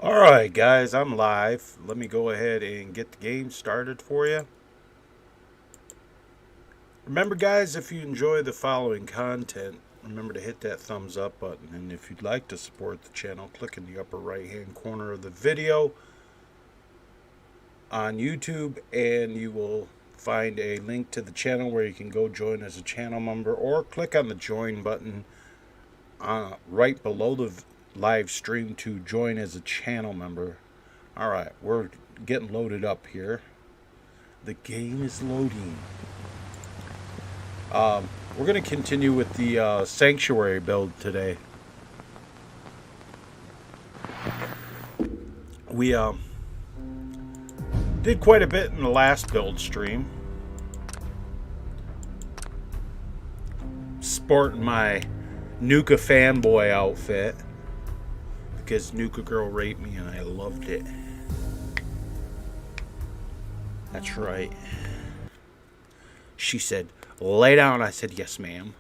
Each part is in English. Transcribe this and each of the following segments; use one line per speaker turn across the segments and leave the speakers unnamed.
Alright guys, I'm live. Let me go ahead and get the game started for you. Remember guys, if you enjoy the following content, remember to hit that thumbs up button. And if you'd like to support the channel, click in the upper right hand corner of the video on YouTube and you will find a link to the channel where you can go join as a channel member, or click on the join button right below the live stream to join as a channel member. Alright, we're getting loaded up here. The game is loading. We're going to continue with the Sanctuary build today. We did quite a bit in the last build stream. Sporting my Nuka fanboy outfit because Nuka girl raped me and I loved it. That's right. She said, "Lay down." I said, "Yes, ma'am."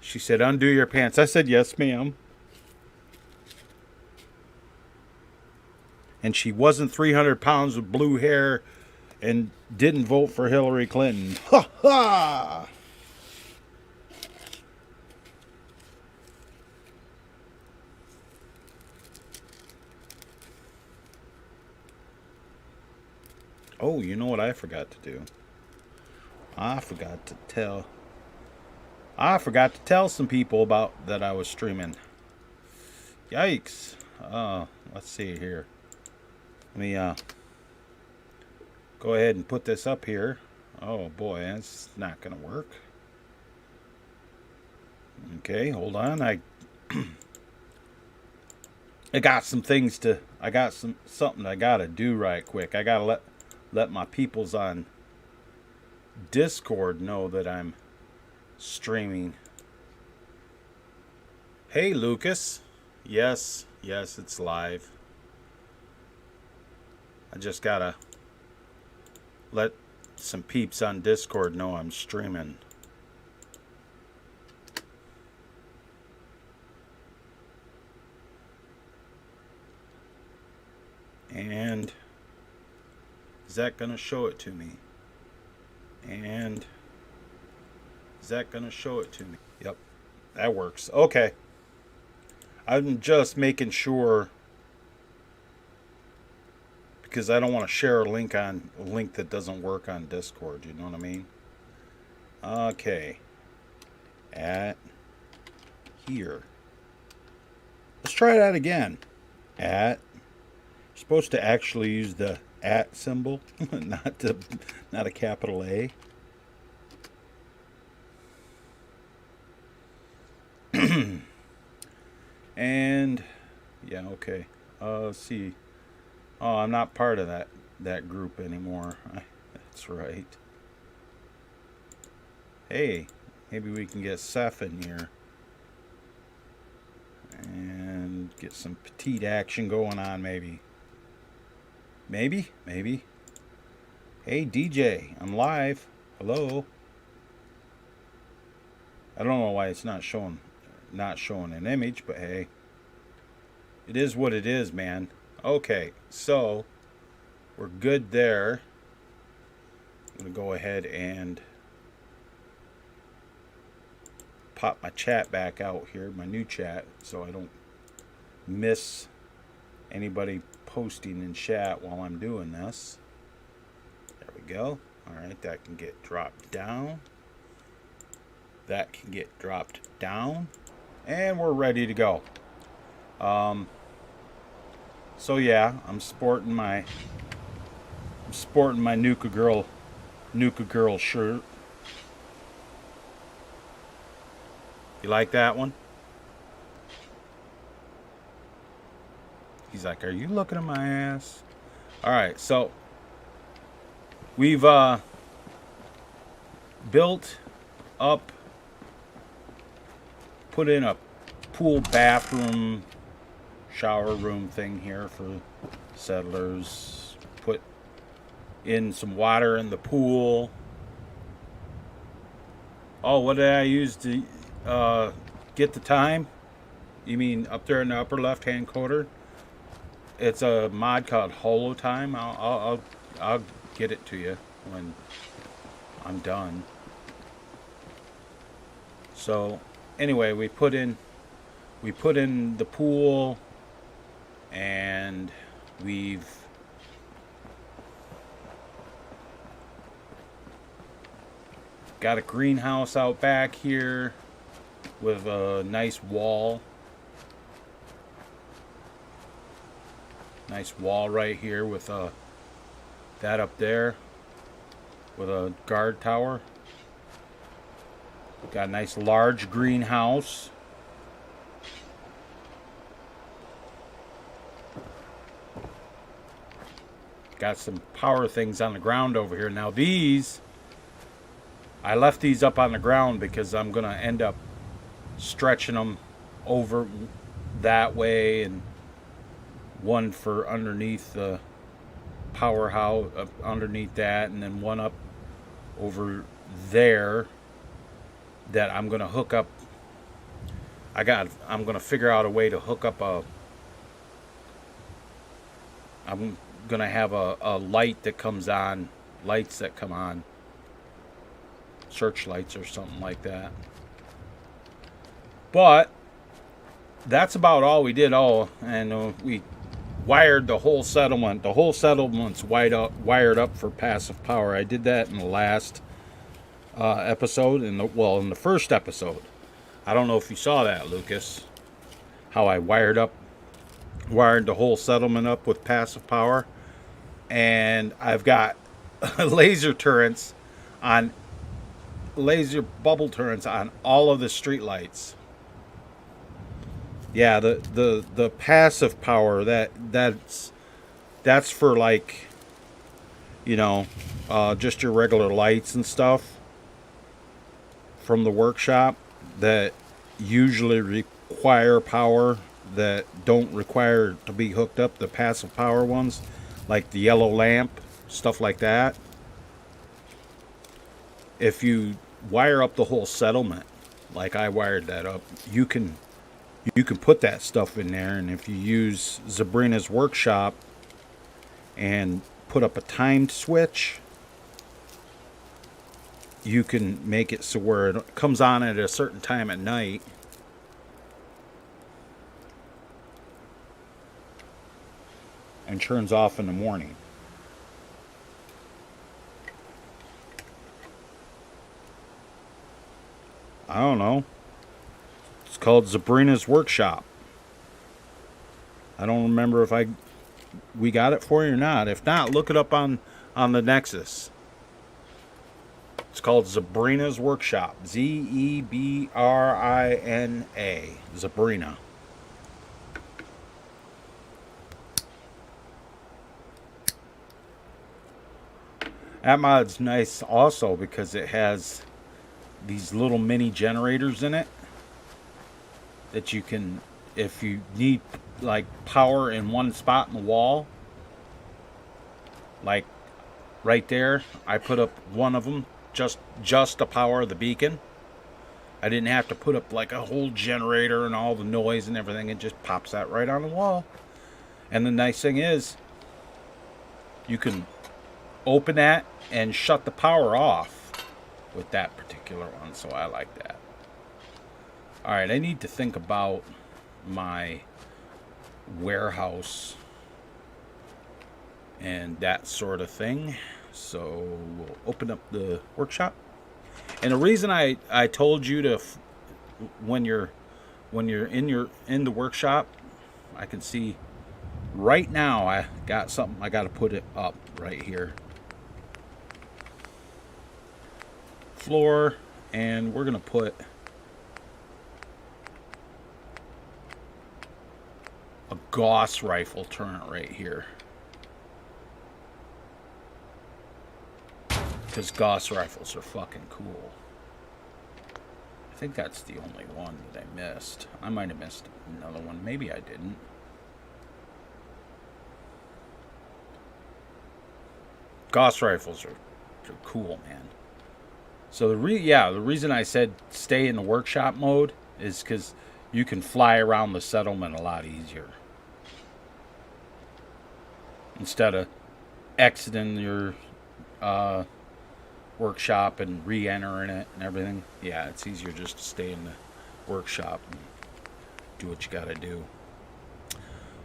She said, "Undo your pants." I said, "Yes, ma'am." And she wasn't 300 pounds with blue hair and didn't vote for Hillary Clinton. Ha ha! Oh, you know what I forgot to do? I forgot to tell some people about that I was streaming. Yikes. Let's see here. Let me go ahead and put this up here. Oh boy, that's not gonna work. Okay, hold on. I got some things to something I gotta do right quick. I gotta let my peoples on Discord know that I'm streaming. Hey Lucas. Yes, it's live. I just gotta let some peeps on Discord know I'm streaming. And is that gonna show it to me? And is that gonna show it to me? Yep, that works. Okay. I'm just making sure because I don't want to share a link that doesn't work on Discord, you know what I mean? Okay. At here. Let's try that again. At. You're supposed to actually use the at symbol, not a capital A. And yeah, okay. Let's see. Oh, I'm not part of that group anymore. That's right. Hey, maybe we can get Seth in here and get some petite action going on. Maybe. Hey DJ, I'm live. Hello. I don't know why it's not showing an image, but hey, it is what it is, man. Okay, so we're good there. I'm gonna go ahead and pop my chat back out here, my new chat, so I don't miss anybody posting in chat while I'm doing this. There we go. Alright, that can get dropped down. That can get dropped down. And we're ready to go. So yeah, I'm sporting my Nuka girl shirt. You like that one? He's like, "Are you looking at my ass?" Alright, so we've built up, put in a pool bathroom shower room thing here for settlers. Put in some water in the pool. Oh, what did I use to get the time? You mean up there in the upper left-hand corner? It's a mod called Holo Time. I'll get it to you when I'm done. So anyway, we put in the pool, and we've got a greenhouse out back here with a nice wall. Nice wall right here with that up there with a guard tower. Got a nice large greenhouse. Got some power things on the ground over here. Now these, I left these up on the ground because I'm going to end up stretching them over that way, and one for underneath the powerhouse, underneath that, and then one up over there that I'm going to hook up. I'm going to figure out a way to hook up I'm going to have a light that comes on, lights that come on, searchlights or something like that. But that's about all we did. And we wired the whole settlement. The whole settlement's wired up for passive power. I did that in the last episode, in the first episode. I don't know if you saw that, Lucas, how I wired the whole settlement up with passive power. And I've got laser bubble turrets on all of the street lights. Yeah, the passive power, that's for, like, you know, just your regular lights and stuff from the workshop that usually require power, that don't require to be hooked up. The passive power ones, like the yellow lamp, stuff like that. If you wire up the whole settlement, like I wired that up, you can put that stuff in there. And if you use Sabrina's workshop and put up a timed switch, you can make it so where it comes on at a certain time at night, and turns off in the morning. I don't know. It's called Sabrina's Workshop. I don't remember if we got it for you or not. If not, look it up on the Nexus. It's called Sabrina's Workshop. Zebrina. Sabrina. That mod's nice also because it has these little mini generators in it that you can, if you need like power in one spot in the wall, like right there, I put up one of them just to power the beacon. I didn't have to put up like a whole generator and all the noise and everything. It just pops that right on the wall. And the nice thing is, you can open that and shut the power off with that particular one. So I like that. Alright, I need to think about my warehouse and that sort of thing. So we'll open up the workshop. And the reason I told you to, when you're in the workshop, I can see right now I got something. I got to put it up right here. Floor, and we're gonna put a Gauss rifle turret right here, because Gauss rifles are fucking cool. I think that's the only one that I missed. I might have missed another one. Maybe I didn't. Gauss rifles are cool, man. So the reason I said stay in the workshop mode is because you can fly around the settlement a lot easier. Instead of exiting your workshop and re-entering it and everything. Yeah, it's easier just to stay in the workshop and do what you gotta do.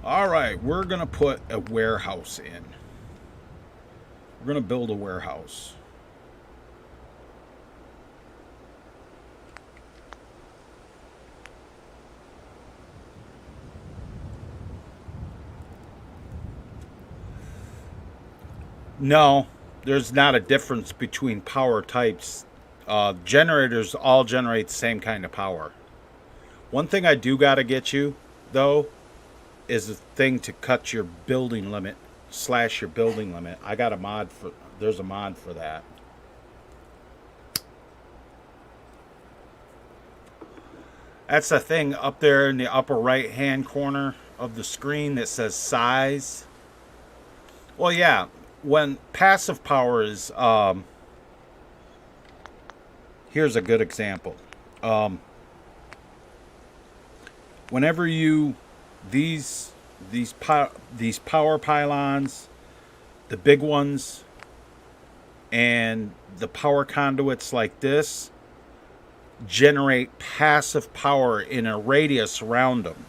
Alright, we're gonna put a warehouse in. We're gonna build a warehouse. No, there's not a difference between power types. Generators all generate the same kind of power. One thing I do gotta get you, though, is a thing to cut your building limit, slash your building limit. I got a mod for, there's a mod for that. That's the thing up there in the upper right hand corner of the screen that says size. Well, yeah, when passive power is, here's a good example. Whenever you, these power pylons, the big ones, and the power conduits like this, generate passive power in a radius around them.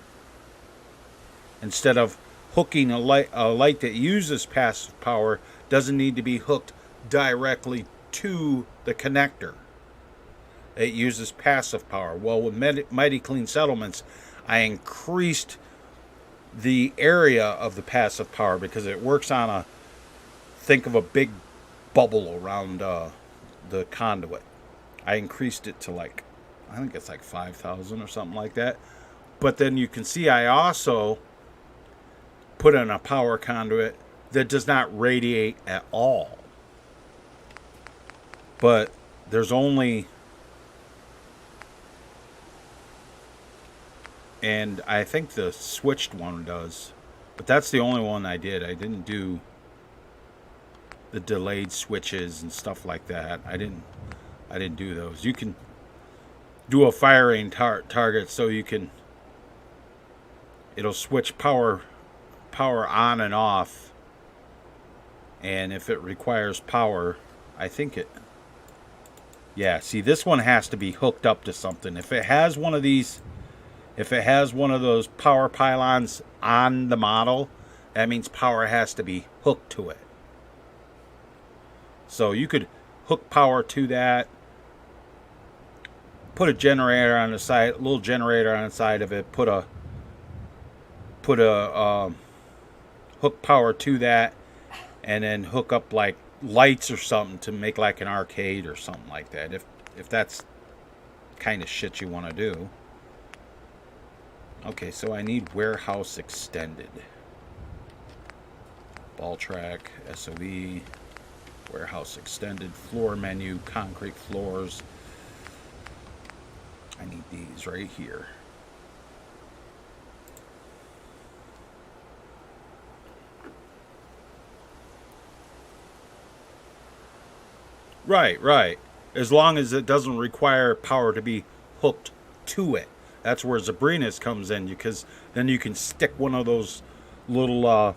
Instead of hooking a light that uses passive power, doesn't need to be hooked directly to the connector. It uses passive power. Well, with Mighty Clean Settlements, I increased the area of the passive power because it works on a, think of a big bubble around the conduit. I increased it to like, I think it's like 5,000 or something like that. But then you can see I also put in a power conduit that does not radiate at all. But there's only, and I think the switched one does, but that's the only one I did. I didn't do the delayed switches and stuff like that. I didn't do those. You can do a firing target so you can, it'll switch power on and off, and if it requires power, I think it, yeah, see, this one has to be hooked up to something. If it has one of these, if it has one of those power pylons on the model, that means power has to be hooked to it. So you could hook power to that, put a generator on the side, a little generator on the side of it, put a hook power to that, and then hook up like lights or something to make like an arcade or something like that, if that's kind of shit you want to do. Okay, so I need warehouse extended. Ball track, SOE, warehouse extended, floor menu, concrete floors. I need these right here. Right. As long as it doesn't require power to be hooked to it. That's where Vengenace comes in, because then you can stick one of those little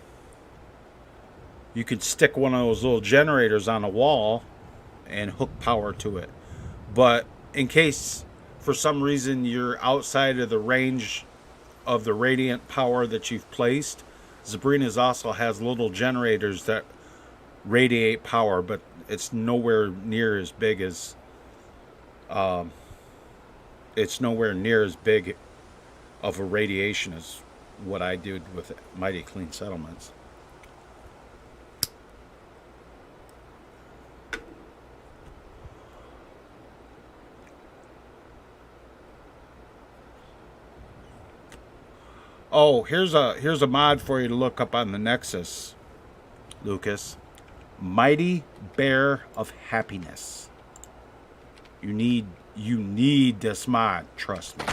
generators on a wall and hook power to it. But in case for some reason you're outside of the range of the radiant power that you've placed, Vengenace also has little generators that radiate power, but it's nowhere near as big as of a radiation as what I did with Mighty Clean Settlements. Oh, here's a mod for you to look up on the Nexus, Lucas. Mighty Bear of Happiness. You need this mod, trust me.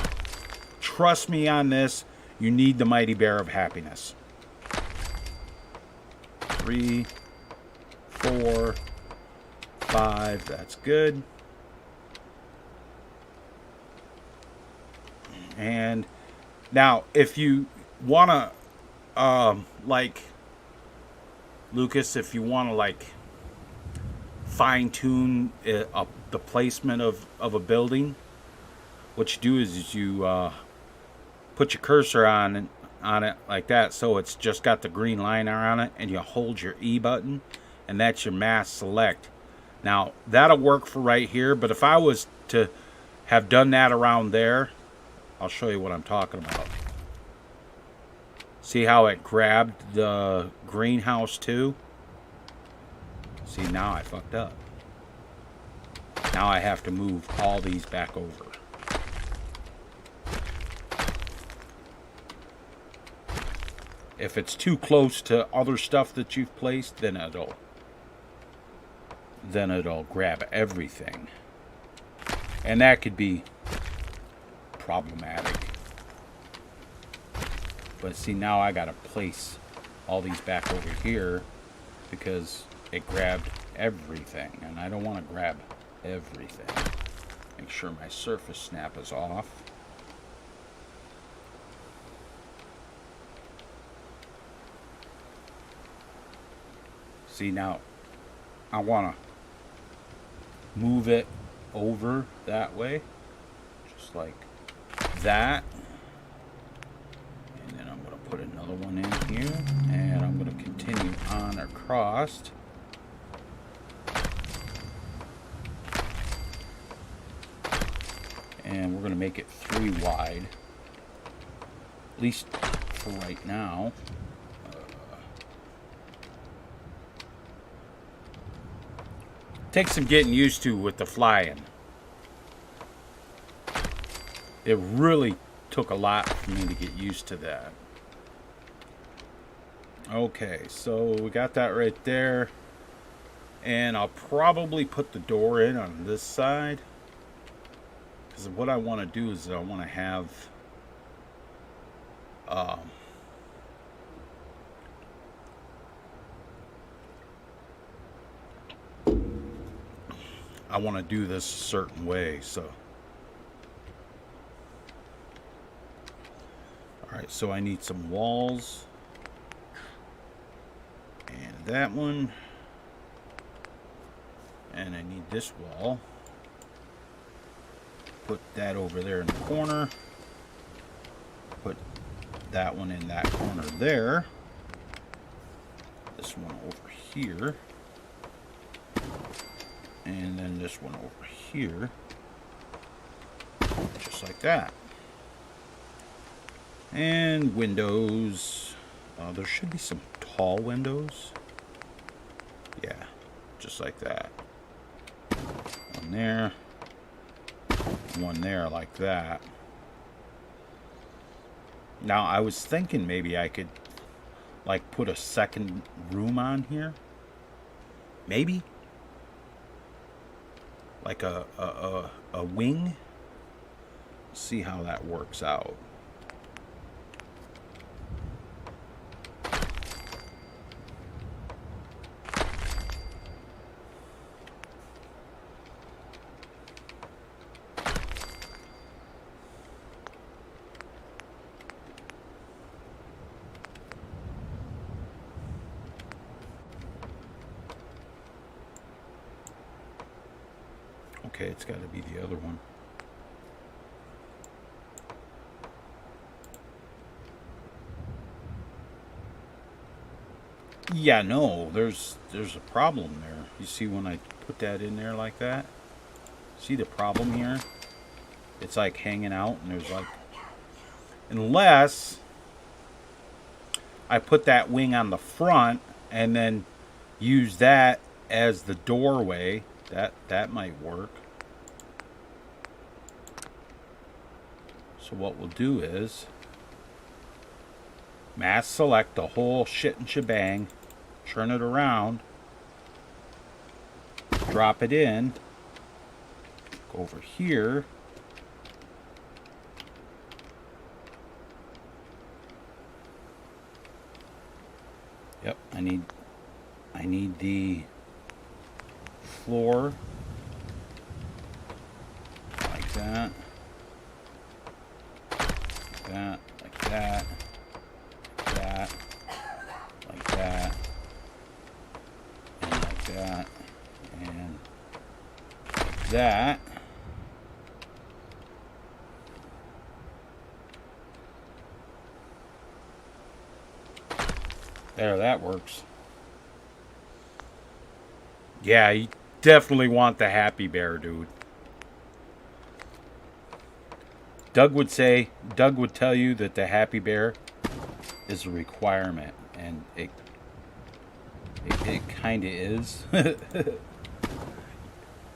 Trust me on this. You need the Mighty Bear of Happiness. 3, 4, 5, that's good. And now, if you want to, like, Lucas, if you want to, like, fine-tune the placement of a building, what you do is you put your cursor on it like that, so it's just got the green line on it, and you hold your E button, and that's your mass select. Now, that'll work for right here, but if I was to have done that around there, I'll show you what I'm talking about. See how it grabbed the greenhouse too? See, now I fucked up. Now I have to move all these back over. If it's too close to other stuff that you've placed, then it'll grab everything. And that could be problematic. But see, now I gotta place all these back over here because it grabbed everything, and I don't want to grab everything. Make sure my surface snap is off. See, now I want to move it over that way, just like that. And then I'm going to put another one in here, and I'm going to continue on across. And we're going to make it 3 wide, at least for right now. Takes some getting used to with the flying. It really took a lot for me to get used to that. Okay, so we got that right there. And I'll probably put the door in on this side. Because what I want to do is I want to have I want to do this a certain way, so. Alright, so I need some walls. And that one. And I need this wall. Put that over there in the corner. Put that one in that corner there. This one over here. And then this one over here. Just like that. And windows. There should be some tall windows. Yeah, just like that. One there. One there like that. Now I was thinking maybe I could like put a second room on here. Maybe. Like a wing. See how that works out. Okay, it's got to be the other one. Yeah, no, there's a problem there. You see when I put that in there like that? See the problem here? It's like hanging out, and there's like, unless I put that wing on the front and then use that as the doorway, that might work. So what we'll do is mass select the whole shit and shebang, turn it around, drop it in, go over here, yep, I need the floor like that. that, like that, like that, like that, and like that, and that. There, that works. Yeah, you definitely want the Happy Bear, dude. Doug would tell you that the Happy Bear is a requirement, and it kind of is.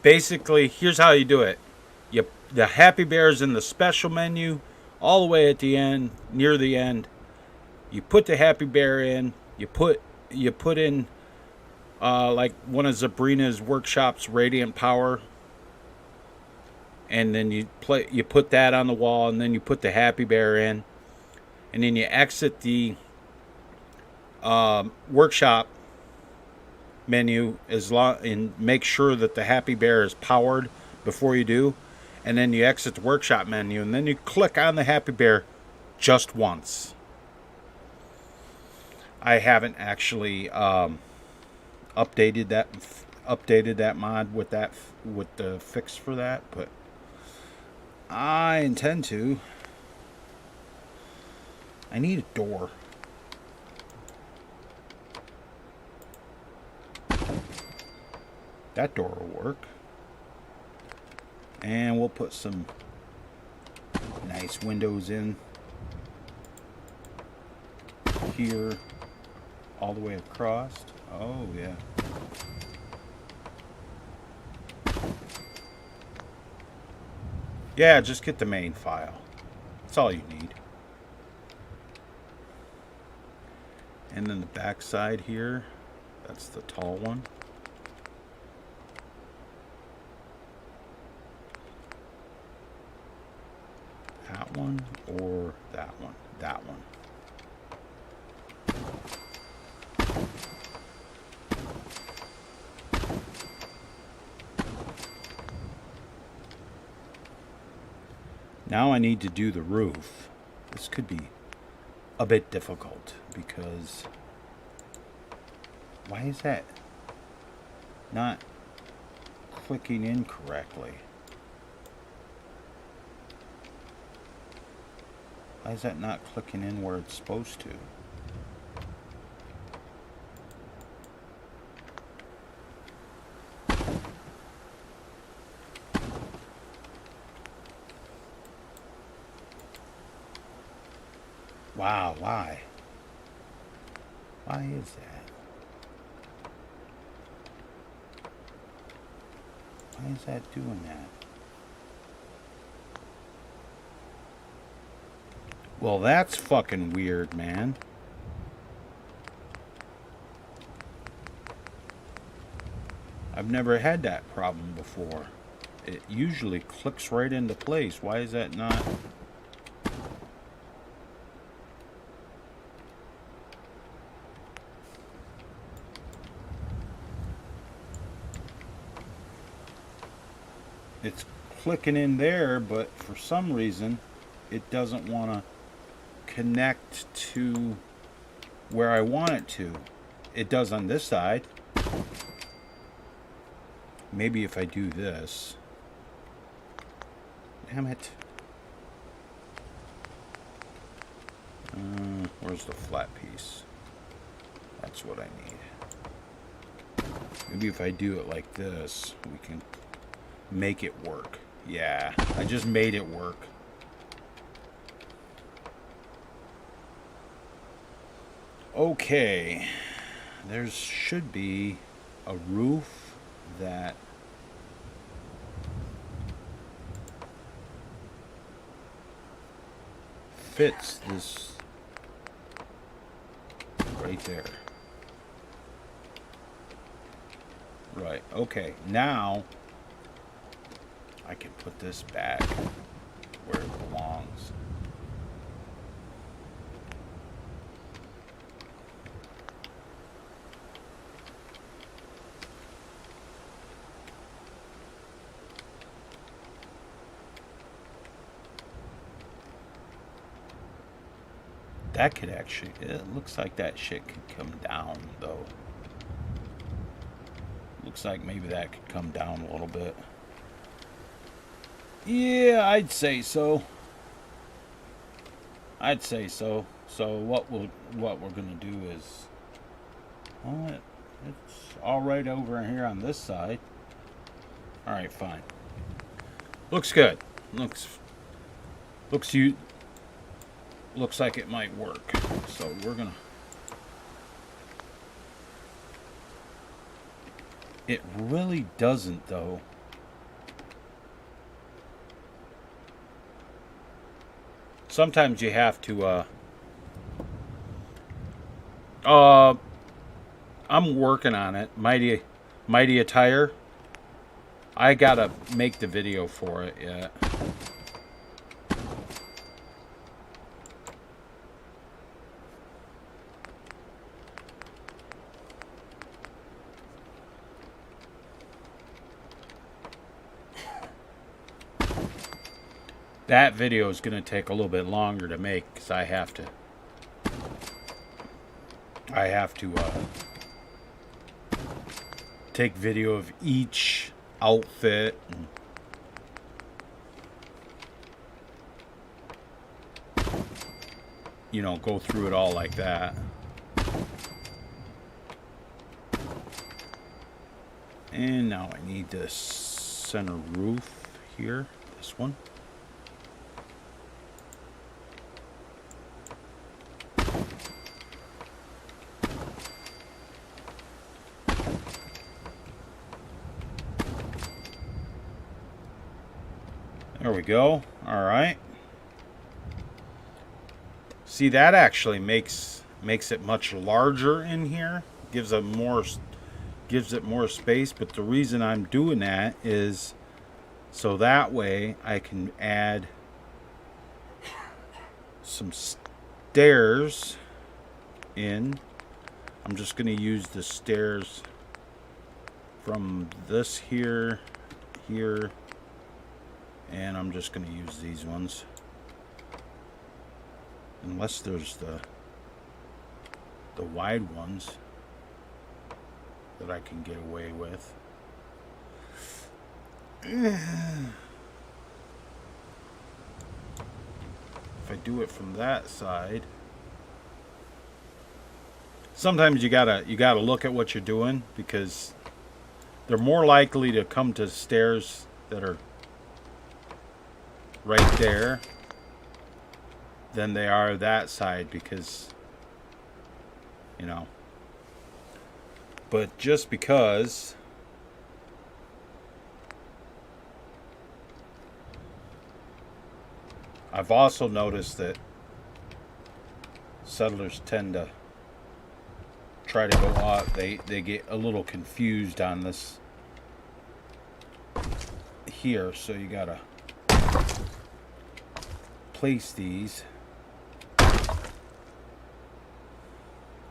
Basically, here's how you do it. The Happy Bear's in the special menu, all the way at the end, near the end. You put the Happy Bear in. You put in like one of Sabrina's Workshop's Radiant Power, and then you put that on the wall, and then you put the Happy Bear in, and then you exit the Workshop menu and make sure that the Happy Bear is powered before you do, and then you exit the Workshop menu, and then you click on the Happy Bear just once. I haven't actually updated that mod with the fix for that, but I intend to. I need a door. That door will work. And we'll put some nice windows in here all the way across. Oh, yeah. Yeah, just get the main file. That's all you need. And then the back side here, that's the tall one. That one or that one? That one. Now I need to do the roof. This could be a bit difficult because why is that not clicking in correctly? Why is that not clicking in where it's supposed to? Wow, why? Why is that? Why is that doing that? Well, that's fucking weird, man. I've never had that problem before. It usually clicks right into place. Why is that not? It's clicking in there, but for some reason it doesn't want to connect to where I want it to. It does on this side. Maybe if I do this. Damn it. Where's the flat piece? That's what I need. Maybe if I do it like this, we can make it work. Yeah, I just made it work. Okay, there should be a roof that fits this right there. Right, okay, now I can put this back where it belongs. That could actually, it looks like that shit could come down, though. Looks like maybe that could come down a little bit. Yeah, I'd say so. I'd say so. So what we're gonna do is, well, it's all right over here on this side. All right, fine. Looks good. Looks like it might work. So we're gonna. It really doesn't, though. Sometimes you have to. I'm working on it. Mighty Attire. I gotta make the video for it yet. That video is going to take a little bit longer to make because I have to take video of each outfit and go through it all like that. And now I need this center roof here, this one. There we go. All right. See, that actually makes it much larger in here. Gives it more space. But the reason I'm doing that is so that way I can add some stairs in. I'm just going to use the stairs from this here, and I'm just going to use these ones. Unless there's the wide ones that I can get away with. If I do it from that side, sometimes you gotta look at what you're doing, because they're more likely to come to stairs that are right there than they are that side, because but just because I've also noticed that settlers tend to try to go up, they get a little confused on this here, so you gotta place these,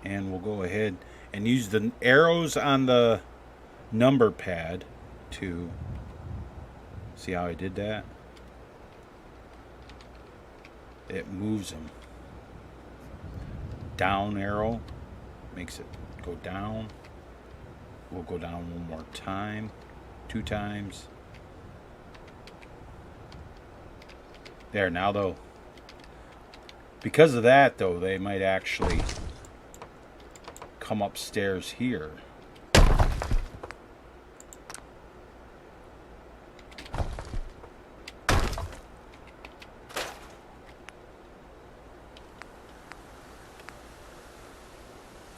and we'll go ahead and use the arrows on the number pad to see how I did that. It moves them. Down arrow makes it go down. We'll go down one more time, 2 times. There, now though, because of that though, they might actually come upstairs here.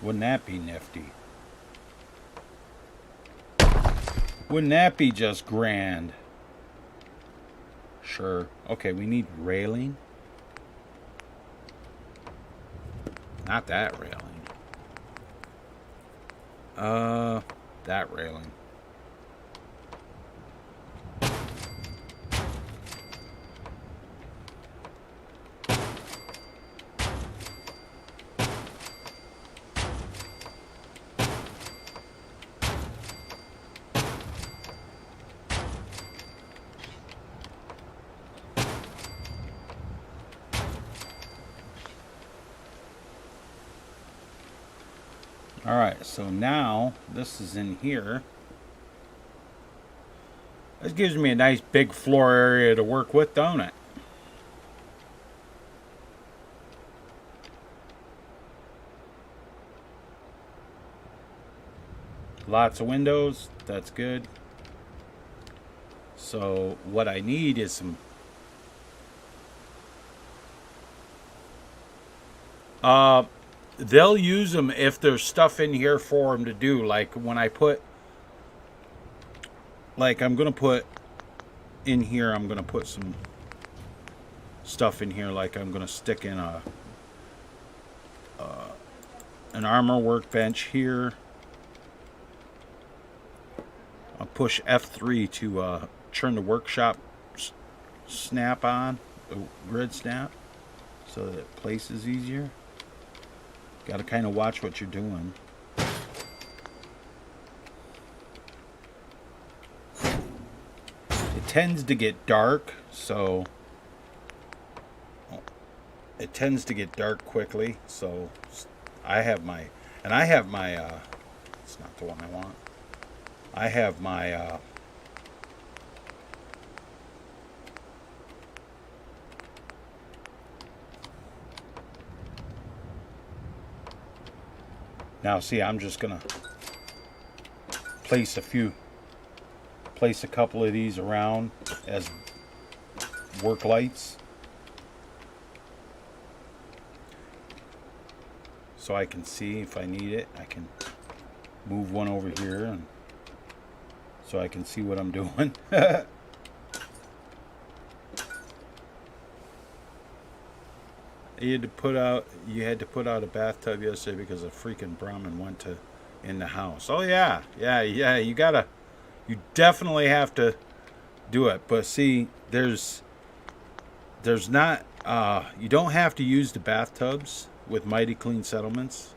Wouldn't that be nifty? Wouldn't that be just grand? Sure. Okay, we need railing. Not that railing. That railing. Alright, so now this is in here. This gives me a nice big floor area to work with, don't it? Lots of windows, that's good. So what I need is some they'll use them if there's stuff in here for them to do. Like when I put, like I'm gonna put in here, I'm gonna put some stuff in here. Like I'm gonna stick in an armor workbench here. I'll push F3 to turn the workshop snap on, grid snap, so that it places easier. Got to kind of watch what you're doing. It tends to get dark, so it tends to get dark quickly. So I have my, and I have my, it's not the one I want. I have my, now see, I'm just gonna place a couple of these around as work lights, so I can see if I need it. I can move one over here, and so I can see what I'm doing. You had to put out a bathtub yesterday because a freaking Brahmin went in the house. Oh yeah. You definitely have to do it. But see, there's not, you don't have to use the bathtubs with Mighty Clean Settlements,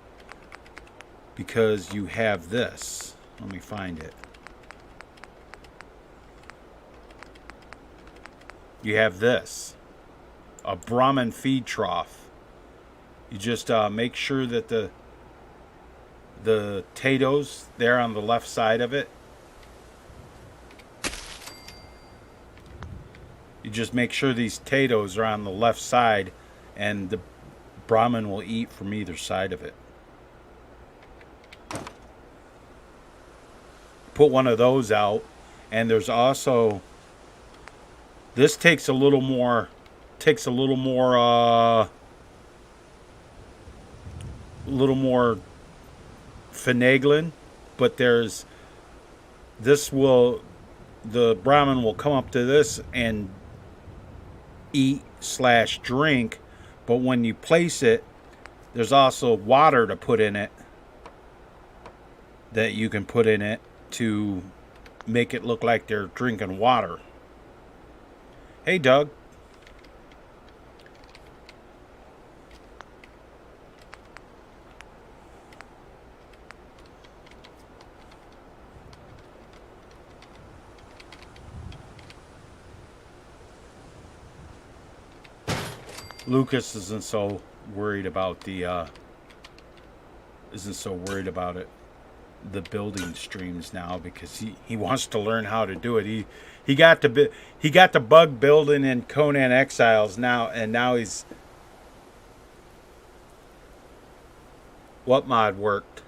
because you have this. Let me find it. You have this, a Brahmin feed trough. You just make sure that the potatoes there on the left side of it, you just make sure these potatoes are on the left side, and the Brahmin will eat from either side of it. Put one of those out, and there's also, this takes a little more finagling, but there's, the Brahmin will come up to this and eat/drink, but when you place it, there's also water to put in it, that you can put in it to make it look like they're drinking water. Hey, Doug. Lucas isn't so worried about the the building streams now, because he wants to learn how to do it. He got the bug building in Conan Exiles now, and now he's, what mod worked?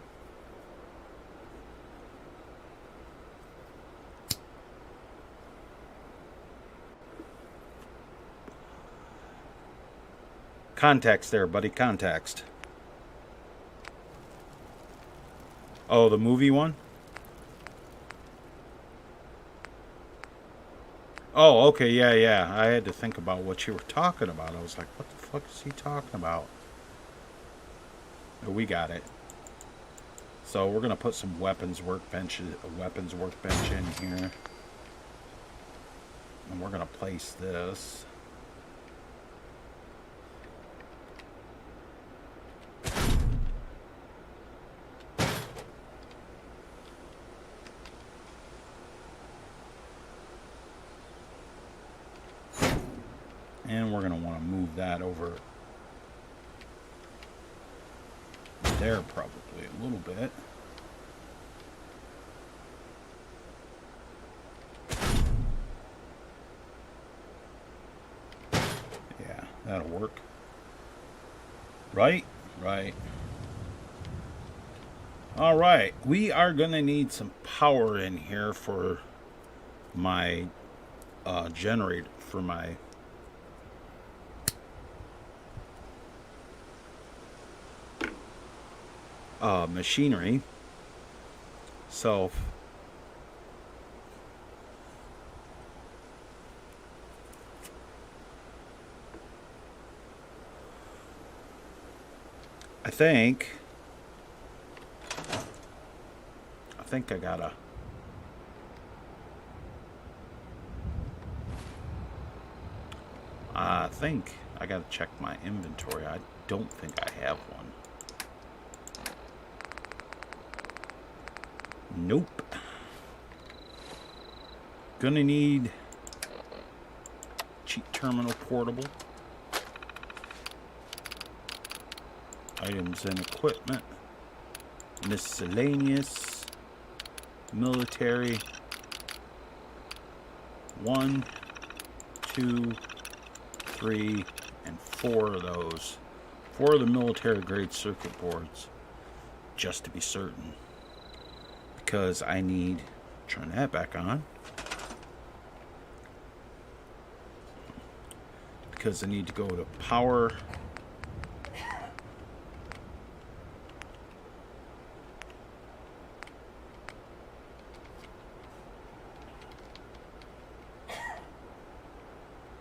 Context there, buddy. Context. Oh, the movie one? Oh, okay, yeah. I had to think about what you were talking about. I was like, what the fuck is he talking about? Oh, we got it. So we're gonna put some weapons workbench in here. And we're gonna place this. And we're going to want to move that over there probably. way a little bit. Yeah, that'll work. Right? Right. Alright, we are going to need some power in here for my generator, for my machinery. So I think I gotta check my inventory. I don't think I have one. Nope. Gonna need cheap terminal portable. Items and equipment. Miscellaneous. Military. 1, 2, 3, and 4 of those. 4 of the military grade circuit boards. Just to be certain. Because I need to turn that back on. Because I need to go to power.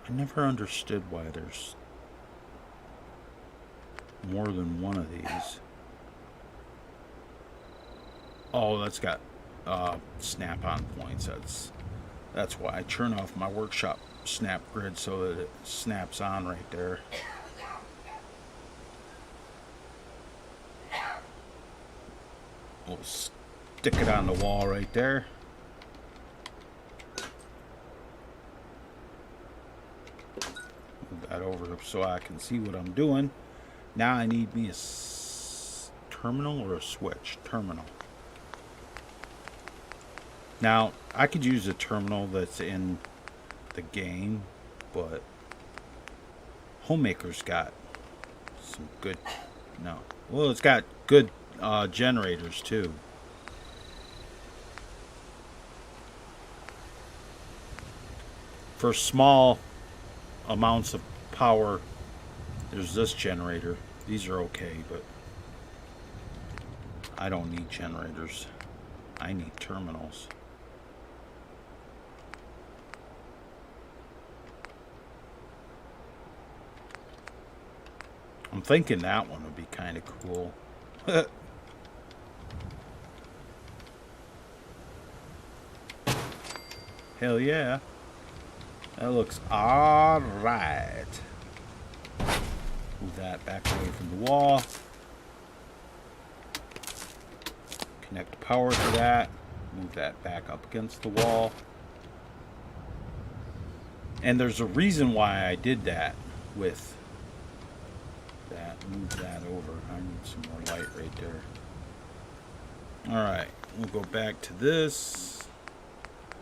I never understood why there's more than one of these. Oh, that's got snap-on points. That's why I turn off my workshop snap grid so that it snaps on right there. We'll stick it on the wall right there. Move that over so I can see what I'm doing. Now I need me a terminal or a switch. Terminal. Now, I could use a terminal that's in the game, but Homemaker's got some good... No. Well, it's got good generators, too. For small amounts of power, there's this generator. These are okay, but I don't need generators. I need terminals. I'm thinking that one would be kind of cool. Hell yeah. That looks alright. Move that back away from the wall. Connect power to that. Move that back up against the wall. And there's a reason why I did that with that. Move that over. I need some more light right there. Alright, we'll go back to this.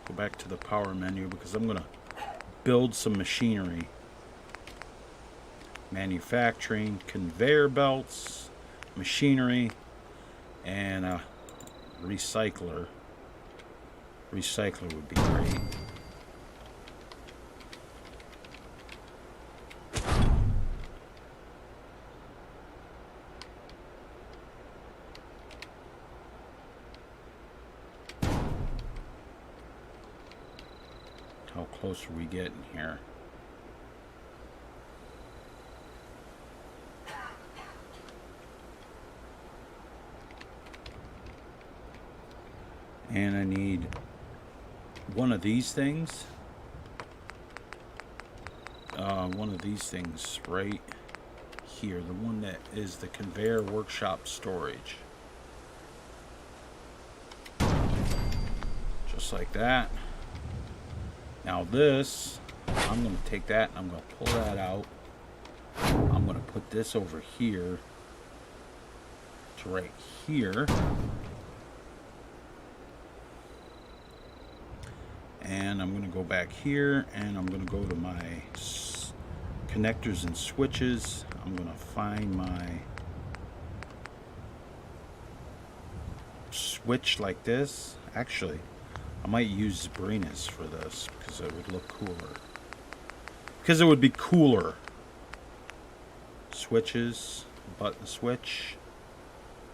Go back to the power menu because I'm going to build some machinery. Manufacturing, conveyor belts, machinery, and a recycler. Recycler would be great. How close are we getting here? And I need one of these things. One of these things right here. The one that is the conveyor workshop storage. Just like that. Now this, I'm going to take that and I'm going to pull that out. I'm going to put this over here. to right here. And I'm going to go back here, and I'm going to go to my connectors and switches. I'm going to find my switch like this. Actually, I might use Vengenace for this because it would look cooler. Because it would be cooler. Switches, button switch.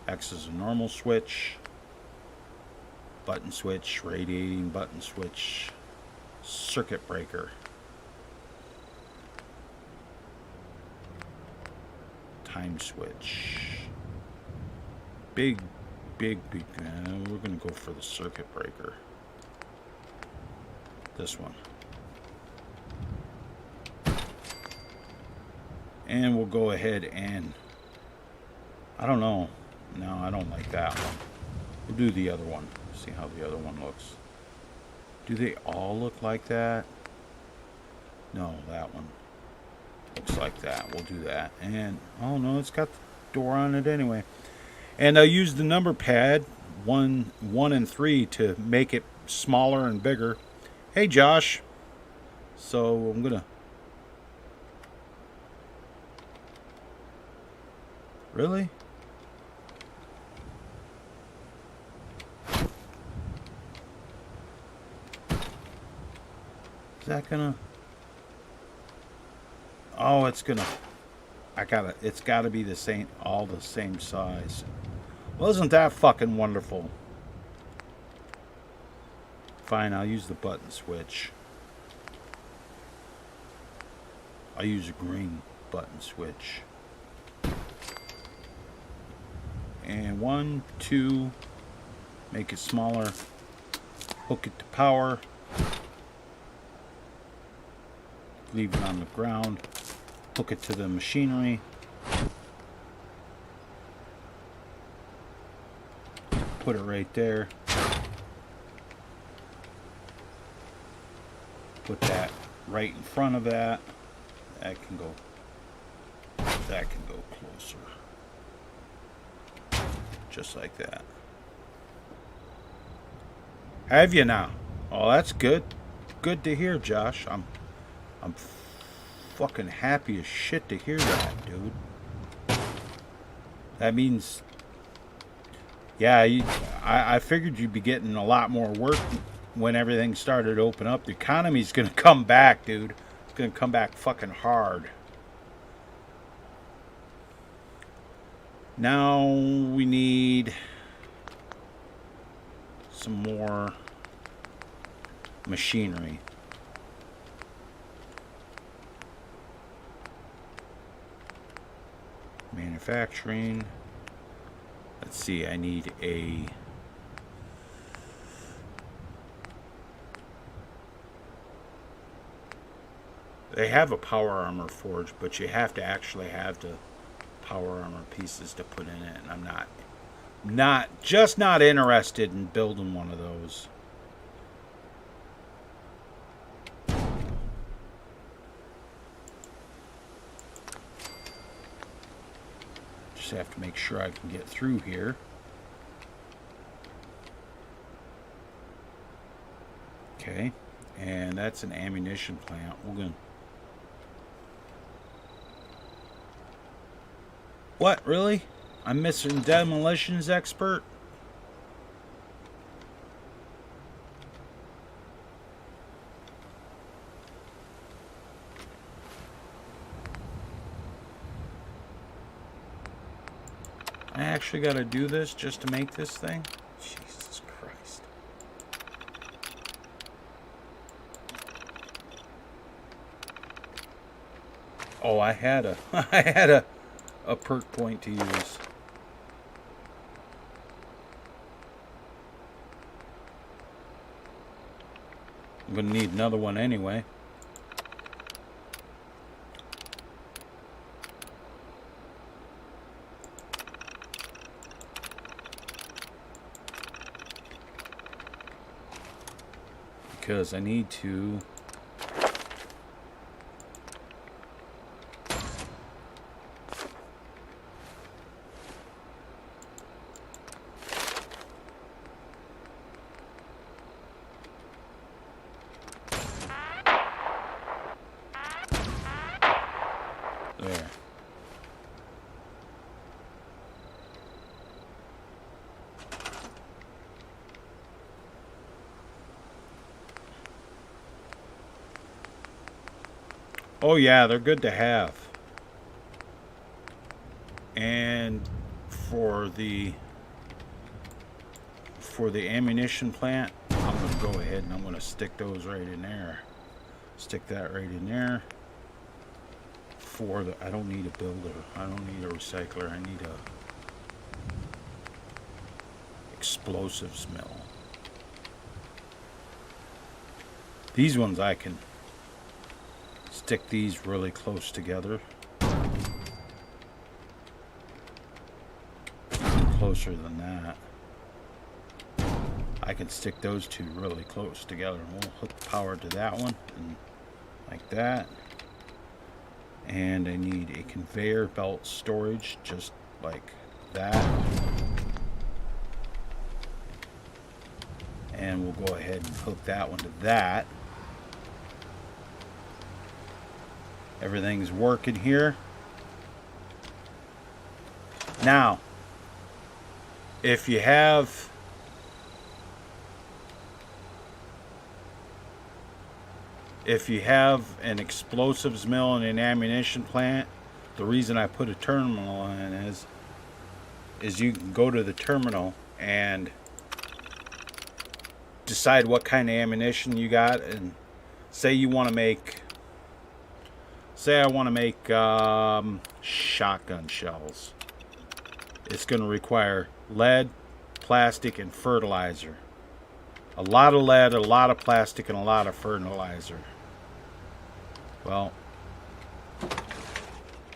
X is a normal switch. Button switch, radiating button switch, circuit breaker. Time switch. Big. We're going to go for the circuit breaker. This one. And we'll go ahead and... I don't know. No, I don't like that one. We'll do the other one. See how the other one looks. Do they all look like that? No, that one looks like that. We'll do that. And, oh no, it's got the door on it anyway. And I'll use the number pad 1, 1, and 3 to make it smaller and bigger. Hey, Josh. So I'm gonna... Really? Is that gonna... Oh, it's gonna... It's gotta be the same, all the same size. Well, isn't that fucking wonderful? Fine, I'll use the button switch. I'll use a green button switch. And 1, 2, make it smaller. Hook it to power. Leave it on the ground. Hook it to the machinery. Put it right there. Put that right in front of that. That can go closer. Just like that. Have you now? Oh, that's good. Good to hear, Josh. I'm fucking happy as shit to hear that, dude. That means, yeah, I figured you'd be getting a lot more work when everything started to open up. The economy's gonna come back, dude. It's gonna come back fucking hard. Now we need some more machinery. Manufacturing. Let's see, I need a... They have a power armor forge, but you have to actually have the power armor pieces to put in it, and I'm not interested in building one of those. Just have to make sure I can get through here. Okay, and that's an ammunition plant. We're gonna... What, really? I'm missing demolitions expert? I actually gotta do this just to make this thing? Jesus Christ. Oh, I had a perk point to use. I'm gonna need another one anyway. Because I need to... Oh yeah, they're good to have. And for the ammunition plant, I'm going to go ahead and I'm going to stick those right in there. Stick that right in there. For the, I don't need a builder. I don't need a recycler. I need a explosives mill. These ones I can stick these really close together. Closer than that. I can stick those two really close together, and we'll hook power to that one and like that. And I need a conveyor belt storage just like that. And we'll go ahead and hook that one to that. Everything's working here. Now, if you have an explosives mill and an ammunition plant, the reason I put a terminal in is you can go to the terminal and decide what kind of ammunition you got, and say you want to make, say I want to make shotgun shells. It's going to require lead, plastic, and fertilizer. A lot of lead, a lot of plastic, and a lot of fertilizer. Well,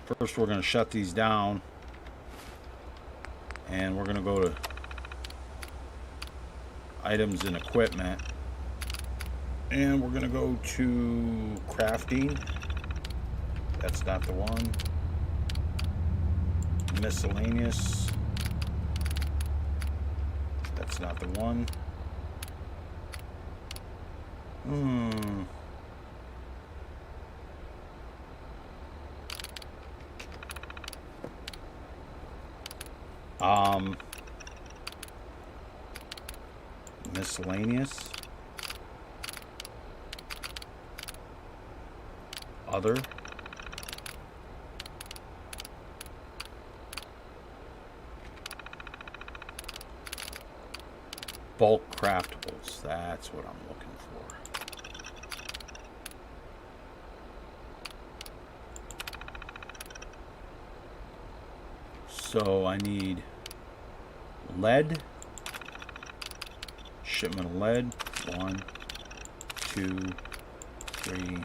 first we're going to shut these down, and we're going to go to items and equipment, and we're going to go to crafting. That's not the one. Miscellaneous. That's not the one. Miscellaneous. Other. Bulk craftables. That's what I'm looking for. So I need lead. Shipment of lead. 1, 2, 3,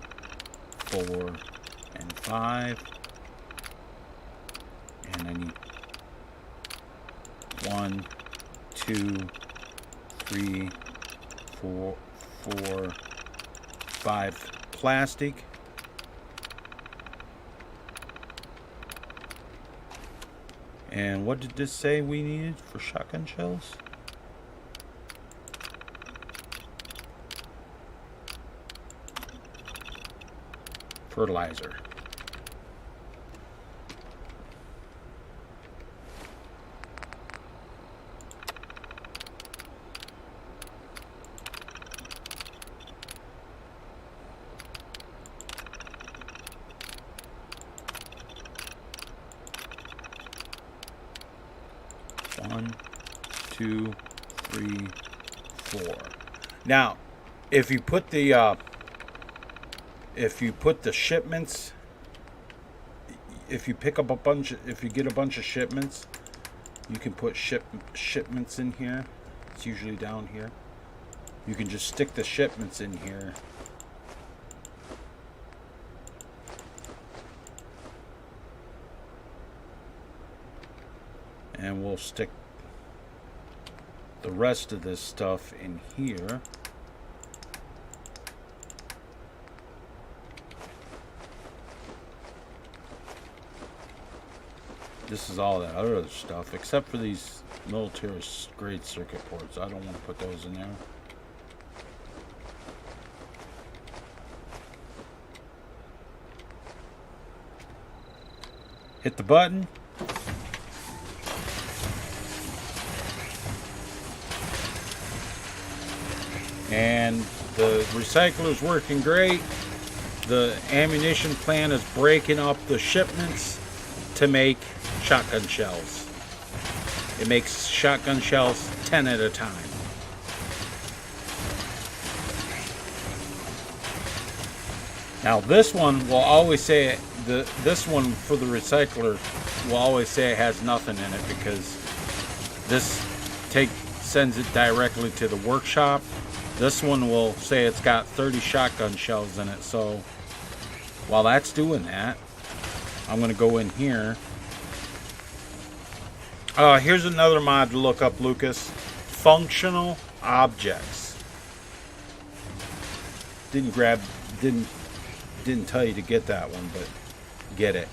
4, and 5. And I need 1, 2, 3, 4, 5 plastic. And what did this say we needed for shotgun shells? Fertilizer. One, 2, 3, 4. Now, if you put the shipments, if you pick up a bunch, if you get a bunch of shipments, you can put shipments in here. It's usually down here. You can just stick the shipments in here. And we'll stick the rest of this stuff in here. This is all that other stuff, except for these military grade circuit boards. I don't want to put those in there. Hit the button. And the recycler's working great. the ammunition plant is breaking up the shipments to make shotgun shells. It makes shotgun shells 10 at a time. Now this one will always say this one for the recycler will always say it has nothing in it, because this sends it directly to the workshop. This one will say it's got 30 shotgun shells in it. So while that's doing that, I'm going to go in here. Here's another mod to look up, Lucas. Functional objects. Didn't tell you to get that one, but get it.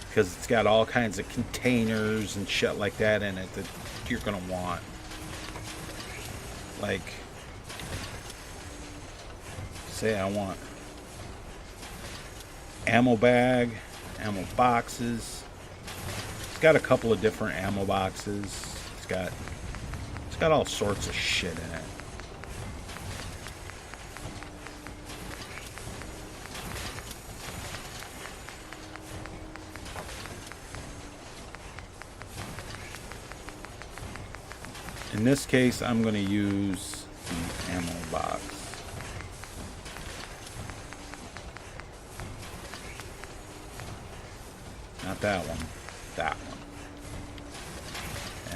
Because it's got all kinds of containers and shit like that in it that you're going to want. Like, say I want ammo bag, ammo boxes. It's got a couple of different ammo boxes. It's got all sorts of shit in it. In this case, I'm going to use the ammo box. Not that one, that one.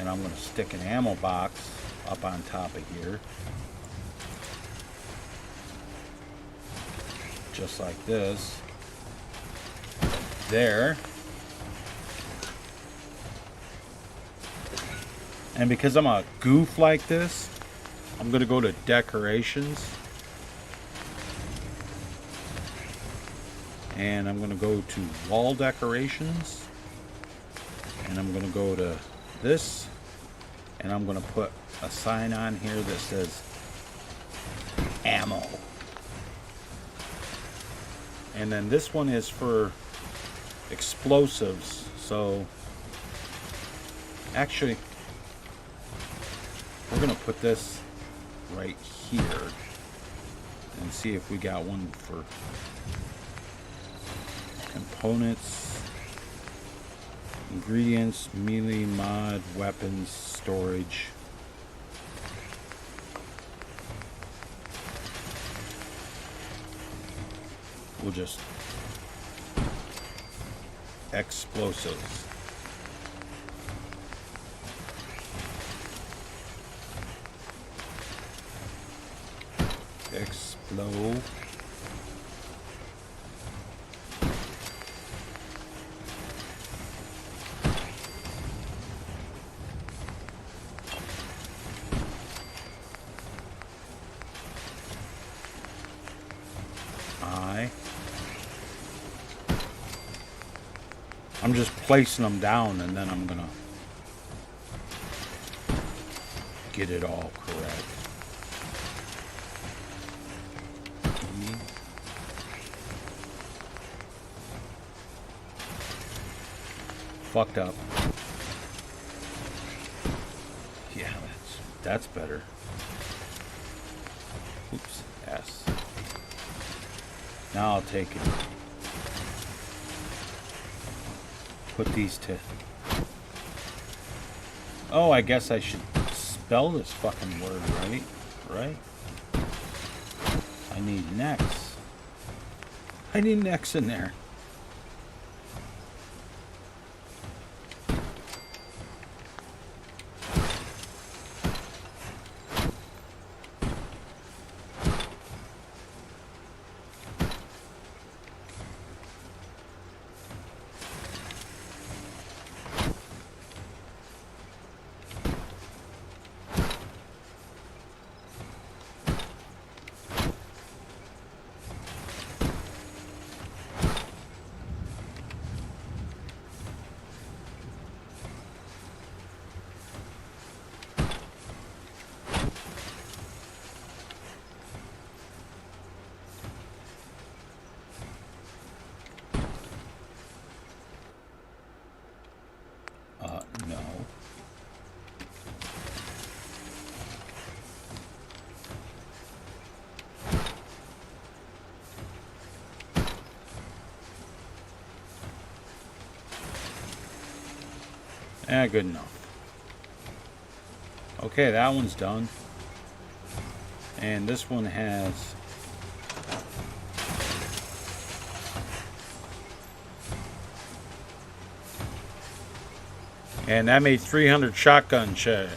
And I'm going to stick an ammo box up on top of here. Just like this. There. And because I'm a goof like this, I'm going to go to decorations. And I'm going to go to wall decorations. And I'm going to go to this. And I'm going to put a sign on here that says ammo. And then this one is for explosives. So actually, we're going to put this right here and see if we got one for components, ingredients, melee, mod, weapons, storage. We'll just explosives. Explode. I'm just placing them down, and then I'm gonna get it all correct. Fucked up. Yeah, that's better. Oops, S. Now I'll take it. Put these to... Oh, I guess I should spell this fucking word right. Right? I need necks. I need necks in there. Good enough. Okay, that one's done. And this one has... And that made 300 shotgun shells.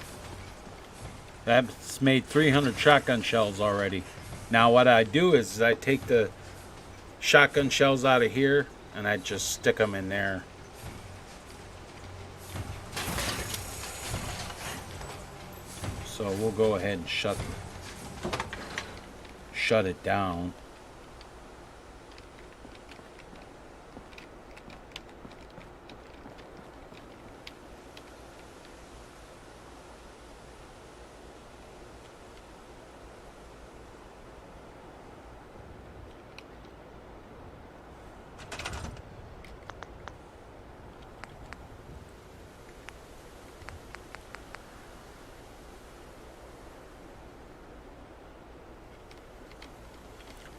That's made 300 shotgun shells already. Now what I do is I take the shotgun shells out of here and I just stick them in there. So we'll go ahead and shut it down.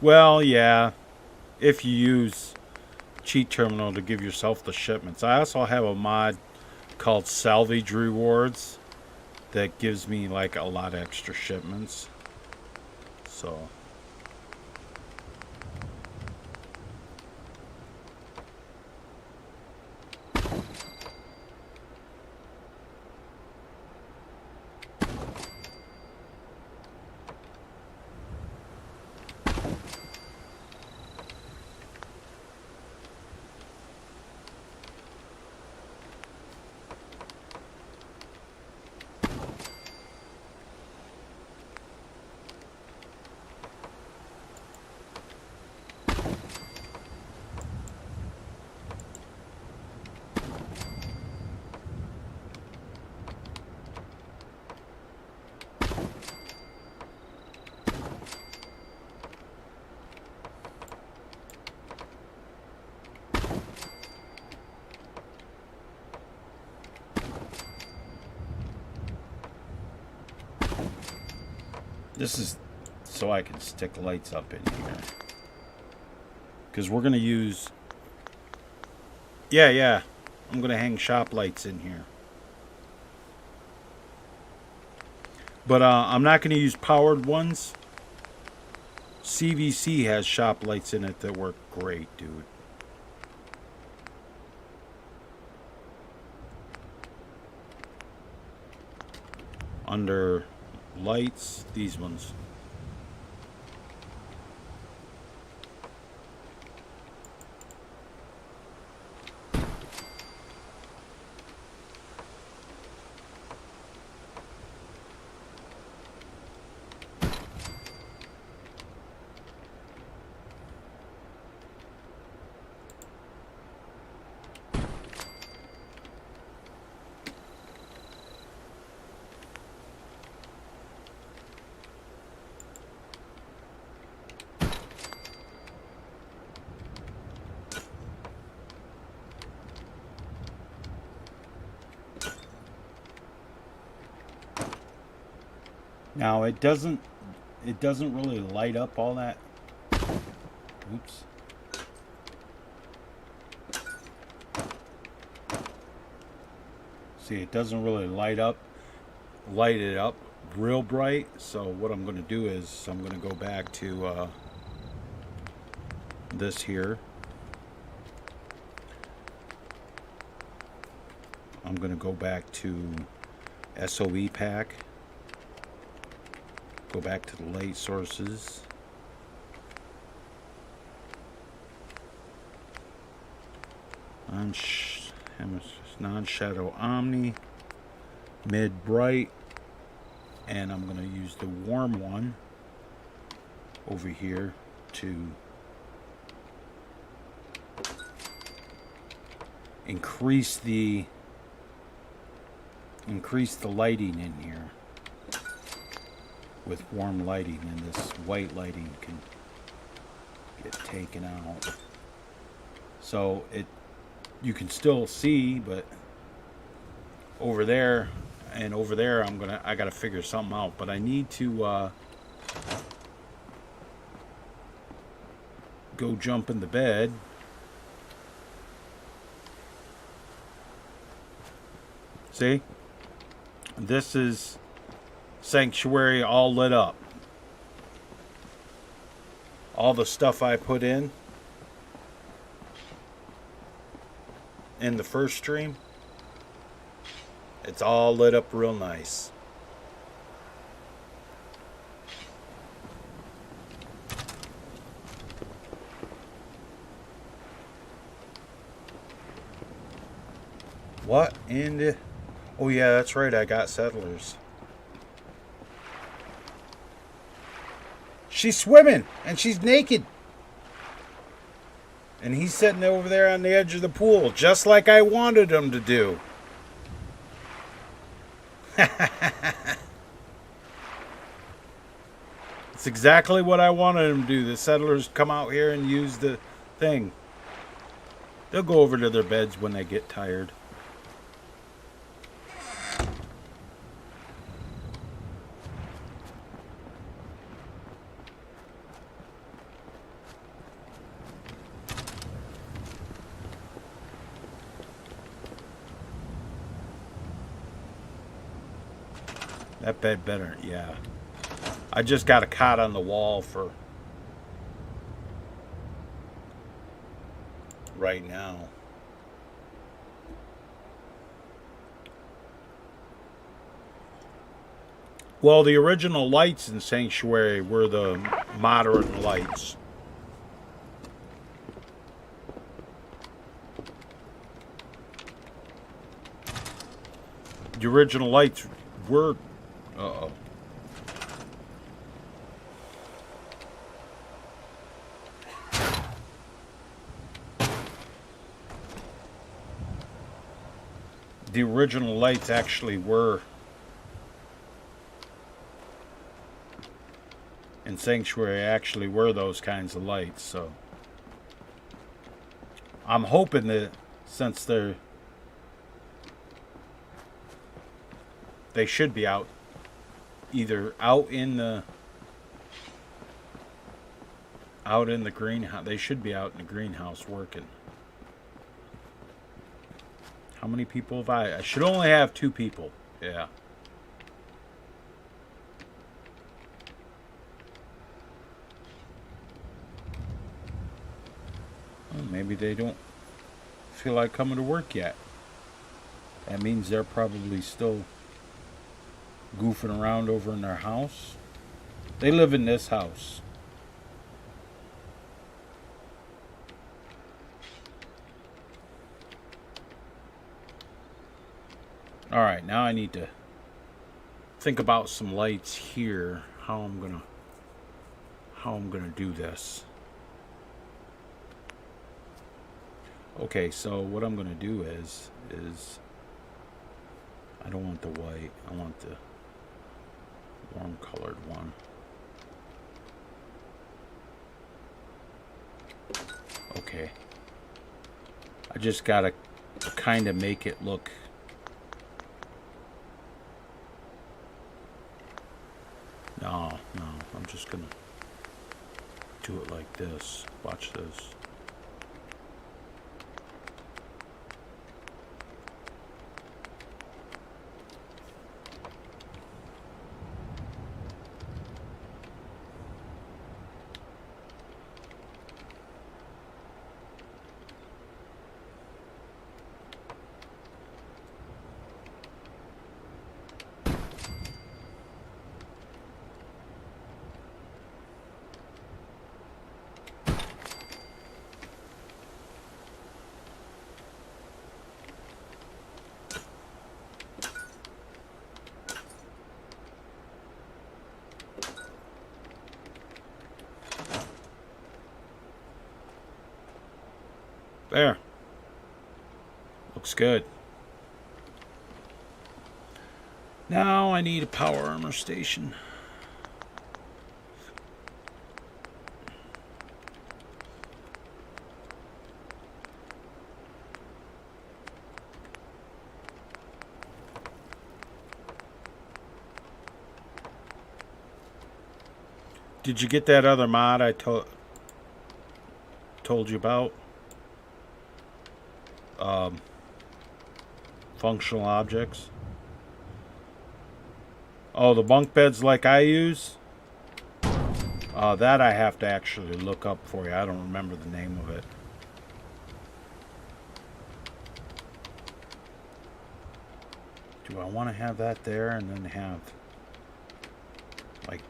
Well, yeah, if you use Cheat Terminal to give yourself the shipments. I also have a mod called Salvage Rewards that gives me like a lot of extra shipments. So... This is so I can stick lights up in here. Because we're going to use... Yeah. I'm going to hang shop lights in here. But I'm not going to use powered ones. CVC has shop lights in it that work great, dude. Under lights, these ones. Now it doesn't really light up all that. Oops. See, it doesn't really light it up real bright. So what I'm going to do is I'm going to go back to this here. I'm going to go back to SOE pack. Go back to the light sources. Non-shadow omni, mid bright, and I'm going to use the warm one over here to increase the lighting in here. With warm lighting, and this white lighting can get taken out. So you can still see, but over there and over there I gotta figure something out. But I need to go jump in the bed. See? This is Sanctuary all lit up. All the stuff I put in the first stream, it's all lit up real nice. What in the... Oh yeah, that's right, I got settlers. She's swimming, and she's naked. And he's sitting over there on the edge of the pool, just like I wanted him to do. It's exactly what I wanted him to do. The settlers come out here and use the thing. They'll go over to their beds when they get tired. That bed better, yeah. I just got a cot on the wall for right now. Well, the original lights in Sanctuary were the modern lights. The original lights were... Uh-oh. The original lights actually were in Sanctuary, actually were those kinds of lights, so I'm hoping that since they should be out, either out in the greenhouse. They should be out in the greenhouse working. How many people have I should only have 2 people. Yeah. Well, maybe they don't feel like coming to work yet. That means they're probably still goofing around over in their house. They live in this house. Alright, now I need to think about some lights here. How I'm gonna do this. Okay, so what I'm gonna do is I don't want the white, I want the warm colored one. Okay. I just gotta kind of make it look... No, I'm just gonna do it like this. Watch this. There. Looks good. Now I need a power armor station. Did you get that other mod I told you about? Functional objects. Oh, the bunk beds like I use? That I have to actually look up for you. I don't remember the name of it. Do I want to have that there and then have like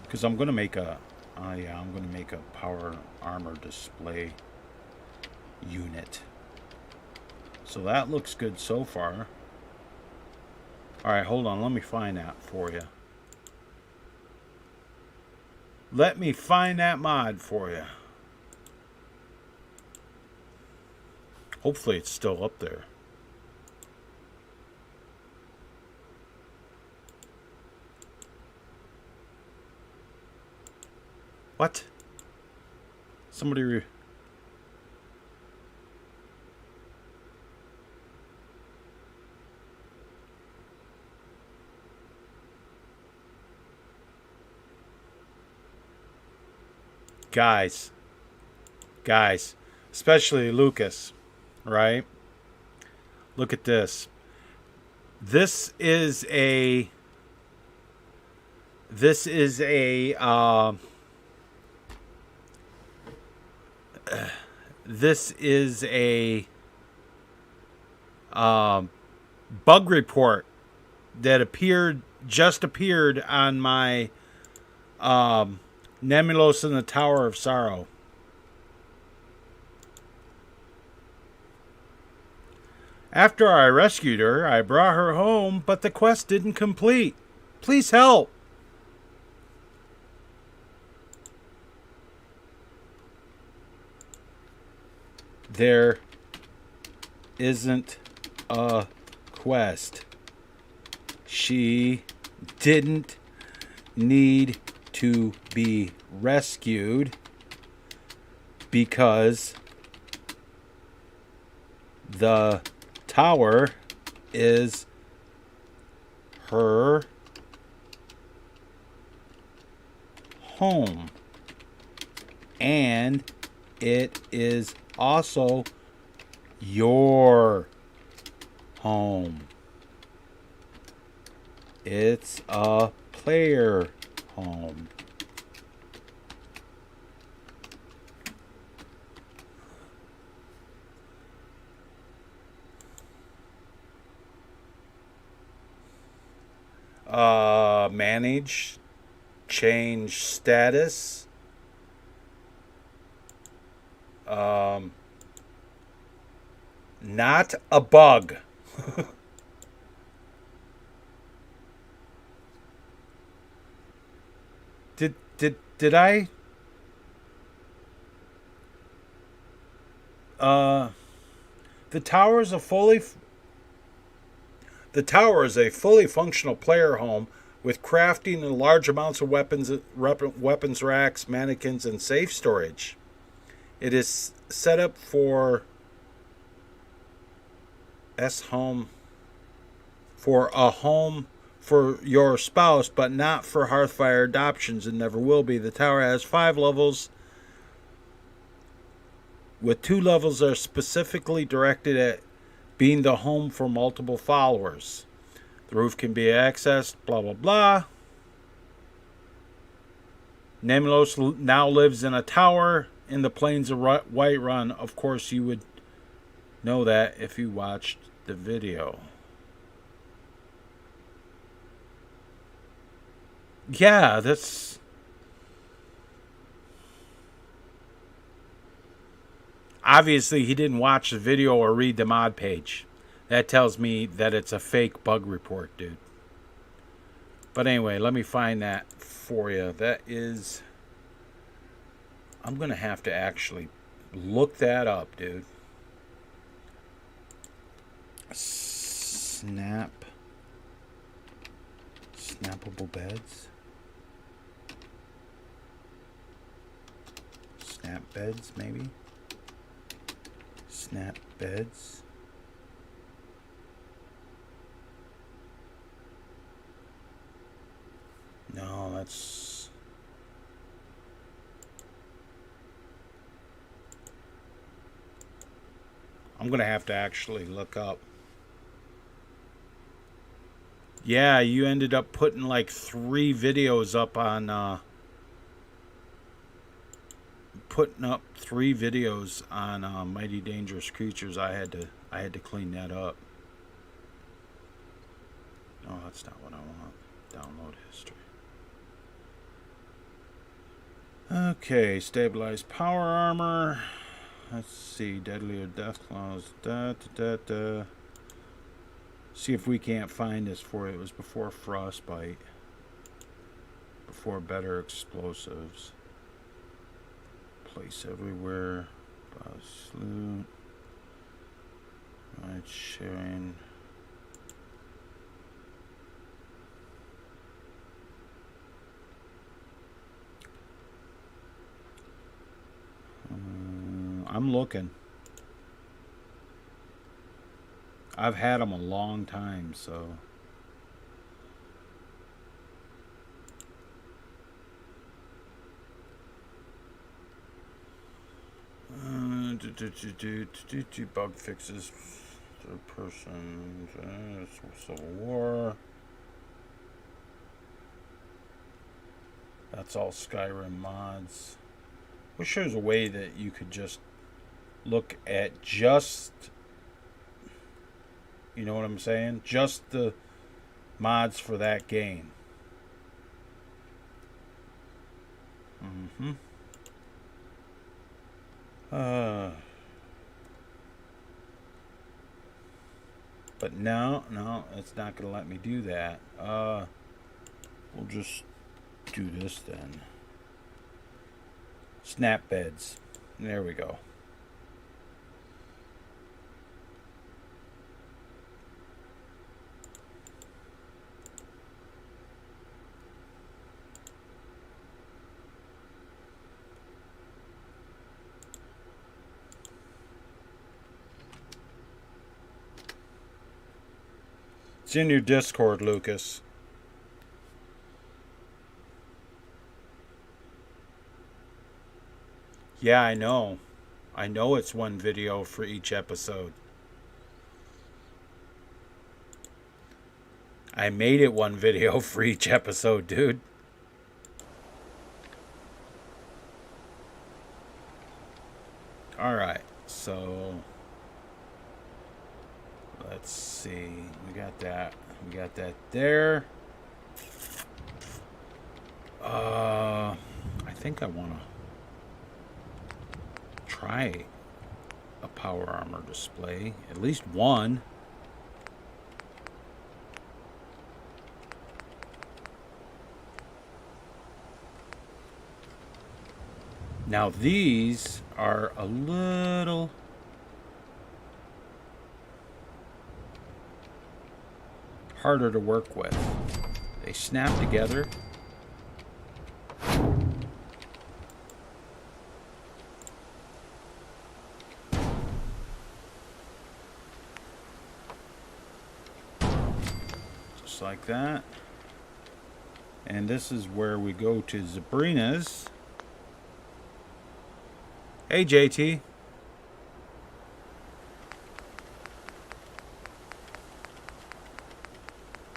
because I'm gonna make a yeah, I'm gonna make a power armor display unit. So that looks good so far. Alright, hold on, let me find that for you. Let me find that mod for you. Hopefully it's still up there. What? Somebody guys, especially Lucas, right? Look at this. This is a bug report that just appeared on my Nemelos in the Tower of Sorrow. After I rescued her, I brought her home, but the quest didn't complete. Please help. There isn't a quest. She didn't need to be rescued because the tower is her home, and it is also your home. It's a player home. Manage, change status. Not a bug. Did I? The tower is a fully functional player home with crafting and large amounts of weapons racks, mannequins, and safe storage. It is set up for a home for your spouse, but not for Hearthfire adoptions, and never will be. The tower has 5 levels, with 2 levels are specifically directed at being the home for multiple followers. The roof can be accessed, blah, blah, blah. Nemelos now lives in a tower in the plains of Whiterun. Of course, you would know that if you watched the video. Yeah, that's... Obviously, he didn't watch the video or read the mod page. That tells me that it's a fake bug report, dude. But anyway, let me find that for you. That is... I'm going to have to actually look that up, dude. Snappable beds. Snap beds, maybe. Snap beds. let's... I'm going to have to actually look up. Yeah, you ended up putting like 3 videos up on... putting up 3 videos on Mighty Dangerous Creatures. I had to clean that up. No, that's not what I want. Download history. Okay, stabilized power armor. Let's see, deadlier death claws. See if we can't find this for it. It was before frostbite. Before better explosives. Place everywhere. Salute. Right, sharing. I'm looking. I've had them a long time, so. Bug fixes, third person, Civil War. That's all Skyrim mods. Wish there was a way that you could just look at just, you know what I'm saying? Just the mods for that game. But no, it's not going to let me do that. We'll just do this then. Snap beds. There we go. It's in your Discord, Lucas. Yeah, I know. I know it's one video for each episode. I made it one video for each episode, dude. Alright, so let's see. We got that. We got that there. I think I want to try a power armor display. At least one. Now these are a little harder to work with. They snap together. Just like that. And this is where we go to Sabrina's. Hey, JT.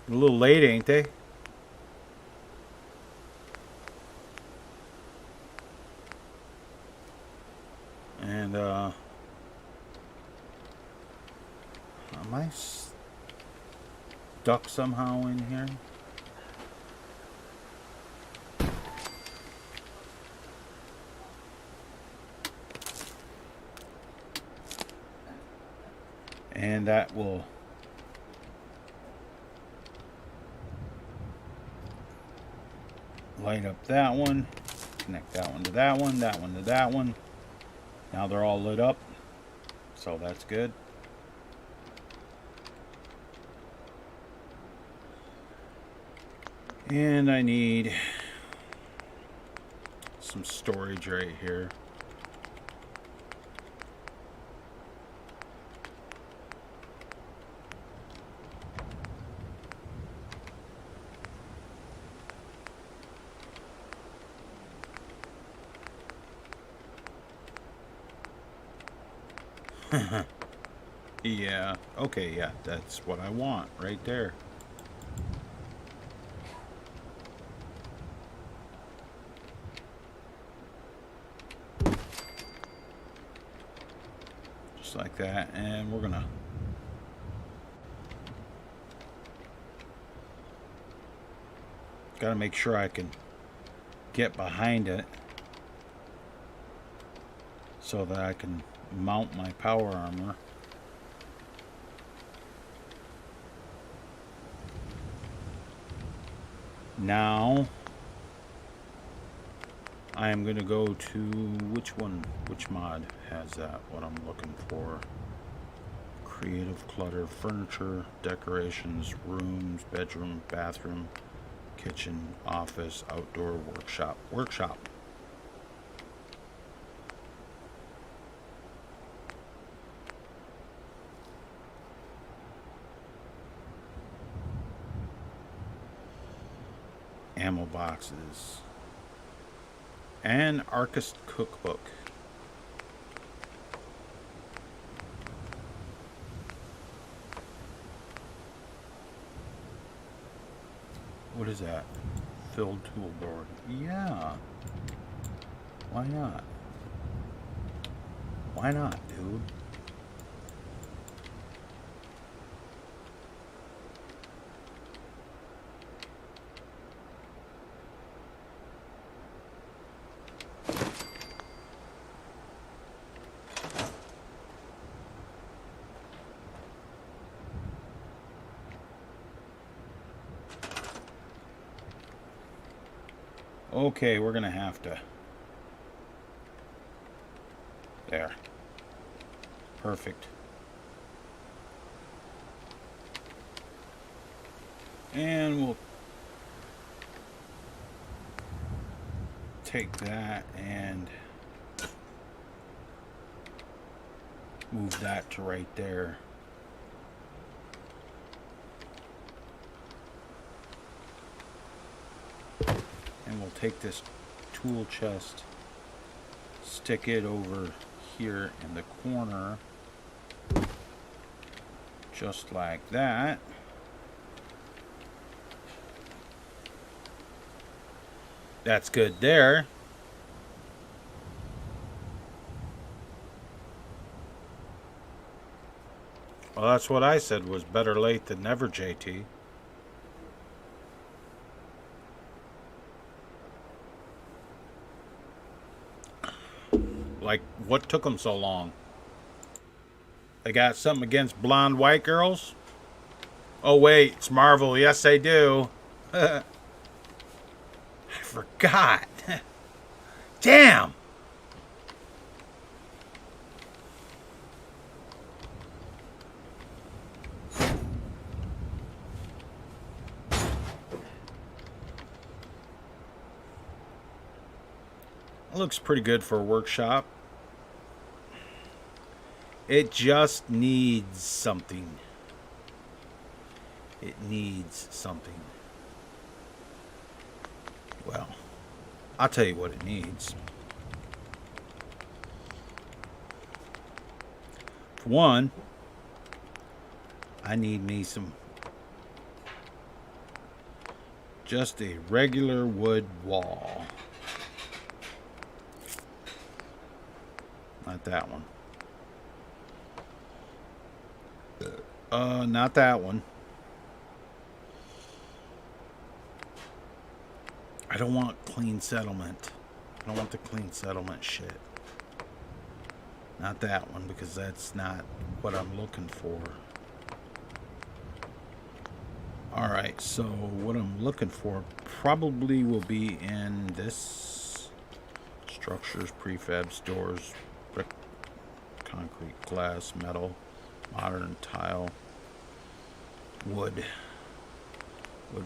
A little late, ain't they? And, am I stuck somehow in here? And that will light up that one, connect that one to that one, that one to that one. Now they're all lit up, so that's good. And I need some storage right here. Yeah. Okay, yeah. That's what I want right there. Just like that. And we're gonna... Gotta make sure I can get behind it so that I can mount my power armor. Now I am going to go to which mod has that? What I'm looking for. Creative clutter, furniture, decorations, rooms, bedroom, bathroom, kitchen, office, outdoor, workshop. Workshop. Ammo boxes. And Arcist cookbook. What is that? Filled tool board. Yeah. Why not? Why not, dude? Okay, we're gonna have to. There. Perfect. And we'll take that and move that to right there. And we'll take this tool chest, stick it over here in the corner, just like that. That's good there. Well, that's what I said was better late than never, JT. Like, what took them so long? They got something against blonde white girls? Oh, wait, it's Marvel. Yes, they do. I forgot. Damn. It looks pretty good for a workshop. It just needs something. It needs something. Well, I'll tell you what it needs. For one, I need me some just a regular wood wall. Not that one. Not that one. I don't want clean settlement. I don't want the clean settlement shit. Not that one, because that's not what I'm looking for. Alright, so what I'm looking for probably will be in this. Structures, prefabs, doors, brick, concrete, glass, metal, modern tile, wood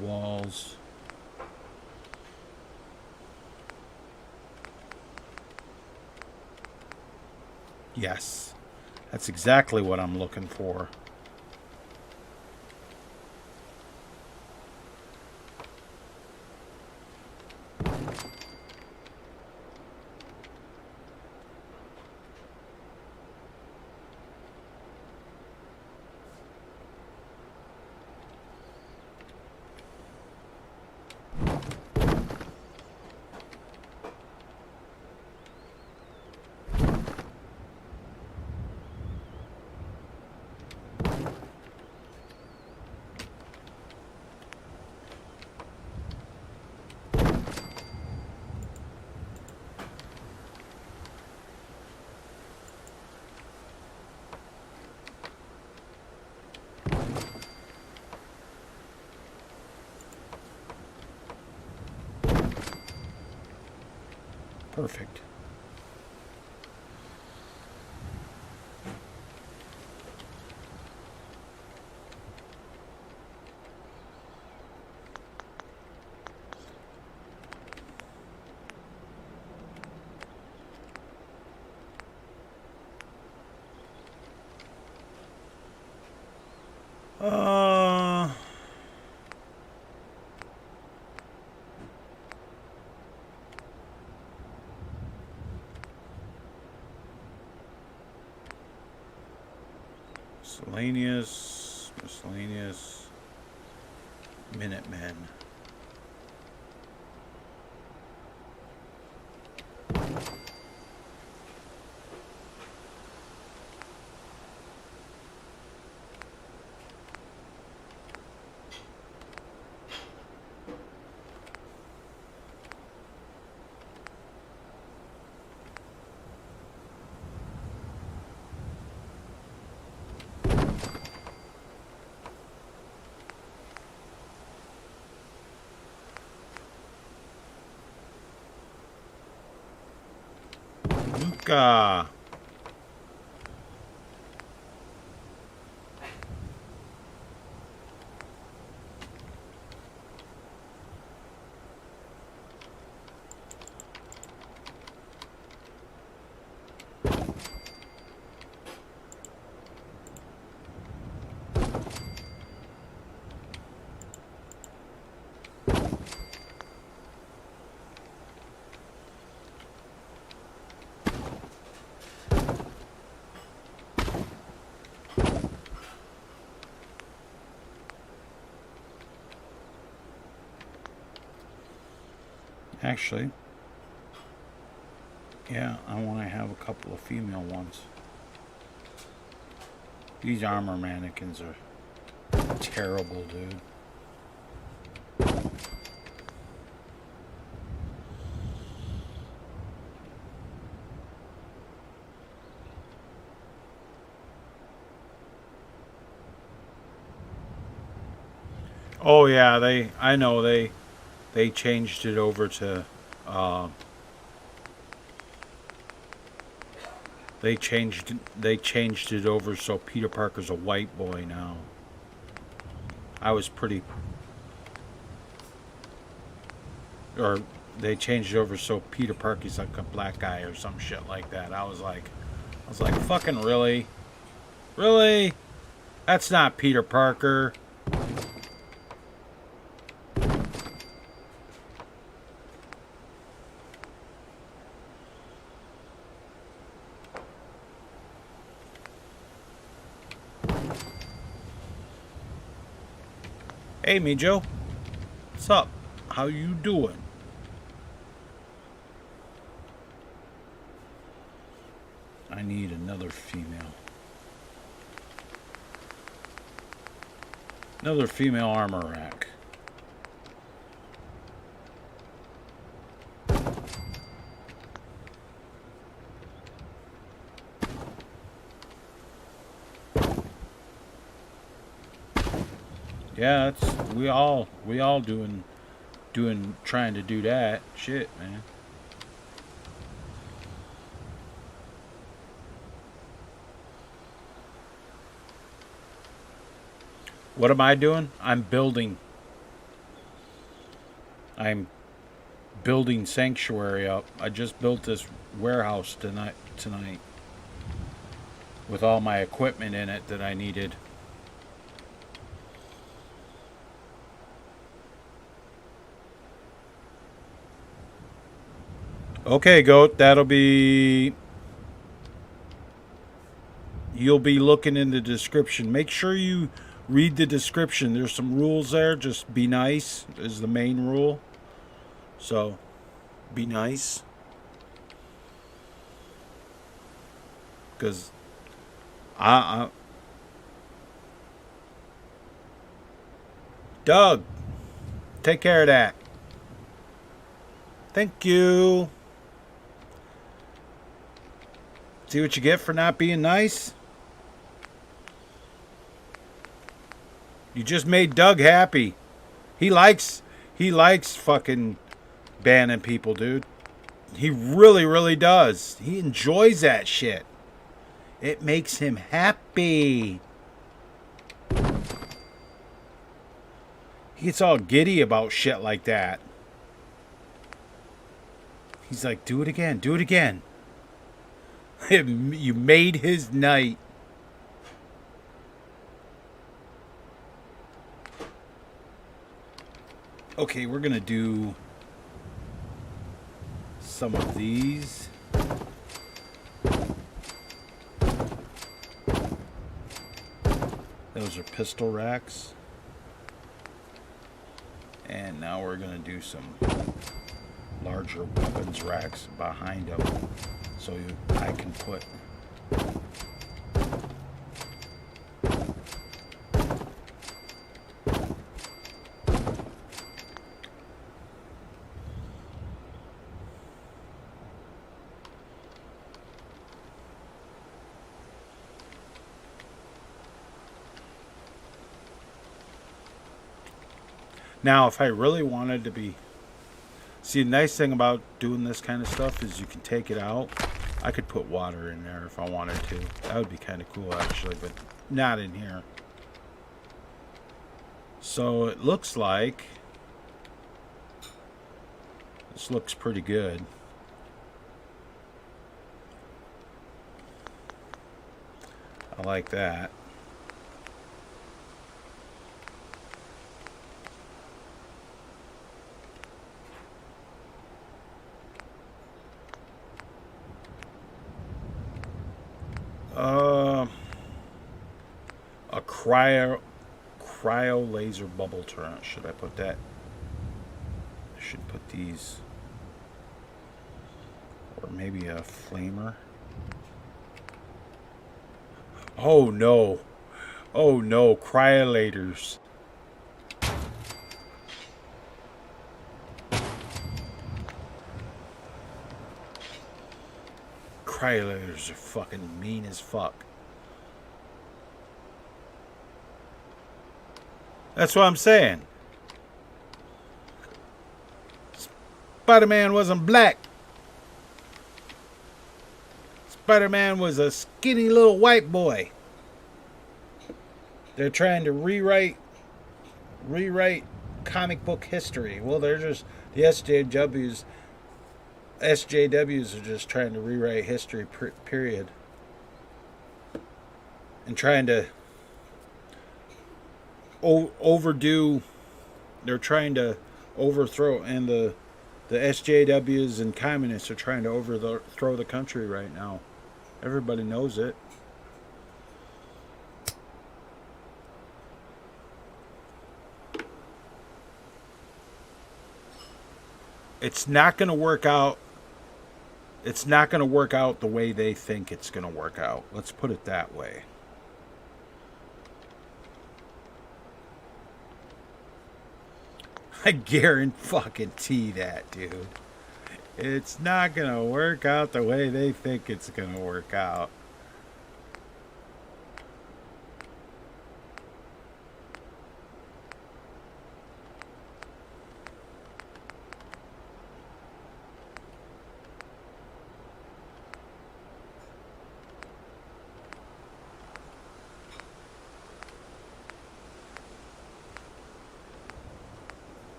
walls. Yes, that's exactly what I'm looking for. perfect. Miscellaneous, Minutemen. Luca. Actually, yeah, I want to have a couple of female ones. These armor mannequins are terrible, dude. Oh yeah, I know they changed it over to they changed it over so Peter Parker's a white boy now. I was pretty, or they changed it over so Peter Parker's like a black guy or some shit like that. I was like fucking really? Really? That's not Peter Parker. Hey, me Joe. What's up? How you doing? I need another female. Another female armor rack. Yeah, that's we all trying to do that. Shit, man. What am I doing? I'm building Sanctuary up. I just built this warehouse tonight with all my equipment in it that I needed. Okay, Goat, that'll be... You'll be looking in the description. Make sure you read the description. There's some rules there. Just be nice is the main rule. So, be nice. Because Doug, take care of that. Thank you. See what you get for not being nice? You just made Doug happy. He likes fucking banning people, dude. He really, really does. He enjoys that shit. It makes him happy. He gets all giddy about shit like that. He's like, do it again, do it again. You made his night. Okay, we're gonna do some of these. Those are pistol racks. And now we're gonna do some larger weapons racks behind them, so I can put now if I really wanted to be. See, the nice thing about doing this kind of stuff is you can take it out. I could put water in there if I wanted to. That would be kind of cool, actually, but not in here. So it looks like this looks pretty good. I like that. A cryo laser bubble turret. Should I put that? I should put these, or maybe a flamer. Oh no! Oh no! Cryolators. Cryolators are fucking mean as fuck. That's what I'm saying. Spider-Man wasn't black. Spider-Man was a skinny little white boy. They're trying to rewrite comic book history. Well, they're just the SJWs are just trying to rewrite history, period. And trying to overdo. They're trying to overthrow, and the SJWs and communists are trying to overthrow the country right now. Everybody knows it. It's not going to work out. It's not going to work out the way they think it's going to work out. Let's put it that way. I guarantee that, dude. It's not going to work out the way they think it's going to work out.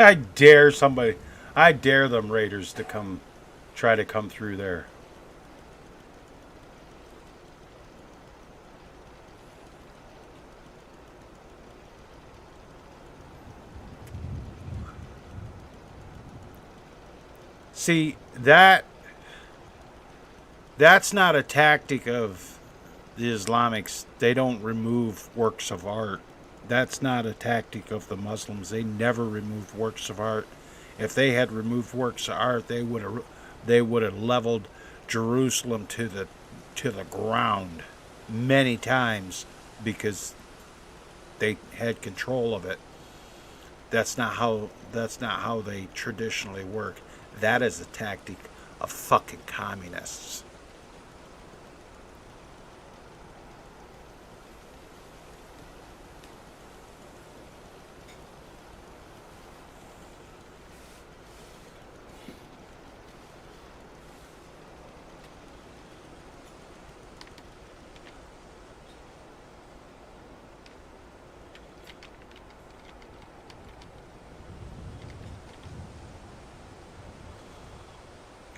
I dare them raiders to try to come through there. See, that's not a tactic of the Islamics. They don't remove works of art. That's not a tactic of the Muslims. They never remove works of art. If they had removed works of art, they would have leveled Jerusalem to the ground many times because they had control of it. That's not how they traditionally work. That is a tactic of fucking communists.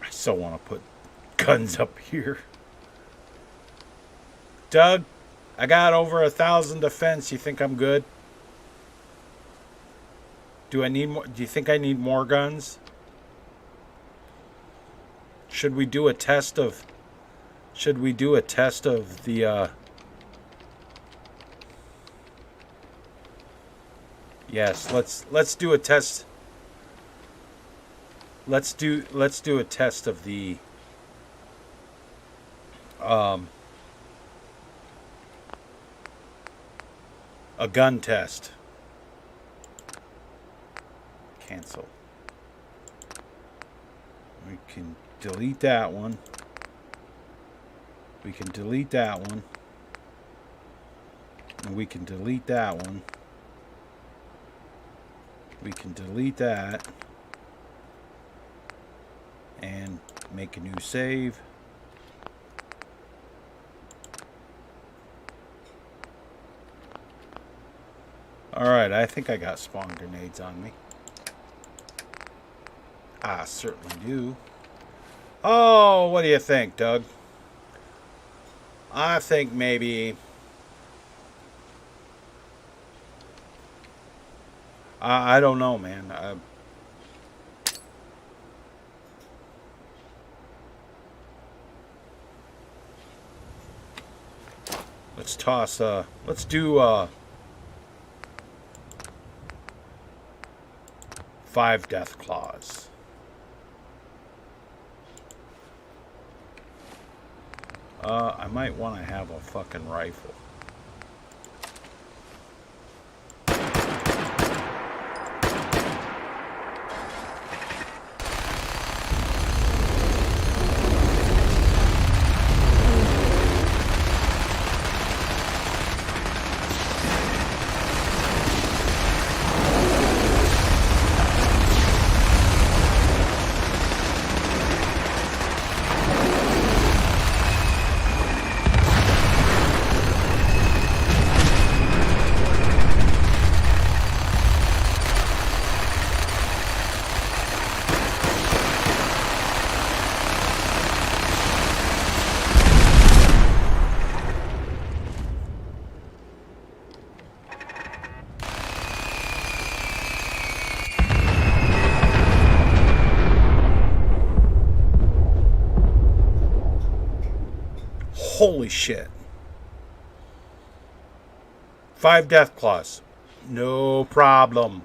I so want to put guns up here. Doug, I got over 1,000 defense. You think I'm good? Do I need more? Do you think I need more guns? Should we do a test of? Should we do a test of the? Yes, let's do a test. Let's do a test of the. A gun test. Cancel. We can delete that one. We can delete that one. And we can delete that one. We can delete that. And make a new save. Alright, I think I got spawn grenades on me. I certainly do. Oh, what do you think, Doug? I think maybe... I don't know, man. Let's toss, let's do, 5 death claws. I might want to have a fucking rifle. Holy shit. 5 death claws. No problem.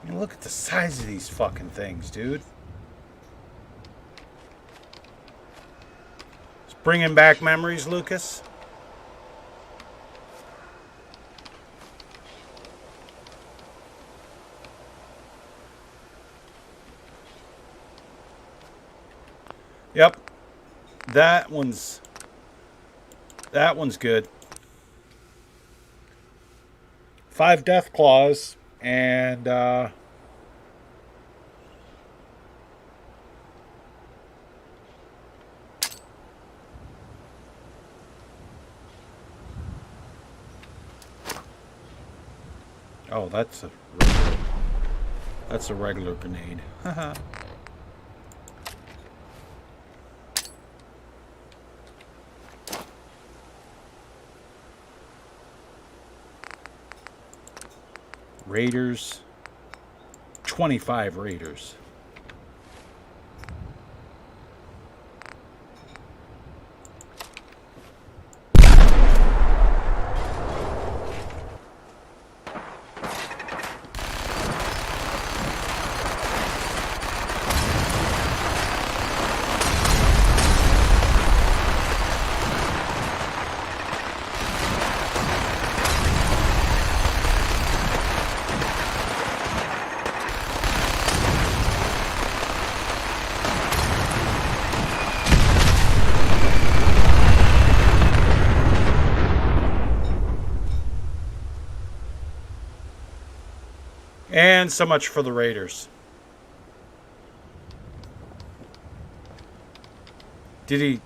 I mean, look at the size of these fucking things, dude. It's bringing back memories, Lucas. Yep. That one's good. 5 death claws and oh, that's a regular grenade. Haha. Raiders. 25 raiders. And so much for the Raiders. Did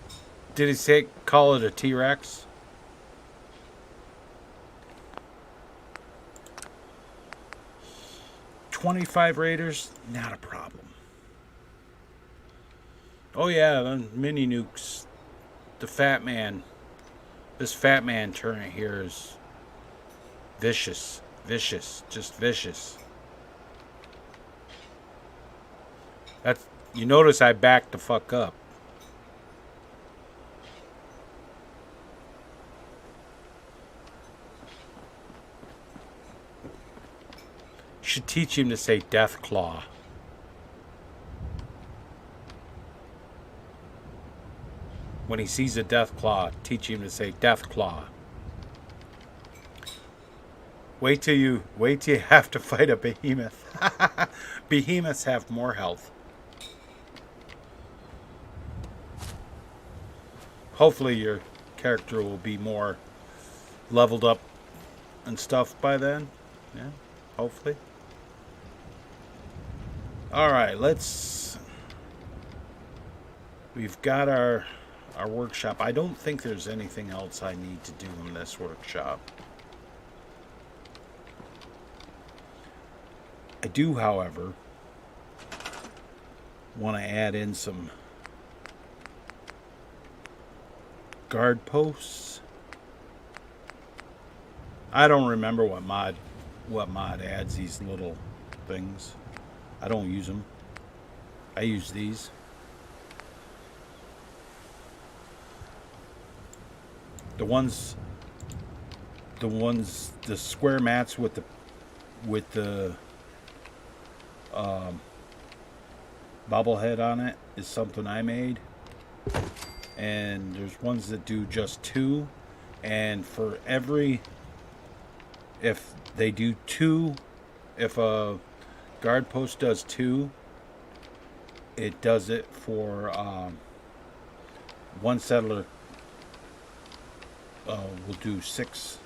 he say call it a T-Rex? $25 Raiders, not a problem. Oh yeah, the mini nukes. The Fat Man. This Fat Man turret here is vicious. Vicious. Just vicious. That's, you notice I backed the fuck up. Should teach him to say Death Claw. When he sees a Death Claw, teach him to say Death Claw. Wait till you have to fight a behemoth. Behemoths have more health. Hopefully your character will be more leveled up and stuff by then. Yeah, hopefully. Alright, we've got our workshop. I don't think there's anything else I need to do in this workshop. I do, however, want to add in some guard posts. I don't remember what mod adds these little things. I don't use them. I use these. The square mats with the bobblehead on it is something I made. And there's ones that do just 2, and for every, if they do 2, if a guard post does 2, it does it for one settler will do 6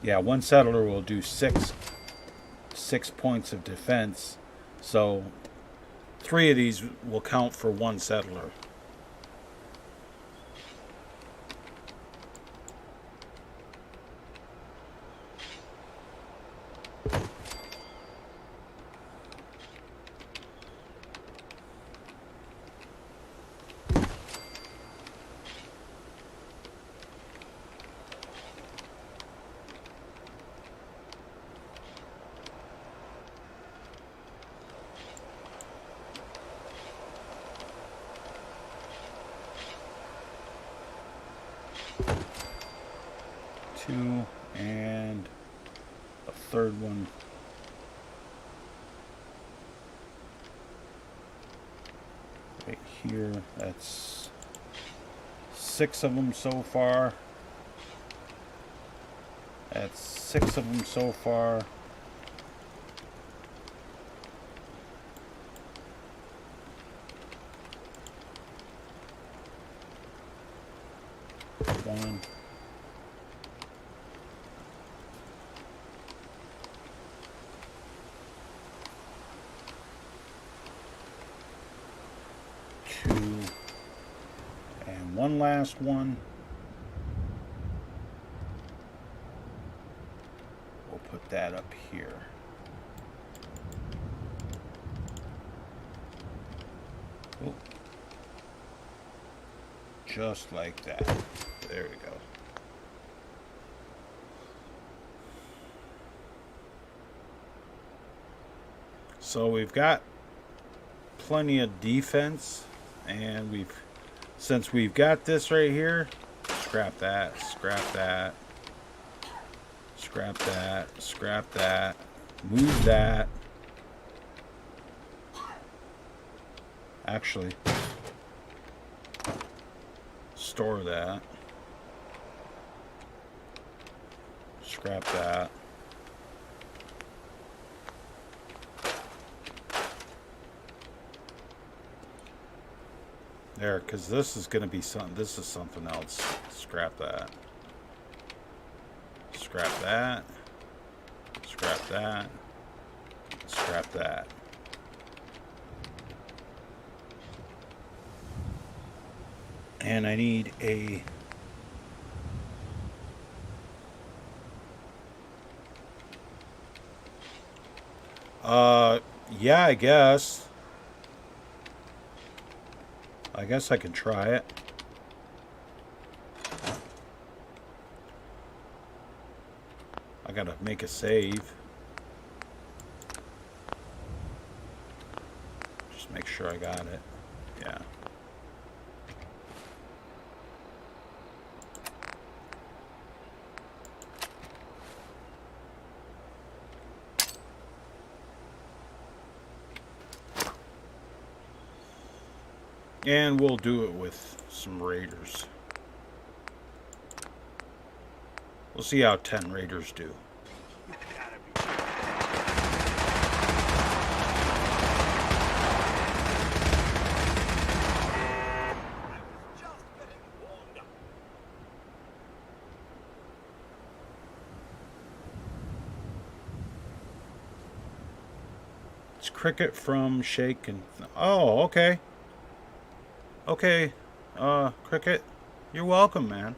one settler will do 6 points of defense, so 3 of these will count for 1 settler. And a third one. Right here. That's 6 of them so far. That's 6 of them so far. One. 2, and one last one. We'll put that up here. Oh. Just like that. There we go. So we've got plenty of defense, and since we've got this right here, scrap that, scrap that, scrap that, scrap that, move that. Actually, store that, scrap that. There, because this is going to be something. This is something else. Scrap that. Scrap that. Scrap that. Scrap that. And I need a... yeah, I guess. I guess I can try it. I gotta make a save. Just make sure I got it. Yeah. And we'll do it with some raiders. We'll see how 10 raiders do. It's Cricket from Shake and... Oh, okay. Okay, Cricket, you're welcome, man.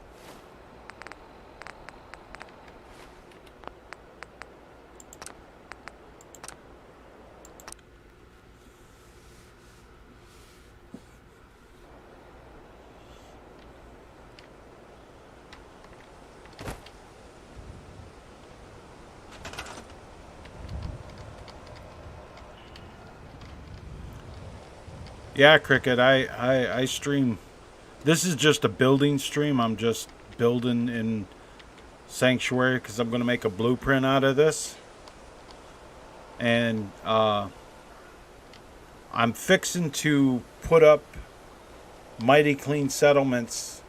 Yeah, Cricket, I stream. This is just a building stream. I'm just building in Sanctuary because I'm going to make a blueprint out of this. And I'm fixing to put up Mighty Clean Settlements,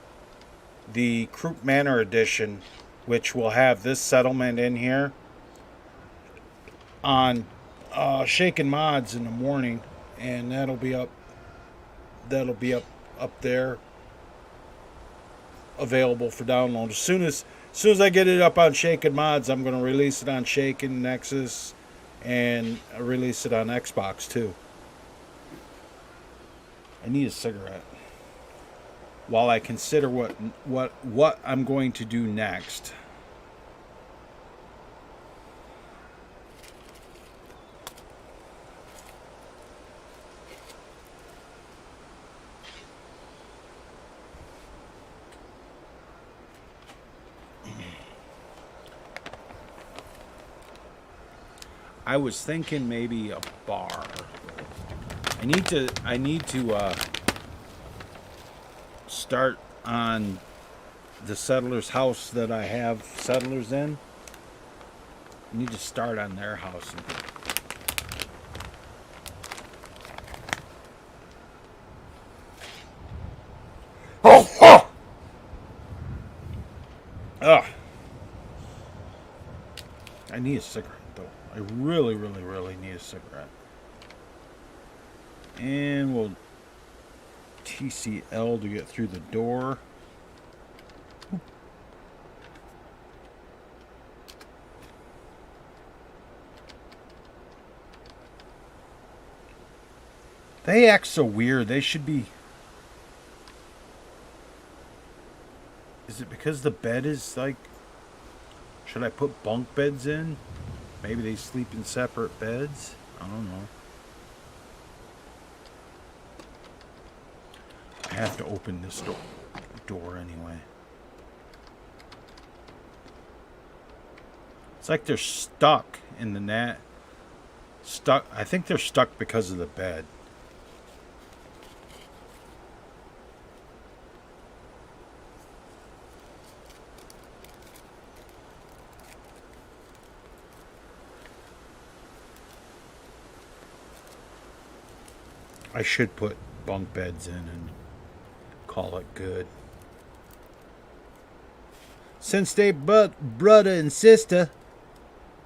the Croup Manor edition, which will have this settlement in here on Shaken Mods in the morning. And that'll be up there, available for download. As soon as I get it up on Shaken Mods, I'm going to release it on Shaken Nexus and release it on Xbox too. I need a cigarette while I consider what I'm going to do next. I was thinking maybe a bar. I need to start on the settlers' house that I have settlers in. I need to start on their house. Oh! Ugh. I need a cigarette, though. I really, really, really need a cigarette. And we'll TCL to get through the door. They act so weird. They should be... Is it because the bed is like... Should I put bunk beds in? Maybe they sleep in separate beds? I don't know. I have to open this door anyway. It's like they're stuck in the net. I think they're stuck because of the bed. I should put bunk beds in and call it good. Since they brother and sister,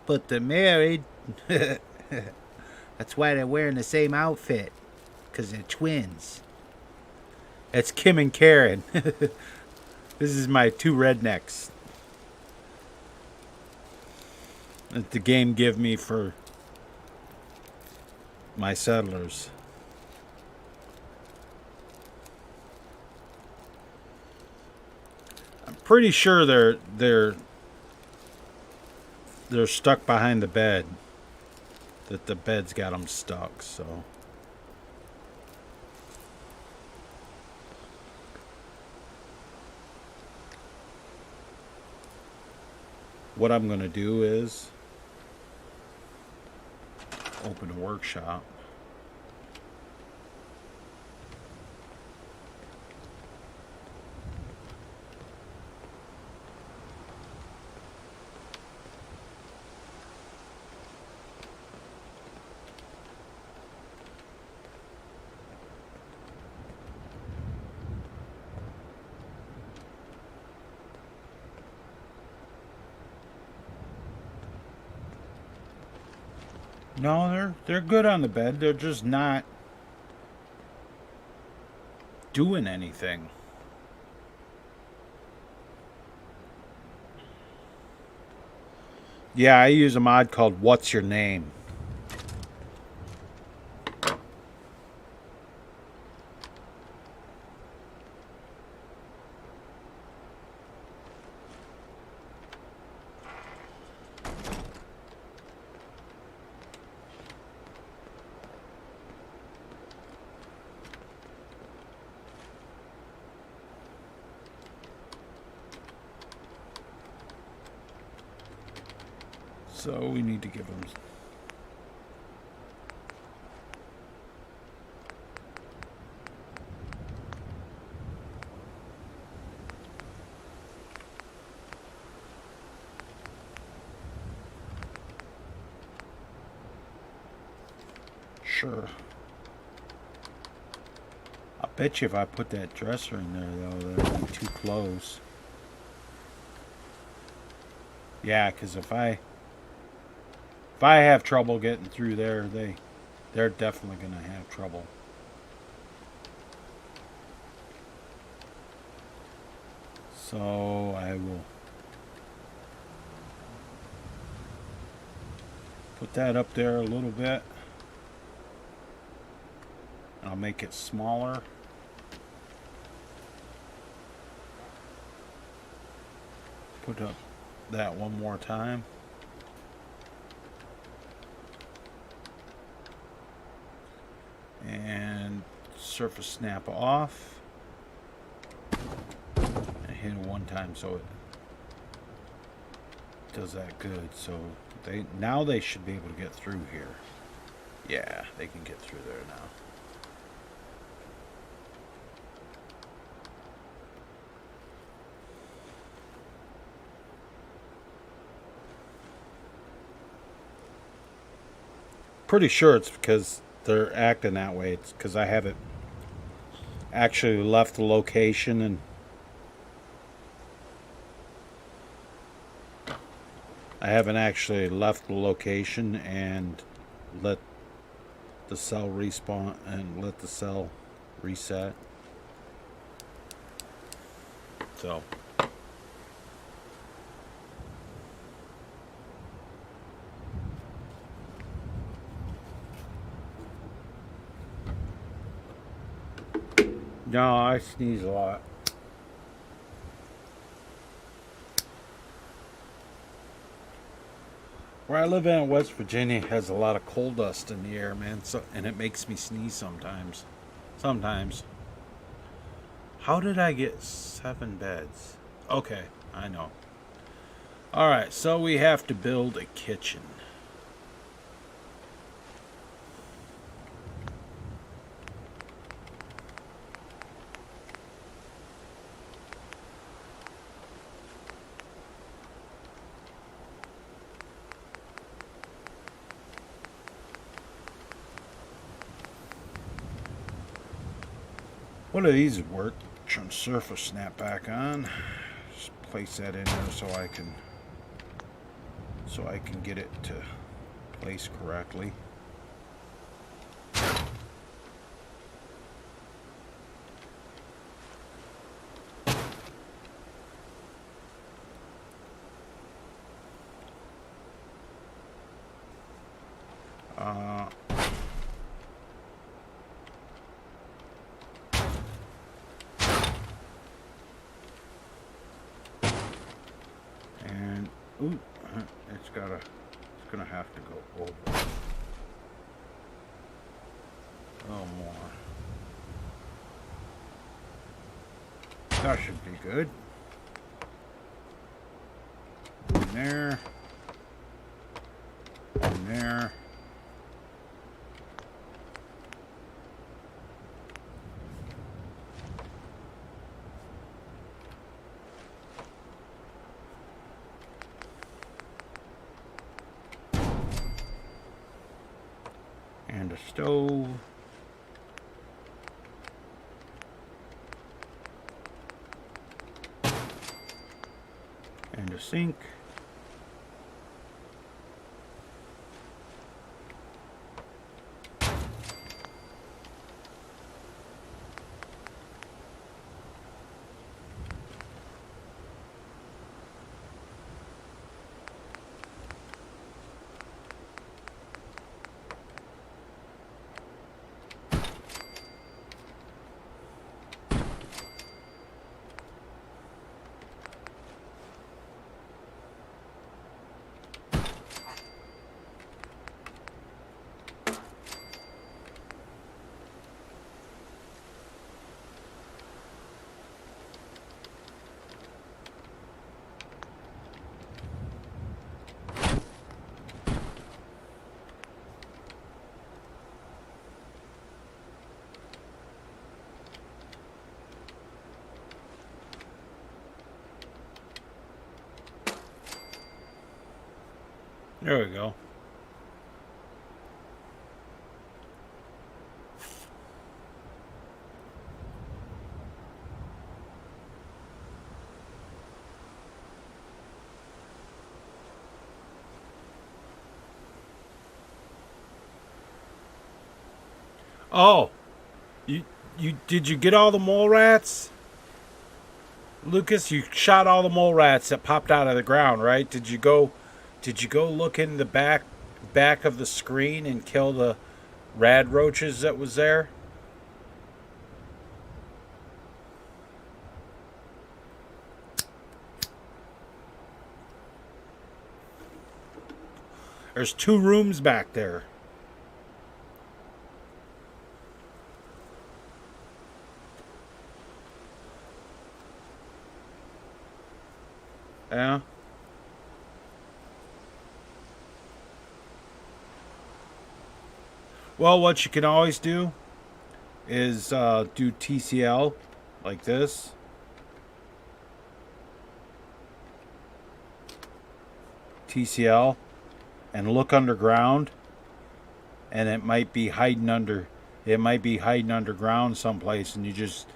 but they're married. That's why they're wearing the same outfit, because they're twins. It's Kim and Karen. This is my two rednecks that the game give me for my settlers. I'm pretty sure they're stuck behind the bed. That the bed's got them stuck, so. What I'm going to do is open a workshop. No, they're good on the bed. They're just not doing anything. Yeah, I use a mod called What's Your Name? So we need to give them. Sure. I bet you if I put that dresser in there, though, that would be too close. Yeah, because if I have trouble getting through there, they're definitely going to have trouble. So I will put that up there a little bit. I'll make it smaller. Put up that one more time. And surface snap off. And hit it one time so it does that good. So now they should be able to get through here. Yeah, they can get through there now. Pretty sure it's because they're acting that way. It's because I haven't actually left the location and let the cell respawn and let the cell reset. So no, I sneeze a lot. Where I live in West Virginia has a lot of coal dust in the air, man. So, and it makes me sneeze sometimes. How did I get 7 beds? Okay, I know. Alright, so we have to build a kitchen. One of these would work. Turn surface snap back on. Just place that in there so I can get it to place correctly. Uh, and ooh, it's gonna have to go over. A little more. That should be good. One there. One there. And a stove. And a sink. There we go. Oh, you did you get all the mole rats? Lucas, you shot all the mole rats that popped out of the ground, right? Did you go look in the back of the screen and kill the rad roaches that was there? There's 2 rooms back there. Yeah. Well, what you can always do is do TCL like this. TCL and look underground, and it might be hiding underground someplace, and you just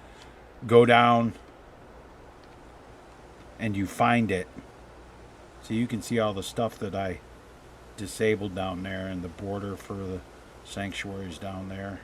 go down and you find it. So you can see all the stuff that I disabled down there, and the border for the sanctuaries down there.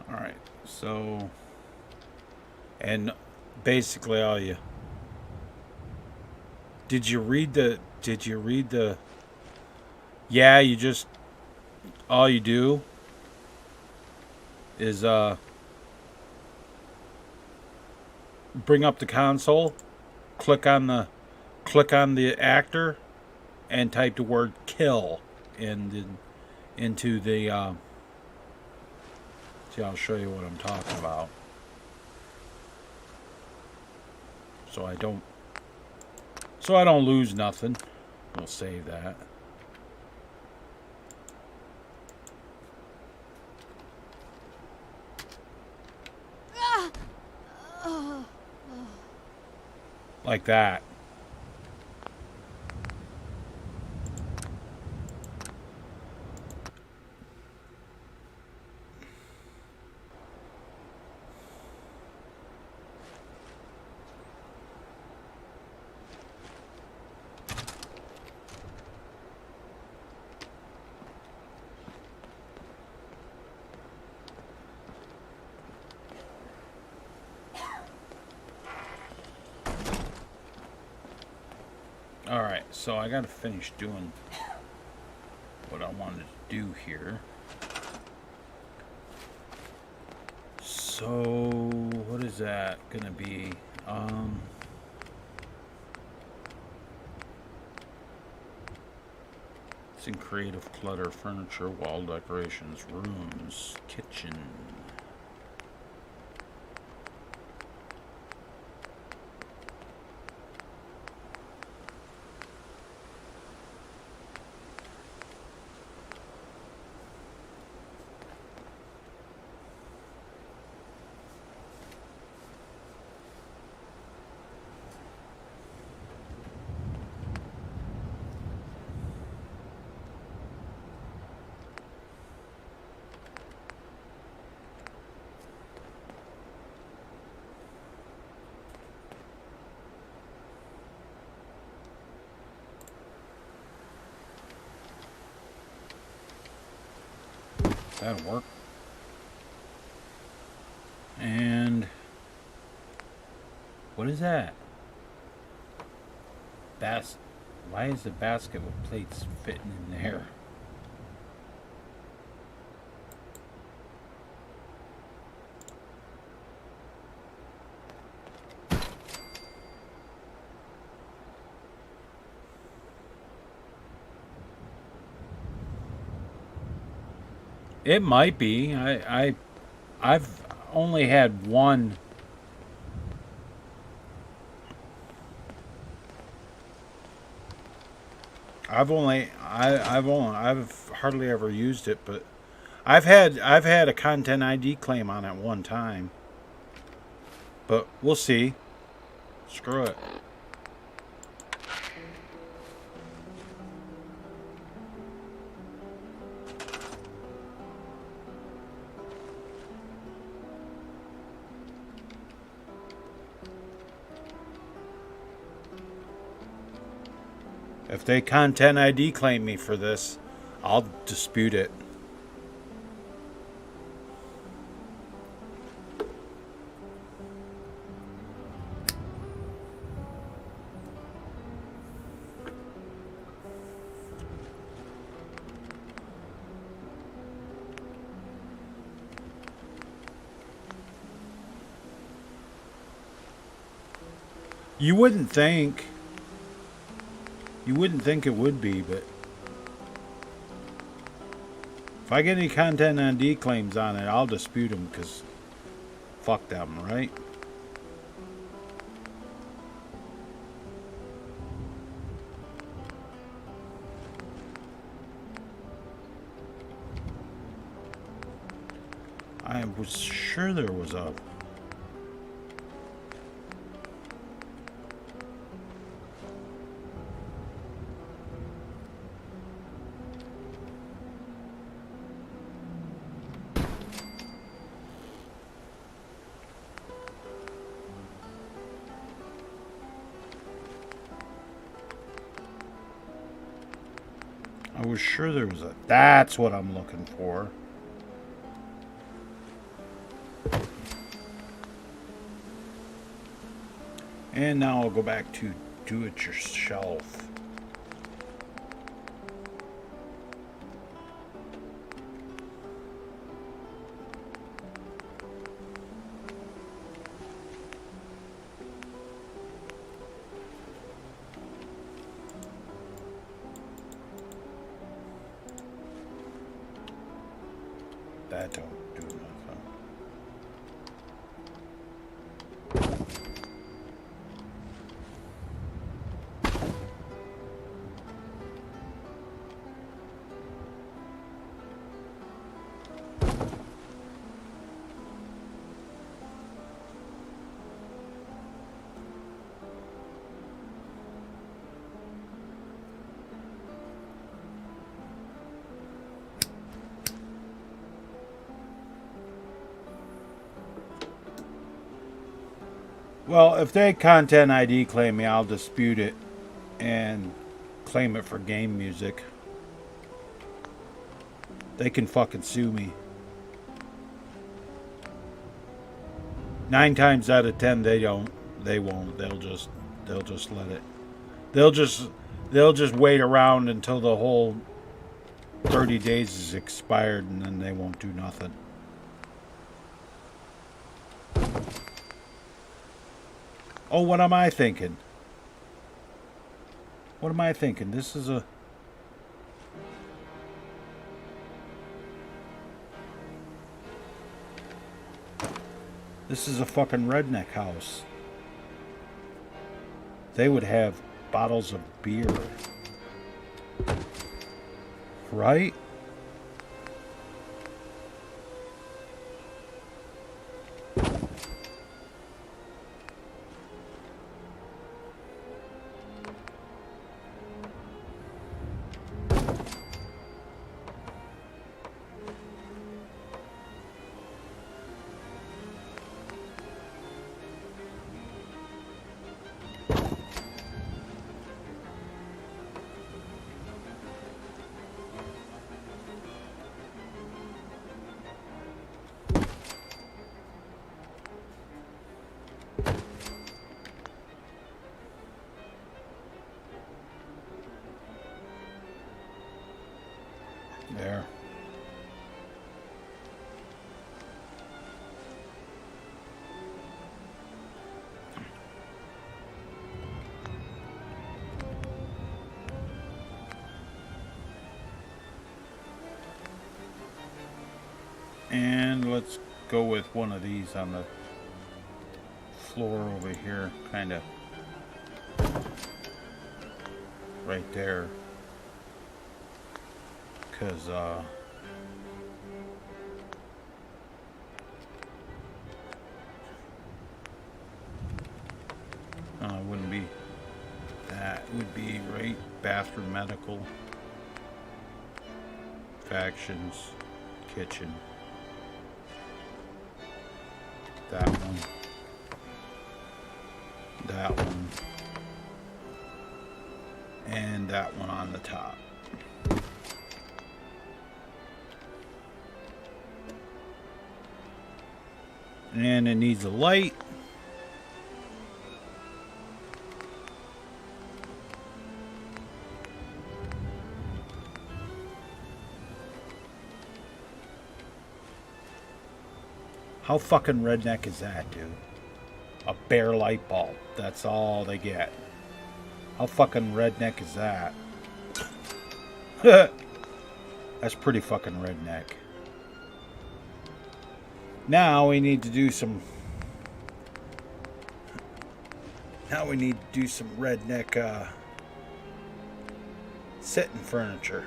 Alright, so, and basically all you, did you read the, yeah, you just, all you do is, bring up the console, click on the actor, and type the word kill into the, see, I'll show you what I'm talking about. So I don't lose nothing. We'll save that. Like that. Alright, so I gotta finish doing what I wanted to do here. So, what is that gonna be? It's in creative clutter, furniture, wall decorations, rooms, kitchen. That'll work. And what is that? Why is the basket with plates fitting in there? It might be. I've only had one. I've hardly ever used it, but I've had a content ID claim on it one time. But we'll see. Screw it. If they content ID claim me for this, I'll dispute it. You wouldn't think. You wouldn't think it would be, but if I get any content ID claims on it, I'll dispute them because fuck them, right? I was sure there was a... I was sure there was a... That's what I'm looking for. And now I'll go back to do-it-yourself. That don't do nothing. Well, if they content ID claim me, I'll dispute it and claim it for game music. They can fucking sue me. 9 times out of 10 they don't. They won't. They'll just let it. They'll just wait around until the whole 30 days is expired, and then they won't do nothing. Oh, what am I thinking? What am I thinking? This is a... This is a fucking redneck house. They would have bottles of beer. Right? There. And let's go with one of these on the floor over here, kind of right there. Because, it wouldn't be that. It would be right bathroom, medical, factions, kitchen. That one. That one. And that one on the top. And it needs a light. How fucking redneck is that, dude? A bare light bulb. That's all they get. How fucking redneck is that? That's pretty fucking redneck. Now we need to do some... Now we need to do some redneck sitting furniture.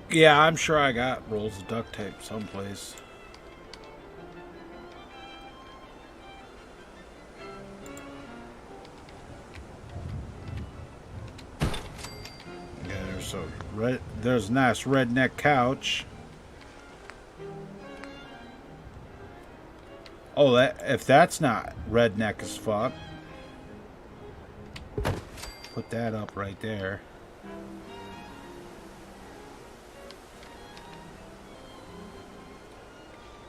Yeah, I'm sure I got rolls of duct tape someplace. Yeah, there's a nice redneck couch. Oh, if that's not redneck as fuck, put that up right there.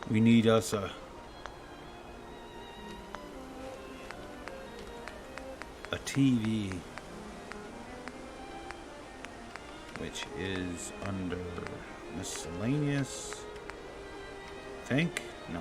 We need us a TV, which is under miscellaneous, I think? No.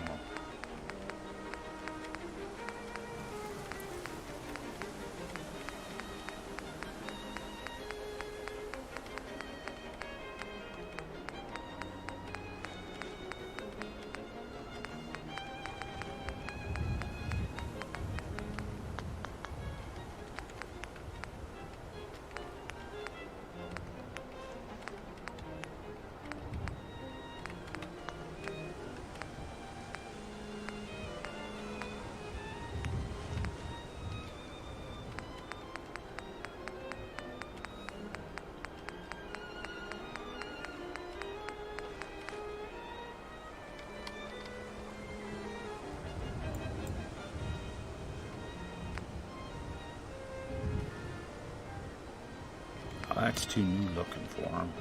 That's too new looking for him.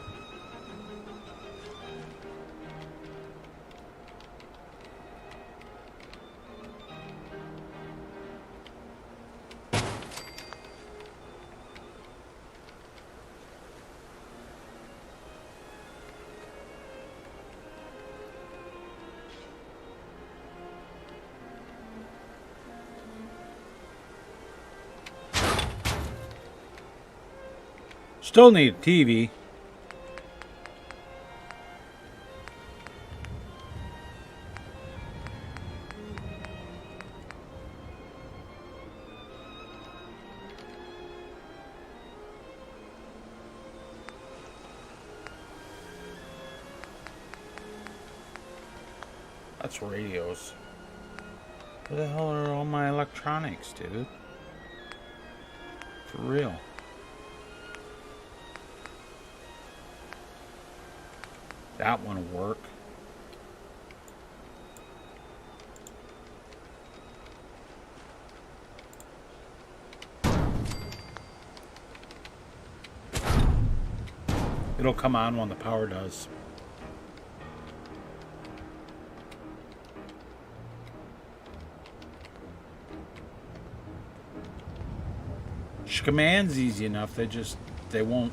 Still need a TV. That's radios. Where the hell are all my electronics, dude? For real. That one will work. It'll come on when the power does. Command's easy enough. They won't.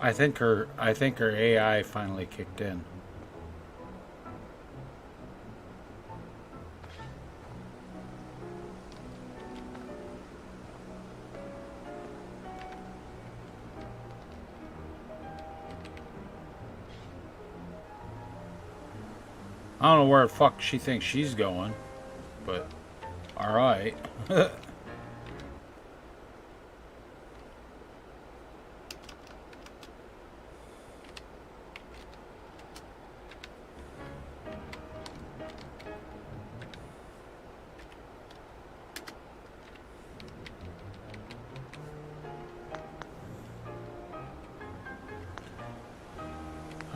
I think her AI finally kicked in. I don't know where the fuck she thinks she's going, but alright.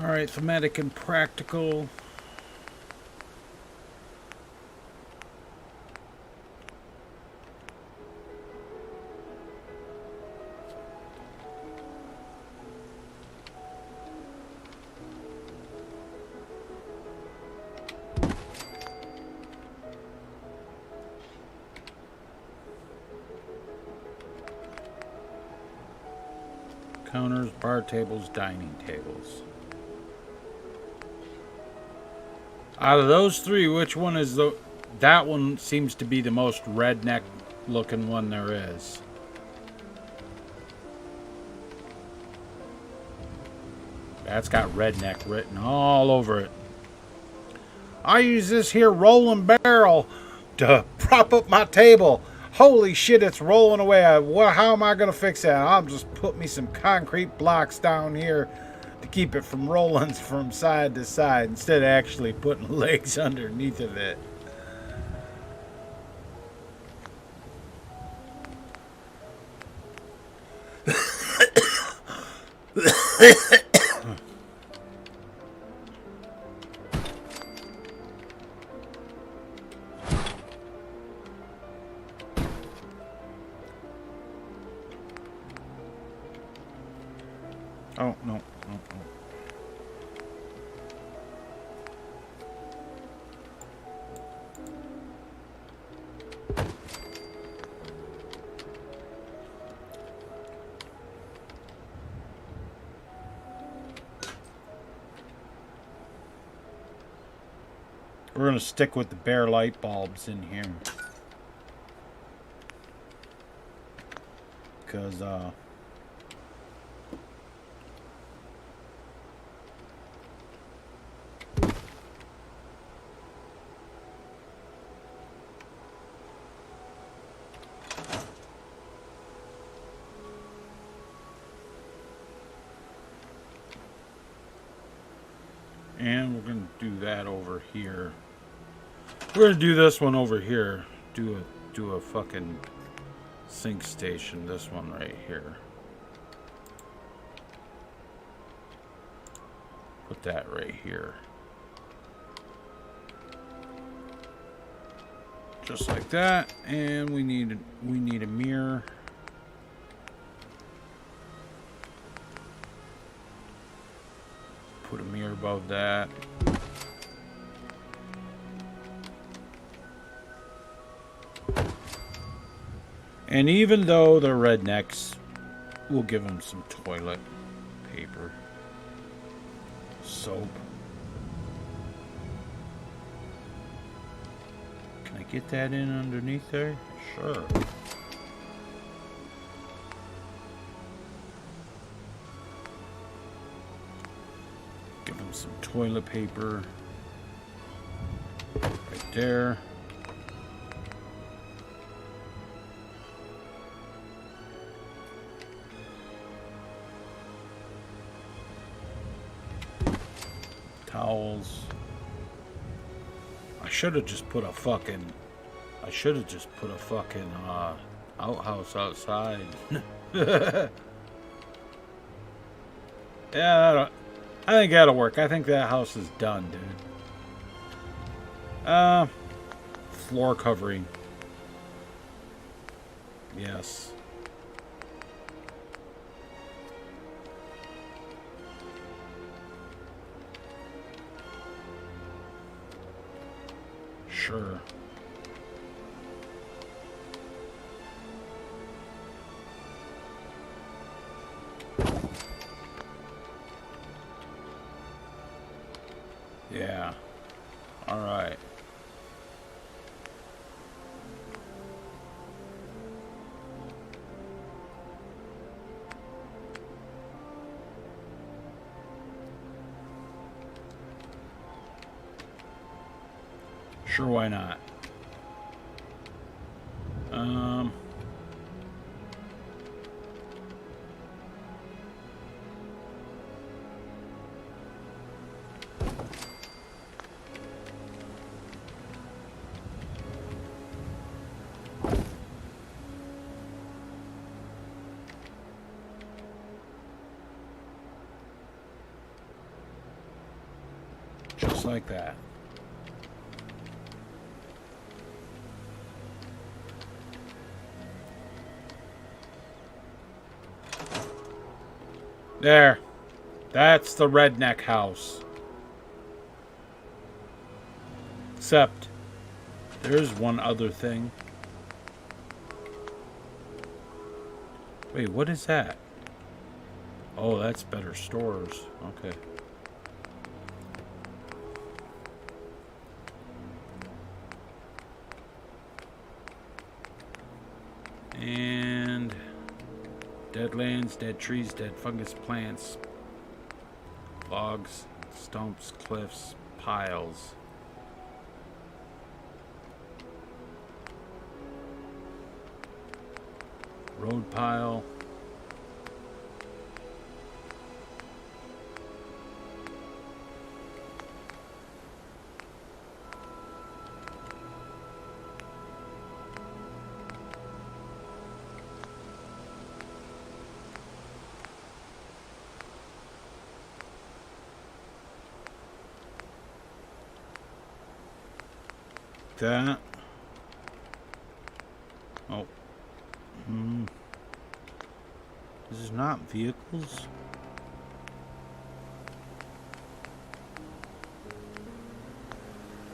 Alright, thematic and practical. Counters, bar tables, dining tables. Out of those three, which one is the... That one seems to be the most redneck looking one there is. That's got redneck written all over it. I use this here rolling barrel to prop up my table. Holy shit, it's rolling away. How am I going to fix that? I'll just put me some concrete blocks down here to keep it from rolling from side to side instead of actually putting legs underneath of it. Oh, no, no, no. We're going to stick with the bare light bulbs in here. Because, and we're going to do that over here. We're gonna do this one over here. Do a fucking sink station. This one right here. Put that right here. Just like that. And we need a mirror. Put a mirror above that. And even though they're rednecks, we'll give them some toilet paper. Soap. Can I get that in underneath there? Sure. Give them some toilet paper. Right there. Towels. I should have just put a fucking outhouse outside. Yeah, I think that'll work. I think that house is done, dude. Floor covering. Yes. Sure. Yeah. All right. Sure, why not? Just like that. There. That's the redneck house. Except, there's one other thing. Wait, what is that? Oh, that's better stores. Okay. And dead lands, dead trees, dead fungus plants, logs, stumps, cliffs, piles. Road pile. That. Oh. This is not vehicles.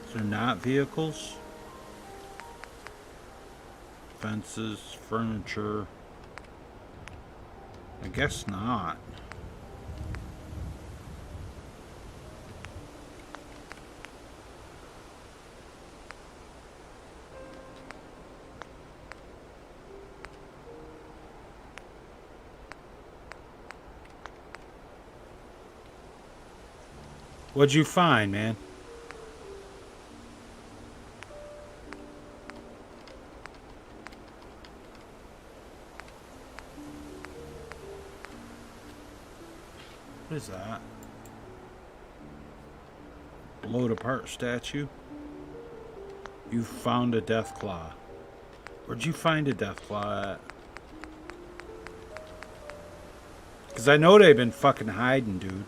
These are not vehicles. Fences, furniture. I guess not. What'd you find, man? What is that? Blowed apart statue? You found a Deathclaw. Where'd you find a Deathclaw at? Because I know they've been fucking hiding, dude.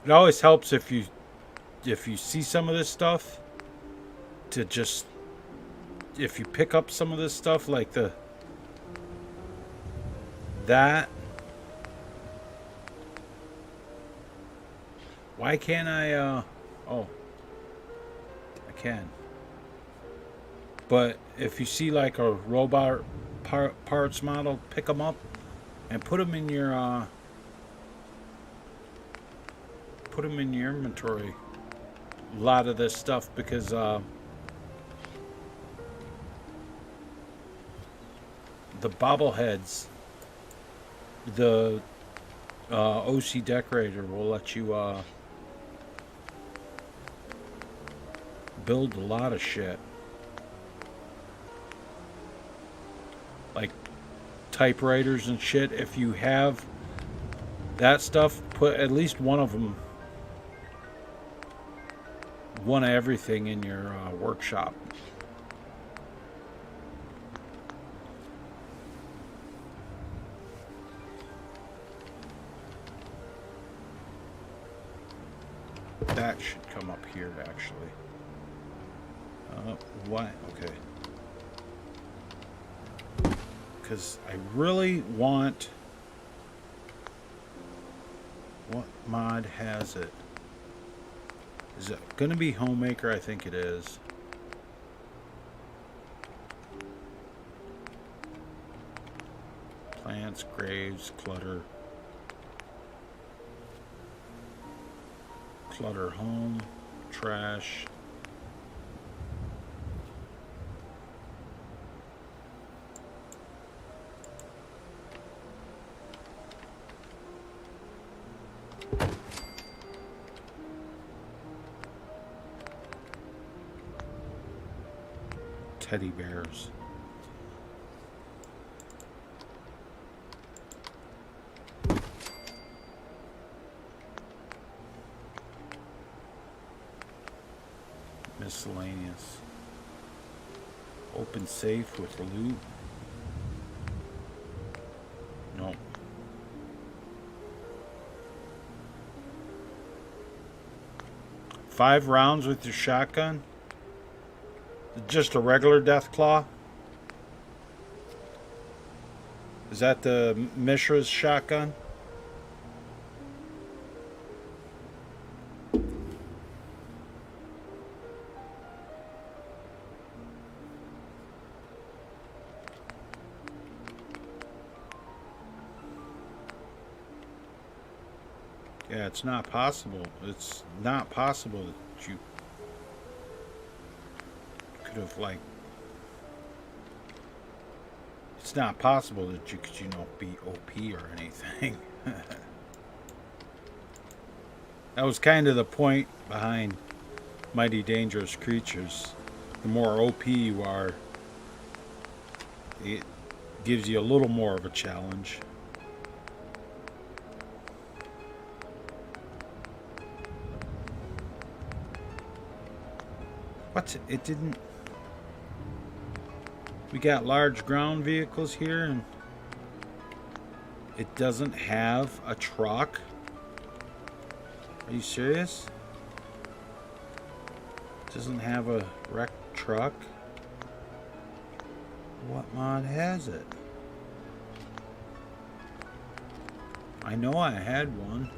It always helps if you see some of this stuff to just, if you pick up some of this stuff like that. Why can't I oh, I can. But if you see like a robot parts model, pick them up and put them in your inventory. A lot of this stuff, because the bobbleheads, the OC decorator will let you build a lot of shit, like typewriters and shit. If you have that stuff, put at least one of them, one of everything in your workshop. That should come up here, actually. Why? Okay. Because I really want... What mod has it? Is it going to be Homemaker? I think it is. Plants, graves, clutter. Clutter home, trash. Teddy bears. Miscellaneous. Open safe with loot. Nope. Five rounds with your shotgun? Just a regular Deathclaw? Is that the Mishra's shotgun? Yeah, it's not possible. It's not possible that you could have, like... It's not possible that you could, you know, be OP or anything. That was kind of the point behind Mighty Dangerous Creatures. The more OP you are, it gives you a little more of a challenge. What? It didn't... We got large ground vehicles here and it doesn't have a truck? Are you serious? It doesn't have a wrecked truck? What mod has it? I know I had one.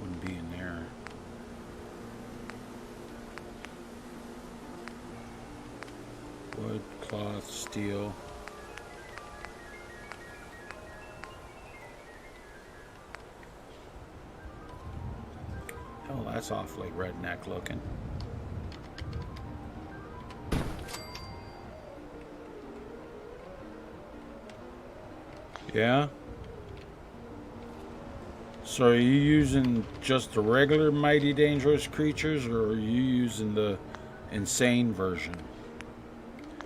Wouldn't be in there. Wood, cloth, steel. That's awfully redneck looking. Yeah? So are you using just the regular Mighty Dangerous Creatures, or are you using the insane version?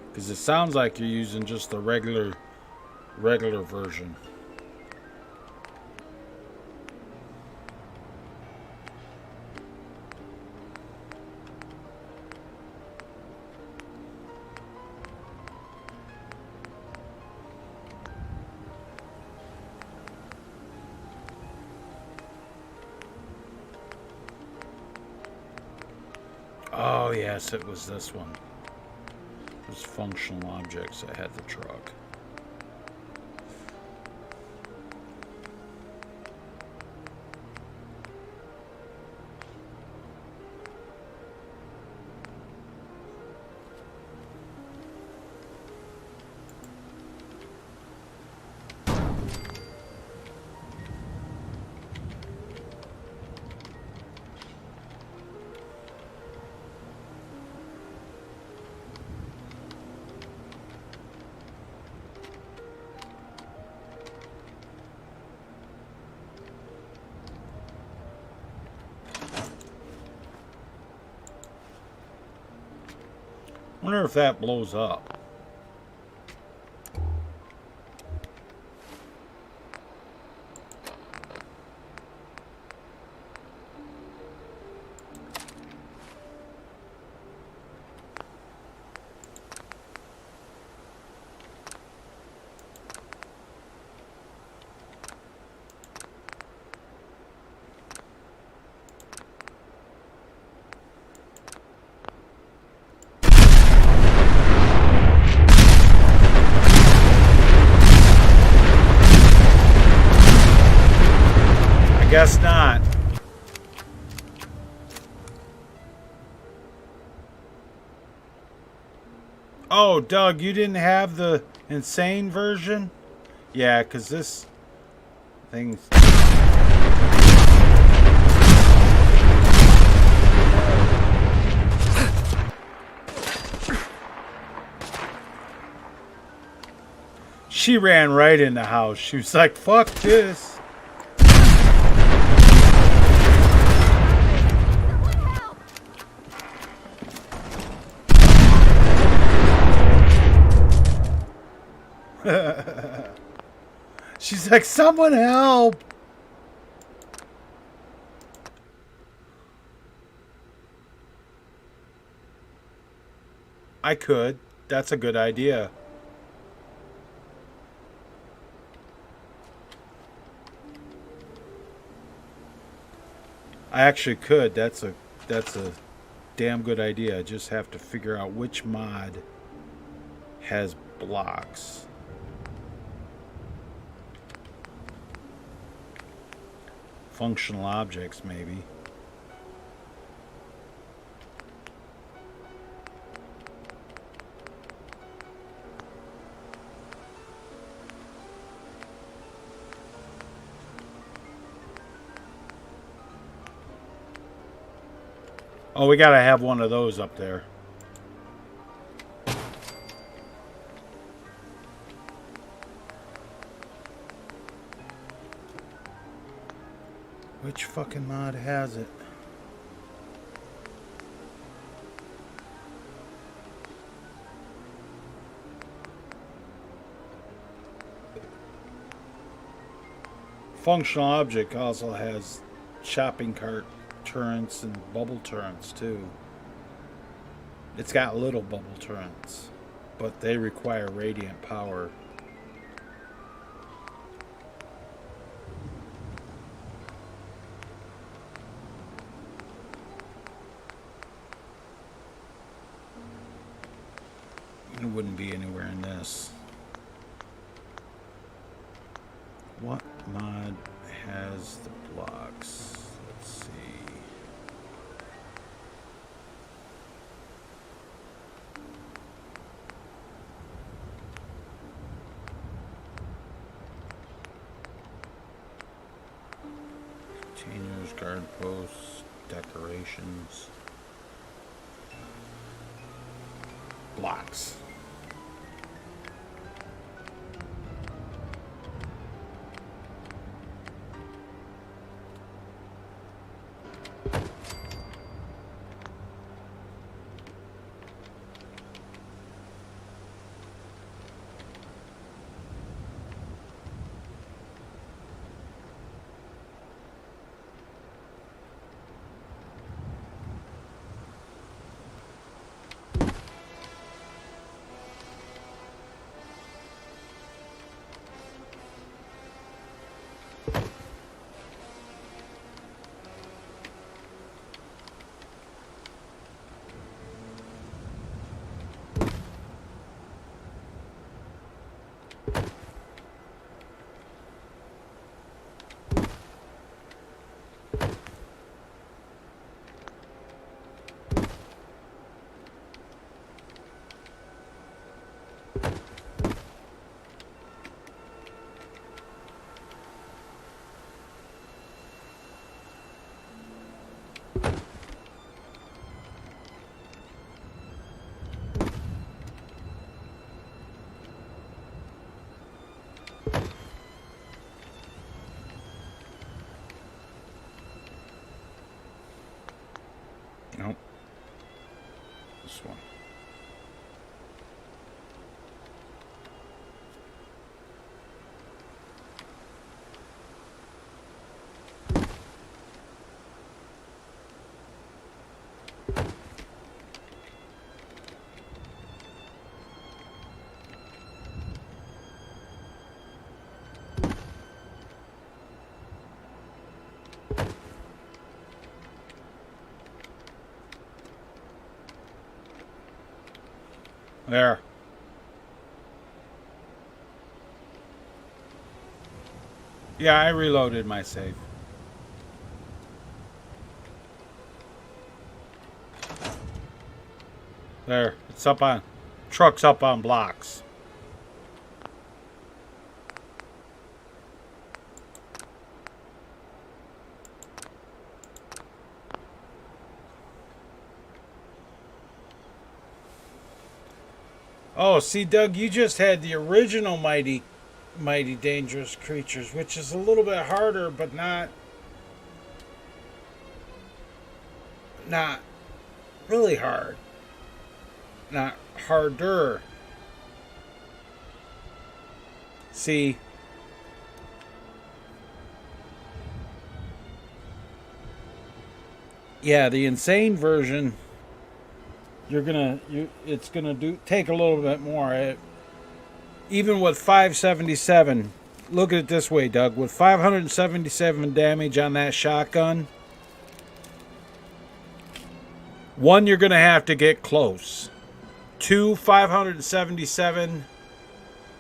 Because it sounds like you're using just the regular version. Oh yes, it was this one. It was Functional Objects that had the truck. I wonder if that blows up. Guess not. Oh, Doug, you didn't have the insane version? Yeah, because this thing... She ran right in the house. She was like, fuck this. She's like, someone help! I could. That's a good idea. I actually could. That's a damn good idea. I just have to figure out which mod has blocks. Functional objects, maybe. Oh, we gotta have one of those up there. Which fucking mod has it? Functional object also has shopping cart turrets and bubble turrets too. It's got little bubble turrets, but they require radiant power. It wouldn't be anywhere in this. What mod has the blocks? Let's see. Containers, guard posts, Decorations. Blocks. Nope. This one. There. Yeah, I reloaded my save. There. It's up on... Truck's up on blocks. Oh, see, Doug, you just had the original Mighty Dangerous Creatures, which is a little bit harder, but not really hard. Not harder. See, yeah, the insane version, it's gonna take a little bit more. Even with 577, look at it this way, Doug. With 577 damage on that shotgun, one, you're gonna have to get close. Two, 577.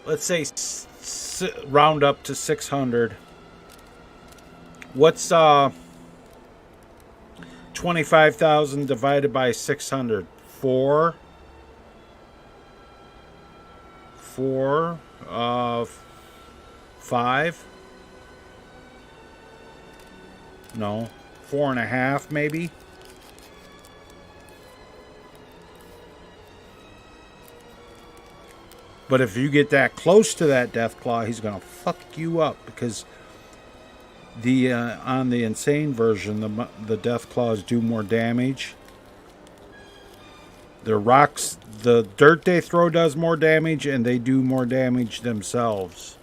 Let's say round up to 600. What's 25,000 divided by 600? 4. 5. No, 4.5 maybe. But if you get that close to that Deathclaw, he's gonna fuck you up, because the on the insane version, the Deathclaws do more damage. The rocks, the dirt they throw does more damage, and they do more damage themselves.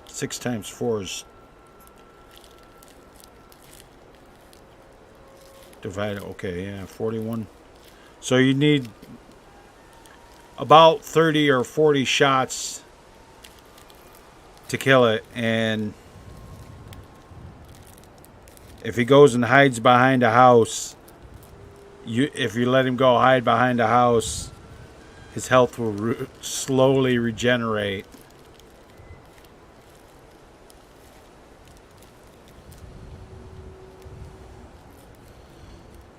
Six times 4 is divided. Okay, yeah, 41. So you need about 30 or 40 shots to kill it, and if he goes and hides behind a house, if you let him go hide behind a house, his health will slowly regenerate.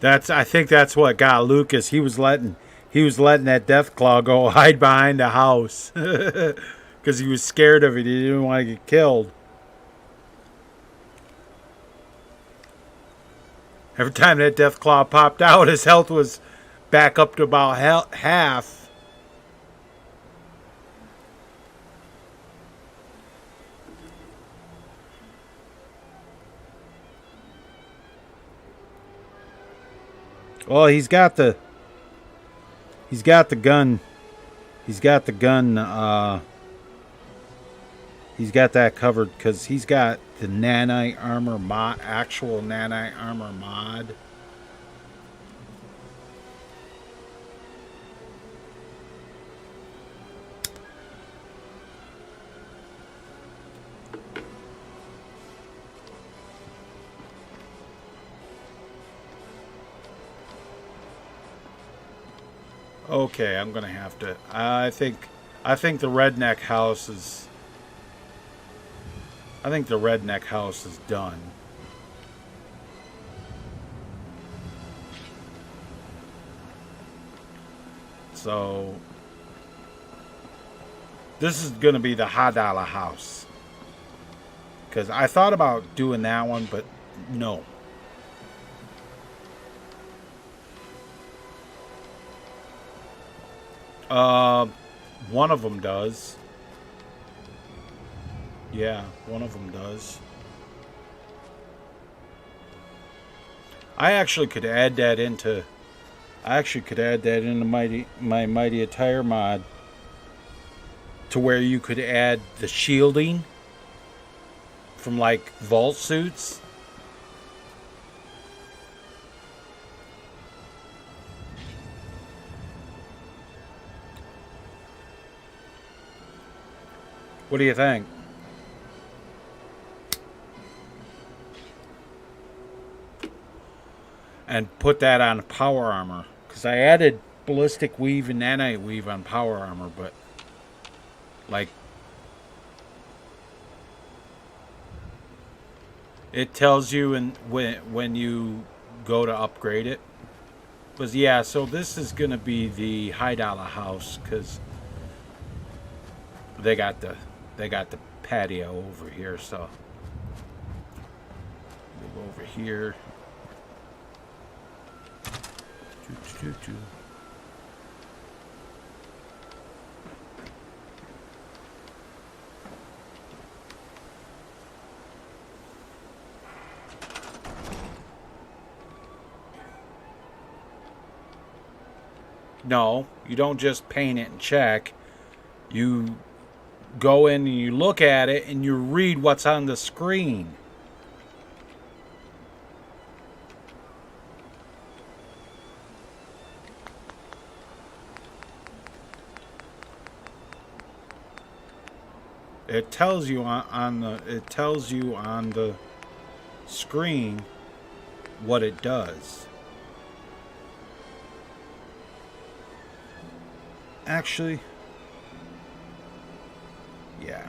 I think that's what got Lucas. He was letting that Deathclaw go hide behind a house, because Because he was scared of it. He didn't want to get killed. Every time that Deathclaw popped out, his health was back up to about half. Well, he's got the gun. He's got the gun. He's got that covered because he's got the nanite armor mod, actual nanite armor mod. Okay, I'm gonna have to. I think the redneck house is. I think the redneck house is done. So this is gonna be the $100 house. Because I thought about doing that one, but no. One of them does. Yeah, one of them does. I actually could add that into. My Mighty Attire mod. To where you could add the shielding from like vault suits. What do you think? And put that on power armor. Because I added ballistic weave and nanite weave on power armor, but like it tells you when you go to upgrade it. But yeah, so this is gonna be the $100 house because they got the patio over here, so move over here. No, you don't just paint it and check. You go in and you look at it and you read what's on the screen. It tells you on the screen what it does. Actually, yeah.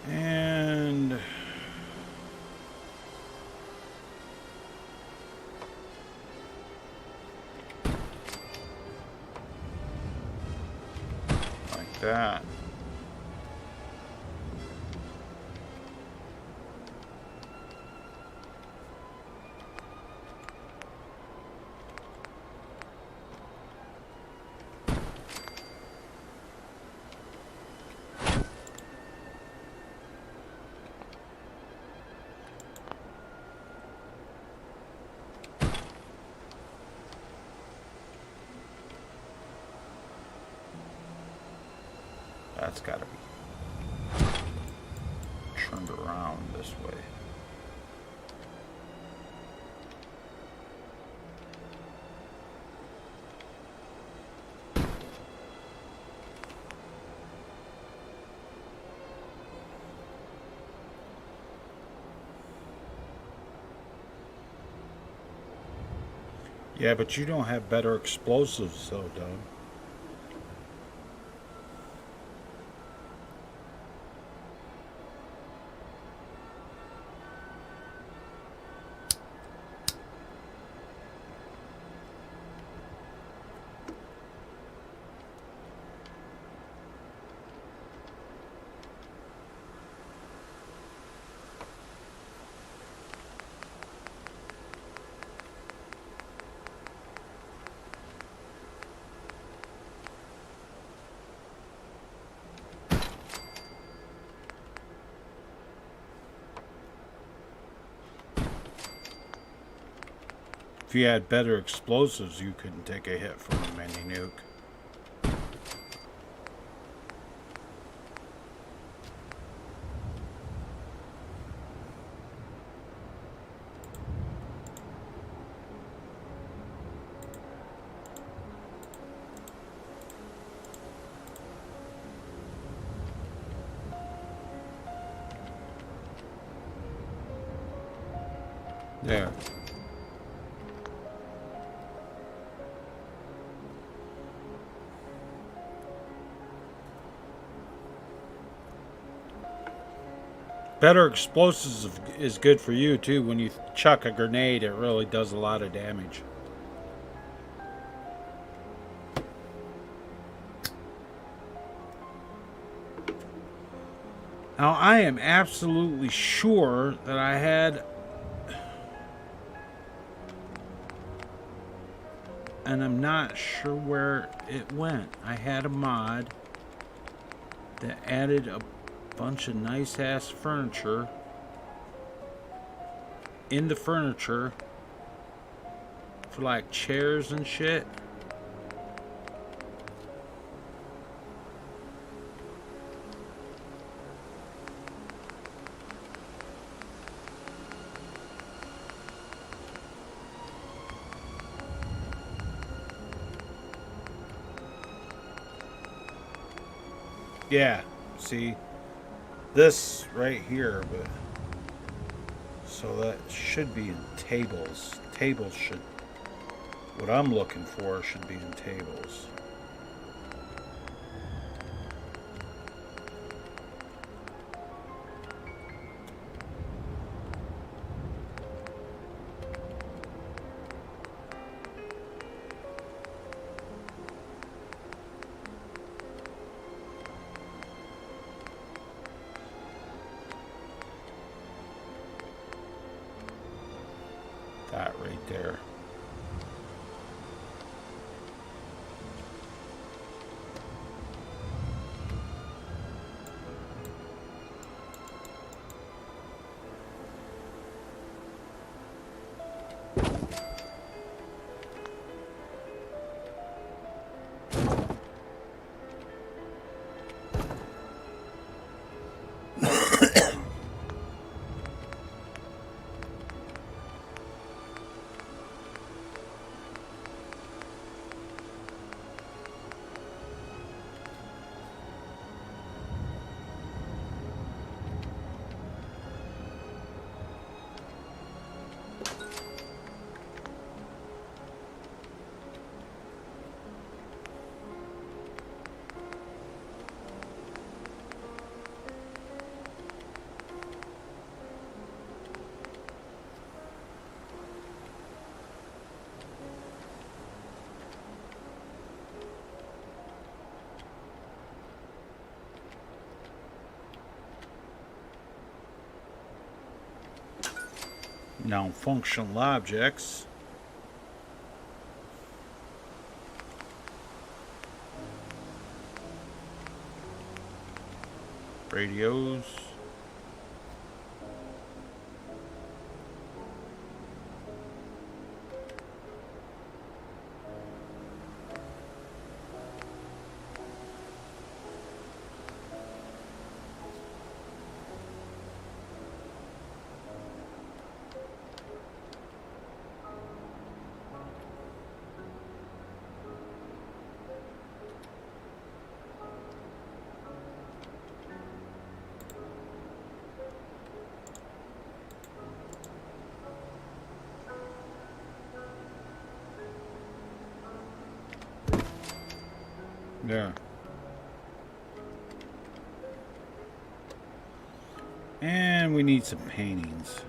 And like that. That's got to be turned around this way. Yeah, but you don't have better explosives, though, Doug. If you had better explosives, you couldn't take a hit from a mini nuke. There. Better explosives is good for you too. When you chuck a grenade, it really does a lot of damage. Now I am absolutely sure that I had, and I'm not sure where it went. I had a mod that added a bunch of nice ass furniture in the furniture for like chairs and shit. Yeah, see this right here, but so that should be in tables. Tables should, what I'm looking for should be in tables. That right there. Now, functional objects. Radios. Yeah. And we need some paintings.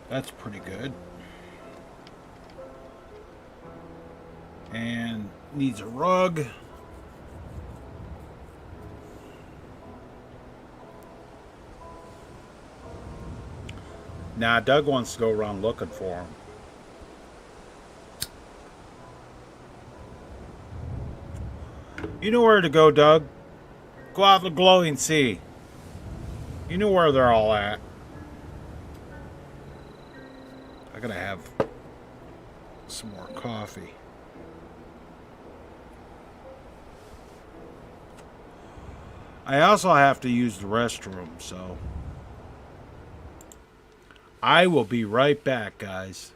That's pretty good. And needs a rug. Now Doug wants to go around looking for him. You know where to go, Doug. Go out in the glowing sea. You know where they're all at. I gotta have some more coffee. I also have to use the restroom, so I will be right back, guys.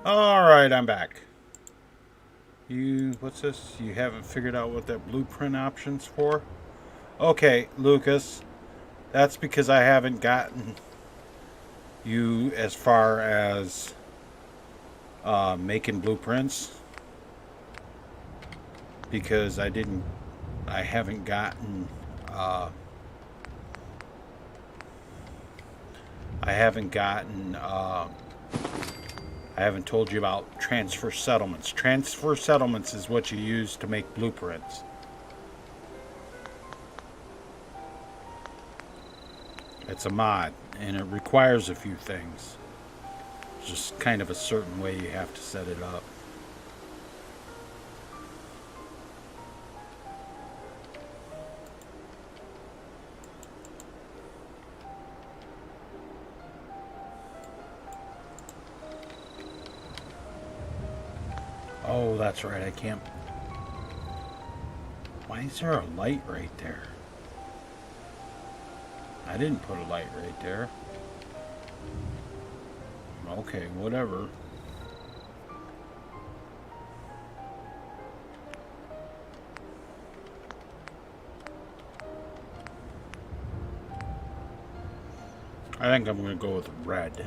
Alright, I'm back. What's this? You haven't figured out what that blueprint option's for? Okay, Lucas. That's because I haven't gotten you as far as making blueprints. Because I haven't gotten, I haven't told you about transfer settlements. Transfer settlements is what you use to make blueprints. It's a mod, and it requires a few things. It's just kind of a certain way you have to set it up. that's right. I can't. Why is there a light right there? I didn't put a light right there. Okay, whatever. I think I'm going to go with red.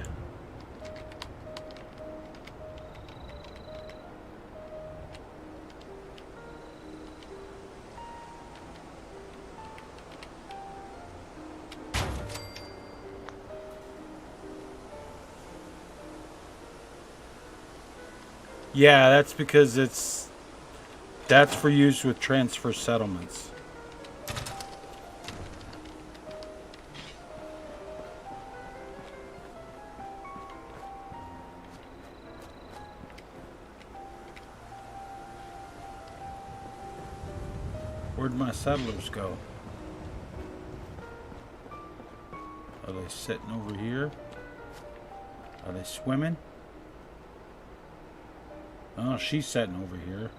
Yeah, that's because that's for use with transfer settlements. Where'd my settlers go? Are they sitting over here? Are they swimming? Oh, she's sitting over here.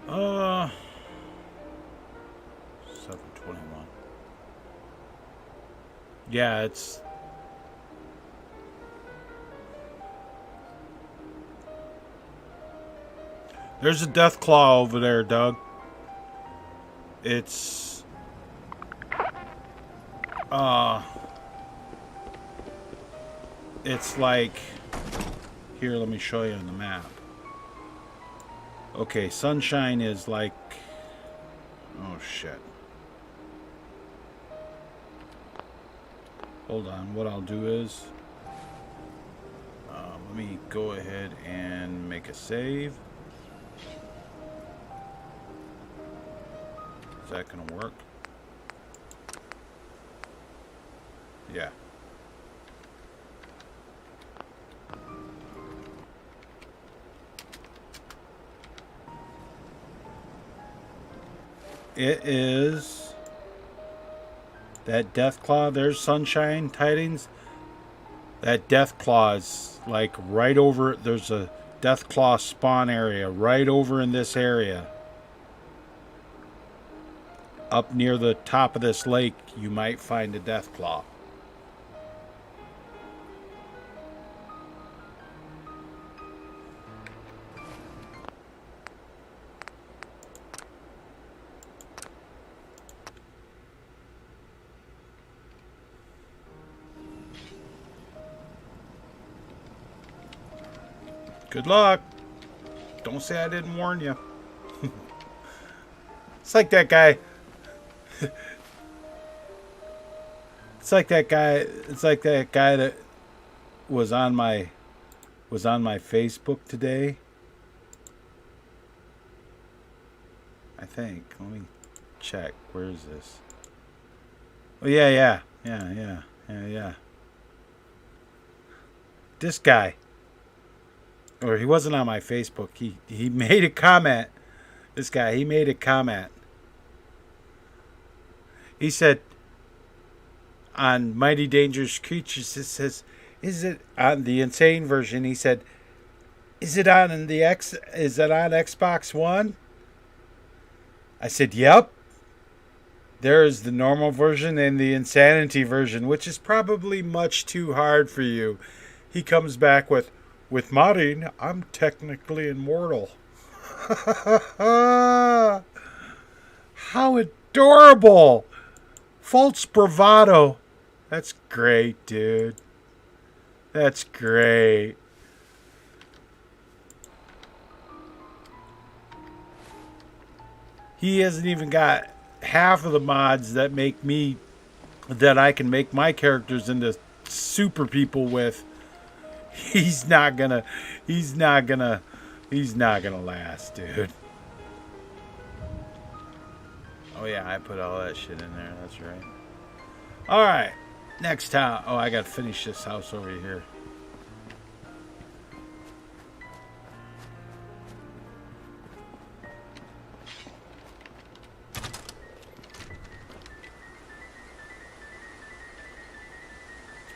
Uh, 721. Yeah, it's... There's a death claw over there, Doug. It's... It's like... Here, let me show you on the map. Okay, sunshine is like... Oh, shit. Hold on, what I'll do is... let me go ahead and make a save. Is that going to work? Yeah. It is that Deathclaw. There's Sunshine Tidings. That Deathclaw is like right over. There's a Deathclaw spawn area right over in this area. Up near the top of this lake, you might find a Deathclaw. Good luck. Don't say I didn't warn you. It's like that guy. It's like that guy. It's like that guy that was on my Facebook today. I think. Let me check. Where is this? Oh yeah. This guy. Or he wasn't on my Facebook. He made a comment. This guy, he made a comment. He said on Mighty Dangerous Creatures, it says, is it on the insane version? He said, is it on on Xbox One? I said, yep. There is the normal version and the insanity version, which is probably much too hard for you. He comes back with modding, I'm technically immortal. How adorable! False bravado. That's great, dude. That's great. He hasn't even got half of the mods that I can make my characters into super people with. He's not gonna last, dude. Oh yeah, I put all that shit in there, that's right. Alright, next time. Oh, I gotta finish this house over here.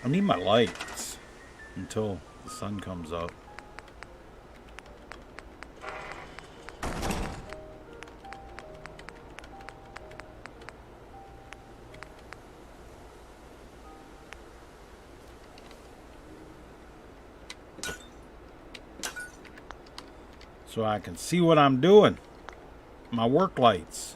I need my lights until the sun comes up. So I can see what I'm doing. My work lights.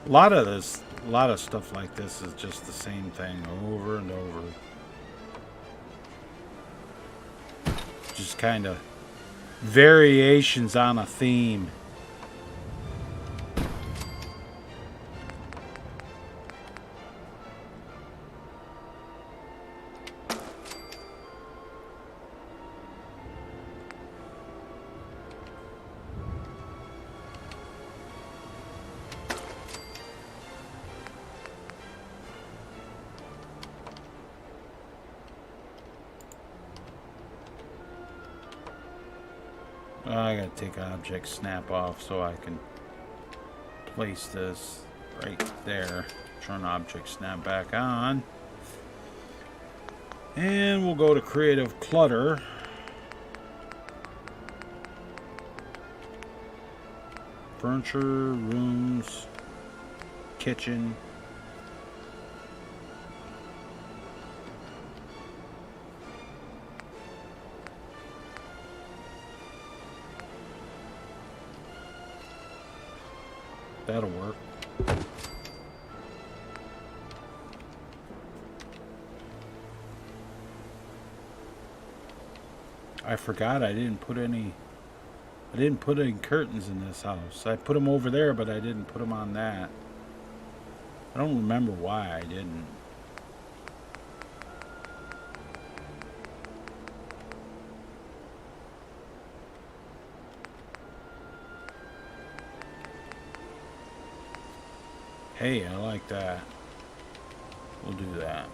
A lot of stuff like this is just the same thing over and over. Just kind of variations on a theme. I gotta take object snap off so I can place this right there. Turn object snap back on. And we'll go to creative clutter. Furniture, rooms, kitchen. That'll work. I forgot I didn't put any curtains in this house. I put them over there, but I didn't put them on that. I don't remember why I didn't. Hey, I like that. We'll do that.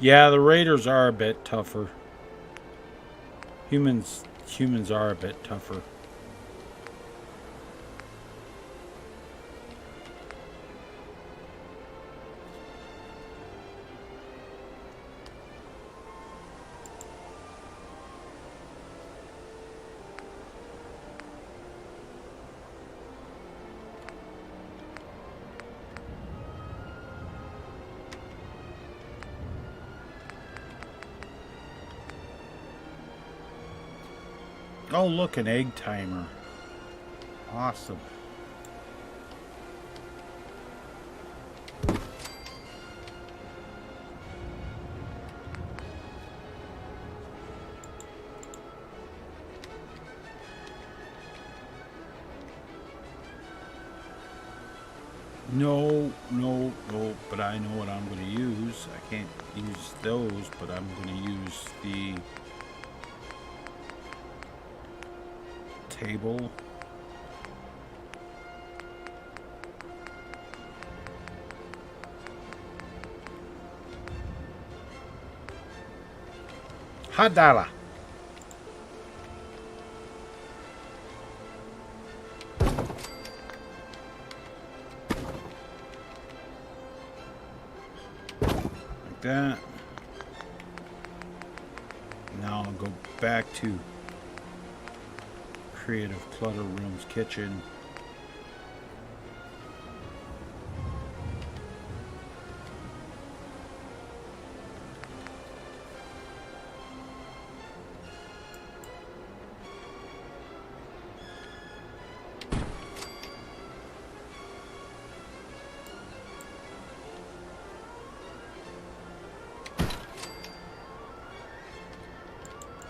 Yeah, the raiders are a bit tougher. Humans are a bit tougher. Oh, look, an egg timer. Awesome. No, but I know what I'm going to use. I can't use those, but I'm going to use the table. Hot dollar. Like that. Now I'll go back to Creative Clutter Room's kitchen.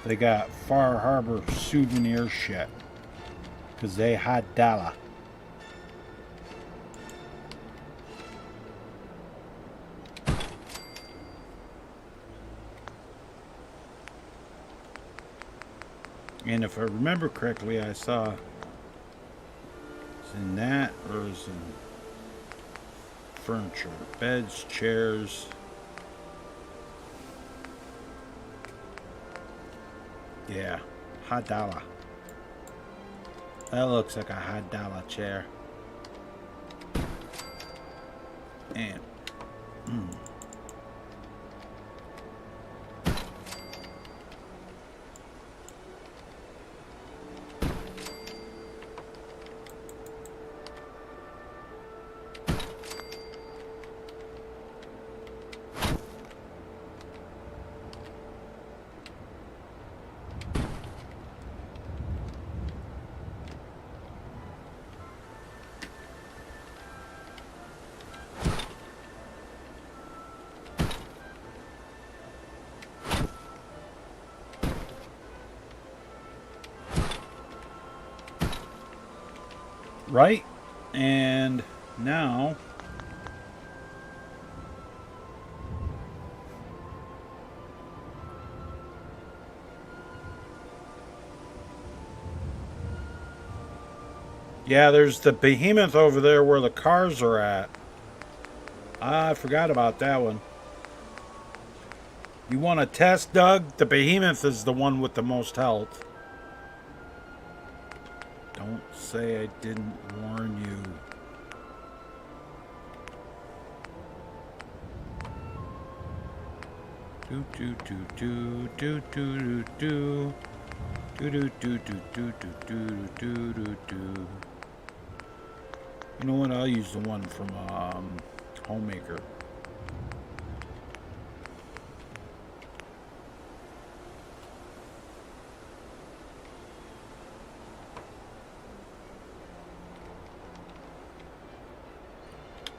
They got Far Harbor souvenir shit. Because they hot dollar. And if I remember correctly, I saw it's in that or is in furniture. Beds, chairs. Yeah, hot dollar. That looks like a hot dollar chair. And right, and now yeah, there's the behemoth over there where the cars are at. I forgot about that one. You want to test, Doug? The behemoth is the one with the most health. Don't say I didn't warn you. Do do do do do do do do do do do do do do do do. You know what? I'll use the one from Homemaker.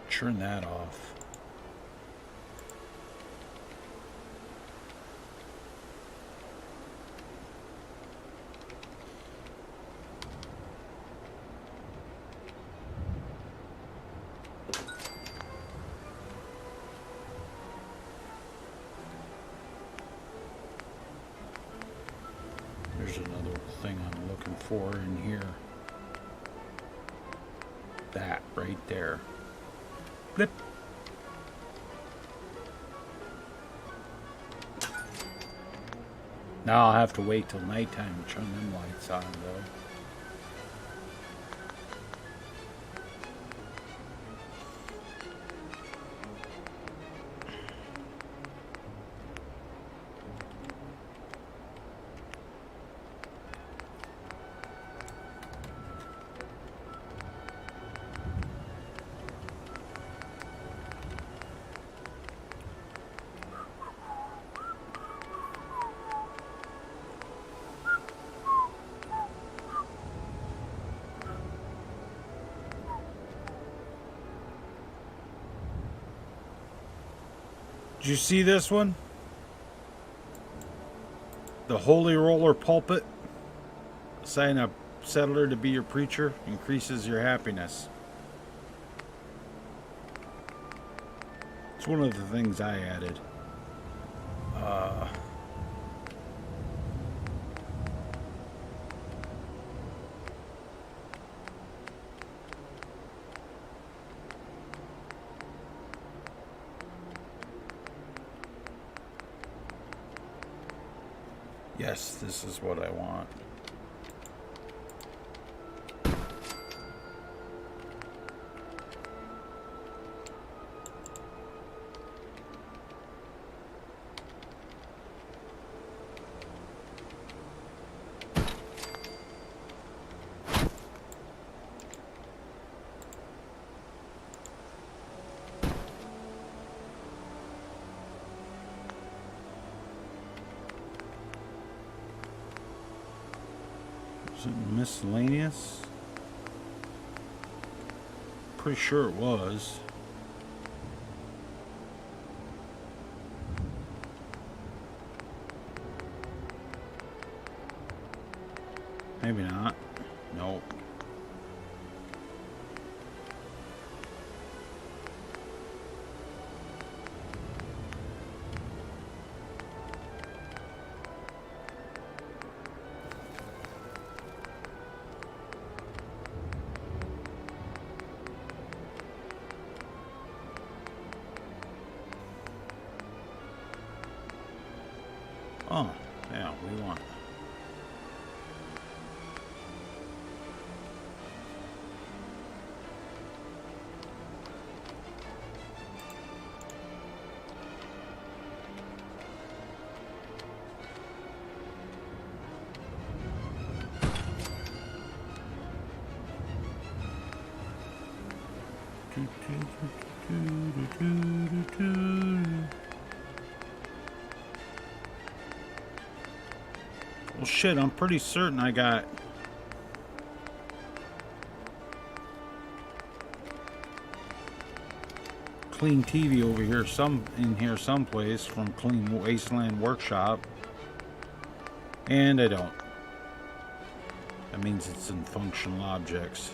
Turn that off. There's another thing I'm looking for in here. That right there. Blip. Now I'll have to wait till nighttime to turn them lights on, though. Did you see this one? The Holy Roller Pulpit. Assign a settler to be your preacher. Increases your happiness. It's one of the things I added. Yes, this is what I want. Was it miscellaneous? Pretty sure it was. Maybe not. Nope. Oh, yeah, we want. Well, shit, I'm pretty certain I got Clean TV over here, in here someplace from Clean Wasteland Workshop, and I don't. That means it's in functional objects.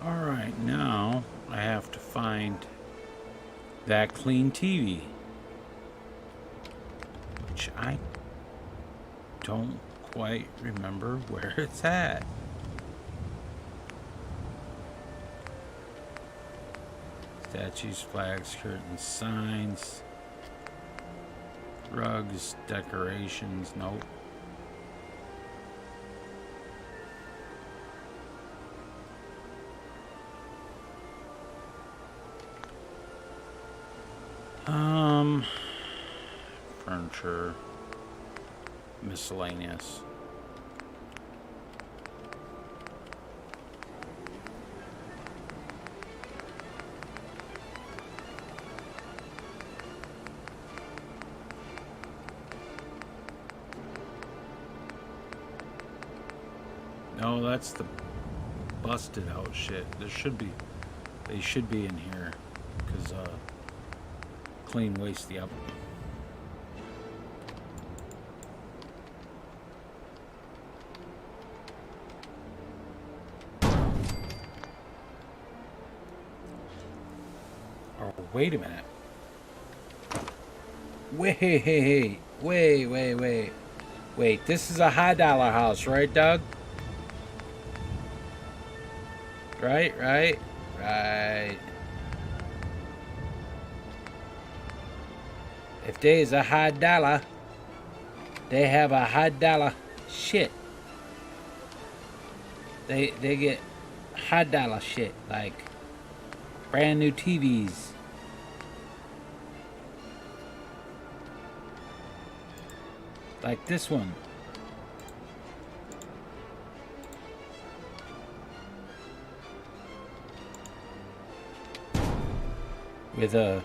Alright, now I have to find that Clean TV, which I don't quite remember where it's at. Statues, flags, curtains, signs, rugs, decorations, nope. Furniture, miscellaneous. No, that's the busted out shit. There should be, they should be in here, because Clean waste the up. Oh, wait a minute. Wait, this is a high dollar house, right, Doug? Right. If there is a high dollar, they have a high dollar shit. They get high dollar shit, like brand new TVs. Like this one. With a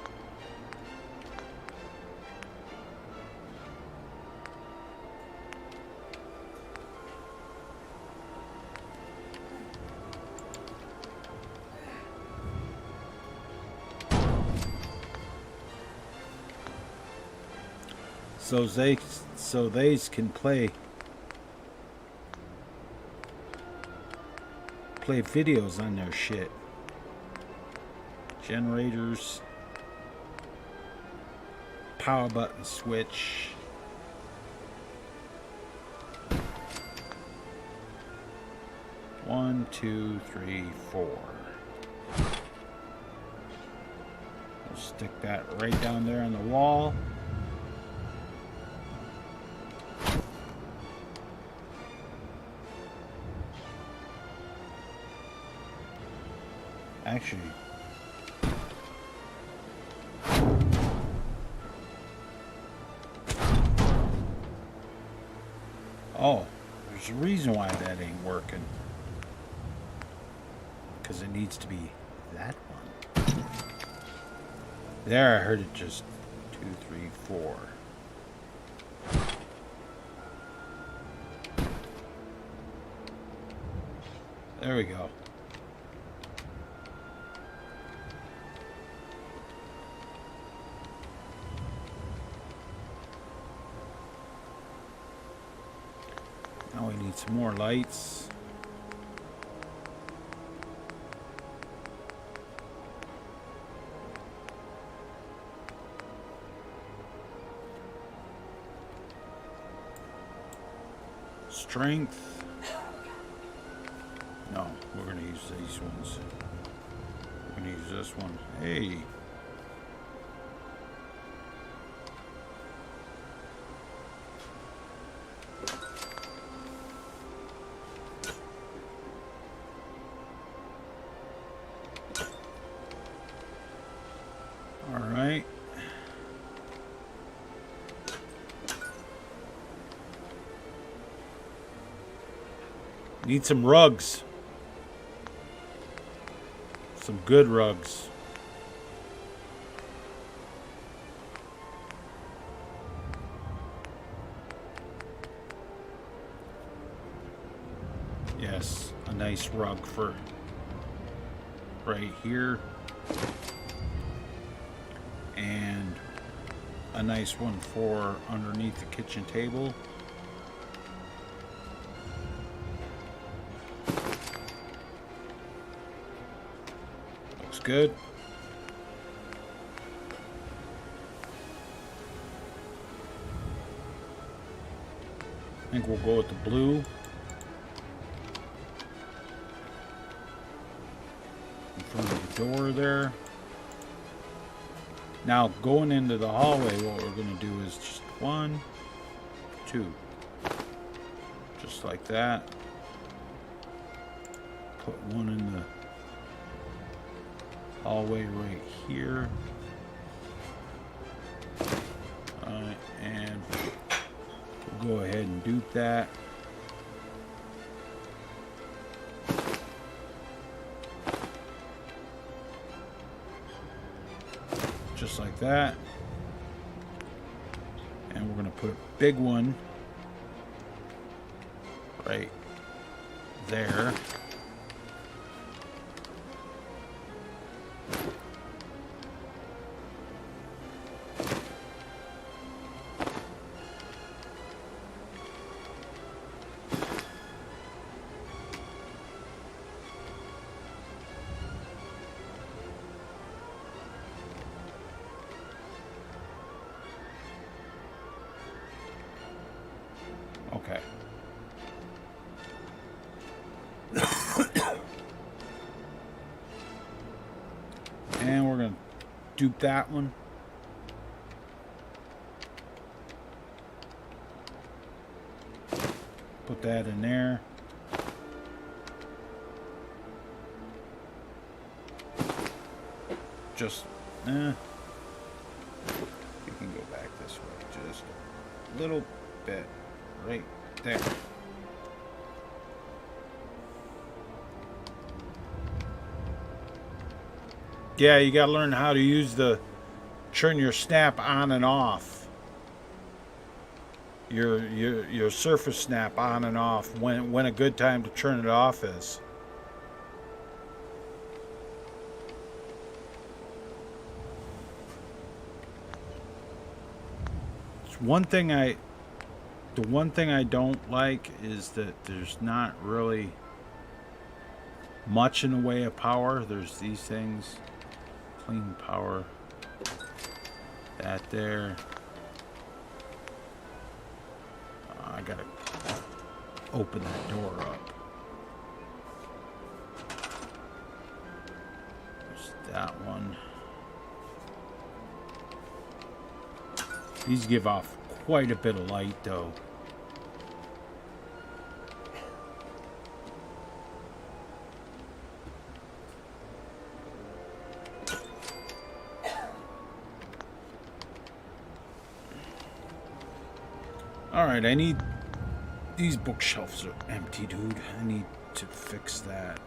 so they can play videos on their shit. Generators, power button switch. One, two, three, four. We'll stick that right down there on the wall. Actually, oh, there's a reason why that ain't working. Because it needs to be that one. There, I heard it just 2, 3, 4. There we go. Now we need some more lights. Strength. No, we're going to use these ones. We're going to use this one. Hey. All right. Need some rugs. Some good rugs. Yes, a nice rug for right here. And a nice one for underneath the kitchen table. Looks good. I think we'll go with the blue. In front of the door there. Now, going into the hallway, what we're going to do is just 1, 2. Just like that. Put one in the hallway right here. Alright, and we'll go ahead and dupe that. Just like that. And we're going to put a big one right there. Okay. dupe that one. Put that in there. Just, you can go back this way just a little bit, right there. Yeah, you gotta learn how to use turn your snap on and off. Your surface snap on and off, when a good time to turn it off is. The one thing I don't like is that there's not really much in the way of power. There's these things, clean power, that there. I gotta open that door up. There's that one. These give off quite a bit of light though. Alright, I need... These bookshelves are empty, dude. I need to fix that.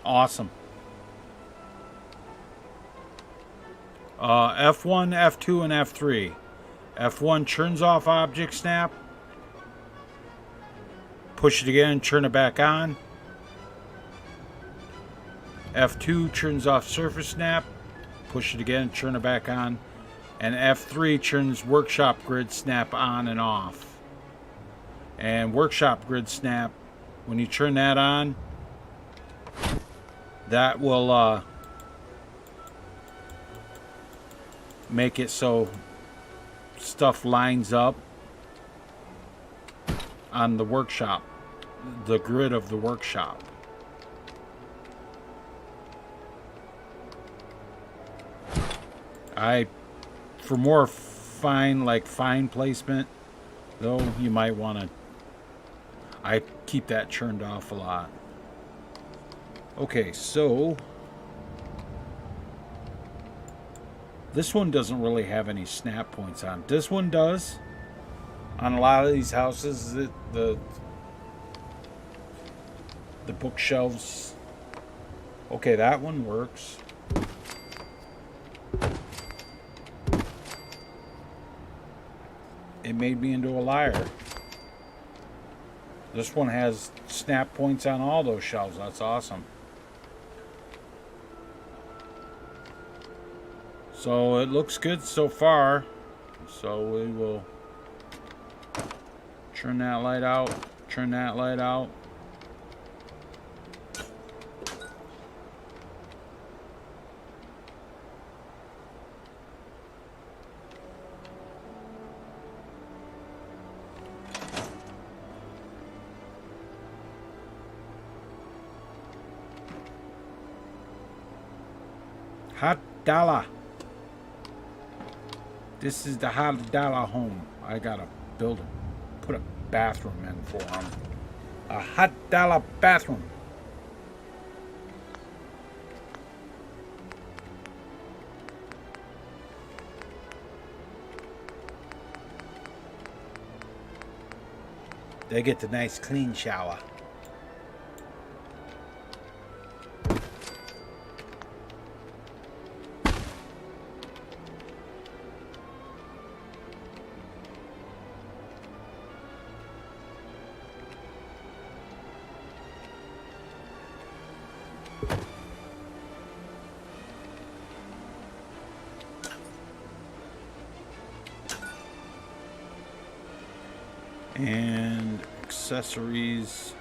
Awesome. F1, F2, and F3. F1 turns off object snap. Push it again and turn it back on. F2 turns off surface snap. Push it again and turn it back on. And F3 turns workshop grid snap on and off. And workshop grid snap, when you turn that on, that will make it so stuff lines up on the workshop, the grid of the workshop. For more fine placement, though, you might want to, I keep that turned off a lot. Okay, so this one doesn't really have any snap points on. This one does. On a lot of these houses, the bookshelves. Okay, that one works. It made me into a liar. This one has snap points on all those shelves. That's awesome. So it looks good so far. So we will turn that light out, turn that light out. Hot dollar. This is the hot dollar home. I gotta build it. Put a bathroom in for him. A hot dollar bathroom. They get the nice clean shower. And accessories.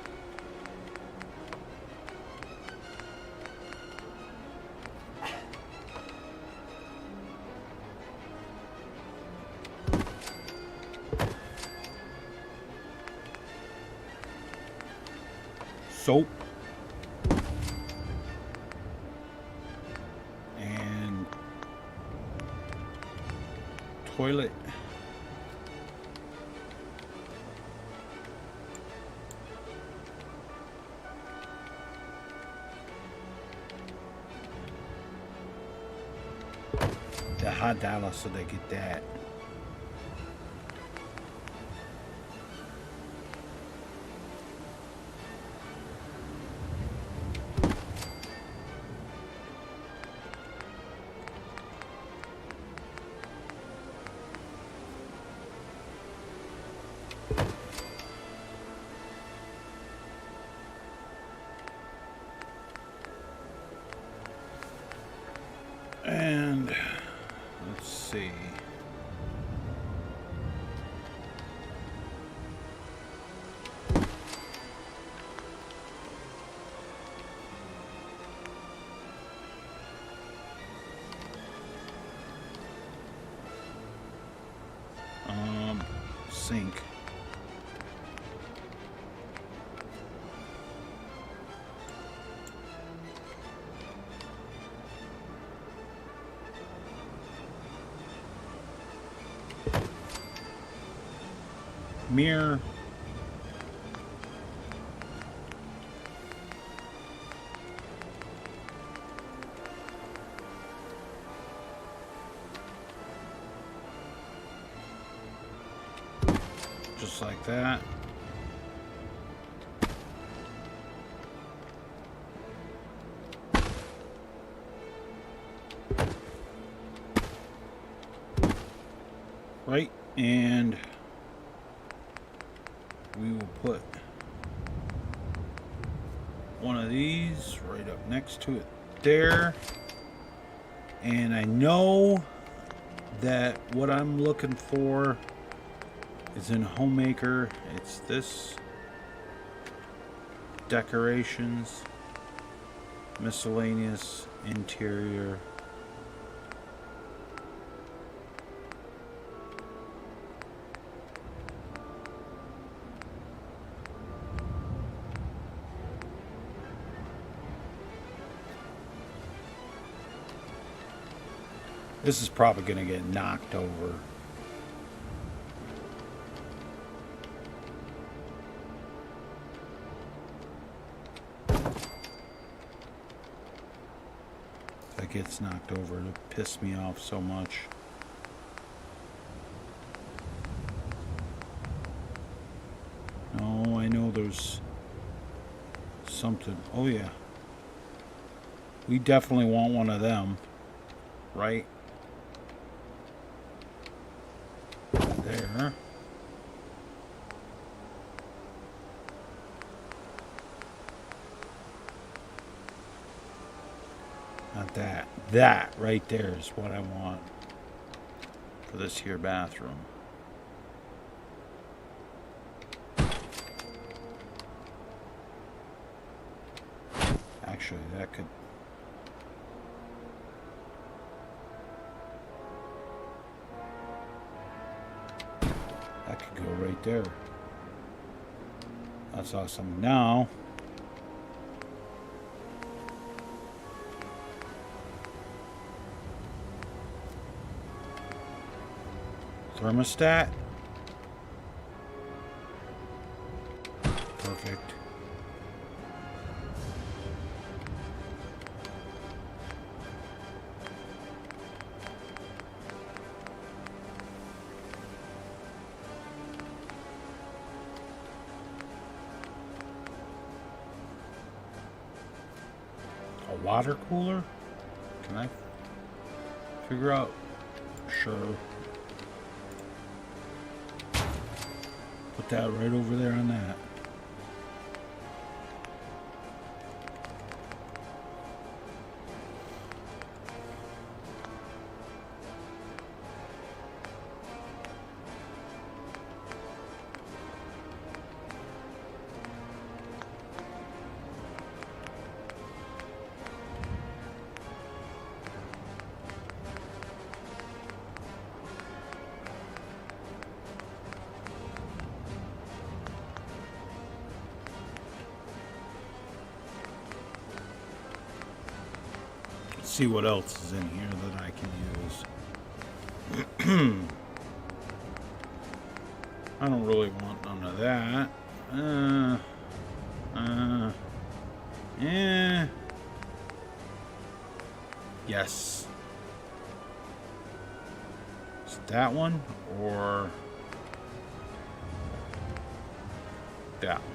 Soap. And toilet. The hot dollar, so they get that. And let's see. Sink. Mirror. Just like that. Right, and we will put one of these right up next to it there. And I know that what I'm looking for is in Homemaker. It's this. Decorations. Miscellaneous. Interior. This is probably going to get knocked over. If that gets knocked over, it'll piss me off so much. No, I know there's something. Oh yeah. We definitely want one of them, right? There. Not that. That right there is what I want for this here bathroom. Actually, that could... that could go right there. That's awesome. Now... thermostat. Perfect. water cooler? Can I figure out? Sure. Put that right over there on that. See what else is in here that I can use. I don't really want none of that. Yeah. Yes. Is it that one or that one?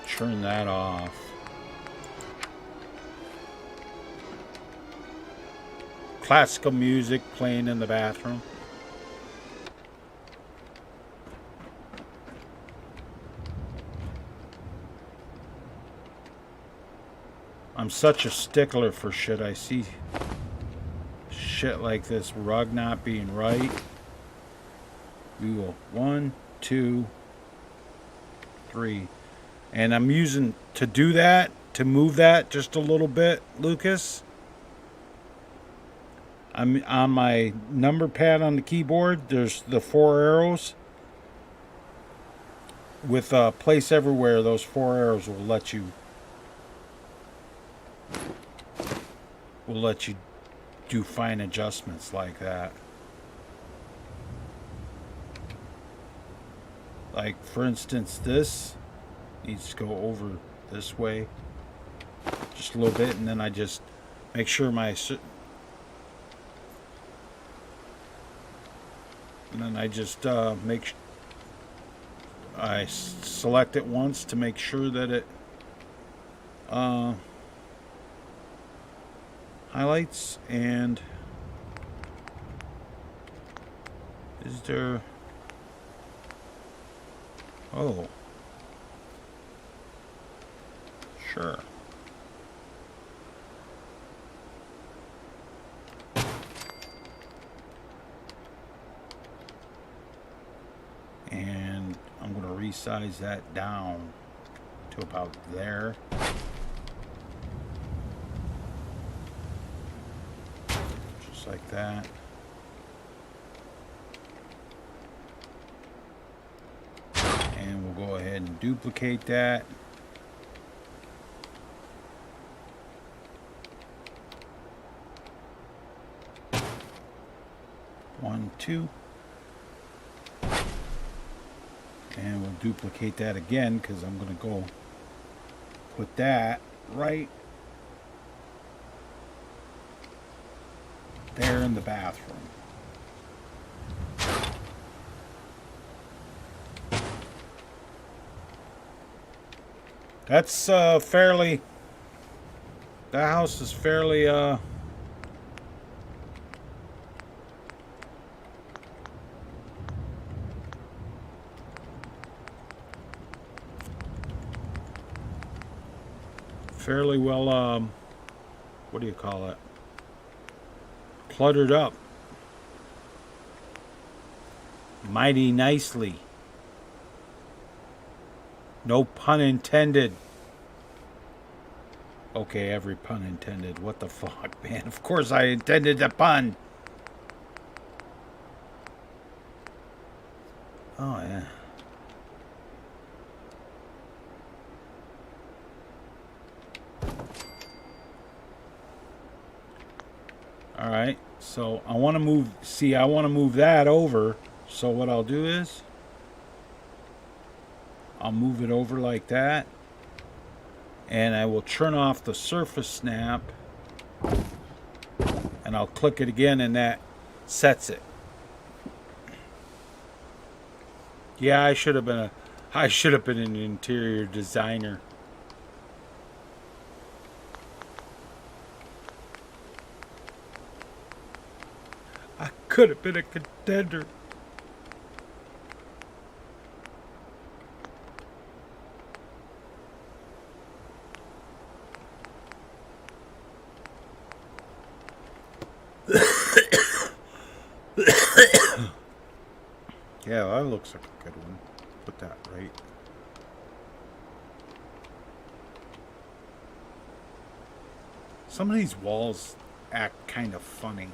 Turn that off. Classical music playing in the bathroom. I'm such a stickler for shit. I see shit like this rug not being right. We will 1, 2, 3. And I'm using, to do that, to move that just a little bit, Lucas, I'm on my number pad on the keyboard. There's the 4 arrows. With place everywhere, those 4 arrows will let you do fine adjustments like that. Like, for instance, this needs to go over this way just a little bit, and then I just make sure my I select it once to make sure that it highlights. And is there, oh, sure. And I'm going to resize that down to about there. Just like that. And we'll go ahead and duplicate that. One, two. And we'll duplicate that again, because I'm going to go put that right there in the bathroom. That's fairly, that house is fairly fairly well, what do you call it? Cluttered up. Mighty nicely. No pun intended. Okay, every pun intended. What the fuck, man? Of course I intended the pun. Oh, yeah. Alright, so I want to move, see, I want to move that over. So what I'll do is, I'll move it over like that. And I will turn off the surface snap. And I'll click it again and that sets it. Yeah, I should have been an interior designer. I could have been a contender. Yeah, that looks like a good one. Put that right. Some of these walls act kind of funny.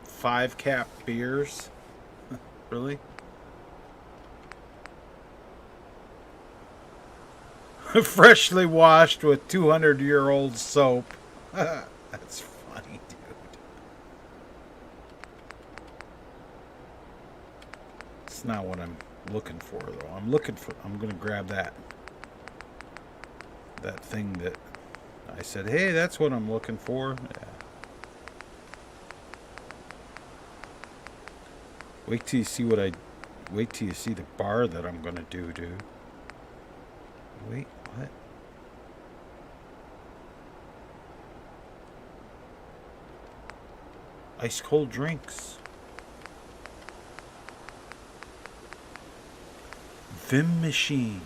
Five cap beers? Really? Freshly washed with 200-year-old soap. That's funny, dude. It's not what I'm looking for, though. I'm gonna grab that thing that I said, hey, that's what I'm looking for. Yeah. Wait till you see the bar that I'm gonna do, dude. Wait, what? Ice cold drinks. Vim machine.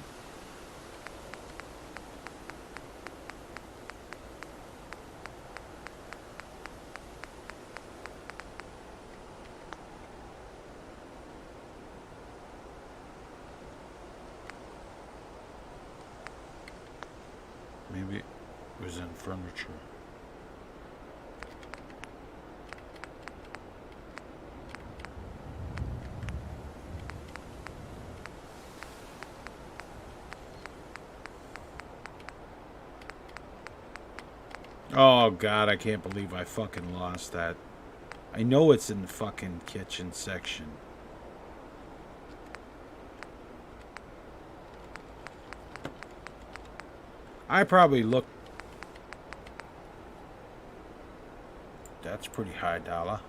Maybe it was in furniture. Oh God, I can't believe I fucking lost that. I know it's in the fucking kitchen section. I probably look. That's pretty high dollar.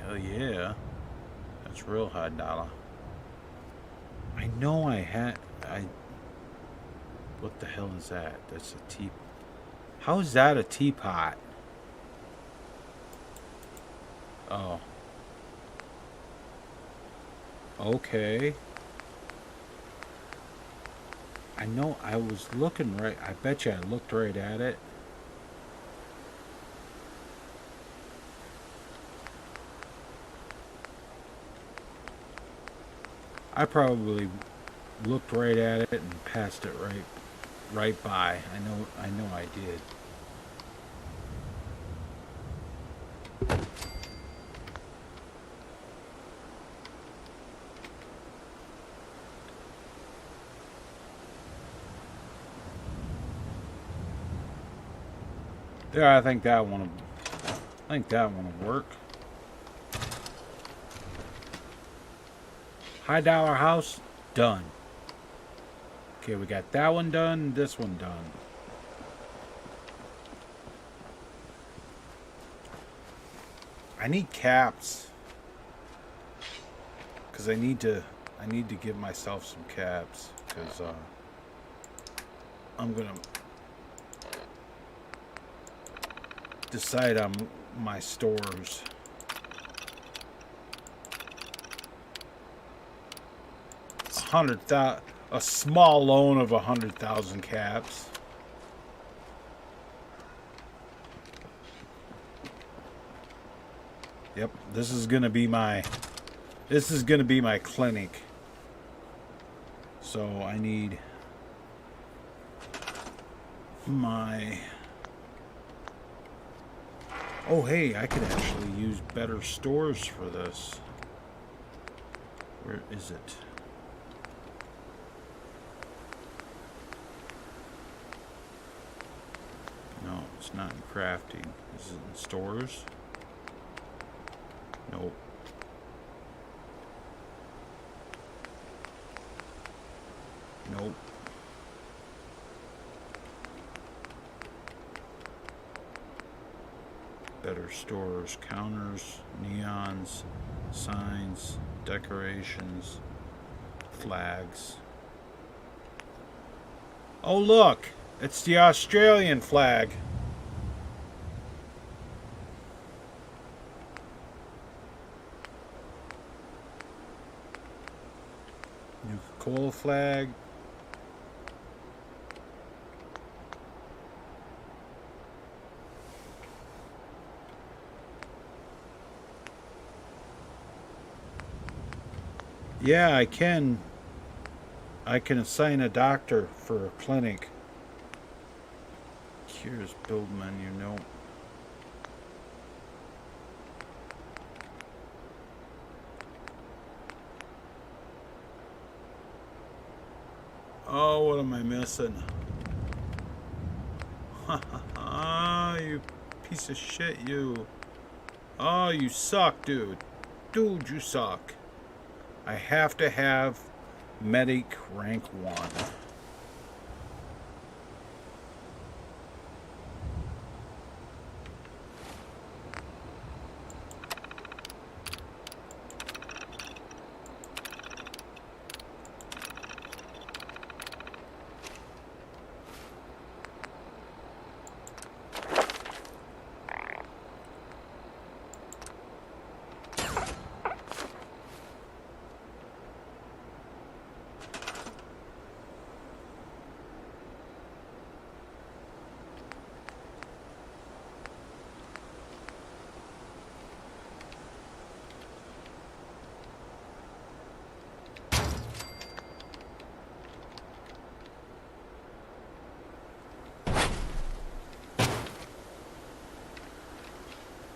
Hell yeah. That's real high dollar. I know I had. What the hell is that? That's a tea. How is that a teapot? Oh. Okay. I know I was looking right. I bet you I looked right at it. I probably looked right at it and passed it right by. I know I did. Yeah, I think that one will work. High dollar house done. Okay, we got that one done, this one done. I need caps. Cause I need to give myself some caps. Cause I'm gonna decide on my stores. A small loan of 100,000 caps. Yep, this is gonna be my clinic. So I need my. Oh hey, I could actually use better stores for this. Where is it? No, it's not in crafting. Is it in stores? Nope. Nope. Better stores, counters, neons, signs, decorations, flags. Oh look! It's the Australian flag. Nuka-Cola flag. Yeah, I can assign a doctor for a clinic. Here's build menu, no. Oh, what am I missing? Ah, you piece of shit, you. Oh, you suck, dude. Dude, you suck. I have to have medic rank 1.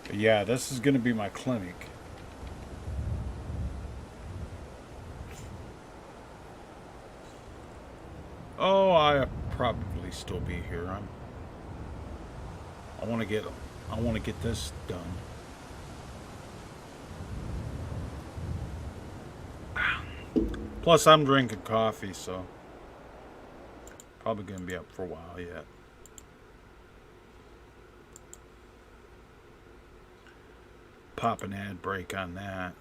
But yeah, this is going to be my clinic. Oh, I'll probably still be here. I want to get this done. Plus, I'm drinking coffee, so probably going to be up for a while yet. Pop an ad break on that.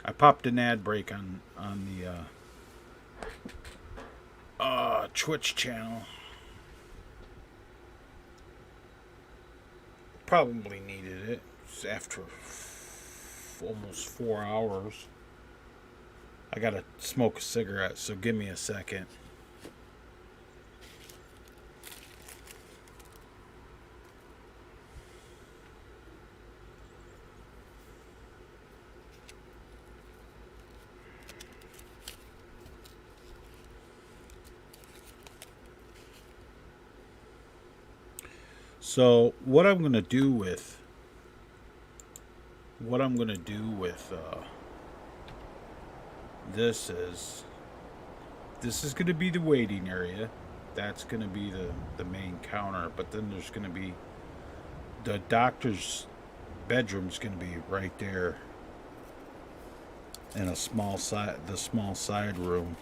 I popped an ad break on the Twitch channel. Probably needed it. It's after almost 4 hours. I gotta smoke a cigarette, so give me a second. So what I'm gonna do with this is gonna be the waiting area. That's gonna be the main counter, but then there's gonna be the doctor's bedroom's gonna be right there, and the small side room.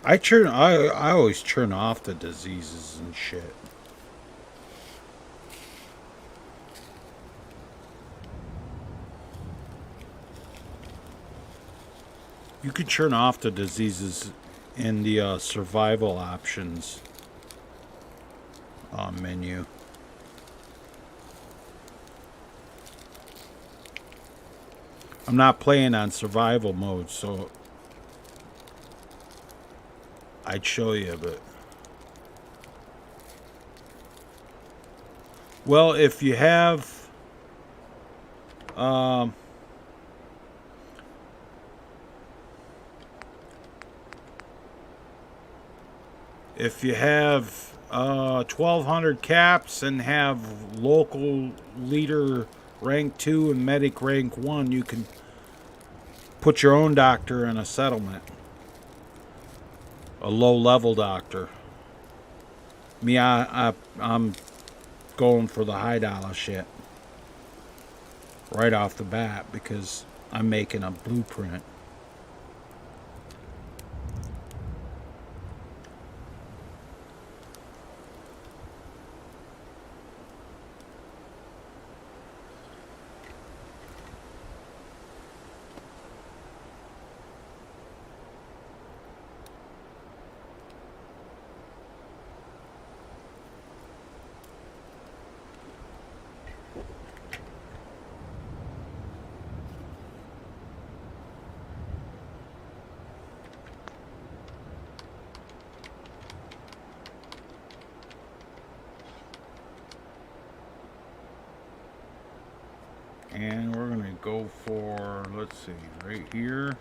I always turn off the diseases and shit. You can turn off the diseases in the survival options menu. I'm not playing on survival mode, so I'd show you, but well, if you have if you have 1200 caps and have local leader rank 2 and medic rank 1, you can put your own doctor in a settlement. A low-level doctor. Me, I'm going for the high dollar shit right off the bat because I'm making a blueprint. And we're going to go for, let's see, right here.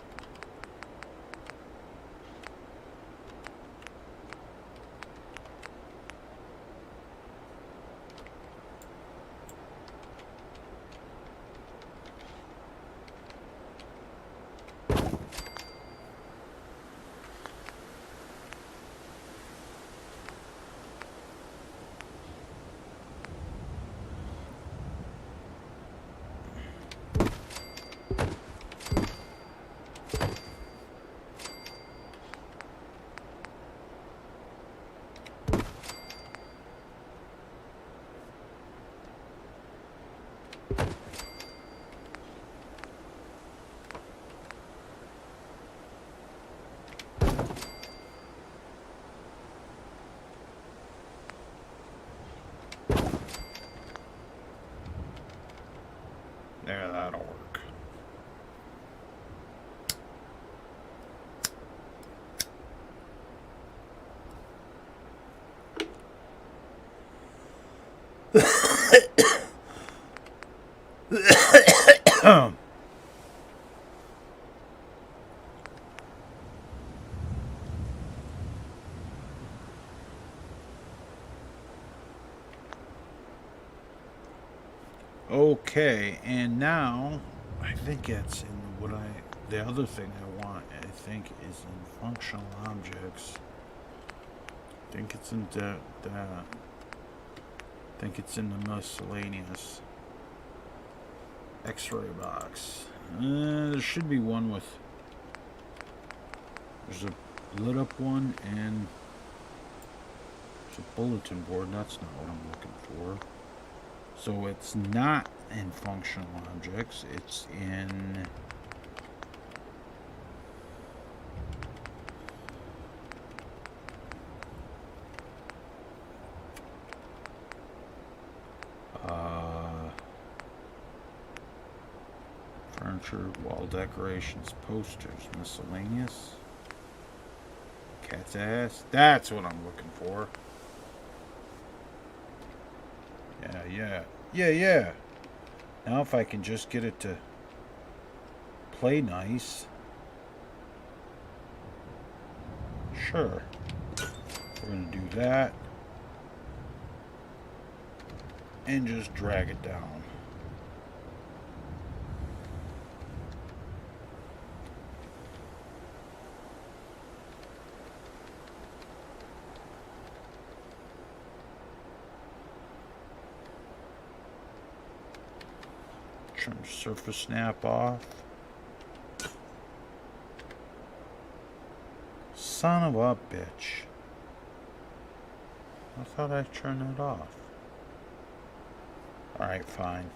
There, that'll work. Okay, and now I think that's in what the other thing I want, I think, is in functional objects. I think it's in that. I think it's in the miscellaneous X-ray box. There should be one with. There's a lit up one and there's a bulletin board. That's not what I'm looking for. So it's not in functional objects, it's in furniture, wall decorations, posters, miscellaneous, cat's ass. That's what I'm looking for. Yeah. Now if I can just get it to play nice. Sure. We're going to do that. And just drag it down. Turn the surface snap off. Son of a bitch. I thought I turned it off. Alright, fine.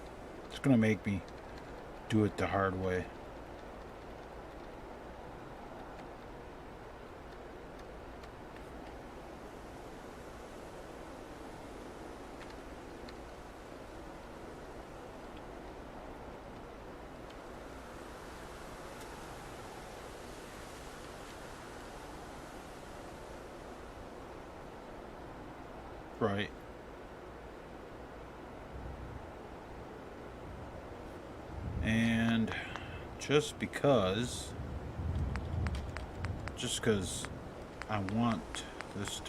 It's gonna make me do it the hard way. Right. And just because I want this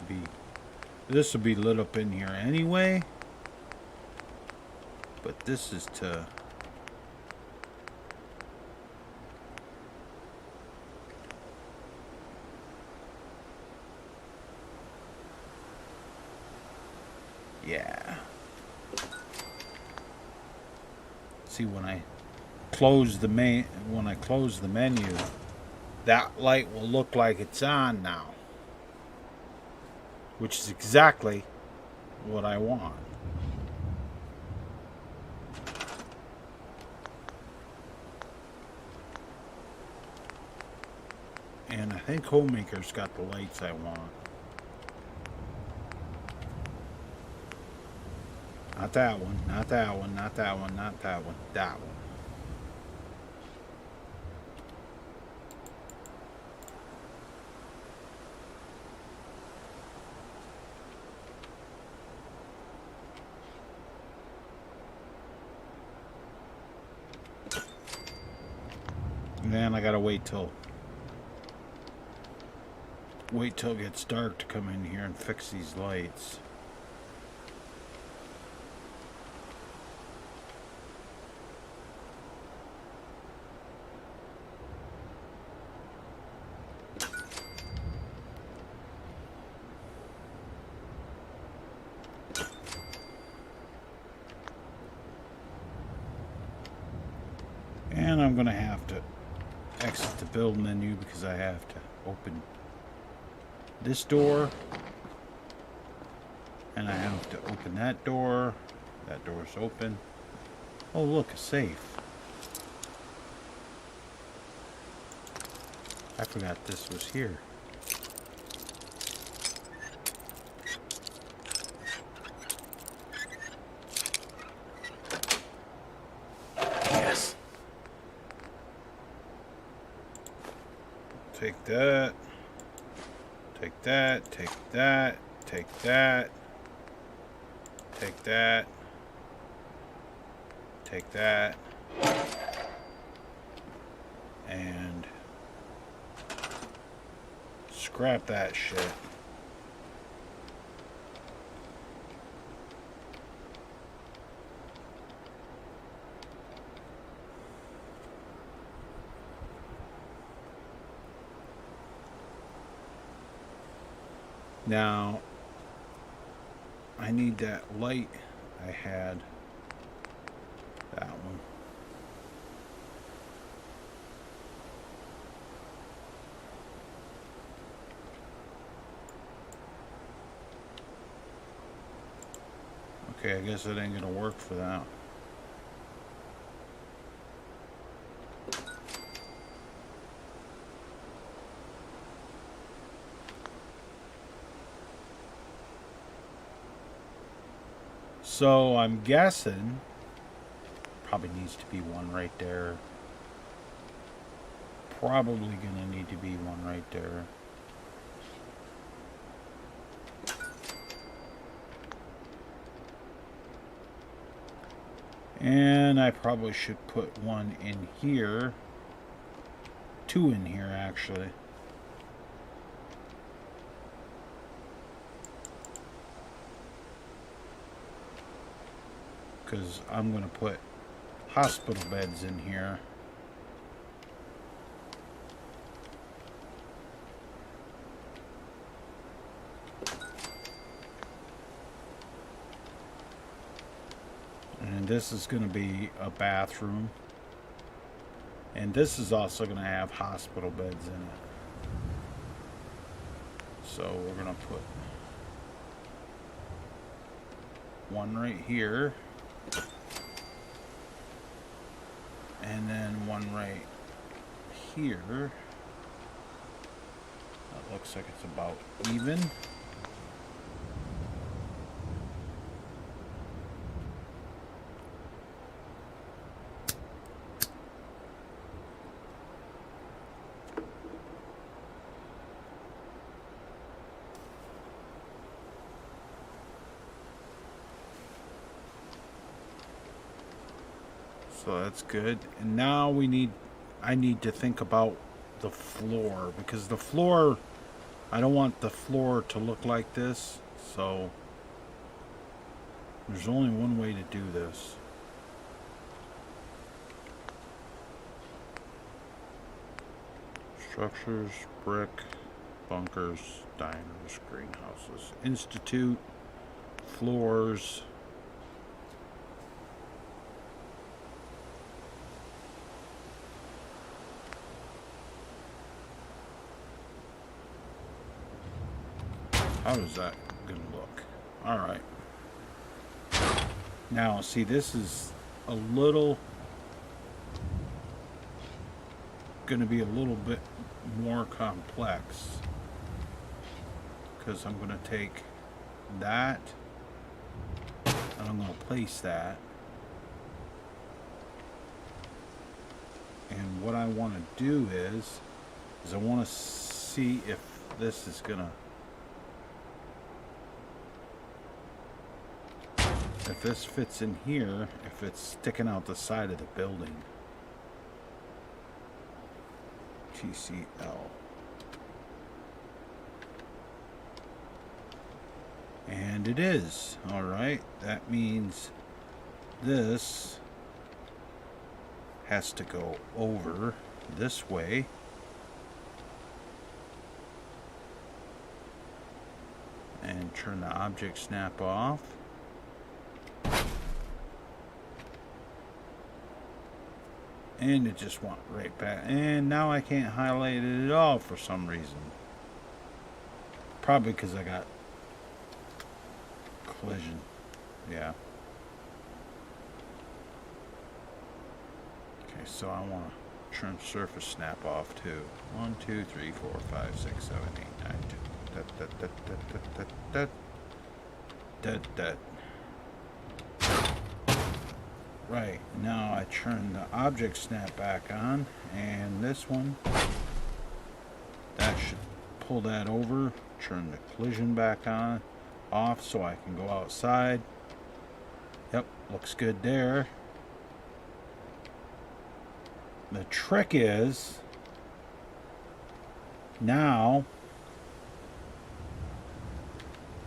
will be lit up in here anyway. But this is to... Yeah. See, when I close the menu, that light will look like it's on now, which is exactly what I want. And I think Homemaker's got the lights I want. Not that one, not that one, not that one, not that one, that one. And then I gotta wait till it gets dark to come in here and fix these lights. And I'm gonna have to exit the build menu because I have to open this door, and I have to open that door. That door's open. Oh, look, a safe. I forgot this was here. Yes. Take that. Take that, take that, take that, take that, take that, and scrap that shit. Now, I need that light I had. That one. Okay, I guess it ain't gonna work for that. So I'm guessing probably needs to be one right there. Probably gonna need to be one right there. And I probably should put one in here. Two in here, actually. Because I'm going to put hospital beds in here. And this is going to be a bathroom. And this is also going to have hospital beds in it. So we're going to put one right here. And then one right here. That looks like it's about even. So that's good. And now I need to think about the floor, because the floor I don't want the floor to look like this, so there's only one way to do this. Structures, brick, bunkers, diners, greenhouses, institute, floors. How is that gonna look? All right. Now, see, this is a little gonna be a little bit more complex because I'm gonna take that and I'm gonna place that. And what I want to do is I want to see if this is gonna, if this fits in here, if it's sticking out the side of the building. TCL. And it is. Alright, that means this has to go over this way. And turn the object snap off. And it just went right back. And now I can't highlight it at all for some reason. Probably because I got collision. Yeah. Okay, so I want to turn surface snap off too. 1, 2, 3, 4, 5, 6, 7, 8, 9, 10. Right, now I turn the object snap back on, and this one, that should pull that over, turn the collision back on, off, so I can go outside. Yep, looks good there. The trick is, now,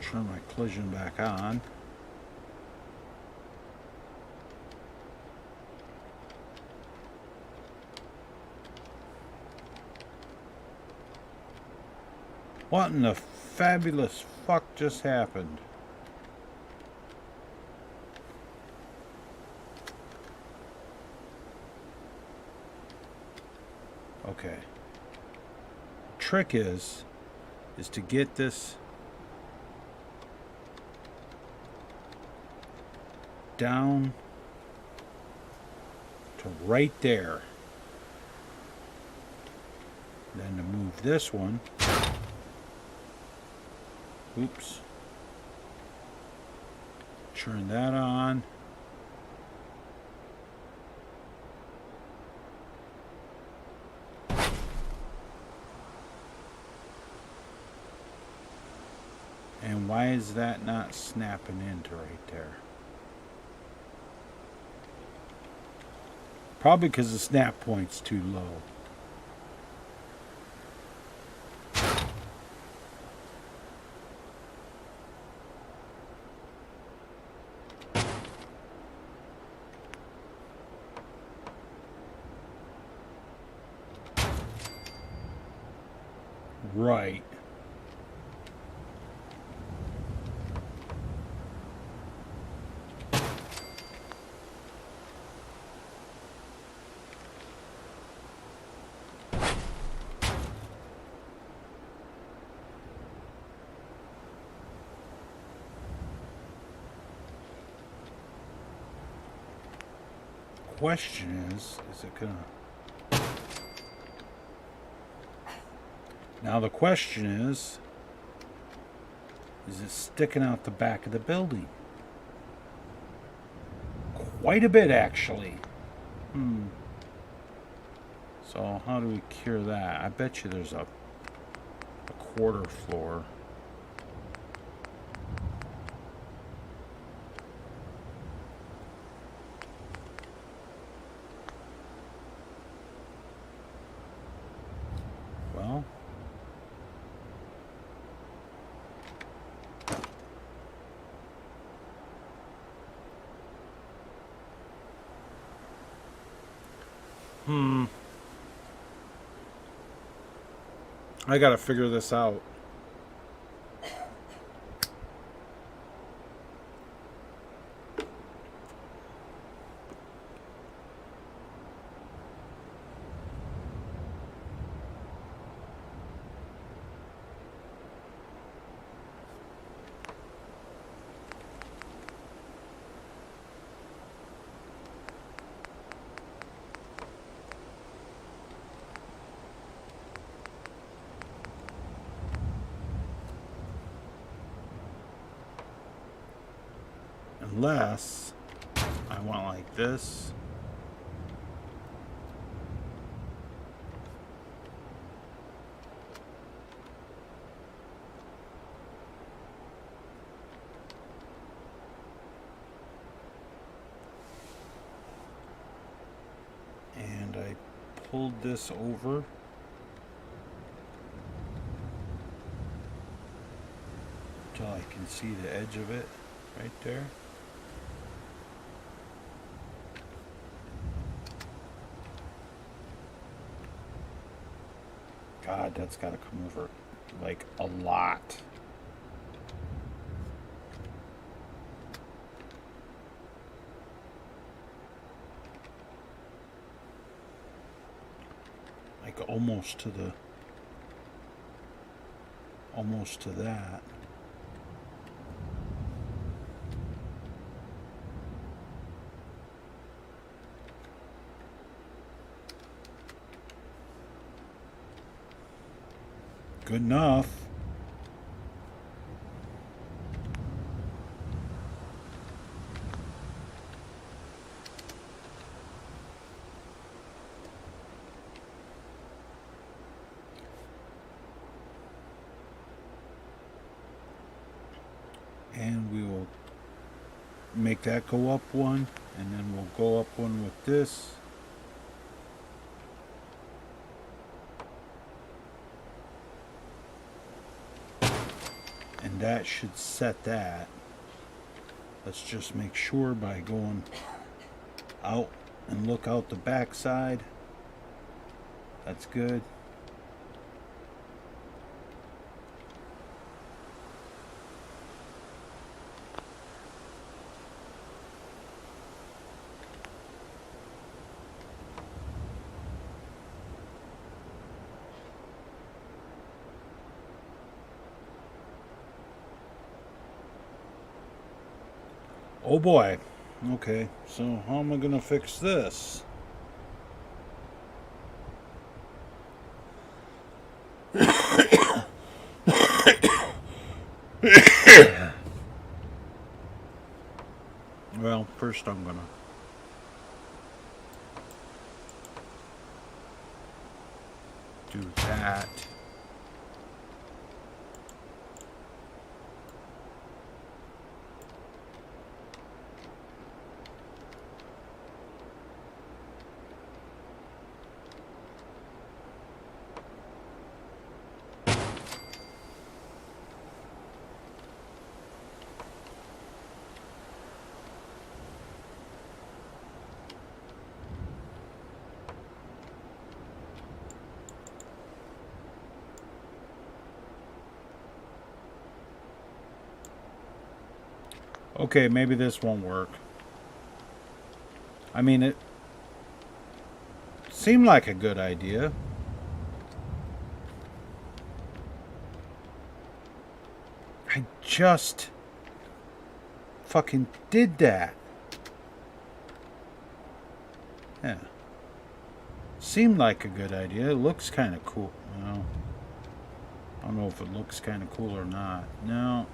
turn my collision back on. What in the fabulous fuck just happened? Okay. Trick is to get this down to right there. Then to move this one. Oops. Turn that on. And why is that not snapping into right there? Probably because the snap point's too low. Right. Question is it gonna... Now the question is it sticking out the back of the building? Quite a bit, actually. So how do we cure that? I bet you there's a quarter floor. I gotta figure this out. Unless I want like this. And I pulled this over. Until I can see the edge of it right there. God, that's got to come over like a lot. Like almost to that. Good enough. And we will make that go up one, and then we'll go up one with this. And that should set that. Let's just make sure by going out and look out the back side. That's good. Oh boy. Okay, so how am I gonna fix this? Well, first I'm gonna do that. Okay, maybe this won't work. I mean, it seemed like a good idea. I just fucking did that. Yeah. Seemed like a good idea. It looks kind of cool. Well, I don't know if it looks kind of cool or not. No.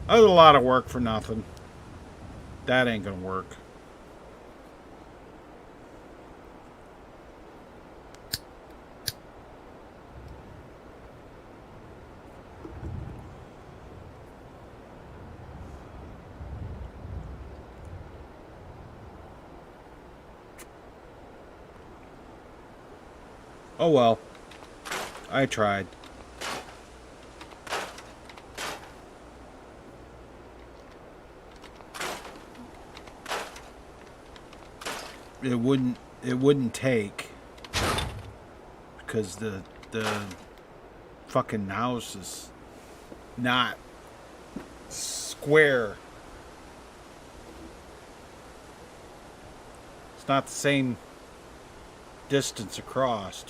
That was a lot of work for nothing. That ain't gonna work. Oh well. I tried. it wouldn't take because the fucking house is not square. It's not the same distance across.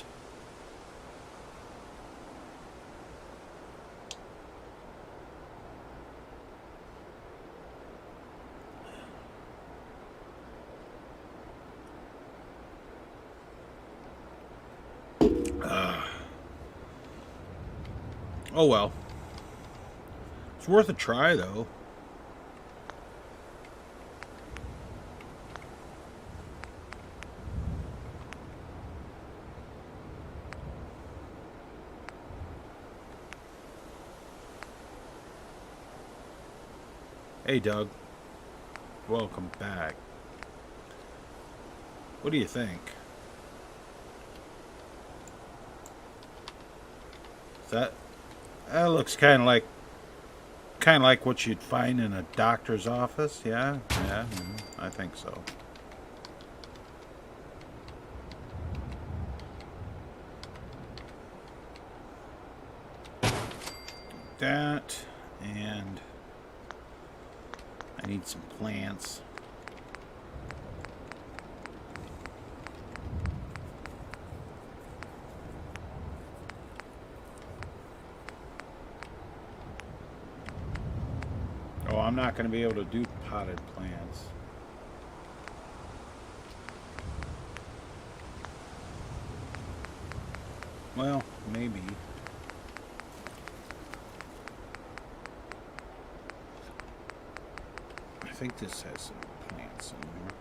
Oh well. It's worth a try though. Hey Doug. Welcome back. What do you think? That looks kind of like what you'd find in a doctor's office. Yeah, I think so. That, and I need some plants. Oh, I'm not going to be able to do potted plants. Well, maybe. I think this has some plants in there.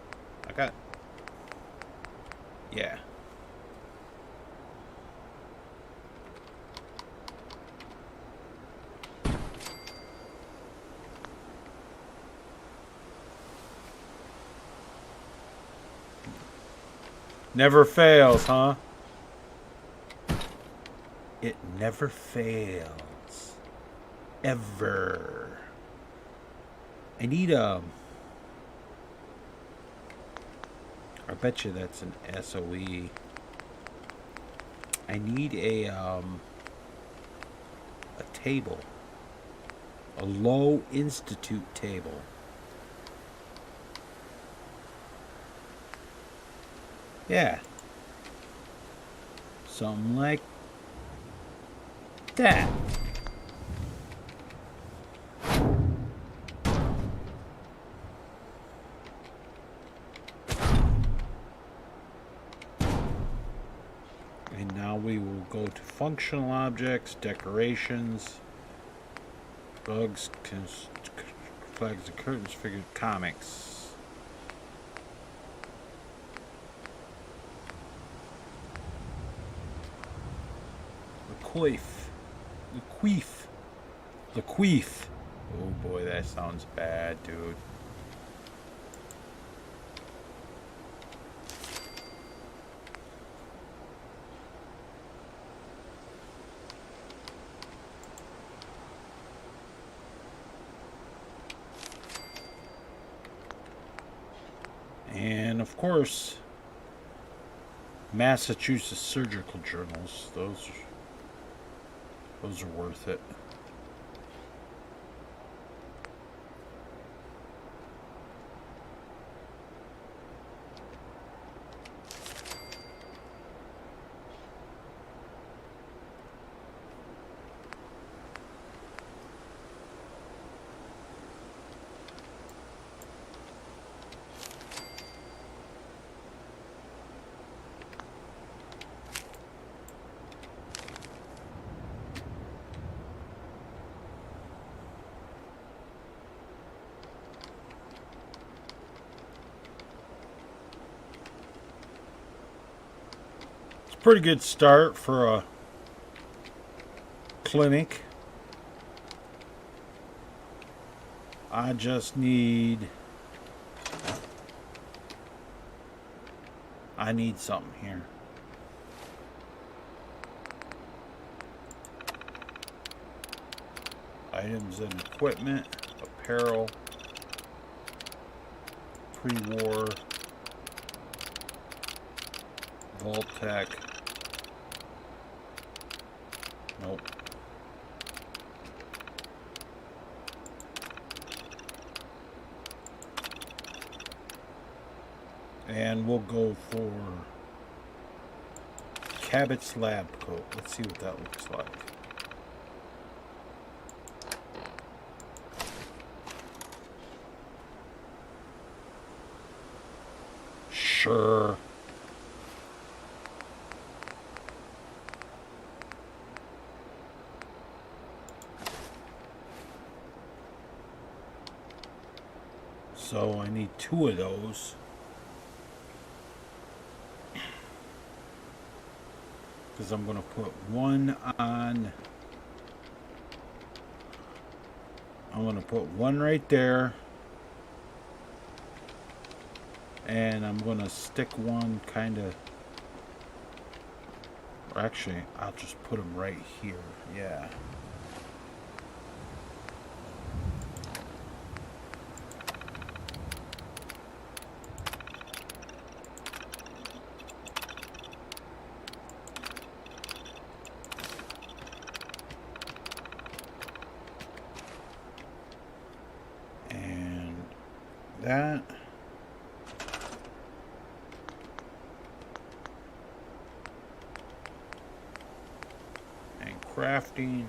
I got... Yeah. Never fails, huh? It never fails. Ever. I need I bet you that's an SOE. I need a table. A low institute table. Yeah. Something like that. And now we will go to functional objects, decorations, bugs, flags and curtains, figured comics. Lequeef. Oh boy, that sounds bad, dude. And of course, Massachusetts surgical journals. Those are worth it. Pretty good start for a clinic. I just need... I need something here. Items and equipment, apparel, pre-war. Voltec. Nope. And we'll go for Cabot's Lab Coat. Let's see what that looks like. Sure. So I need 2 of those. Because I'm going to put one on. I'm going to put one right there. And I'm going to stick one kind of. Actually, I'll just put them right here. Yeah. That. And crafting.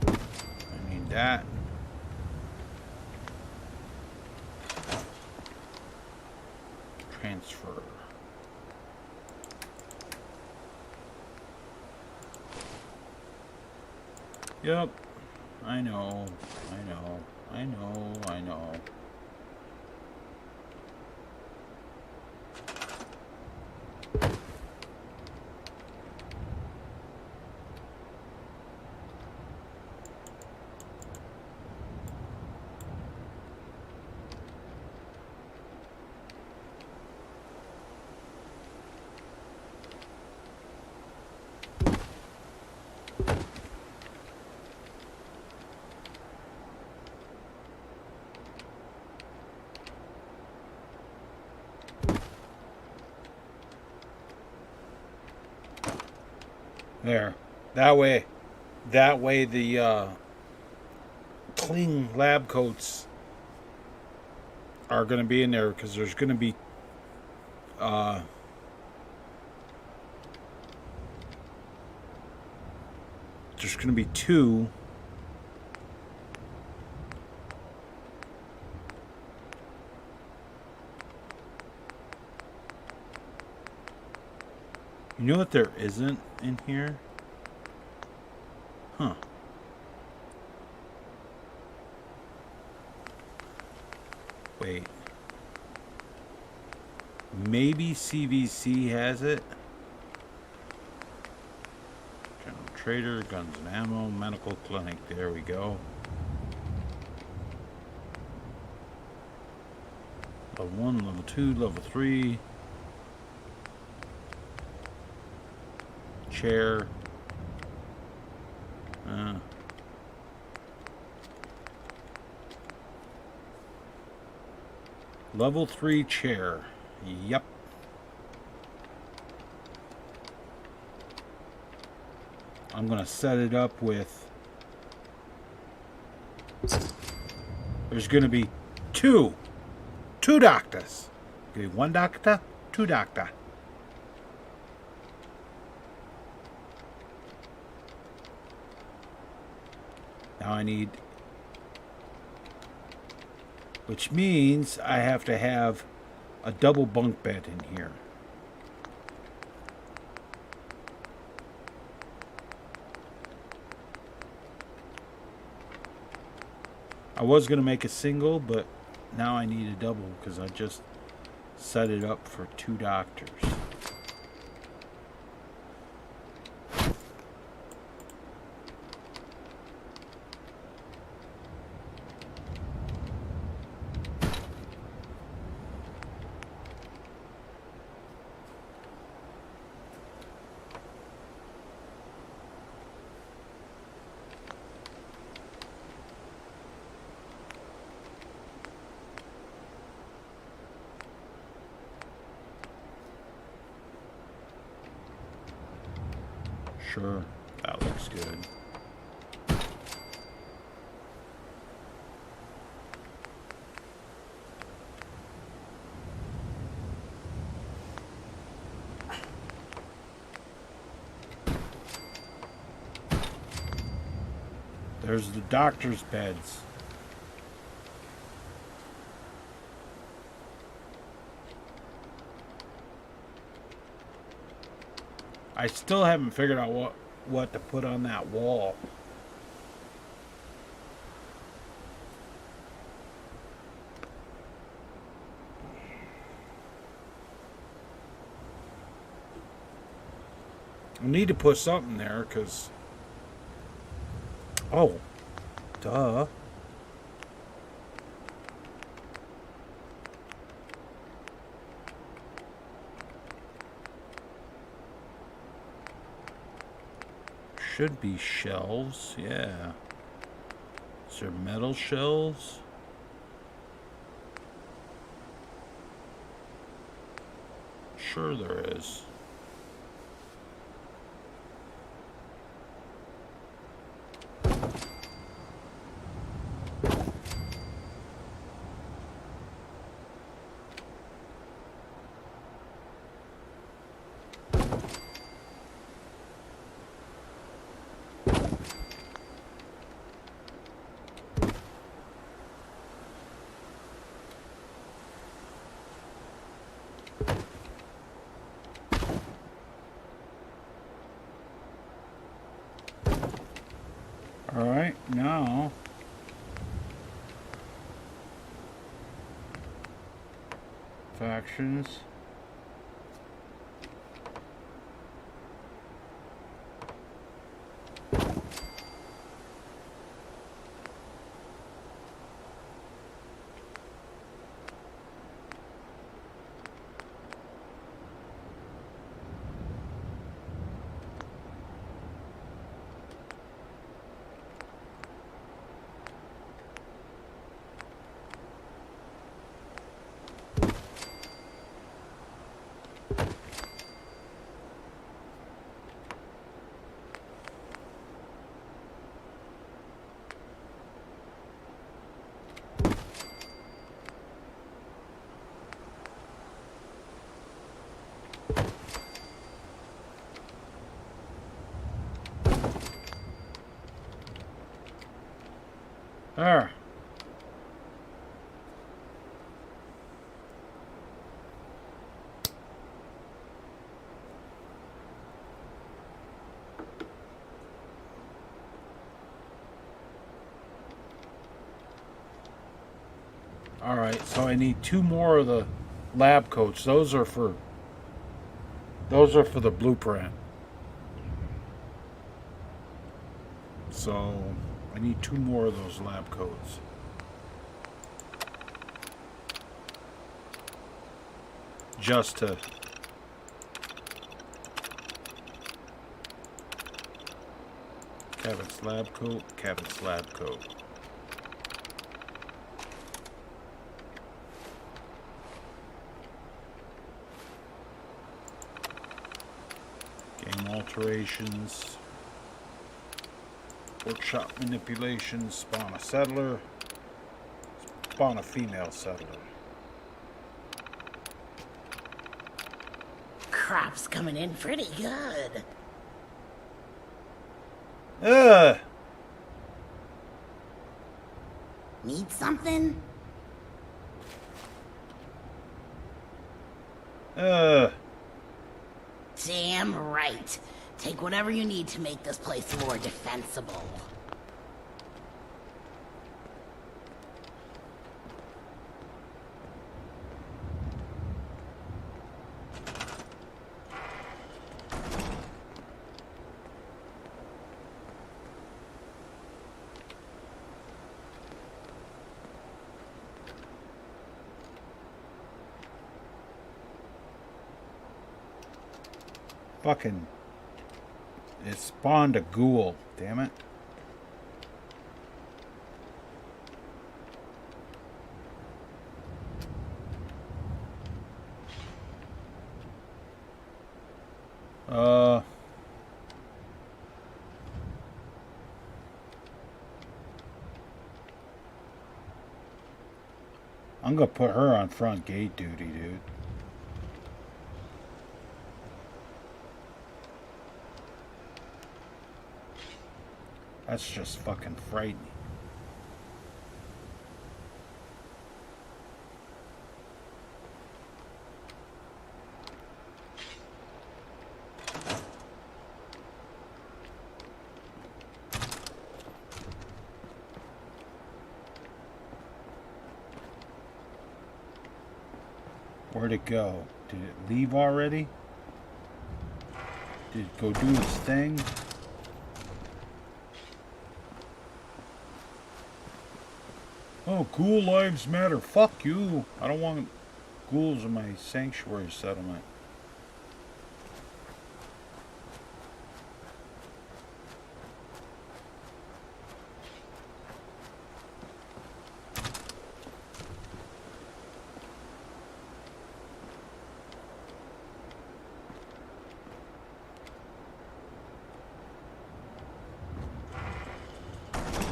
I need that. Transfer. Yep. I know. There. That way the cling lab coats are going to be in there because there's going to be two. You know what there isn't in here? Huh. Wait. Maybe CVC has it? General Trader, Guns and Ammo, Medical Clinic. There we go. Level 1, Level 2, Level 3. Chair. Level 3 chair. Yep. I'm going to set it up with... There's going to be two doctors. Okay, 1 doctor, 2 doctor. Now I need, which means I have to have a double bunk bed in here. I was going to make a single, but now I need a double because I just set it up for 2 doctors. Sure, that looks good. There's the doctor's beds. I still haven't figured out what to put on that wall. I need to put something there because... Oh, duh. Should be shelves, yeah. Is there metal shelves? Sure there is. Alright, now factions. There. Alright, so I need 2 more of the lab coats. Those are for the blueprint. So I need 2 more of those lab coats. Just to Cabot's lab coat, Cabot's lab coat. Game alterations. Workshop manipulation, spawn a settler, spawn a female settler.
Crop's coming in pretty good. Need something? Damn right. Take whatever you need to make this place more defensible.
Fucking... It spawned a ghoul, damn it. I'm gonna put her on front gate duty, dude. That's just fucking frightening. Where'd it go? Did it leave already? Did it go do its thing? Oh, ghoul lives matter. Fuck you. I don't want ghouls in my sanctuary settlement.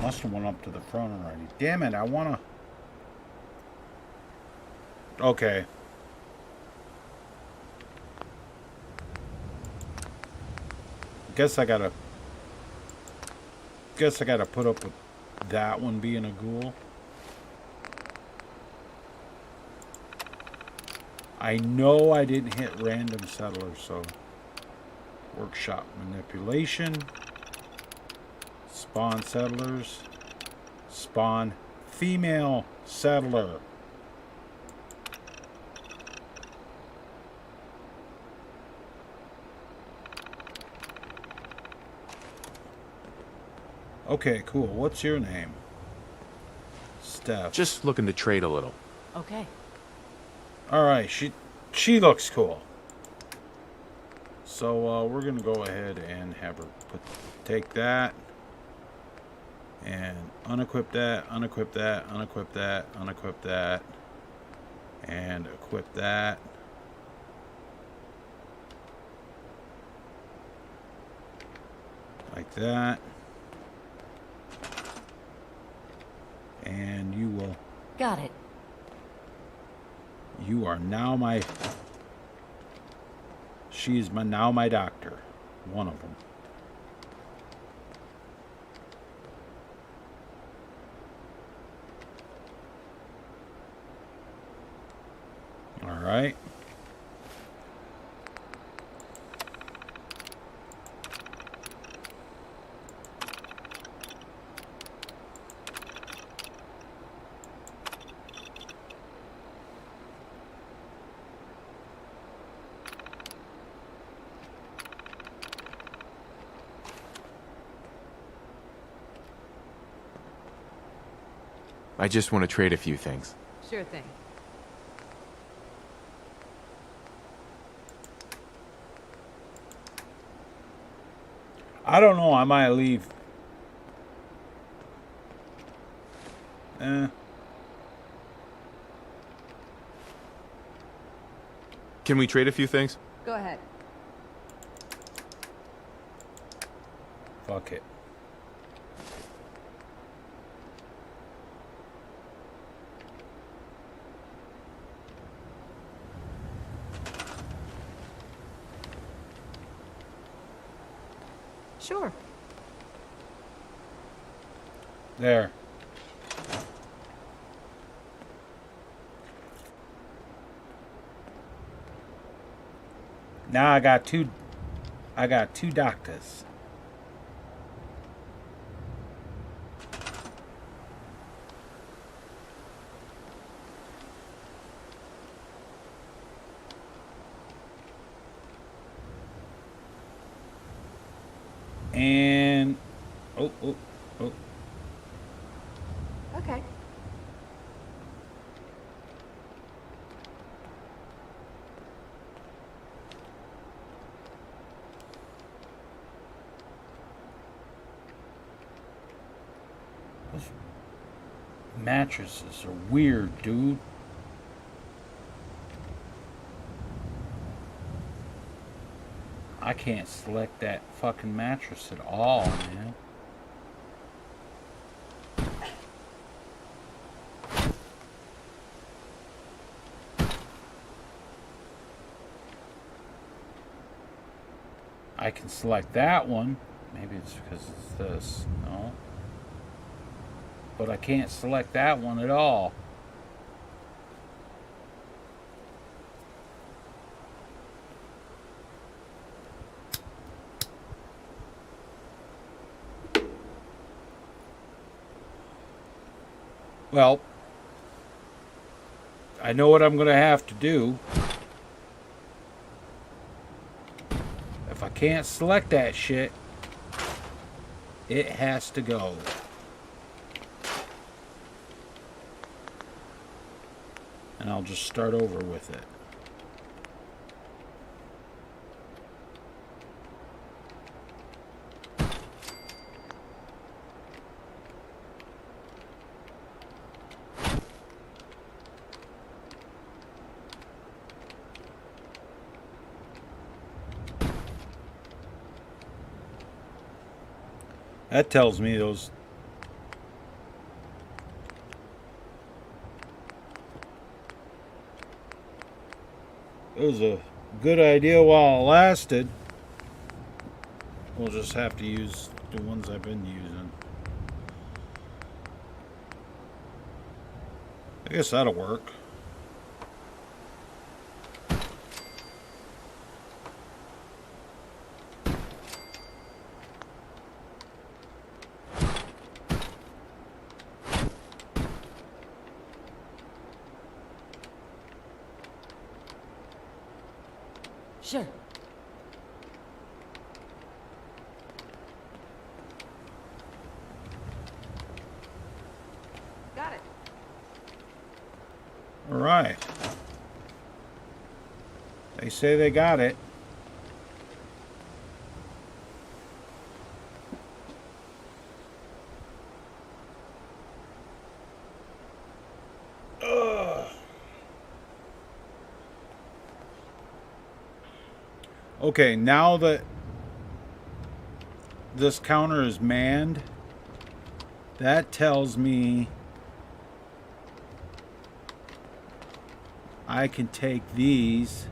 Must have went up to the front already. Damn it, I wanna... Okay. Guess I gotta put up with that one being a ghoul. I know I didn't hit random settlers, so... Workshop manipulation... Spawn settlers. Spawn female settler. Okay, cool. What's your name? Steph.
Just looking to trade a little.
Okay.
Alright, she looks cool. So we're gonna go ahead and have her take that. And unequip that, unequip that, unequip that, unequip that, and equip that. Like that. And you will...
Got it.
You are now my... She is now my doctor. One of them. Alright.
I just want to trade a few things.
Sure thing.
I don't know, I might leave.
Can we trade a few things?
Go ahead.
Fuck it.
Sure.
There. Now I got two doctors. And oh.
Okay.
Those mattresses are weird, dude. I can't select that fucking mattress at all, man. I can select that one. Maybe it's because it's this. No. But I can't select that one at all. Well, I know what I'm going to have to do. If I can't select that shit, it has to go. And I'll just start over with it. That tells me those it was a good idea while it lasted. We'll just have to use the ones I've been using. I guess that'll work.
Sure. Got it.
All right. They say they got it. Okay, now that this counter is manned, that tells me I can take these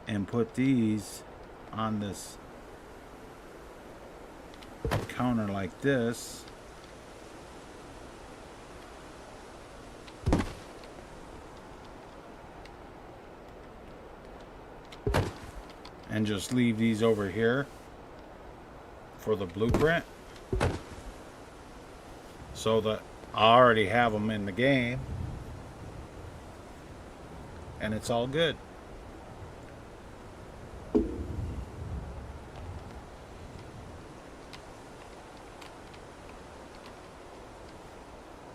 and put these on this counter like this. And just leave these over here for the blueprint, so that I already have them in the game and it's all good.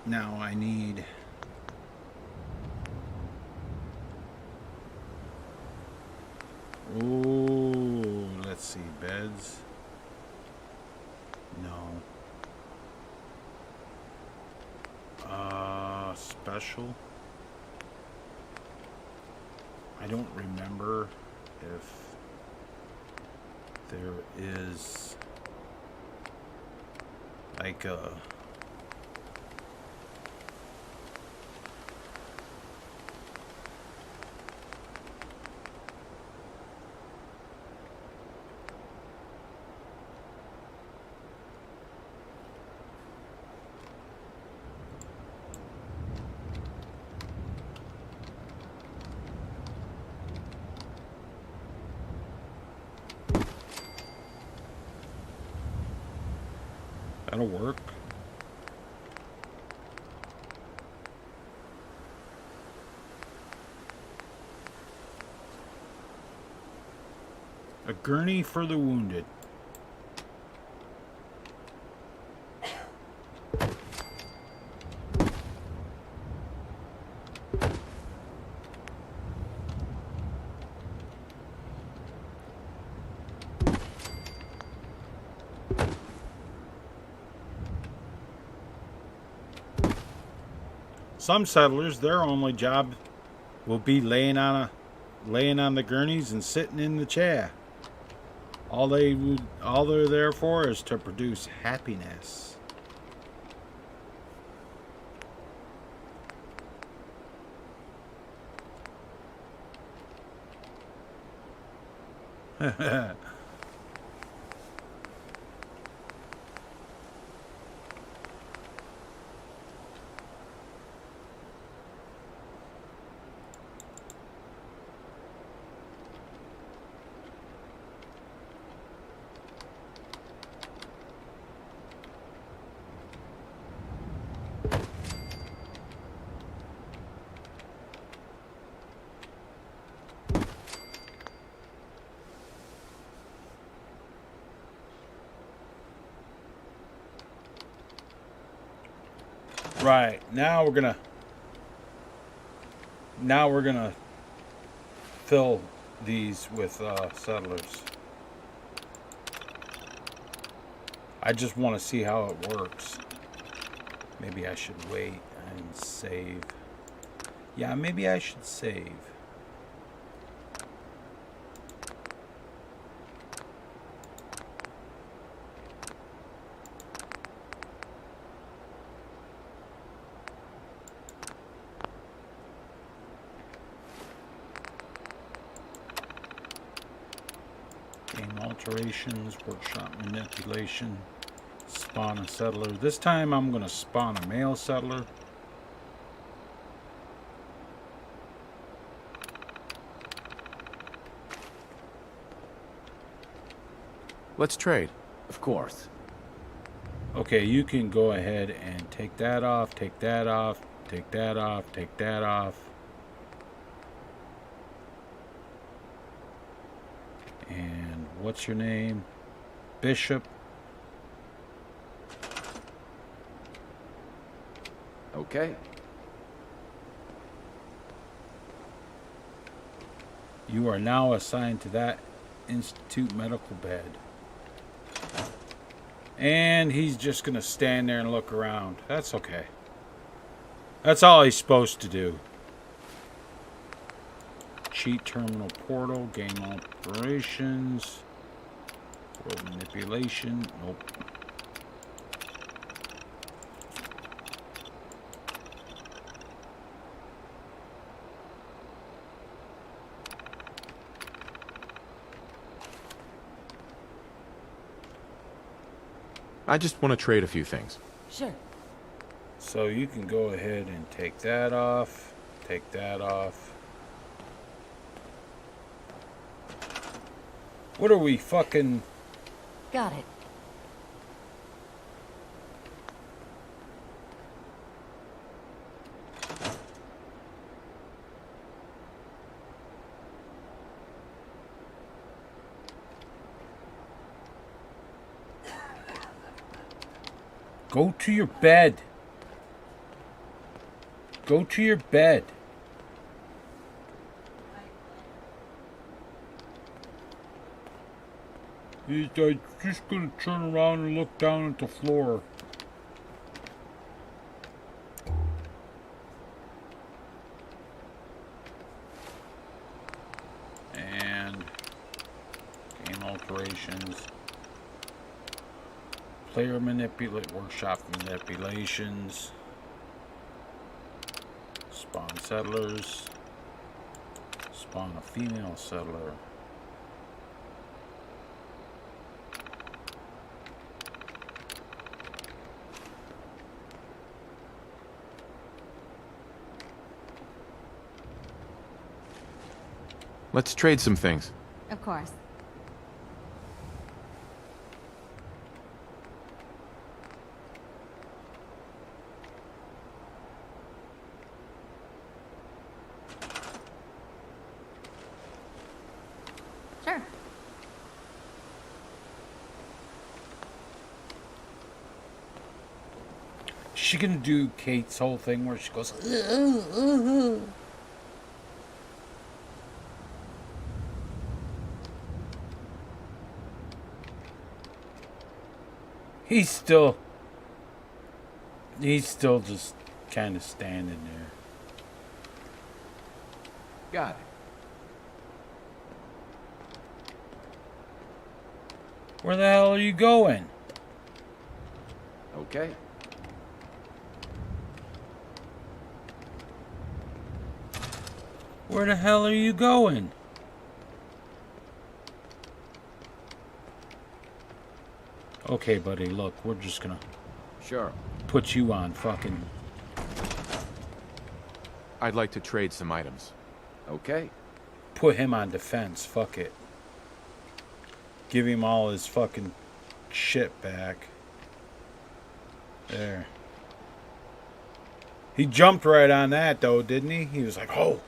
Now I need let's see, beds. No. Special. I don't remember if there is like a that'll work. A gurney for the wounded. Some settlers, their only job will be laying on the gurneys and sitting in the chair. All they're there for is to produce happiness. Right, now we're gonna fill these with settlers. I just want to see how it works. Maybe I should wait and save. Yeah, maybe I should save. Alterations, workshop manipulation, spawn a settler. This time I'm going to spawn a male settler.
Let's trade.
Of course.
Okay, you can go ahead and take that off, take that off, take that off, take that off. And what's your name? Bishop.
Okay.
You are now assigned to that Institute medical bed. And he's just going to stand there and look around. That's okay. That's all he's supposed to do. Cheat terminal portal, game operations, world manipulation. Nope.
I just want to trade a few things.
Sure.
So you can go ahead and take that off, take that off. What are we fucking...
Got it.
Go to your bed. Go to your bed. He's just gonna turn around and look down at the floor. And game alterations. Player manipulate, workshop manipulations. Spawn settlers. Spawn a female settler.
Let's trade some things.
Of course. Sure.
Is she gonna do Kate's whole thing where she goes, He's still just kind of standing there.
Got it.
Where the hell are you going?
Okay.
Where the hell are you going? Okay, buddy, look, we're just gonna
Sure.
put you on fucking...
I'd like to trade some items.
Okay.
Put him on defense, fuck it. Give him all his fucking shit back. There. He jumped right on that though, didn't he? He was like, "Oh,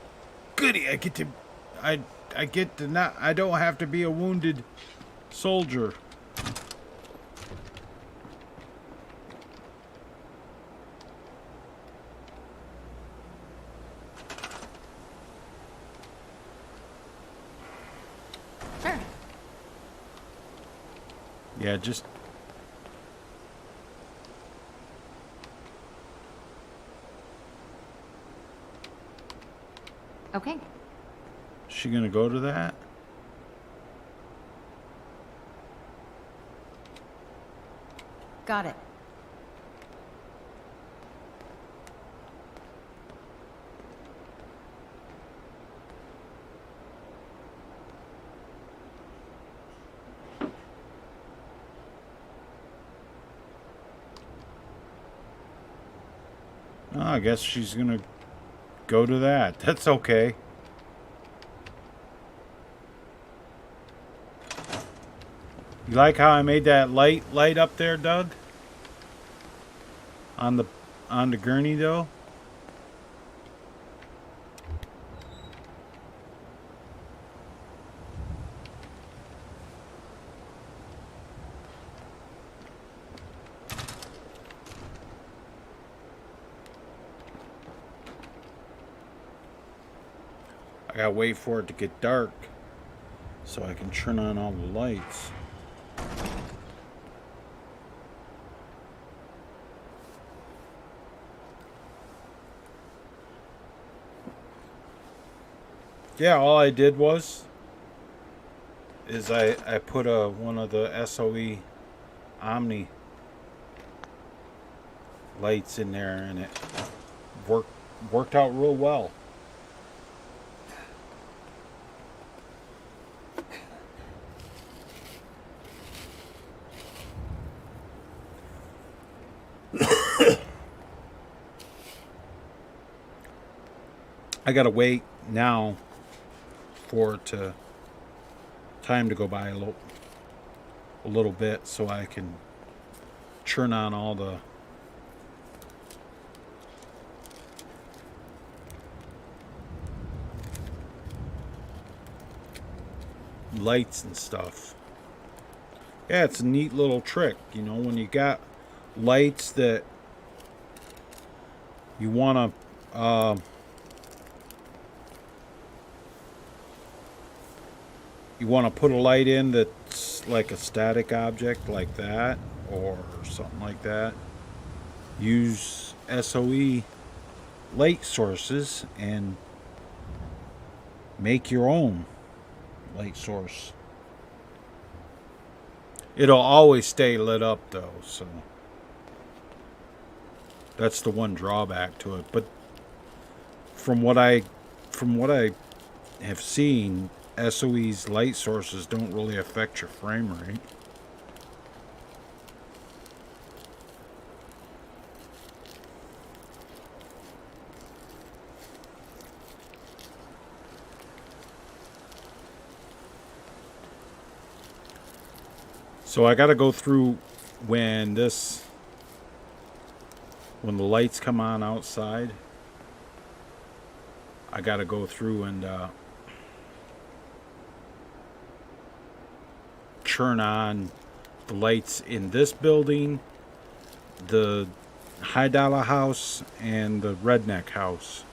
goody! I get to not. I don't have to be a wounded soldier."
Sure.
Yeah, just...
Okay.
Is she gonna go to that?
Got it.
Oh, I guess she's gonna go to that. That's okay. You like how I made that light up there, Doug? On the gurney though? I gotta wait for it to get dark so I can turn on all the lights. Yeah, all I did is I put one of the SOE Omni lights in there, and it worked out real well. I gotta wait now for it to time to go by a little bit so I can turn on all the lights and stuff. Yeah, it's a neat little trick, you know, when you got lights that you want to put a light in that's like a static object like that or something like that. Use SOE light sources and make your own light source. It'll always stay lit up though, so that's the one drawback to it. But from what I have seen, SOE's light sources don't really affect your frame rate. So I got to go through when the lights come on outside. I got to go through and turn on the lights in this building, the High Dollar house, and the Redneck house.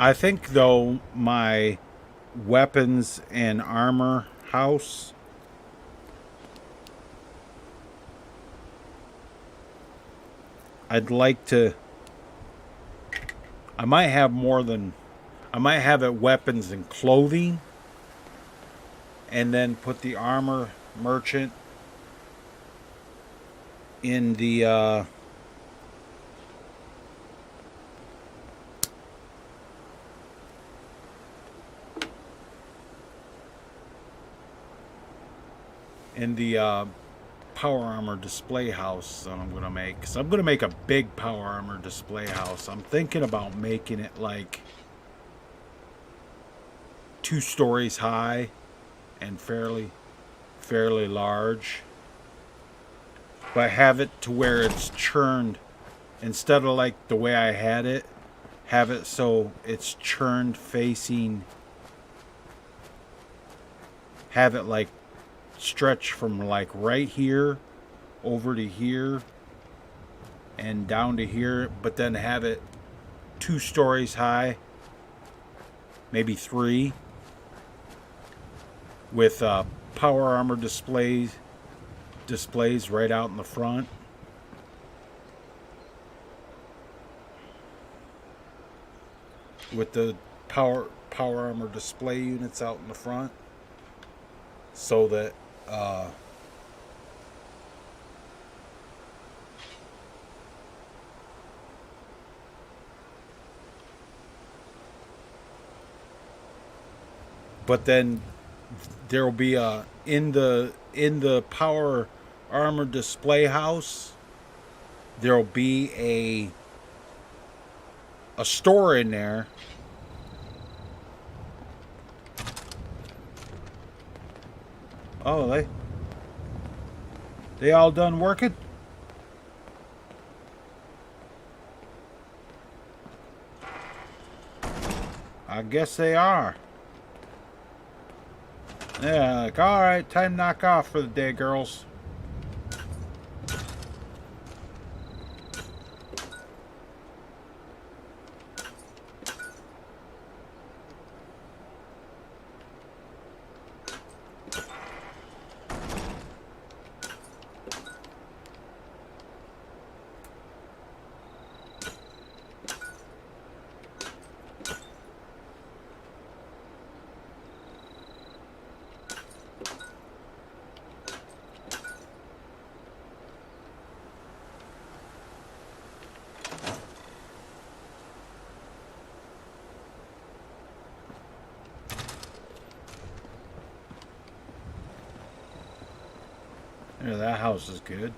I think, though, my weapons and armor house I'd like to... I might have more than... I might have it weapons and clothing, and then put the armor merchant in the power armor display house that I'm gonna make. So I'm gonna make a big power armor display house. I'm thinking about making it like 2 stories high and fairly large, but have it to where it's churned instead of like the way I had it. Have it so it's churned facing. Have it like stretch from like right here over to here and down to here, but then have it 2 stories high, maybe 3, with power armor displays right out in the front. With the power armor display units out in the front, so that but then there will be a in the power armor display house, there will be a store in there. Oh, they all done working? I guess they are. Yeah, like, all right, time to knock off for the day, girls. Yeah, that house is good.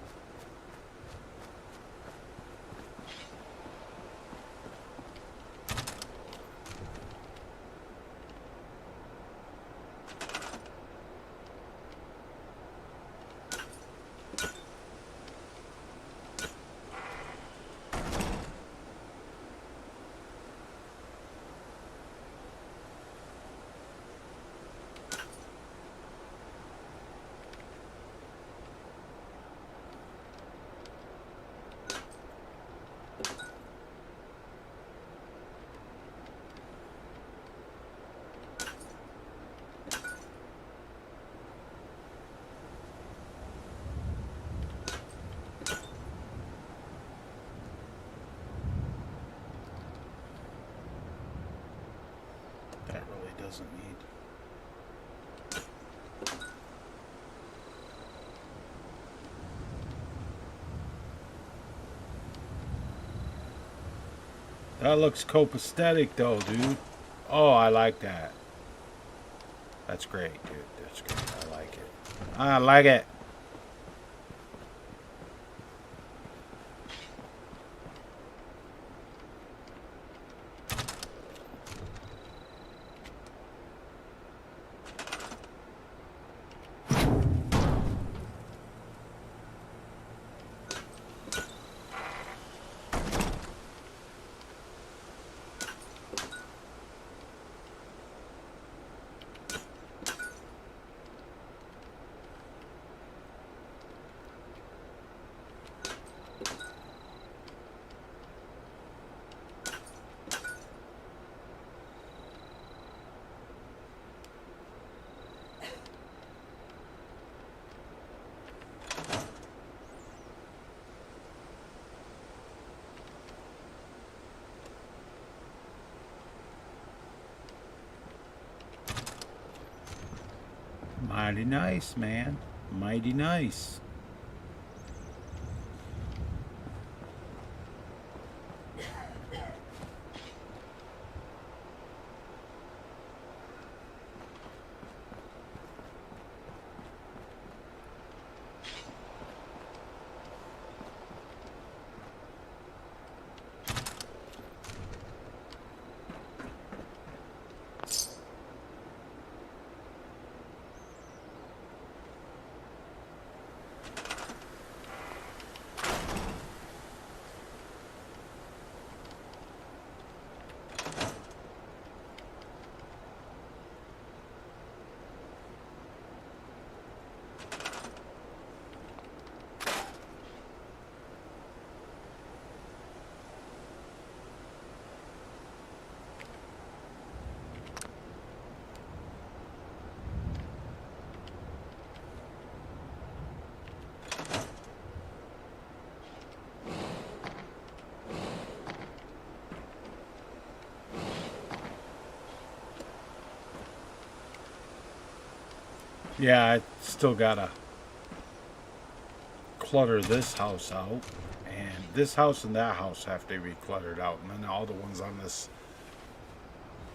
That really doesn't need. That looks copacetic though, dude. Oh, I like that. That's great, dude. That's great. I like it. I like it. Mighty nice, man. Mighty nice. Yeah, I still gotta clutter this house out, and this house and that house have to be cluttered out, and then all the ones on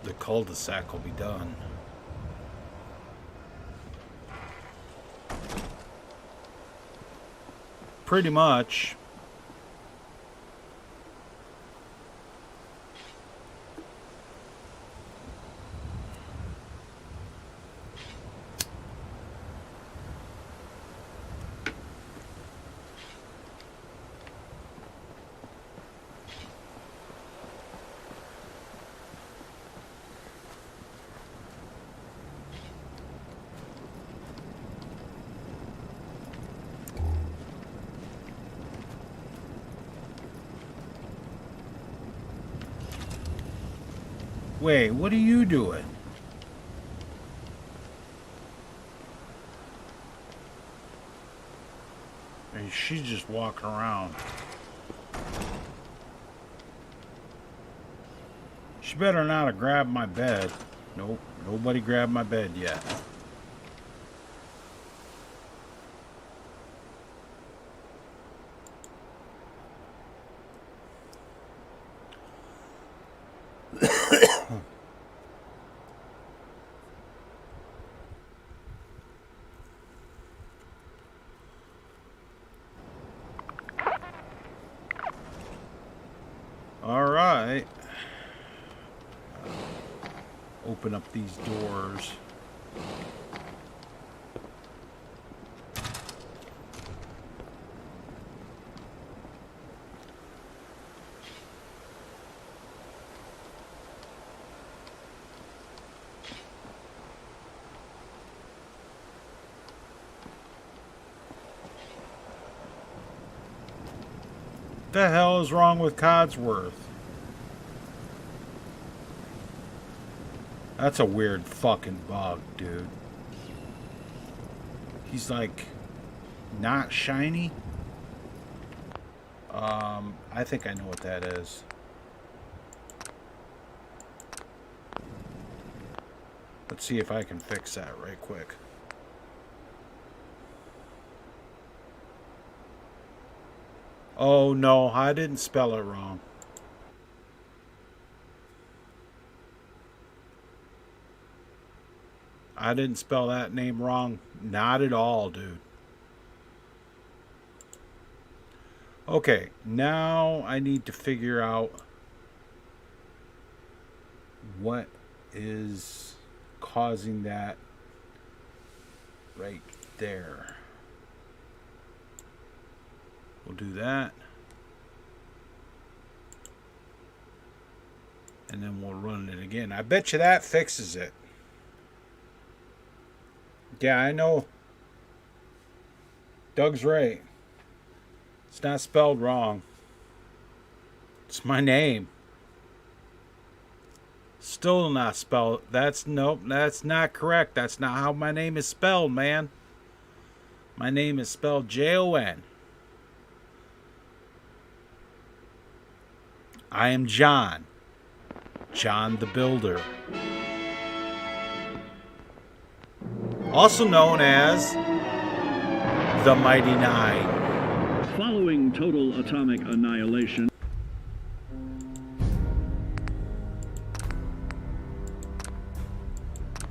the cul-de-sac will be done. Pretty much. Wait, what are you doing? And she's just walking around. She better not have grabbed my bed. Nope, nobody grabbed my bed yet. Alright. Open up these doors. What the hell is wrong with Codsworth? That's a weird fucking bug, dude. He's like not shiny. I think I know what that is. Let's see if I can fix that right quick. Oh no, I didn't spell it wrong. I didn't spell that name wrong. Not at all, dude. Okay, now I need to figure out what is causing that right there. We'll do that. And then we'll run it again. I bet you that fixes it. Yeah, I know. Doug's right. It's not spelled wrong. It's my name. Still not spelled. Nope, that's not correct. That's not how my name is spelled, man. My name is spelled Jon. I am Jon. Jon the Builder. Also known as the Mighty Nine.
Following total atomic annihilation.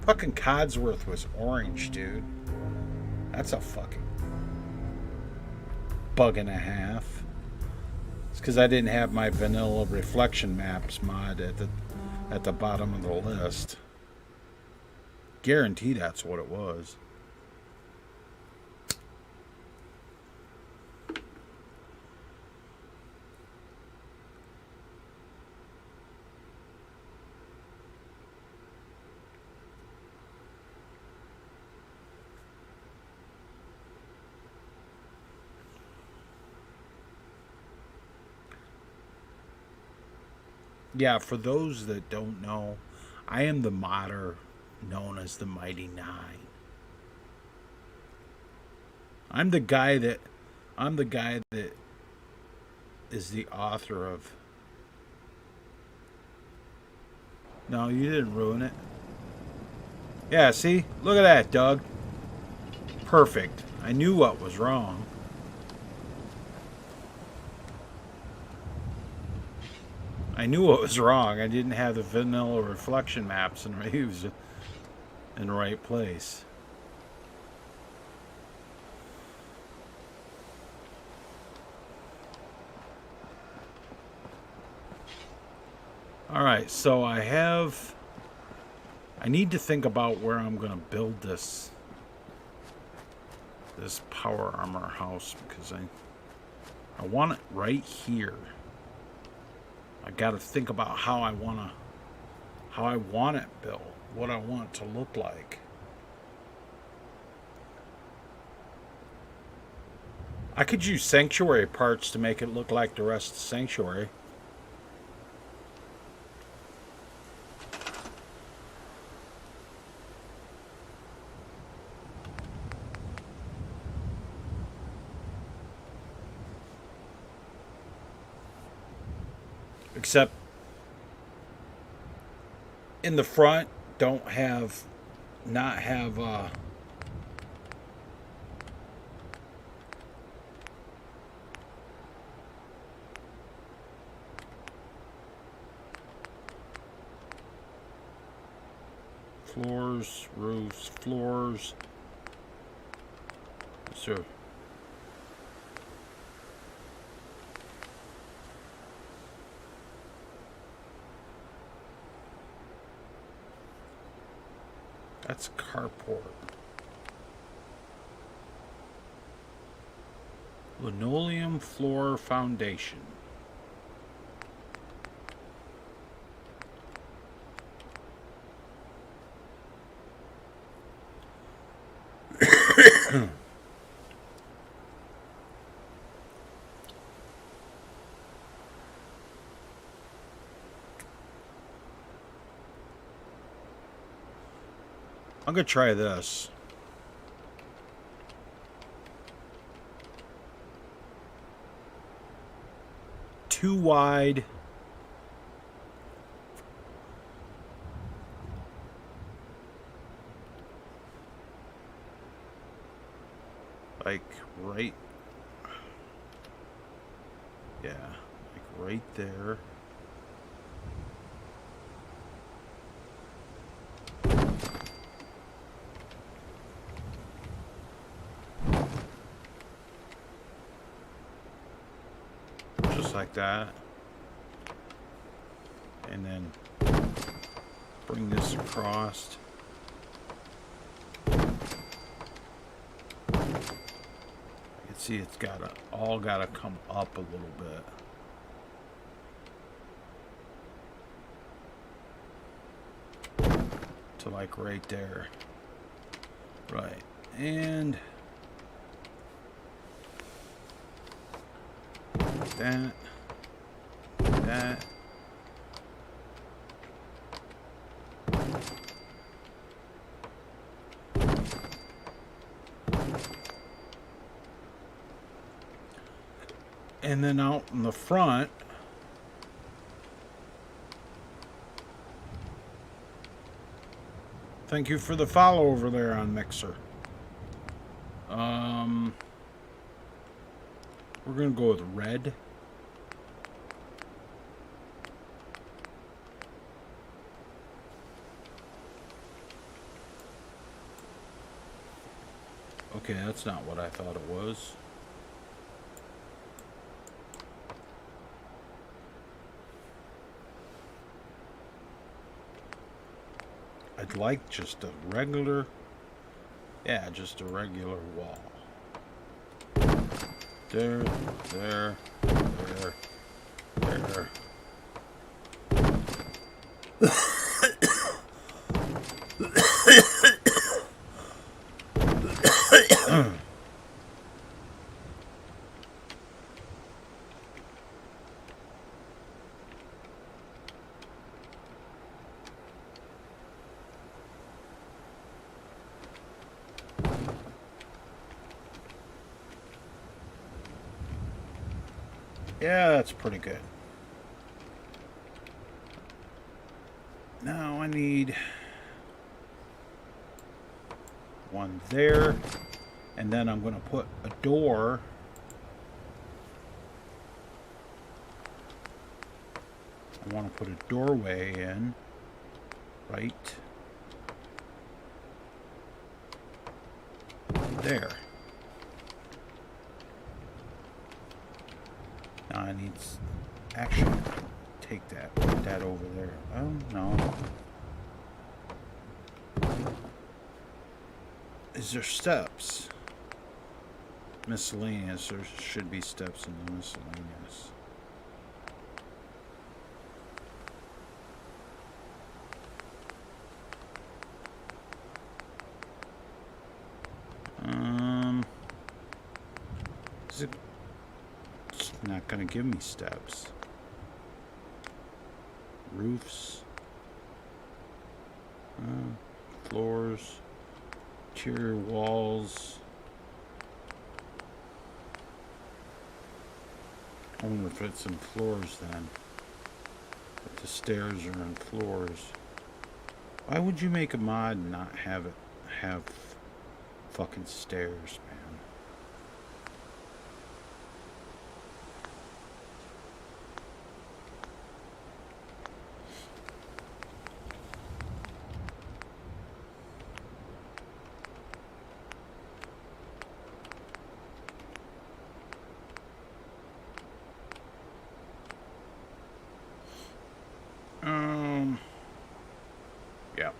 Fucking Codsworth was orange, dude. That's a fucking bug and a half. It's because I didn't have my vanilla reflection maps mod at the bottom of the list. Guarantee that's what it was. Yeah, for those that don't know, I am the modder known as the Mighty Nine. I'm the guy that is the author of. No, you didn't ruin it. Yeah, see? Look at that, Doug. Perfect. I knew what was wrong. I knew what was wrong. I didn't have the vanilla reflection maps in the right place. Alright, so I need to think about where I'm going to build this power armor house, because I want it right here. I got to think about how I want it built, what I want it to look like. I could use Sanctuary parts to make it look like the rest of Sanctuary. Except in the front, not have floors, roofs, floors. So that's carport. Linoleum floor foundation. I'm going to try this. Too wide. Like right. Yeah, like right there. Like that, and then bring this across. You can see it's all gotta come up a little bit to like right there, right, and that. And then out in the front, I Thank you for the follow over there on Mixer. We're gonna go with red. Okay, that's not what I thought it was. I'd like just a regular, yeah, just a regular wall. There, there, there, there. Yeah, that's pretty good. Now I need one there, and then I'm going to put a door. I want to put a doorway in, right there. Now I need, actually, take that, put that over there. Oh, no. Is there steps? Miscellaneous. There should be steps in the miscellaneous. Is it? It's not gonna give me steps. Roofs. Floors. Interior walls. I wonder if it's in floors then. If the stairs are in floors. Why would you make a mod and not have it have fucking stairs, man? Yeah.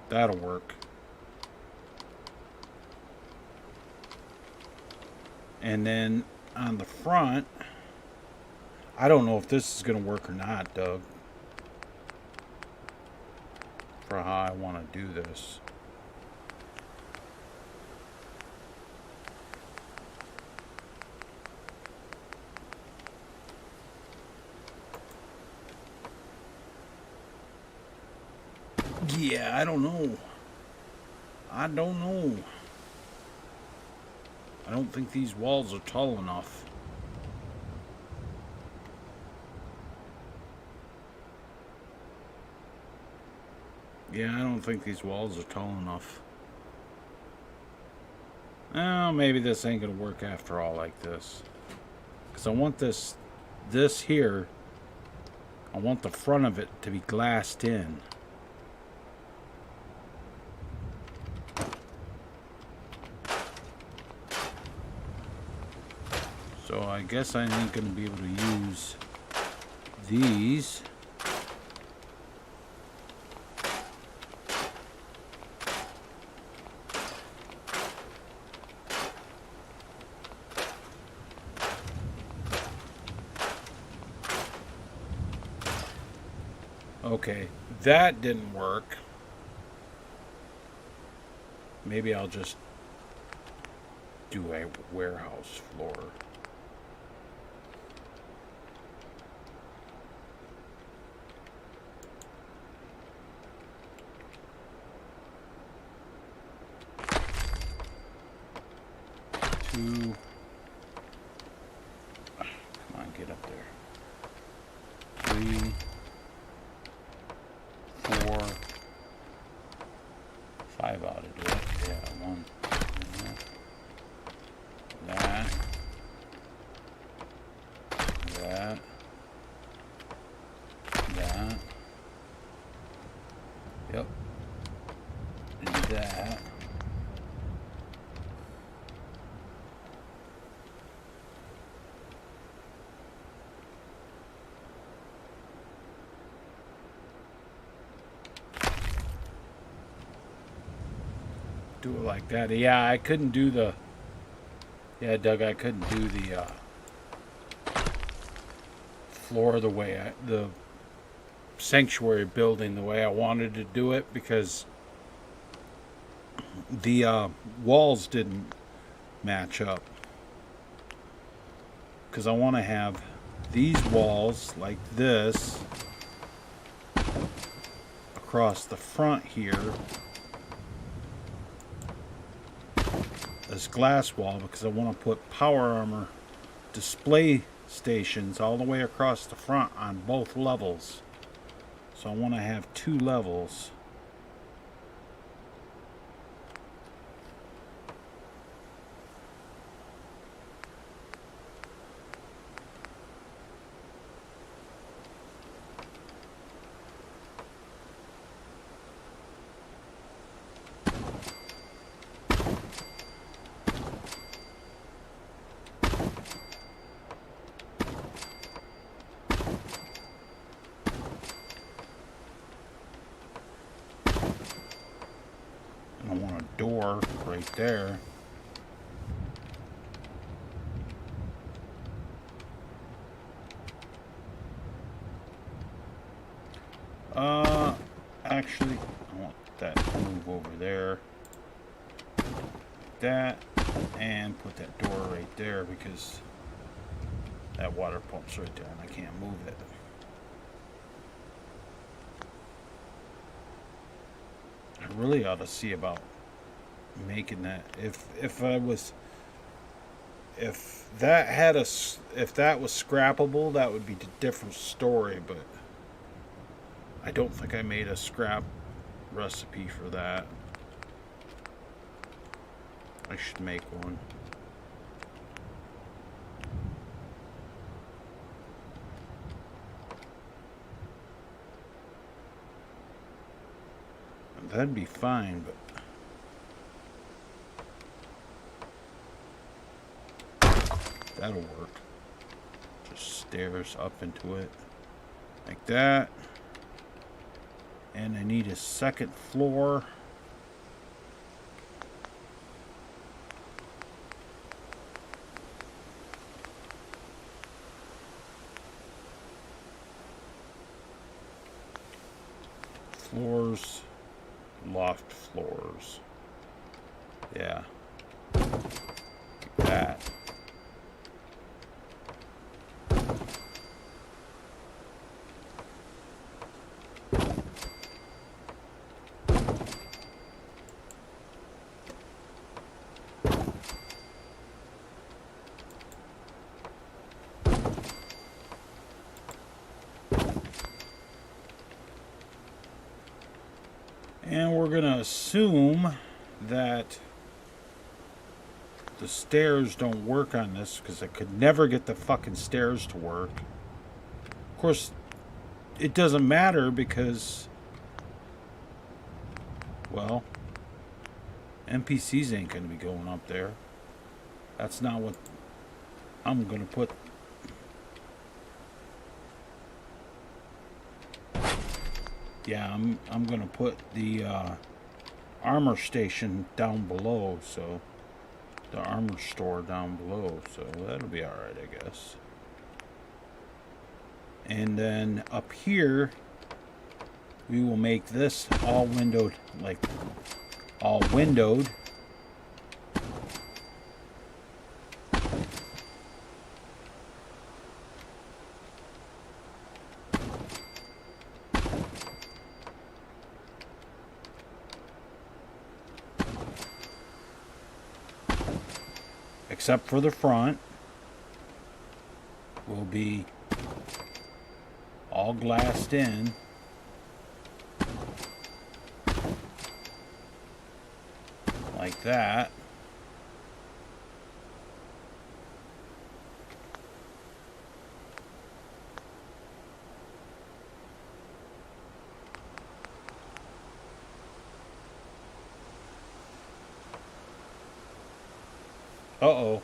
That'll work. And then on the front, I don't know if this is going to work or not, Doug, for how I want to do this. Yeah, I don't know. I don't know. I don't think these walls are tall enough. Yeah, I don't think these walls are tall enough. Oh, maybe this ain't gonna work after all like this. Because I want this here, I want the front of it to be glassed in. So I guess I ain't going to be able to use these. Okay, that didn't work. Maybe I'll just do a warehouse floor. Come on, get up there. 3, do it like that. Yeah, I couldn't do the... Yeah, Doug, I couldn't do the floor the way the sanctuary building the way I wanted to do it, because the walls didn't match up. Because I want to have these walls like this across the front here, this glass wall, because I want to put power armor display stations all the way across the front on both levels. So I want to have 2 levels. Right there. Actually, I want that to move over there. That, and put that door right there, because that water pump's right there and I can't move it. I really ought to see about making that. If that was scrappable, that would be a different story, but I don't think I made a scrap recipe for that. I should make one. That'd be fine, but that'll work. Just stairs up into it like that. And I need a second floor. Floors, loft floors. Yeah. Like that. And we're gonna assume that the stairs don't work on this, because I could never get the fucking stairs to work. Of course, it doesn't matter because, well, NPCs ain't gonna be going up there. That's not what I'm gonna put. Yeah, I'm gonna put the armor station down below, so the armor store down below, so that'll be alright, I guess. And then up here we will make this all windowed, like all windowed. Except for the front will be all glassed in. Like that. Uh-oh.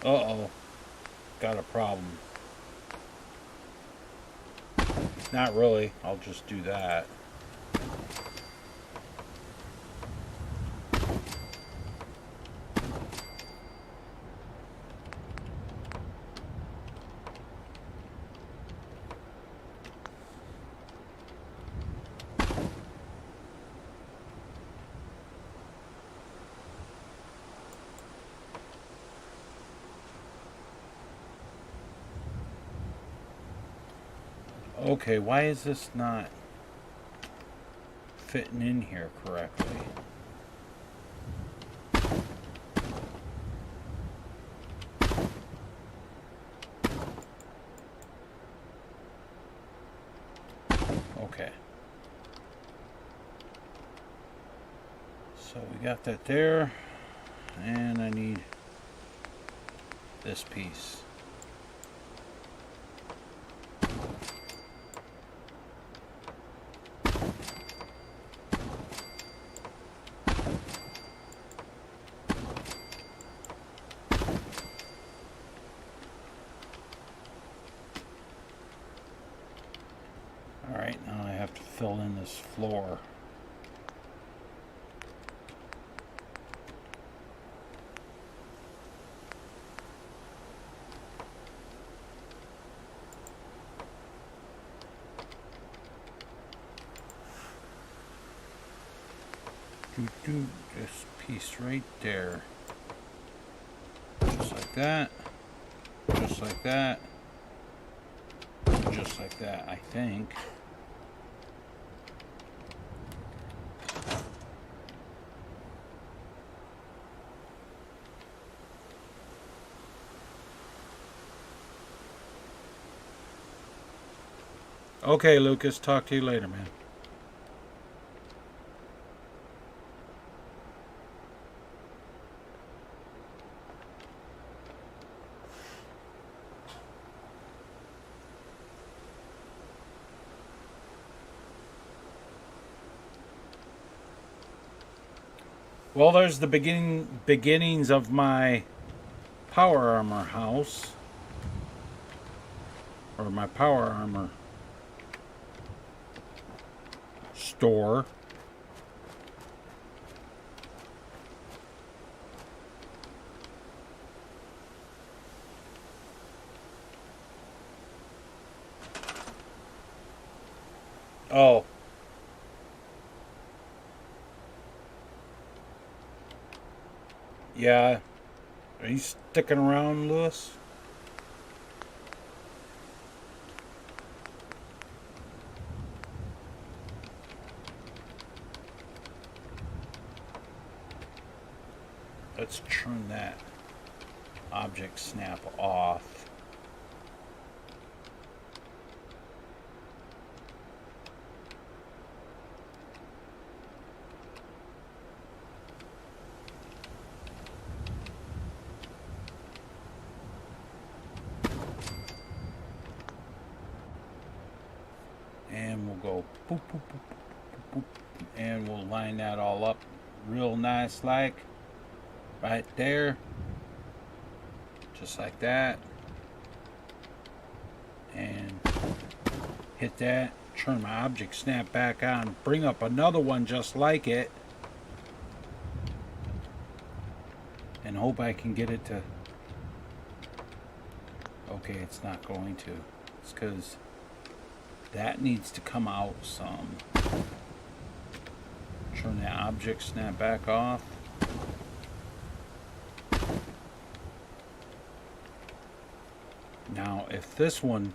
Uh-oh. Got a problem. Not really. I'll just do that. Okay, why is this not fitting in here correctly? Okay. So we got that there, and I need this piece. Alright, now I have to fill in this floor. Do this piece right there. Just like that. Just like that. Just like that, I think. Okay, Lucas, talk to you later, man. Well, there's the beginnings of my power armor house, or my power armor store. Oh. Yeah. Are you sticking around, Lewis? Let's turn that object snap off. And we'll go boop, boop, boop, boop, boop, and we'll line that all up real nice like right there, just like that, and hit that, turn my object snap back on, bring up another one just like it, and hope I can get it to, okay, it's not going to, it's because that needs to come out some. Turn the object snap back off. Now, if this one,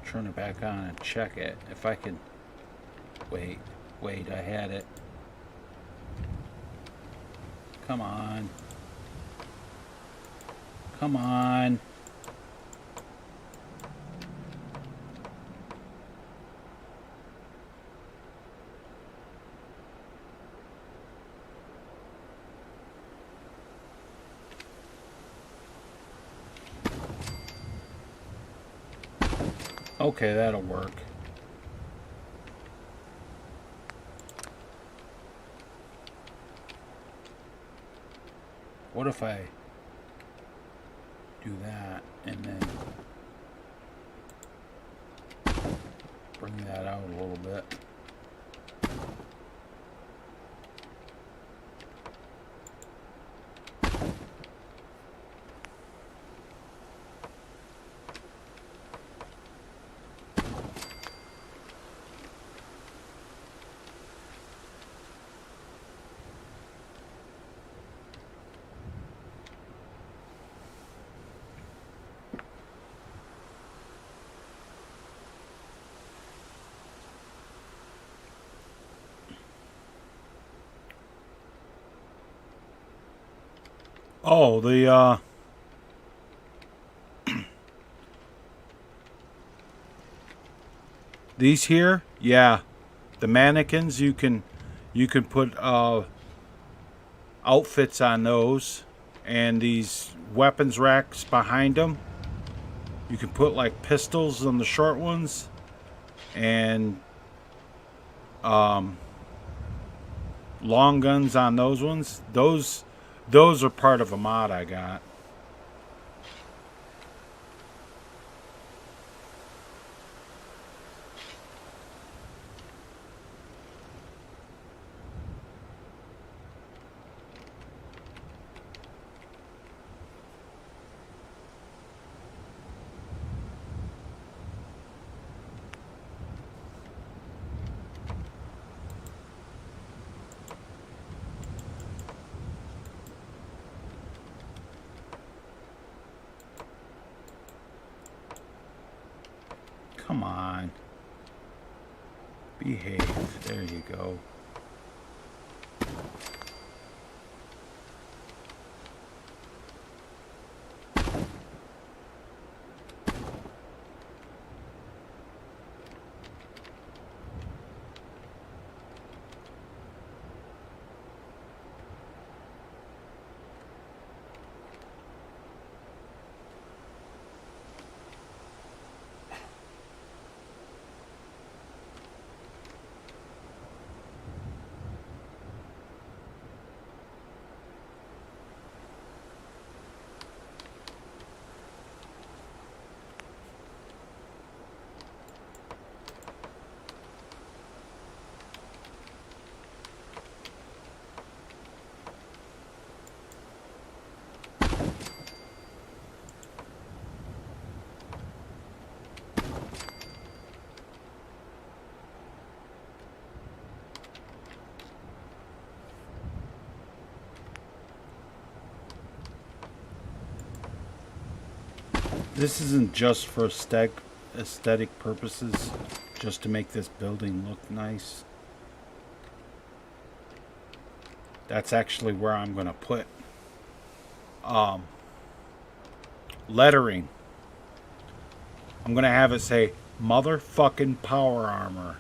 turn it back on and check it. If I can, wait, I had it. Come on. Come on. Okay, that'll work. What if I do that and then bring that out a little bit? Oh, the these here, yeah, the mannequins. You can put outfits on those, and these weapons racks behind them. You can put like pistols on the short ones, and long guns on those ones. Those are part of a mod I got. Come on. Behave. There you go. This isn't just for aesthetic purposes, just to make this building look nice. That's actually where I'm going to put lettering. I'm going to have it say motherfucking power armor.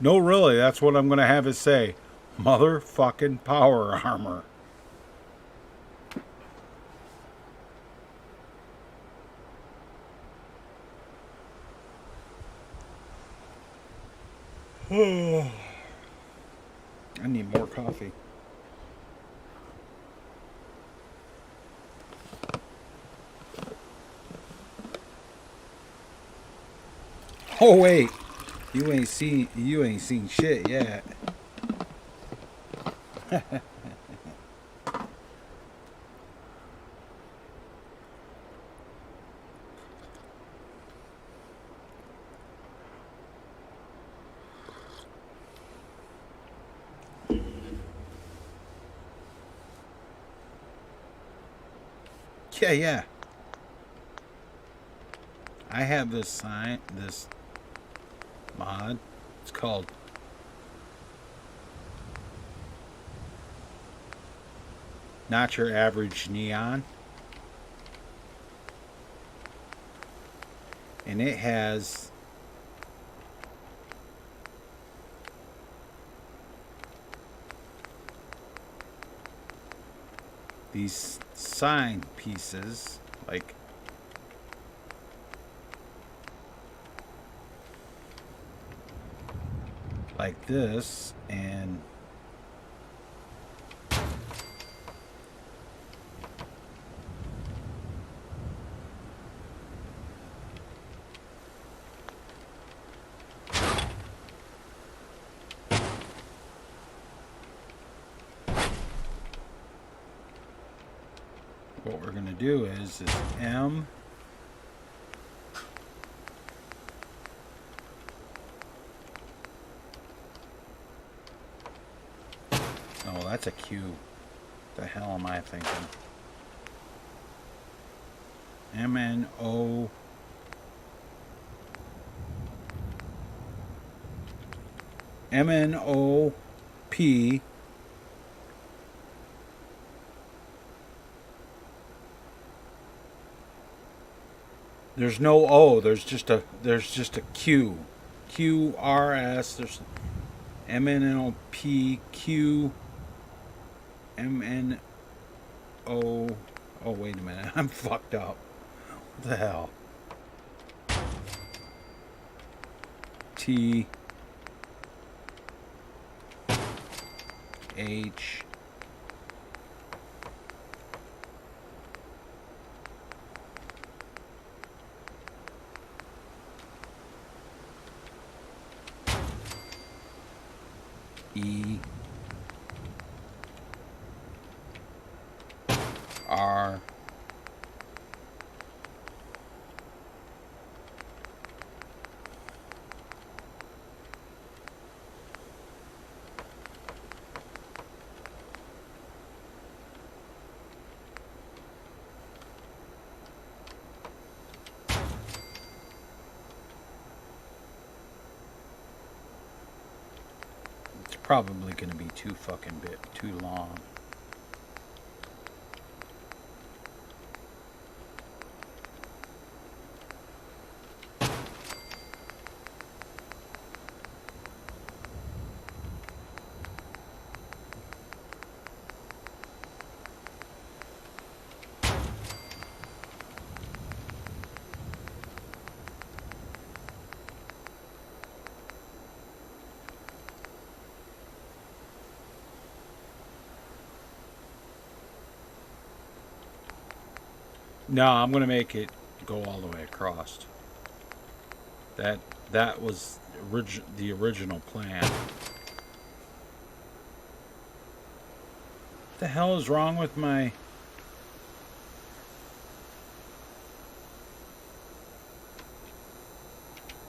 No, really, that's what I'm going to have it say. Motherfucking power armor. I need more coffee. Oh wait, you ain't seen shit yet. Yeah. I have this mod. It's called Not Your Average Neon. And it has these sign pieces like this, and what we're going to do is M oh, that's a Q. The hell am I thinking? MNO MNOP There's no O. There's just a Q. Q R S. There's M N O P Q M N O. Oh wait a minute. I'm fucked up. What the hell? T H E R probably going to be too long. No, I'm going to make it go all the way across. That was the original plan. What the hell is wrong with my...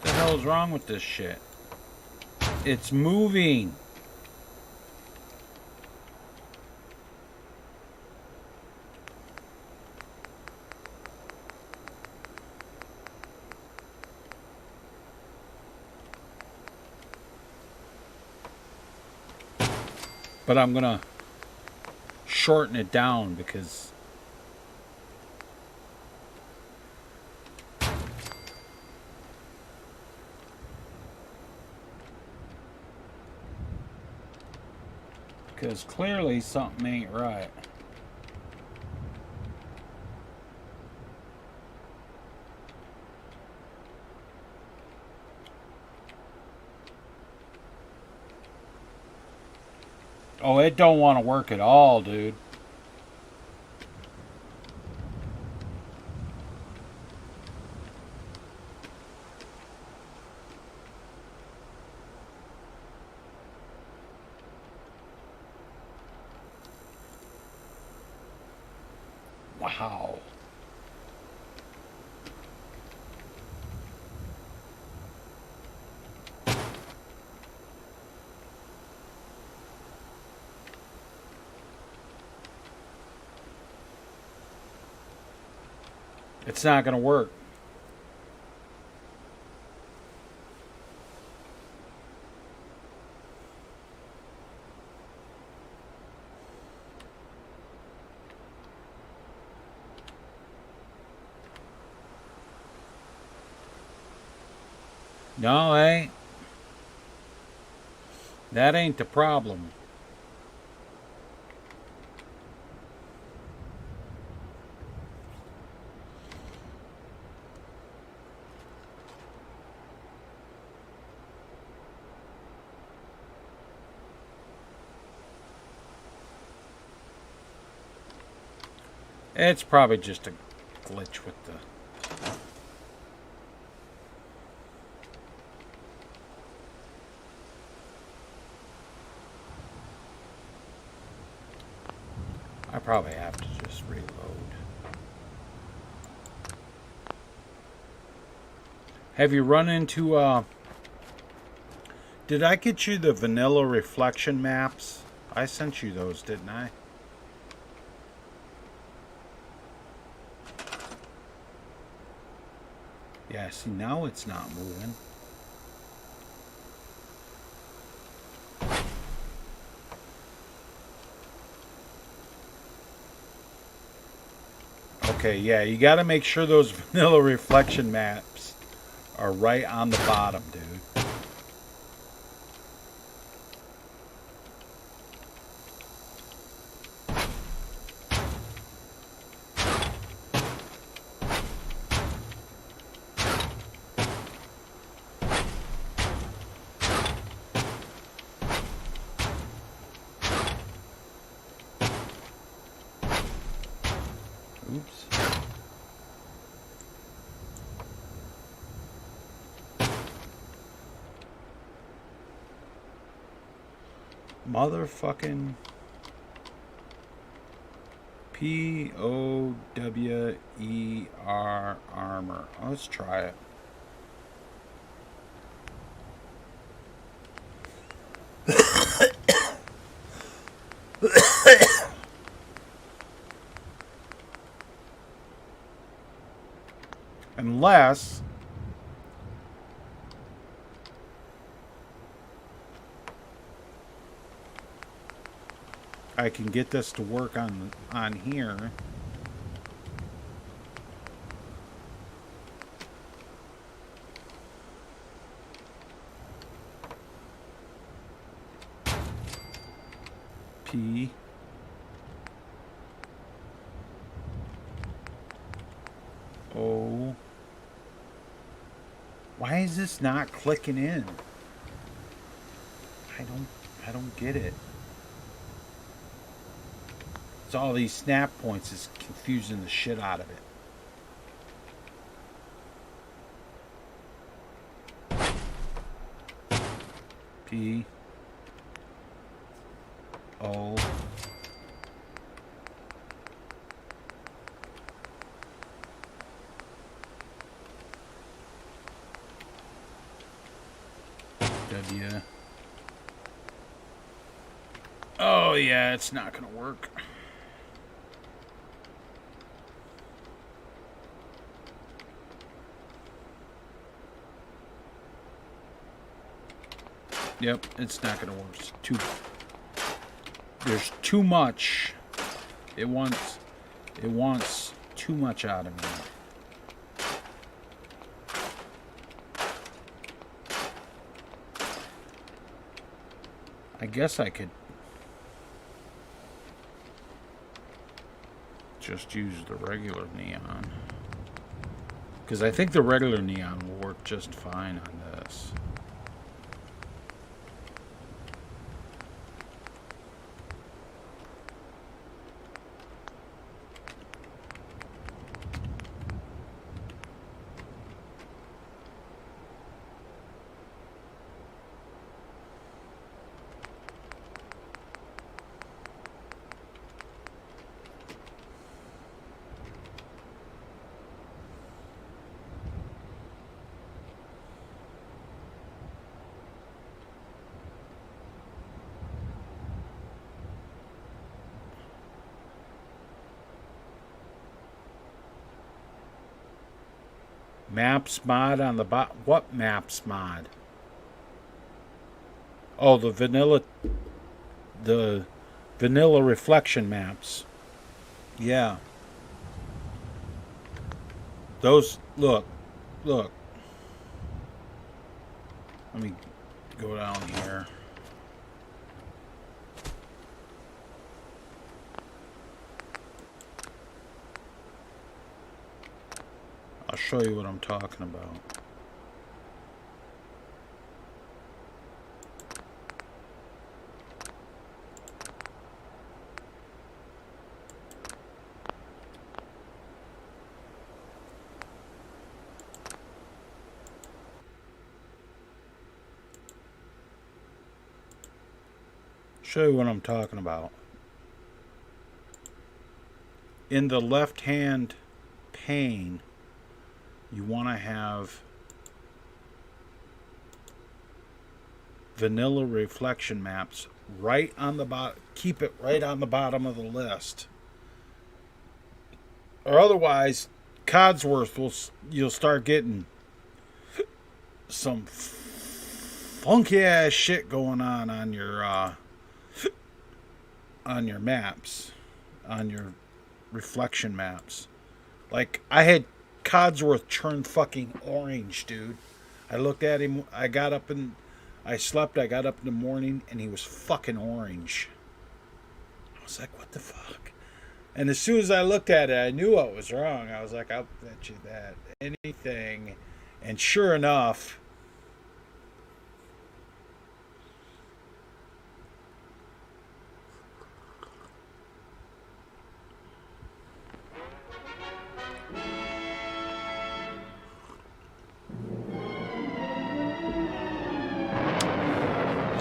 What the hell is wrong with this shit? It's moving. But I'm gonna shorten it down because clearly something ain't right. Oh, it don't want to work at all, dude. Wow. It's not going to work. No, ain't. That ain't the problem. It's probably just a glitch with the... I probably have to just reload. Have you run into, did I get you the vanilla reflection maps? I sent you those, didn't I? Yeah, see, now it's not moving. Okay, yeah, you got to make sure those vanilla reflection maps are right on the bottom, dude. Oops. Motherfucking POWER armor. Let's try it. Unless I can get this to work on here. P O. Why is this not clicking in? I don't get it. It's all these snap points is confusing the shit out of it. P O W. Oh yeah, it's not gonna work. Yep, it's not gonna work. It's there's too much. It wants too much out of me. I guess I could just use the regular neon, because I think the regular neon will work just fine on this. Maps mod on the bot. What maps mod? Oh, the vanilla reflection maps. Yeah. Those, look. Let me go down here. I'll show you what I'm talking about. Show you what I'm talking about. In the left-hand pane, you want to have vanilla reflection maps right on the bottom. Keep it right on the bottom of the list, or otherwise, Codsworth you'll start getting some funky ass shit going on your maps, on your reflection maps. Like, I had Codsworth turn fucking orange, dude. I looked at him. I slept. I got up in the morning, and he was fucking orange. I was like, what the fuck? And as soon as I looked at it, I knew what was wrong. I was like, I'll bet you that. Anything. And sure enough,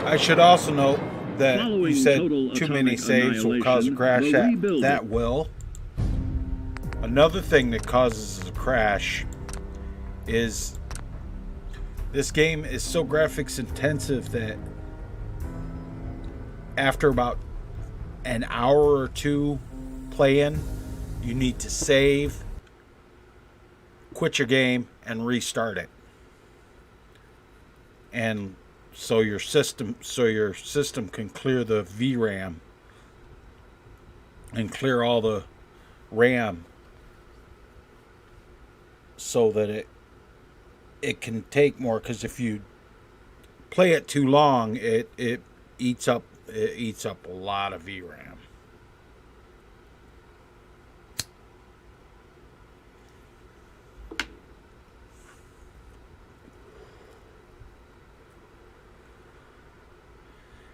I should also note that you
Following
said
total
too many
atomic
saves will cause a
annihilation,
crash.
the rebuilding.
That will. Another thing that causes a crash is this game is so graphics intensive that after about an hour or two playing, you need to save, quit your game, and restart it. And so your system can clear the VRAM and clear all the RAM so that it can take more, because if you play it too long, it eats up a lot of VRAM.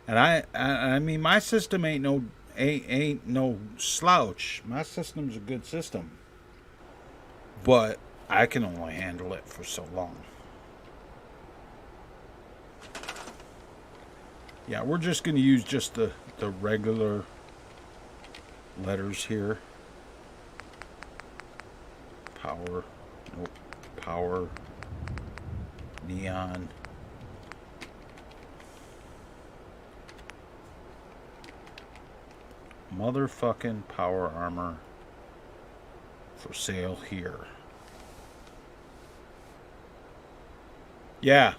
And I mean, my system ain't no slouch. My system's a good system, but I can only handle it for so long. Yeah, we're just going to use just the regular letters here. Power, nope, power, neon. Motherfucking power armor for sale here. Yeah,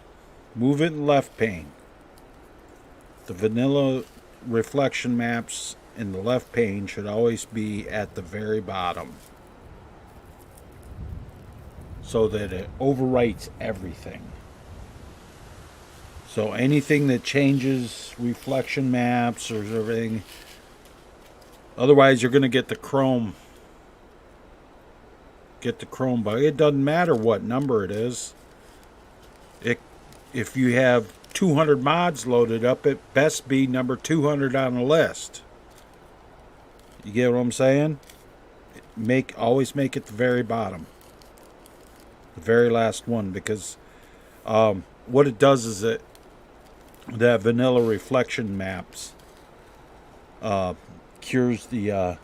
move it in left pane. The vanilla reflection maps in the left pane should always be at the very bottom, so that it overwrites everything. So anything that changes reflection maps or everything, otherwise you're going to get the chrome bug. It doesn't matter what number it is. If you have 200 mods loaded up, it best be number 200 on the list. You get what I'm saying? Always make it the very bottom, the very last one, because what it does is that vanilla reflection maps cures the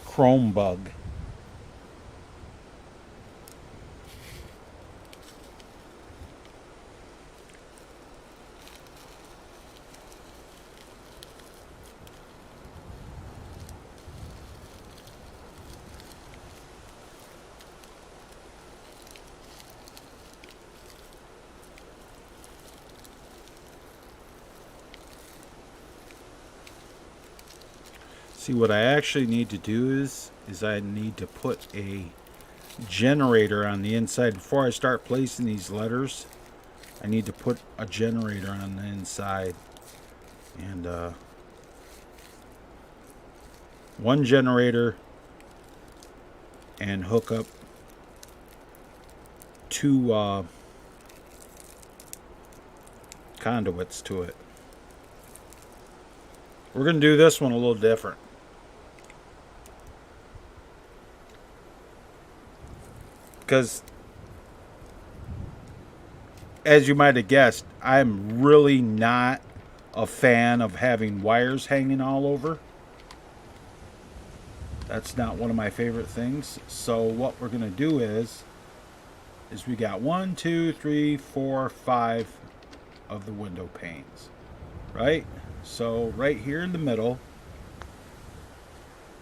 chrome bug. See, what I actually need to do is I need to put a generator on the inside. Before I start placing these letters, I need to put a generator on the inside. And one generator, and hook up two conduits to it. We're going to do this one a little different. Because, as you might have guessed, I'm really not a fan of having wires hanging all over. That's not one of my favorite things. So what we're going to do is we got 1, 2, 3, 4, 5 of the window panes. Right? So right here in the middle,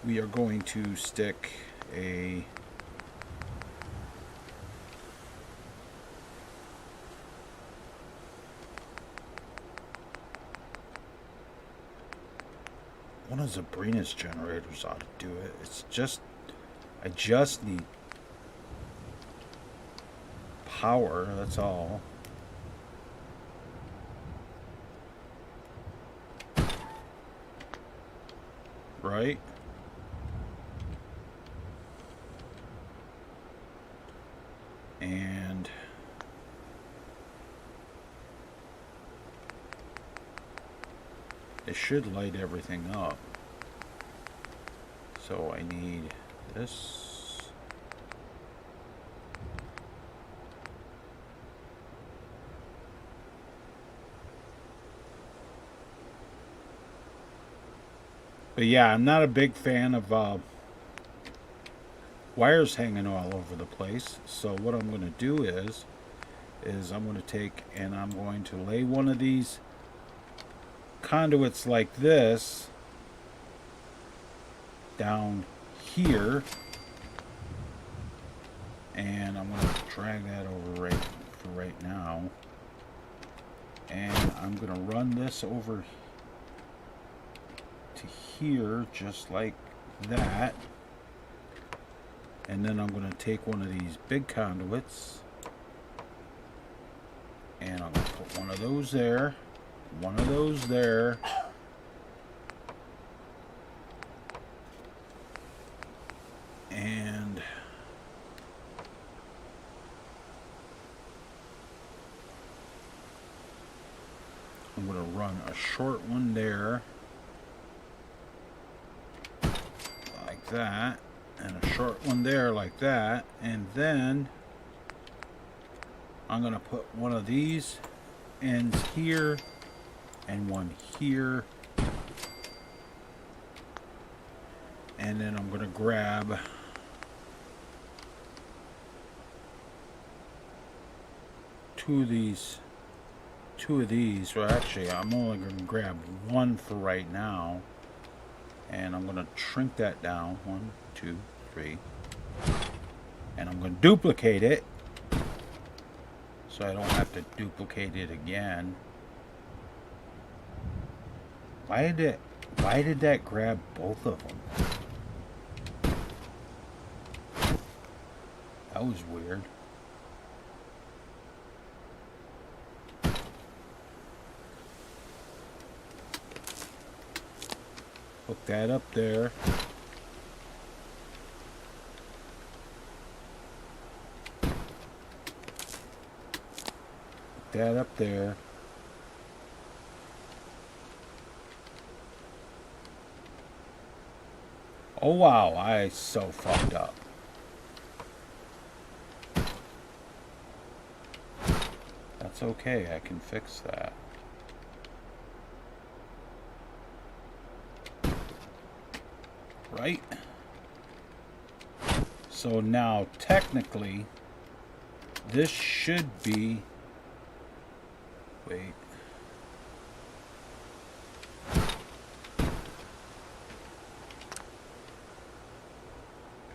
we are going to stick a One of Sabrina's generators ought to do it. It's just, I just need power, that's all. Right? And it should light everything up. So I need this. But yeah, I'm not a big fan of wires hanging all over the place. So what I'm going to do is I'm going to take and I'm going to lay one of these conduits like this down here, and I'm going to drag that over right for right now, and I'm going to run this over to here just like that, and then I'm going to take one of these big conduits and I'm going to put one of those there, one of those there, and I'm going to run a short one there like that, and a short one there like that, and then I'm going to put one of these ends here and one here, and then I'm going to grab two of these, well actually I'm only going to grab one for right now, and I'm going to shrink that down, 1, 2, 3, and I'm going to duplicate it so I don't have to duplicate it again. Why did that grab both of them? That was weird. Hook that up there. Hook that up there. Oh wow, I so fucked up. That's okay, I can fix that. Right? So now technically this should be, wait,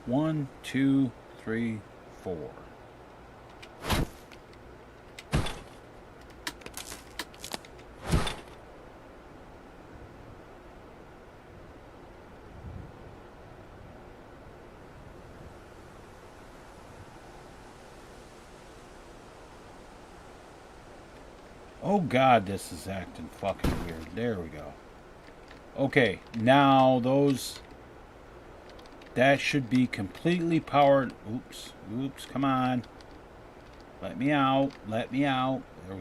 one, two, three, four. Oh God, this is acting fucking weird. There we go. Okay, now that should be completely powered. Oops, come on. Let me out, There we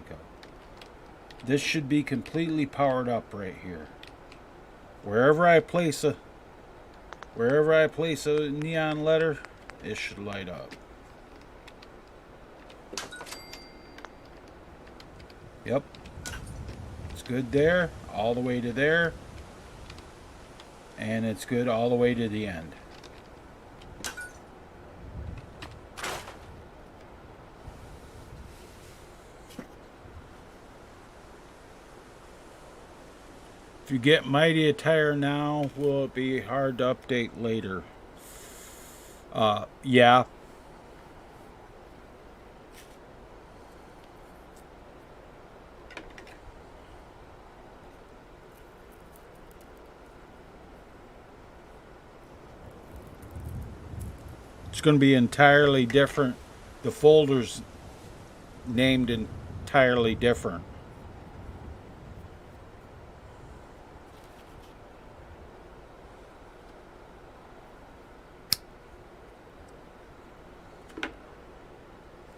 go. This should be completely powered up right here. Wherever I place a neon letter, it should light up. Yep. It's good there, all the way to there. And it's good all the way to the end. If you get mighty attire now, will it be hard to update later? Yeah. going to be entirely different. The folder's named entirely different.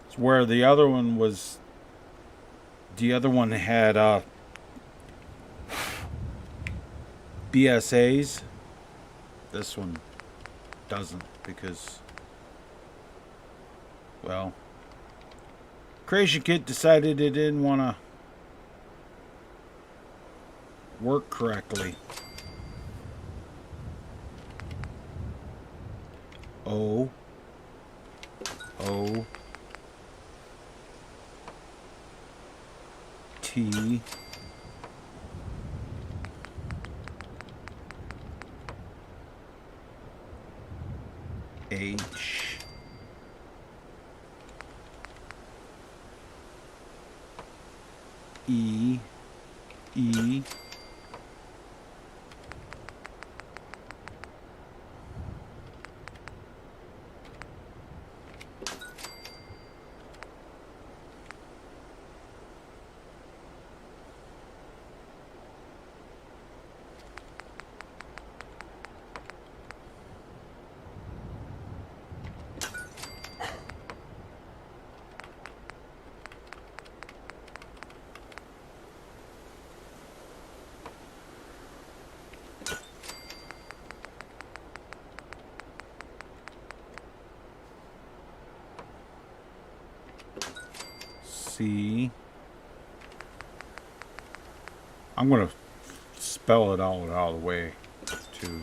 It's where the other one was. The other one had BSAs. This one doesn't because, well, Creation Kit decided it didn't want to work correctly. O T H E E C. I'm going to spell it all the way to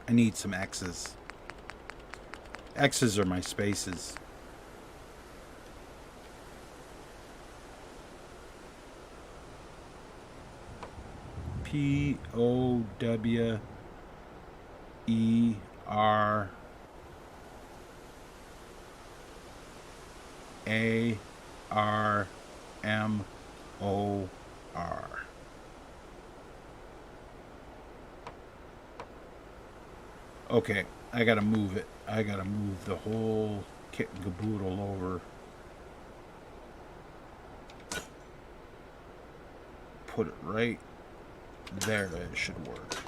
I need some X's. X's are my spaces. POWERARMOR. Okay, I gotta move it. I gotta move the whole kit and caboodle over. Put it right there. It should work.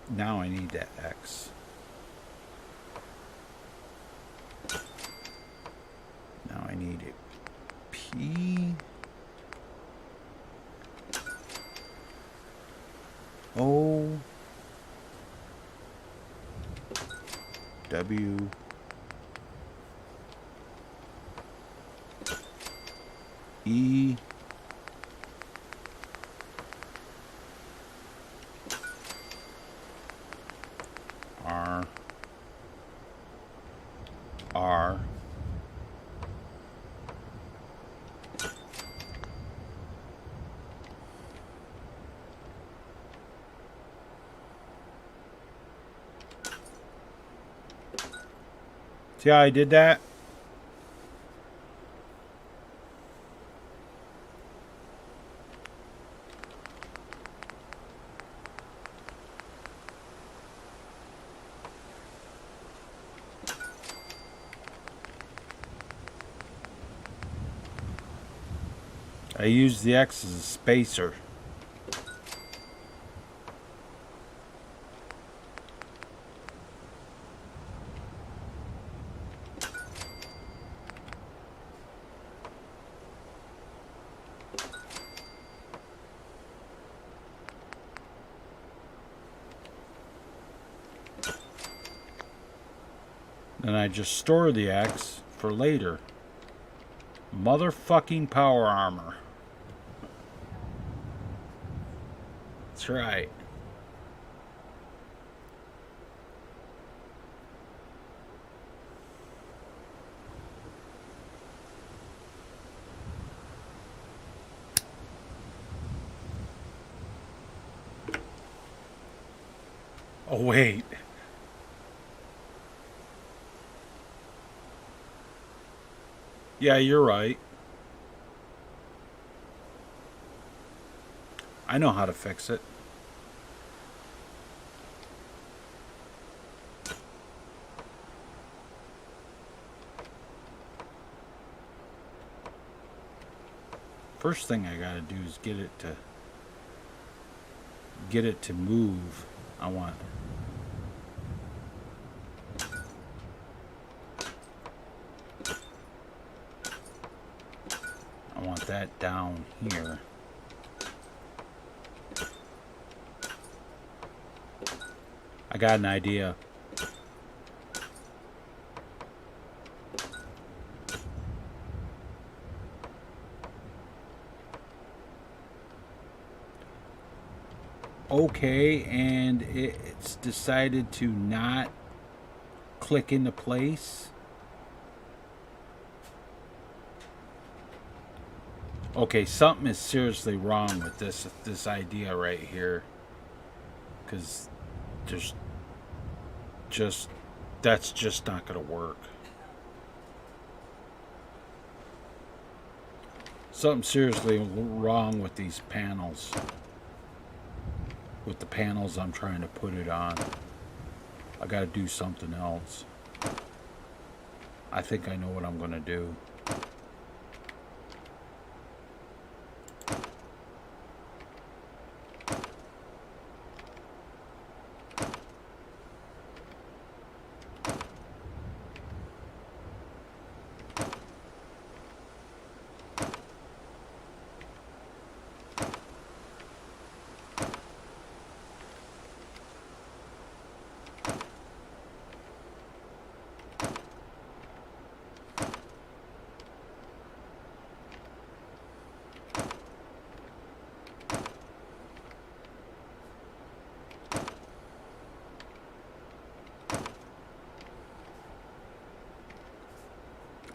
Now I need that X. Now I need a P. O. W. E. R. See how I did that? I use the X as a spacer. Then I just store the X for later. Motherfucking power armor. That's right. Oh, wait. Yeah, you're right. I know how to fix it. First thing I gotta do is get it to move. I want that down here. I got an idea. Okay, and it's decided to not click into place. Okay, something is seriously wrong with this idea right here, because there's that's just not gonna work. Something seriously wrong with these panels, with the panels I'm trying to put it on. I gotta do something else. I think I know what I'm gonna do.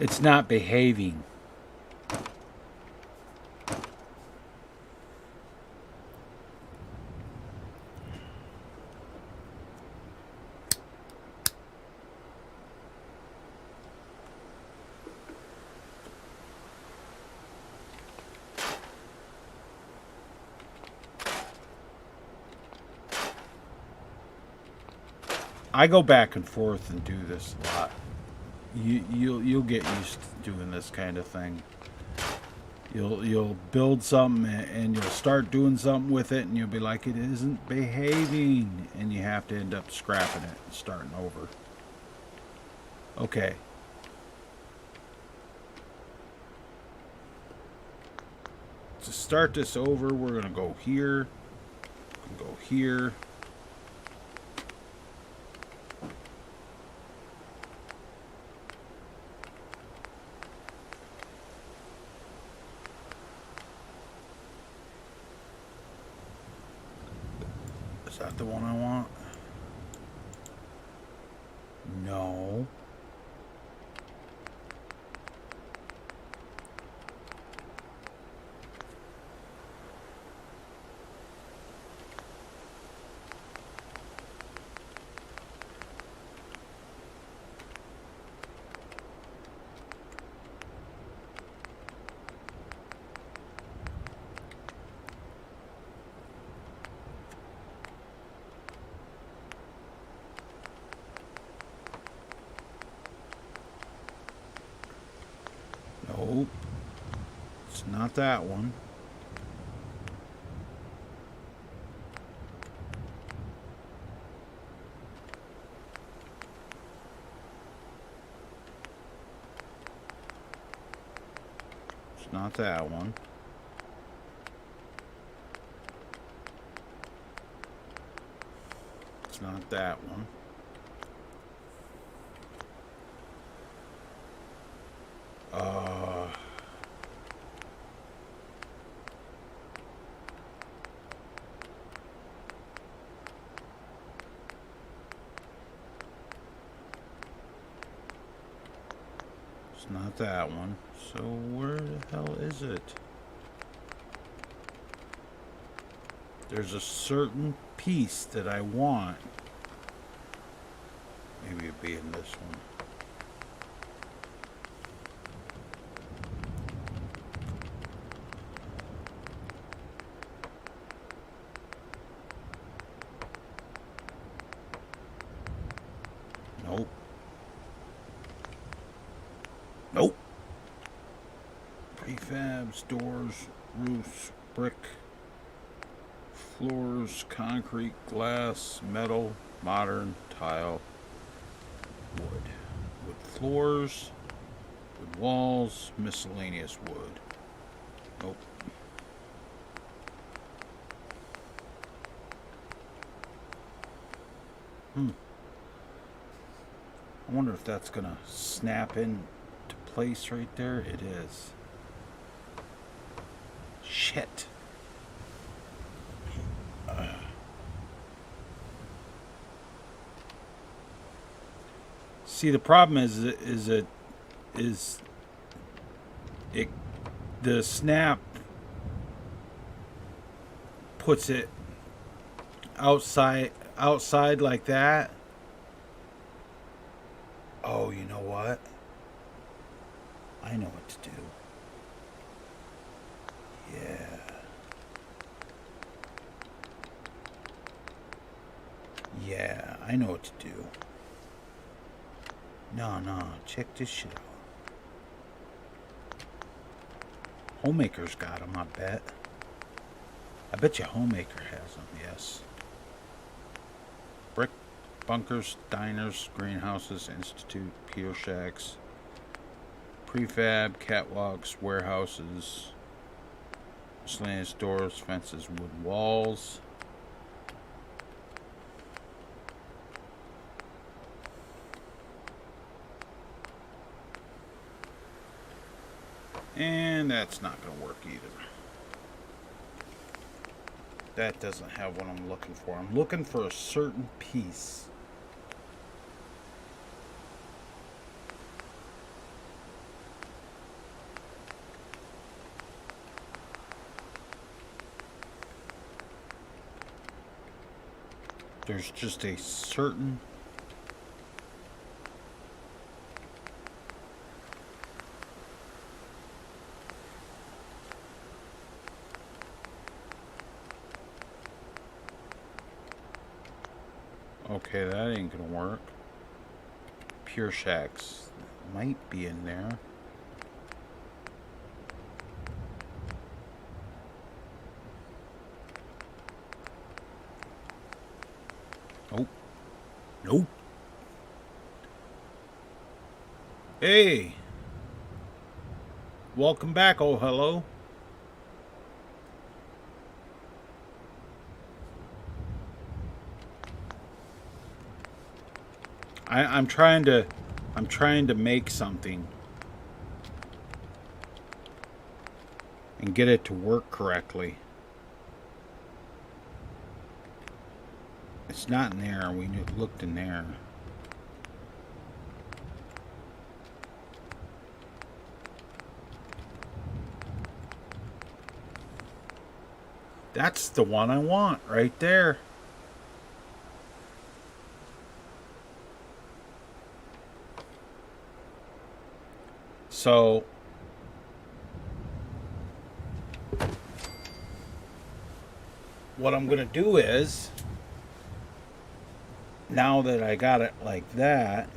It's not behaving. I go back and forth and do this a lot. You'll get used to doing this kind of thing. You'll build something and you'll start doing something with it and you'll be like, it isn't behaving, and you have to end up scrapping it and starting over. Okay. To start this over, we're gonna go here, go here. Is that the one I want? No. Nope. It's not that one. It's not that one. It's not that one. It's not that one. So where the hell is it? There's a certain piece that I want. Maybe it'd be in this one. Nope. Nope. Prefabs, doors, roofs, brick, floors, concrete, glass, metal, modern, tile, wood. Wood floors, wood walls, miscellaneous wood. Nope. I wonder if that's gonna snap into place right there. It is. Shit. See, the problem is the snap puts it outside like that. Oh, you know what? I know what to do. Yeah. Yeah, I know what to do. No, check this shit out. Homemaker's got them, I bet. I bet you Homemaker has them, yes. Brick, bunkers, diners, greenhouses, institute, Peel shacks, prefab, catwalks, warehouses, miscellaneous doors, fences, wood walls. And that's not going to work either. That doesn't have what I'm looking for. I'm looking for a certain piece. There's just a certain... Okay, that ain't gonna work. Pure shacks might be in there. Nope. Nope. Hey. Welcome back, oh hello. I'm trying to make something and get it to work correctly. It's not in there. We looked in there. That's the one I want right there. So what I'm going to do is, now that I got it like that,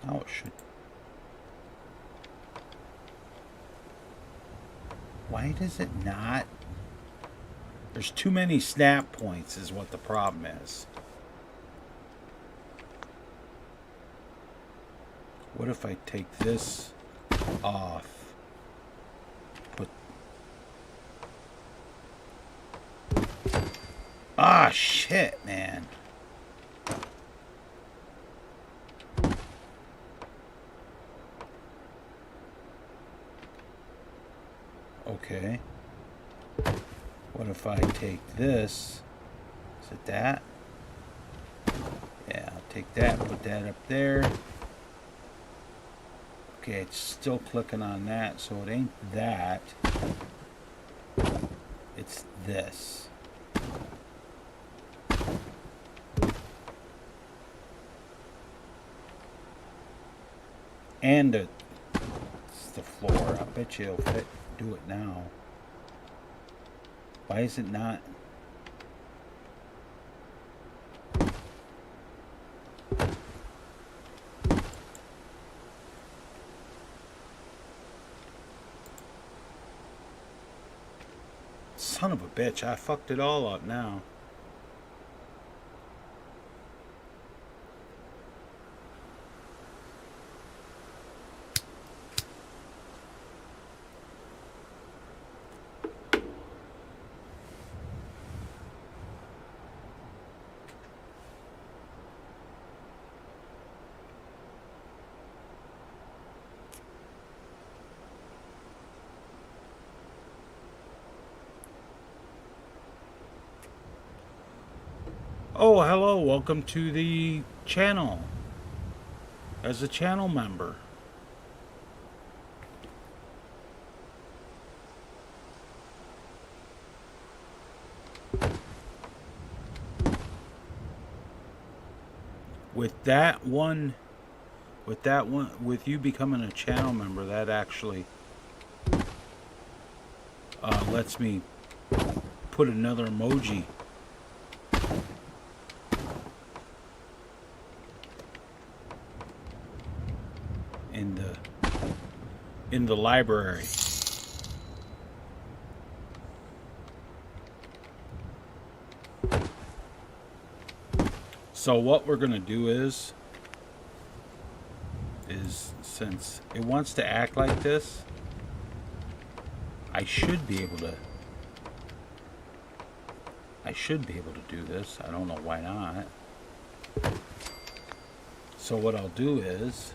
now it should. Why does it not? There's too many snap points is what the problem is. What if I take this off? Put... Ah, shit, man. Okay. What if I take this? Is it that? Yeah, I'll take that, put that up there. Okay, it's still clicking on that, so it ain't that. It's this. And it's the floor. I bet you it'll fit. Do it now. Why is it not? Son of a bitch, I fucked it all up now. Oh, hello, welcome to the channel as a channel member. With you becoming a channel member, that actually lets me put another emoji in the library. So what we're gonna do is since it wants to act like this, I should be able to do this. I don't know why not. So what I'll do is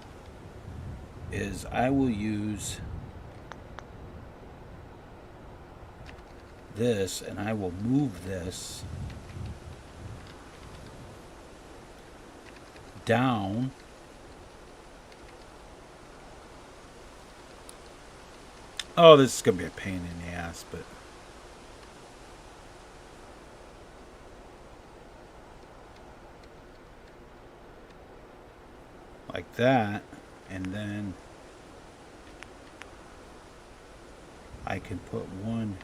I will use this and I will move this down Oh, this is going to be a pain in the ass, but like that, and then I can put one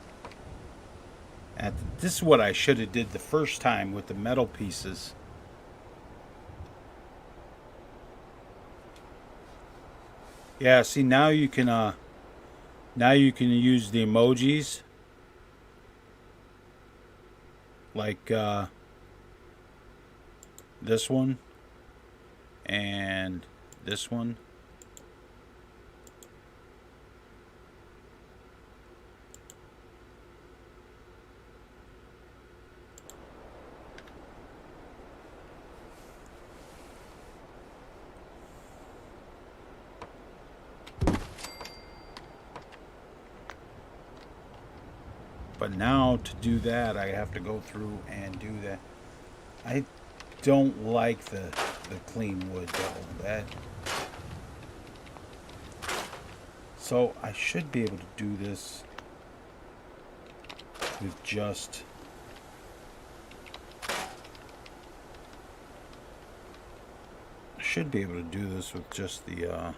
at this is what I should have did the first time with the metal pieces. Yeah, see, now you can use the emojis like this one and this one. But now to do that, I have to go through and do that. I don't like the clean wood though. That so I should be able to do this with just the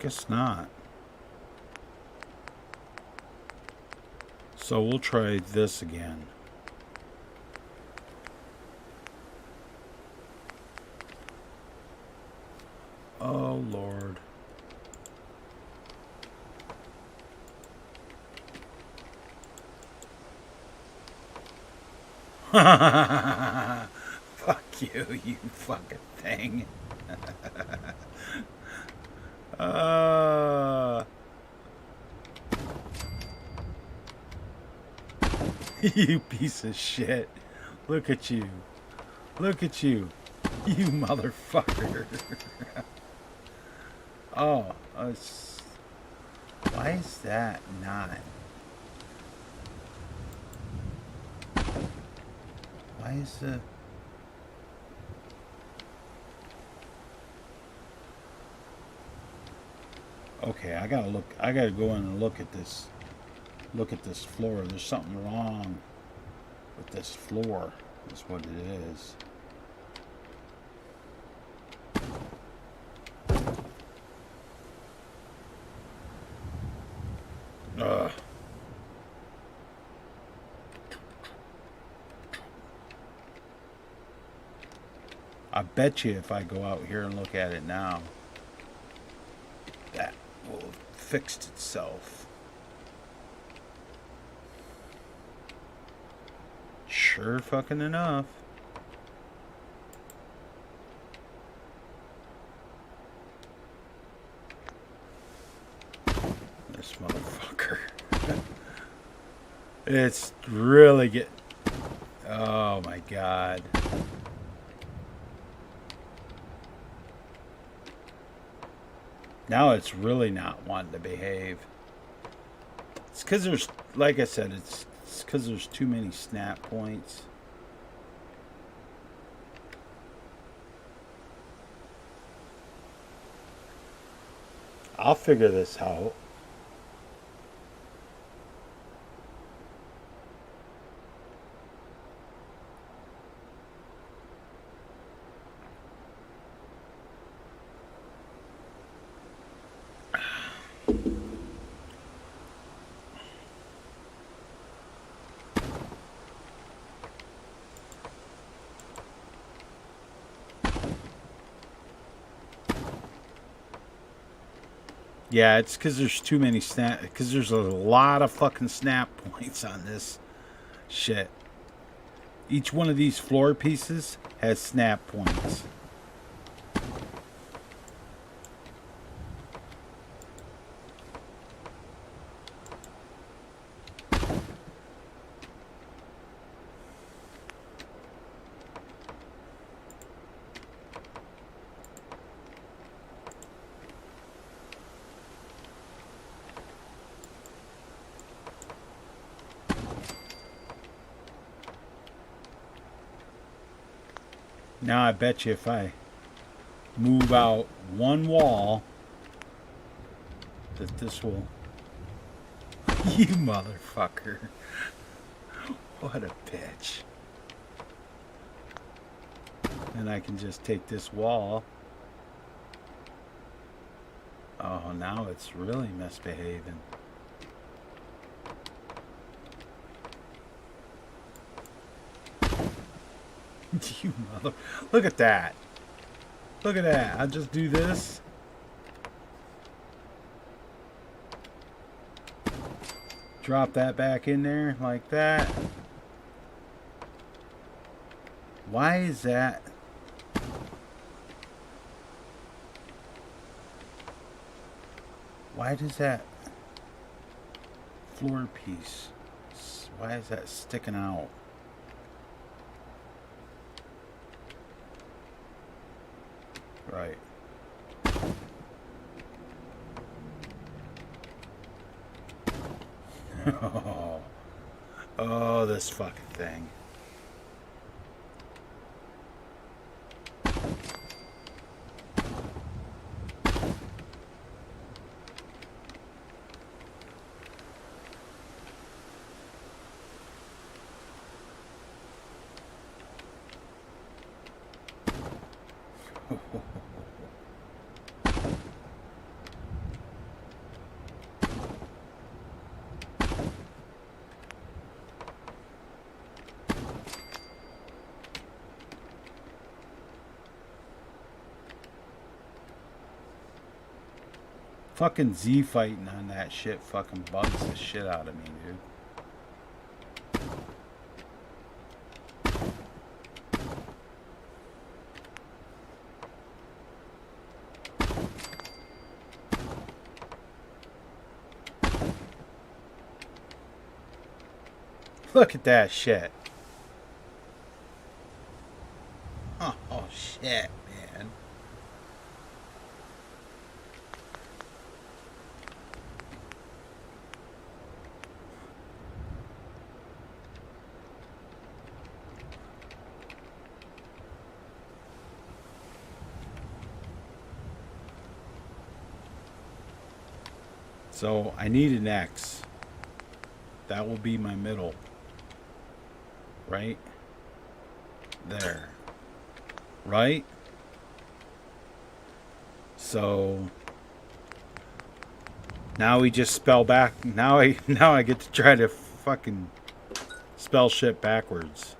Guess not. So we'll try this again. Oh, Lord. Fuck you, you fucking thing. You piece of shit. Look at you. Look at you. You motherfucker. Oh, why is that not? Why is the... Okay, I gotta look. I gotta go in and look at this. Look at this floor. There's something wrong with this floor. That's what it is. Ugh. I bet you if I go out here and look at it now, that will have fixed itself. Sure fucking enough. This motherfucker. It's really getting... Oh my god. Now it's really not wanting to behave. It's because there's, like I said, it's because there's too many snap points. I'll figure this out. Yeah, it's because there's too many snap... Because there's a lot of fucking snap points on this shit. Each one of these floor pieces has snap points. Now I bet you if I move out one wall that this will... You motherfucker. What a bitch. And I can just take this wall. Oh, now it's really misbehaving. You mother... Look at that. Look at that. I'll just do this. Drop that back in there like that. Why is that? Why does that floor piece... Why is that sticking out? Right. Oh, this fucking thing. Fucking Z fighting on that shit fucking bugs the shit out of me, dude. Look at that shit. Oh, shit, man. So I need an X. That will be my middle. Right there. Right? So now we just spell back. Now I get to try to fucking spell shit backwards.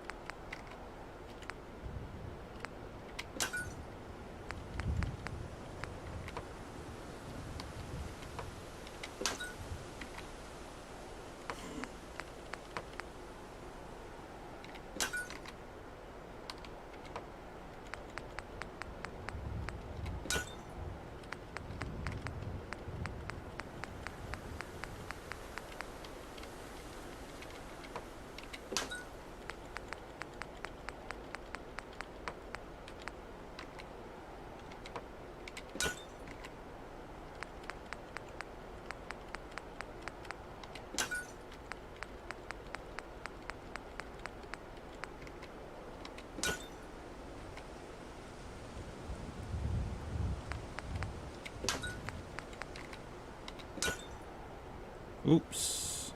Oops.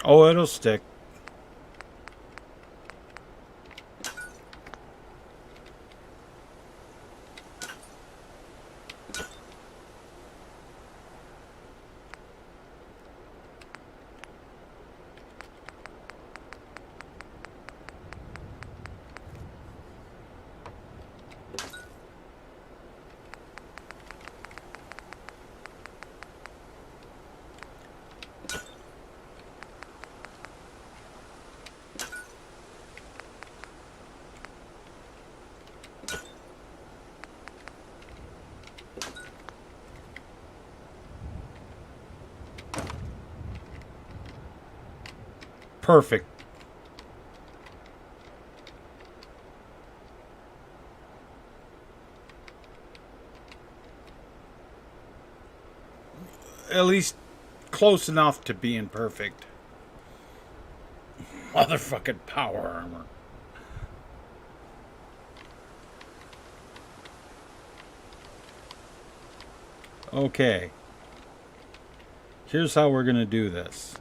Oh, it'll stick. Perfect. At least close enough to being perfect. Motherfucking power armor. Okay. Here's how we're going to do this.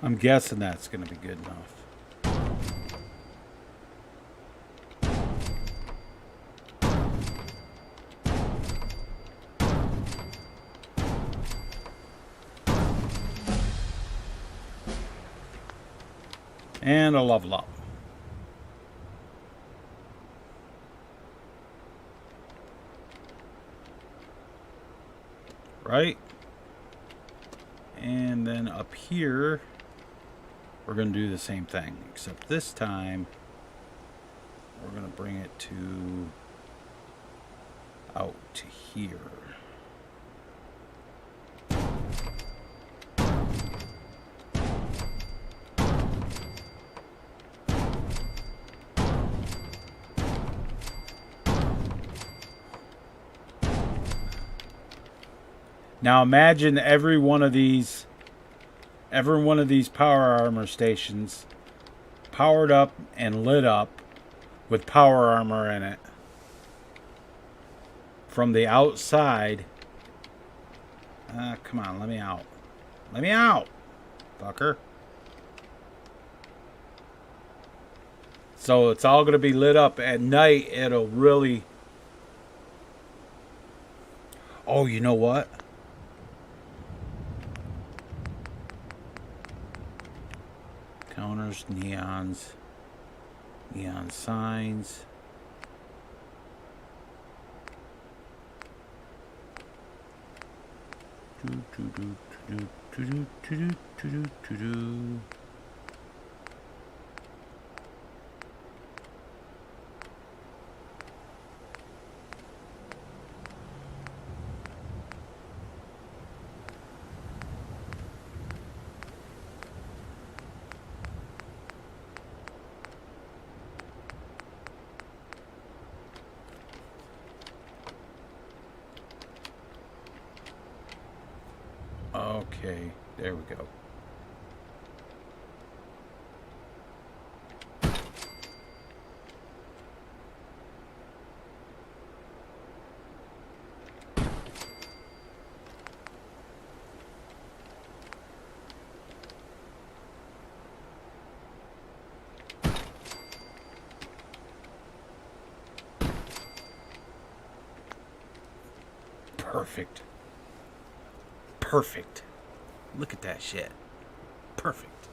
I'm guessing that's going to be good enough. And a level up. Right? And then up here, we're going to do the same thing. Except this time, we're going to bring it to out to here. Now imagine every one of these power armor stations powered up and lit up with power armor in it. From the outside. Come on, let me out. Let me out, fucker. So it's all going to be lit up. At night, it'll really... Oh, you know what? Counters, neons, neon signs. Okay, there we go. Perfect. Perfect. Look at that shit. Perfect.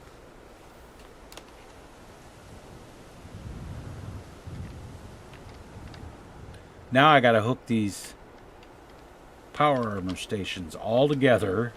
Now I gotta hook these power armor stations all together.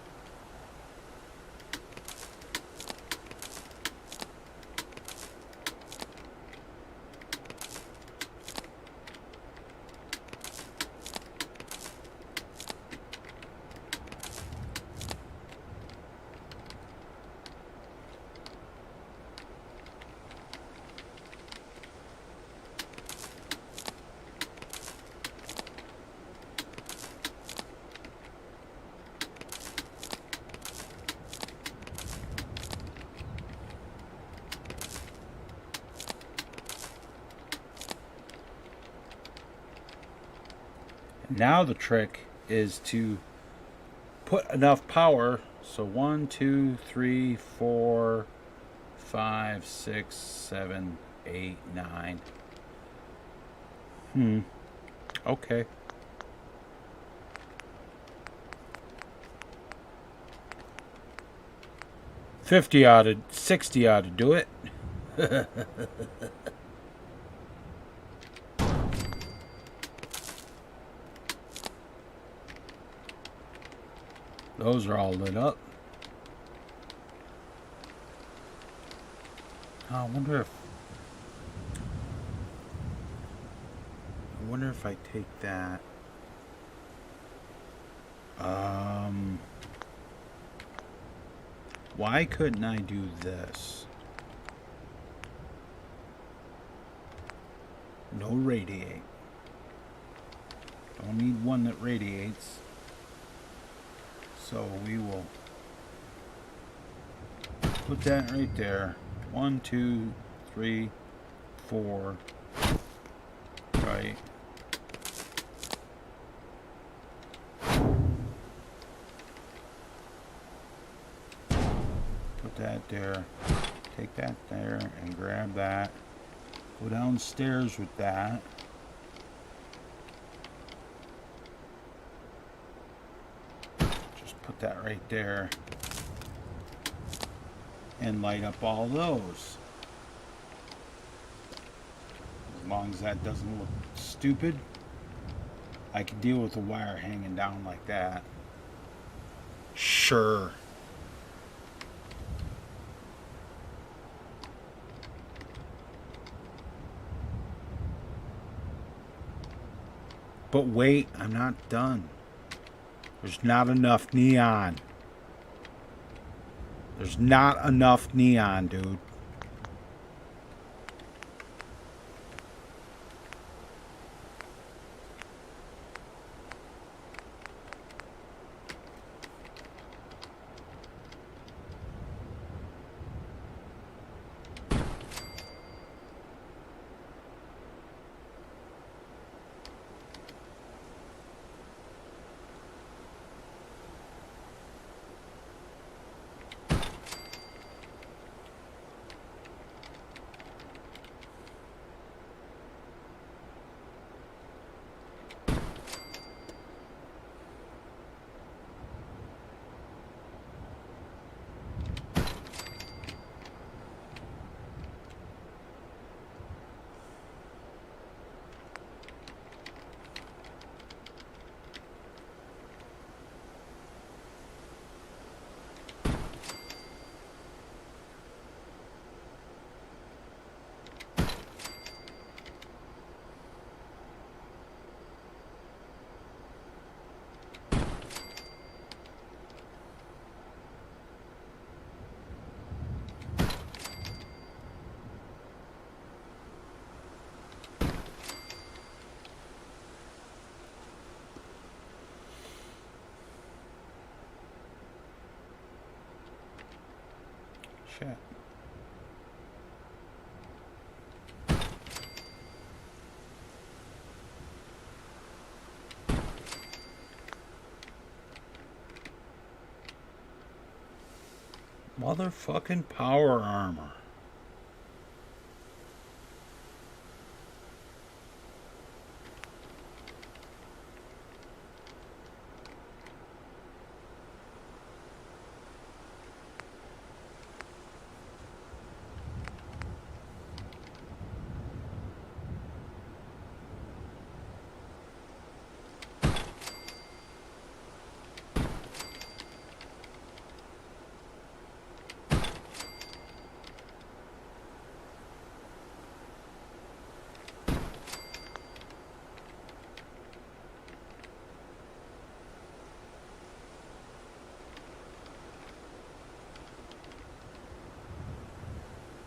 Now the trick is to put enough power. So 1, 2, 3, 4, 5, 6, 7, 8, 9. Okay. 50 ought to, 60 ought to do it. Those are all lit up. Oh, I wonder if I take that. Why couldn't I do this? No radiate. Don't need one that radiates. So we will put that right there. 1, 2, 3, 4. Right. Put that there. Take that there and grab that. Go downstairs with that. Put that right there and light up all those. As long as that doesn't look stupid, I can deal with the wire hanging down like that. Sure. But wait, I'm not done. There's not enough neon. There's not enough neon, dude. Shit. Motherfucking power armor.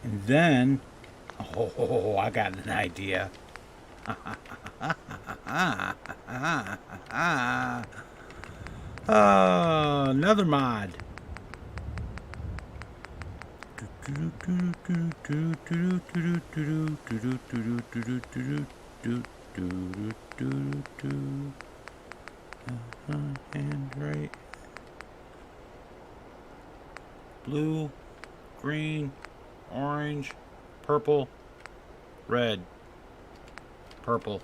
And then, oh, I got an idea. Another mod. And right. Blue, green, orange, purple, red, purple.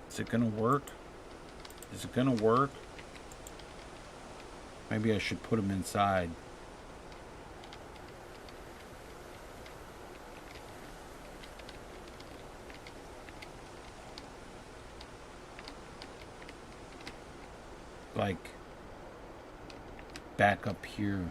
Is it gonna work? Is it gonna work? Maybe I should put them inside. Like back up here.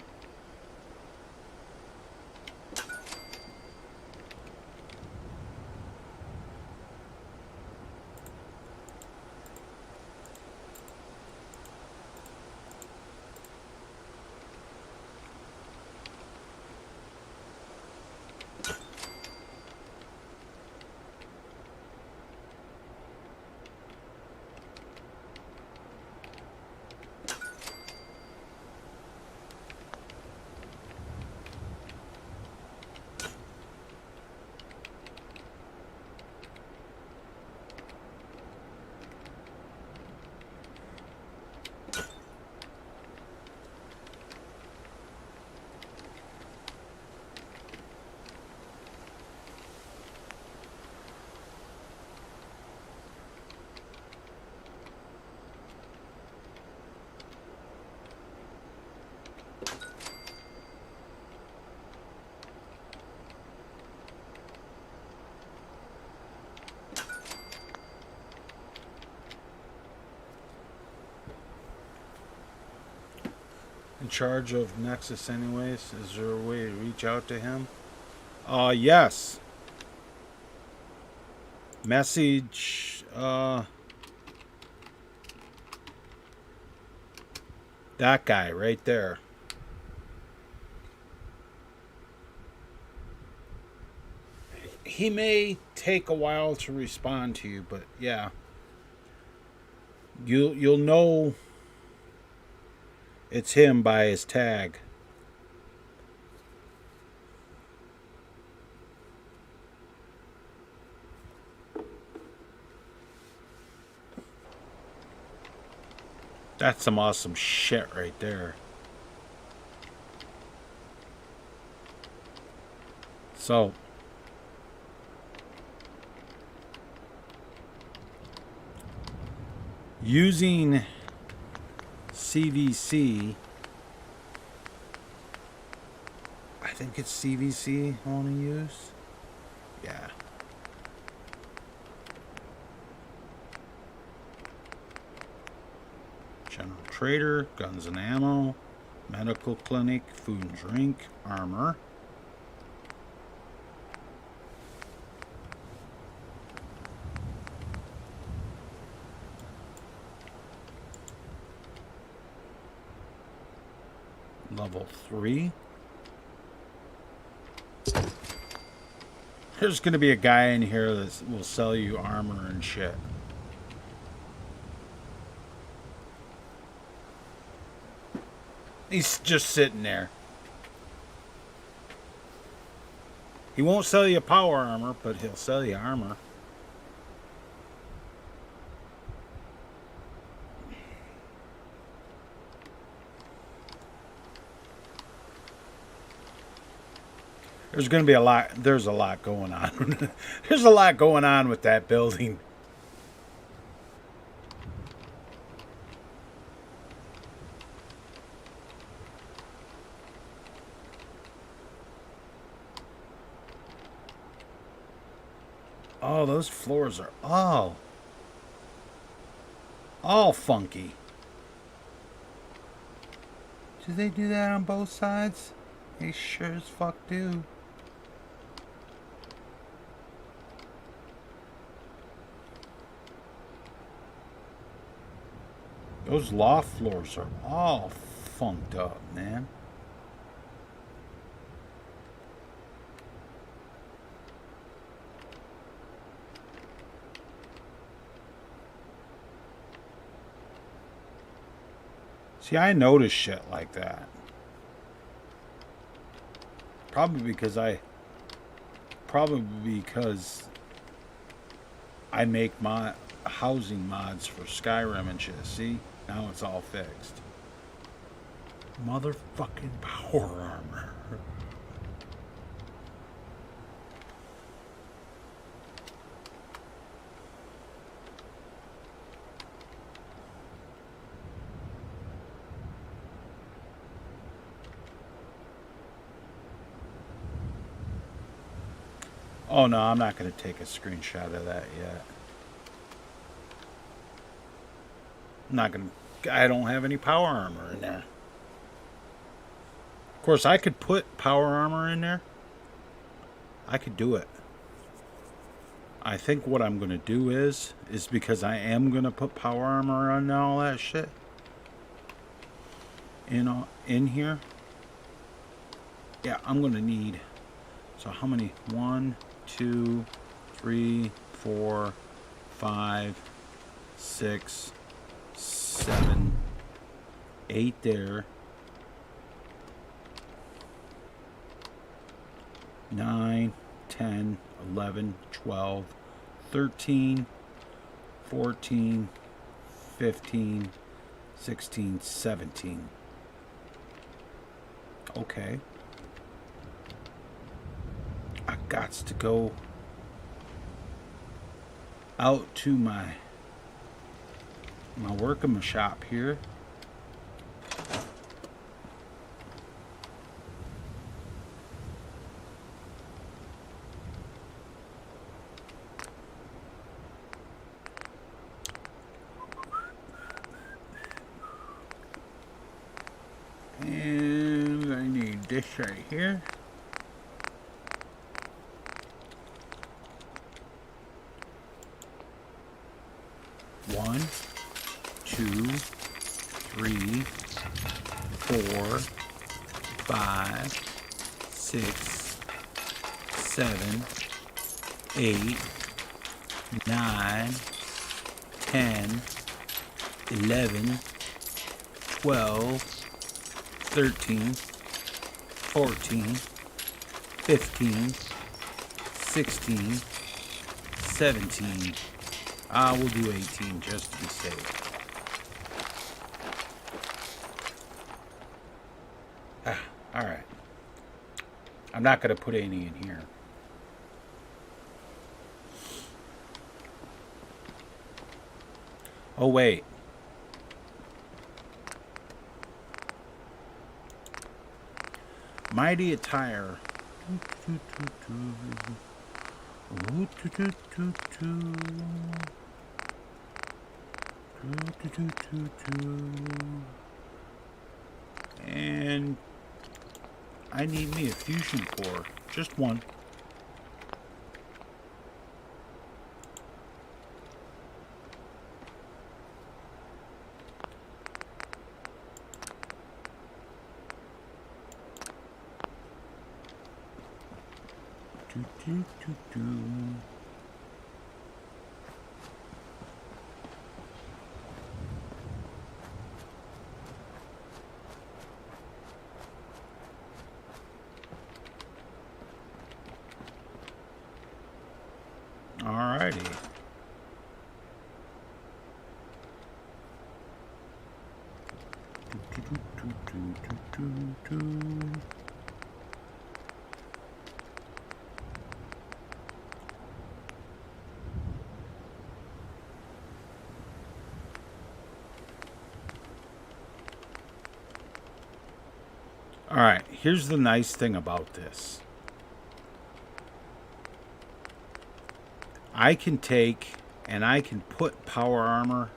in charge of Nexus anyways. Is there a way to reach out to him? Yes. Message, that guy right there. He may take a while to respond to you, but yeah. You'll know it's him by his tag. That's some awesome shit right there. So, using CVC, I think it's CVC I want to use. Yeah. General Trader, Guns and Ammo, Medical Clinic, Food and Drink, Armor. Level 3. There's going to be a guy in here that will sell you armor and shit. He's just sitting there. He won't sell you power armor, but he'll sell you armor. There's going to be a lot. There's a lot going on. There's a lot going on with that building. Oh, those floors are all funky. Do they do that on both sides? They sure as fuck do. Those loft floors are all funked up, man. See, I notice shit like that. Probably because I make my housing mods for Skyrim and shit. See? Now it's all fixed. Motherfucking power armor. Oh no, I'm not going to take a screenshot of that yet. I'm not going to... I don't have any power armor in there. Of course, I could put power armor in there. I could do it. I think what I'm going to do is because I am going to put power armor on and all that shit in here. Yeah, I'm going to need... So how many? 1, 2, 3, 4, 5, 6, 7, 8 there. 9, 10, 11, 12, 13, 14, 15, 16, 17. Okay. I gots to go out to my workman shop here. this right here. One, two, three, 4, 5, 6, 7, 8, 9, 10, 11, 12, 13, 14, 15, 16, 17. We'll do 18 just to be safe. Alright. I'm not going to put any in here. Oh, wait. Mighty Attire. And I need me a fusion core. Just one. Alrighty. Alright, here's the nice thing about this. I can take and I can put power armor.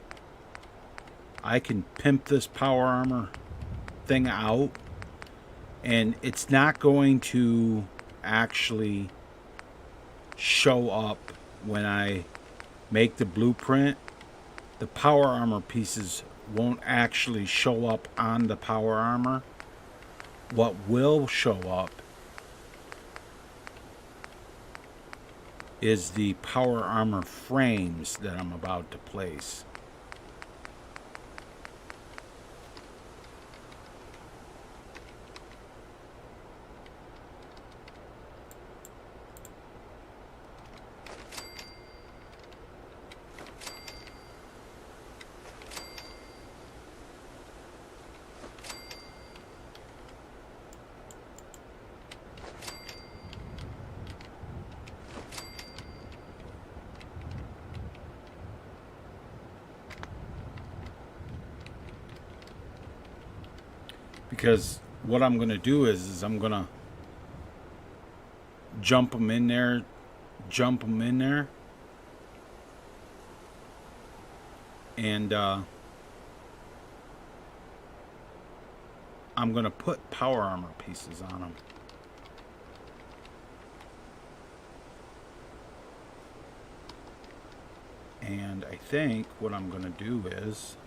I can pimp this power armor thing out, and it's not going to actually show up when I make the blueprint. The power armor pieces won't actually show up on the power armor. What will show up is the power armor frames that I'm about to place. Because what I'm going to do is I'm going to jump them in there, and I'm going to put power armor pieces on them. And I think what I'm going to do is,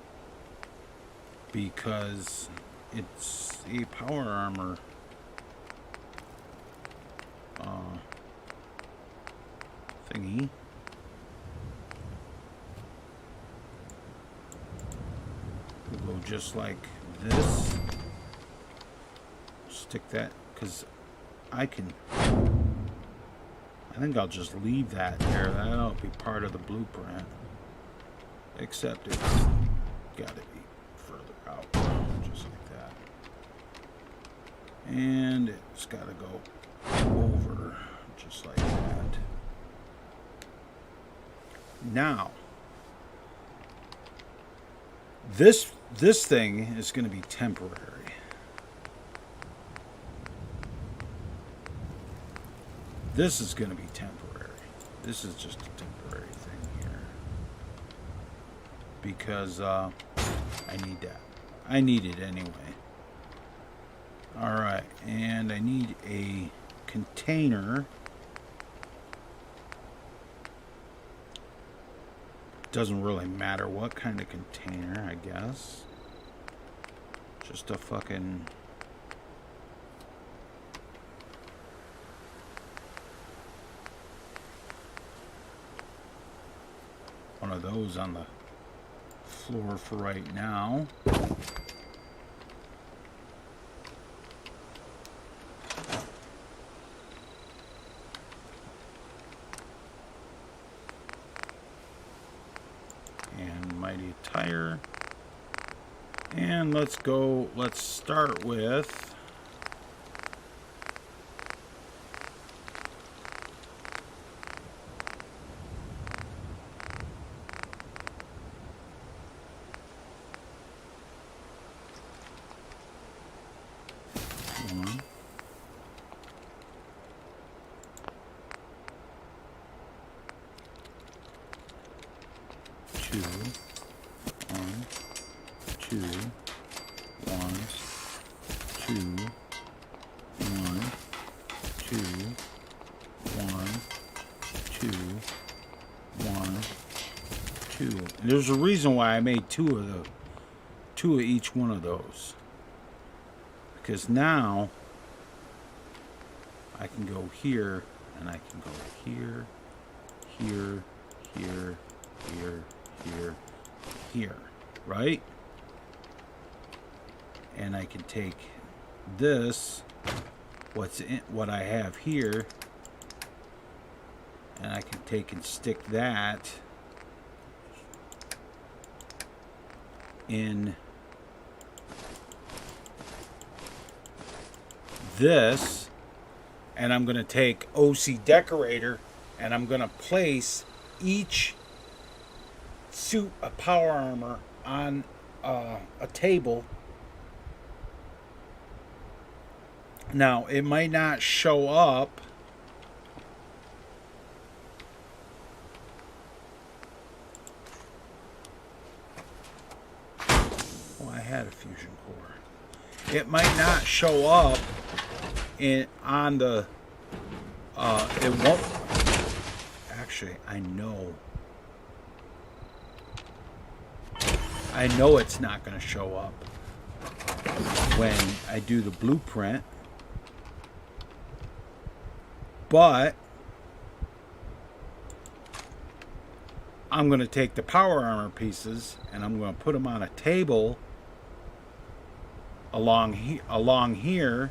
because it's a power armor thingy, we'll go just like this. Stick that, because I think I'll just leave that there. That'll be part of the blueprint, except it's got to be further out, just like that. And it's got to go over, just like that. Now, this thing is going to be temporary. This is going to be temporary. This is just a temporary thing here. Because I need that. I need it anyway. Alright, and I need a container. Doesn't really matter what kind of container, I guess. Just a fucking... one of those on the floor for right now. And mighty tire. And let's go, let's start with there's a reason why I made two of each one of those, because now I can go here and I can go here, here, here, here, here, here, right? And I can take this, what I have here, and I can take and stick that in this, and I'm going to take OC Decorator and I'm going to place each suit of power armor on a table. Now it might not show up had a fusion core. It might not show up on the it won't actually, I know it's not going to show up when I do the blueprint, but I'm going to take the power armor pieces and I'm going to put them on a table along here.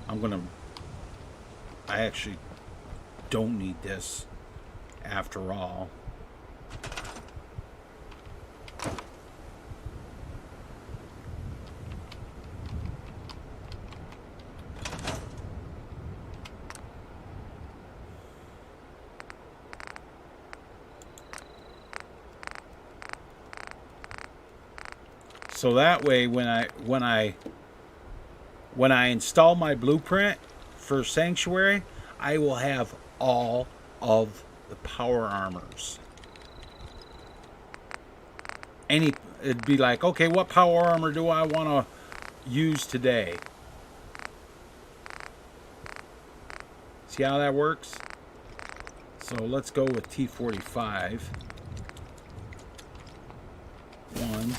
I actually don't need this after all. So that way, when I install my blueprint for Sanctuary, I will have all of the power armors. It'd be like, okay, what power armor do I want to use today? See how that works? So let's go with T45. 1,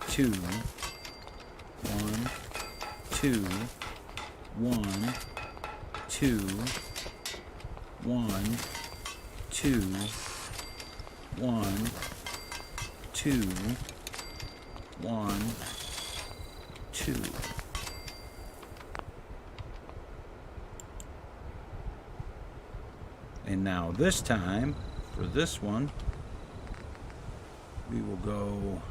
2, 1, 2, 1, 2, 1, 2, 1, 2, 1, 2. And now this time, for this one, we will go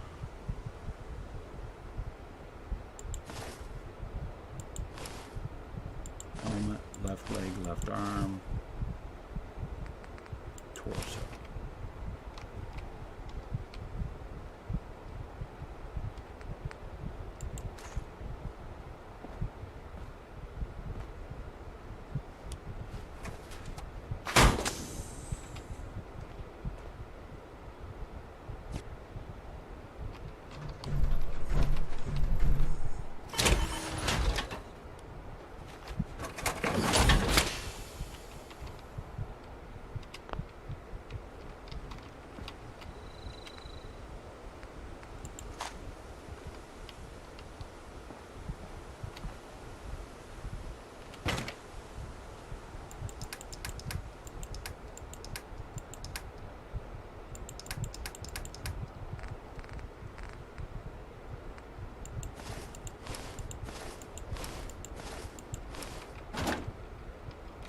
helmet, left leg, left arm, torso.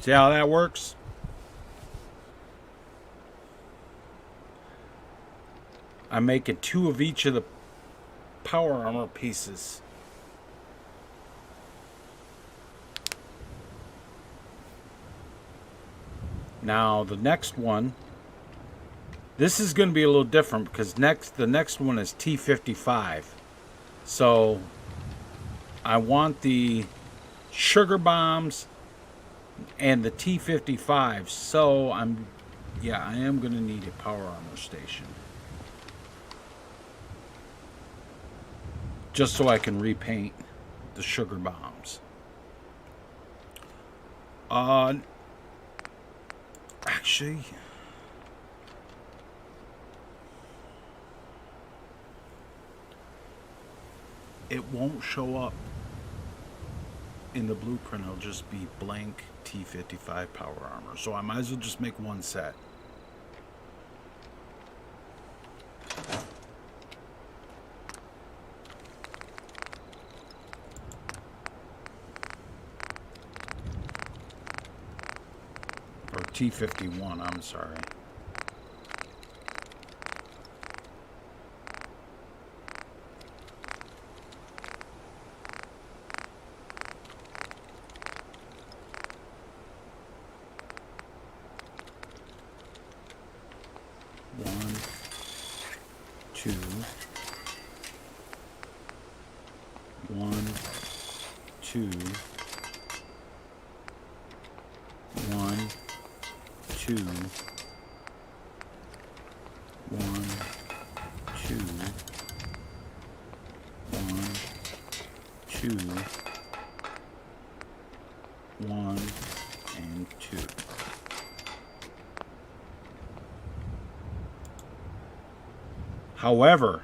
See how that works? I'm making 2 of each of the power armor pieces. Now the next one, this is going to be a little different because the next one is T55. So I want the sugar bombs and the T55. So I am going to need a power armor station. Just so I can repaint the sugar bombs. Actually, it won't show up in the blueprint. It'll just be blank T55 power armor. So I might as well just make one set. Or T51, I'm sorry. One, two, one, two, one, two, one, two, one, two, one, and two. However,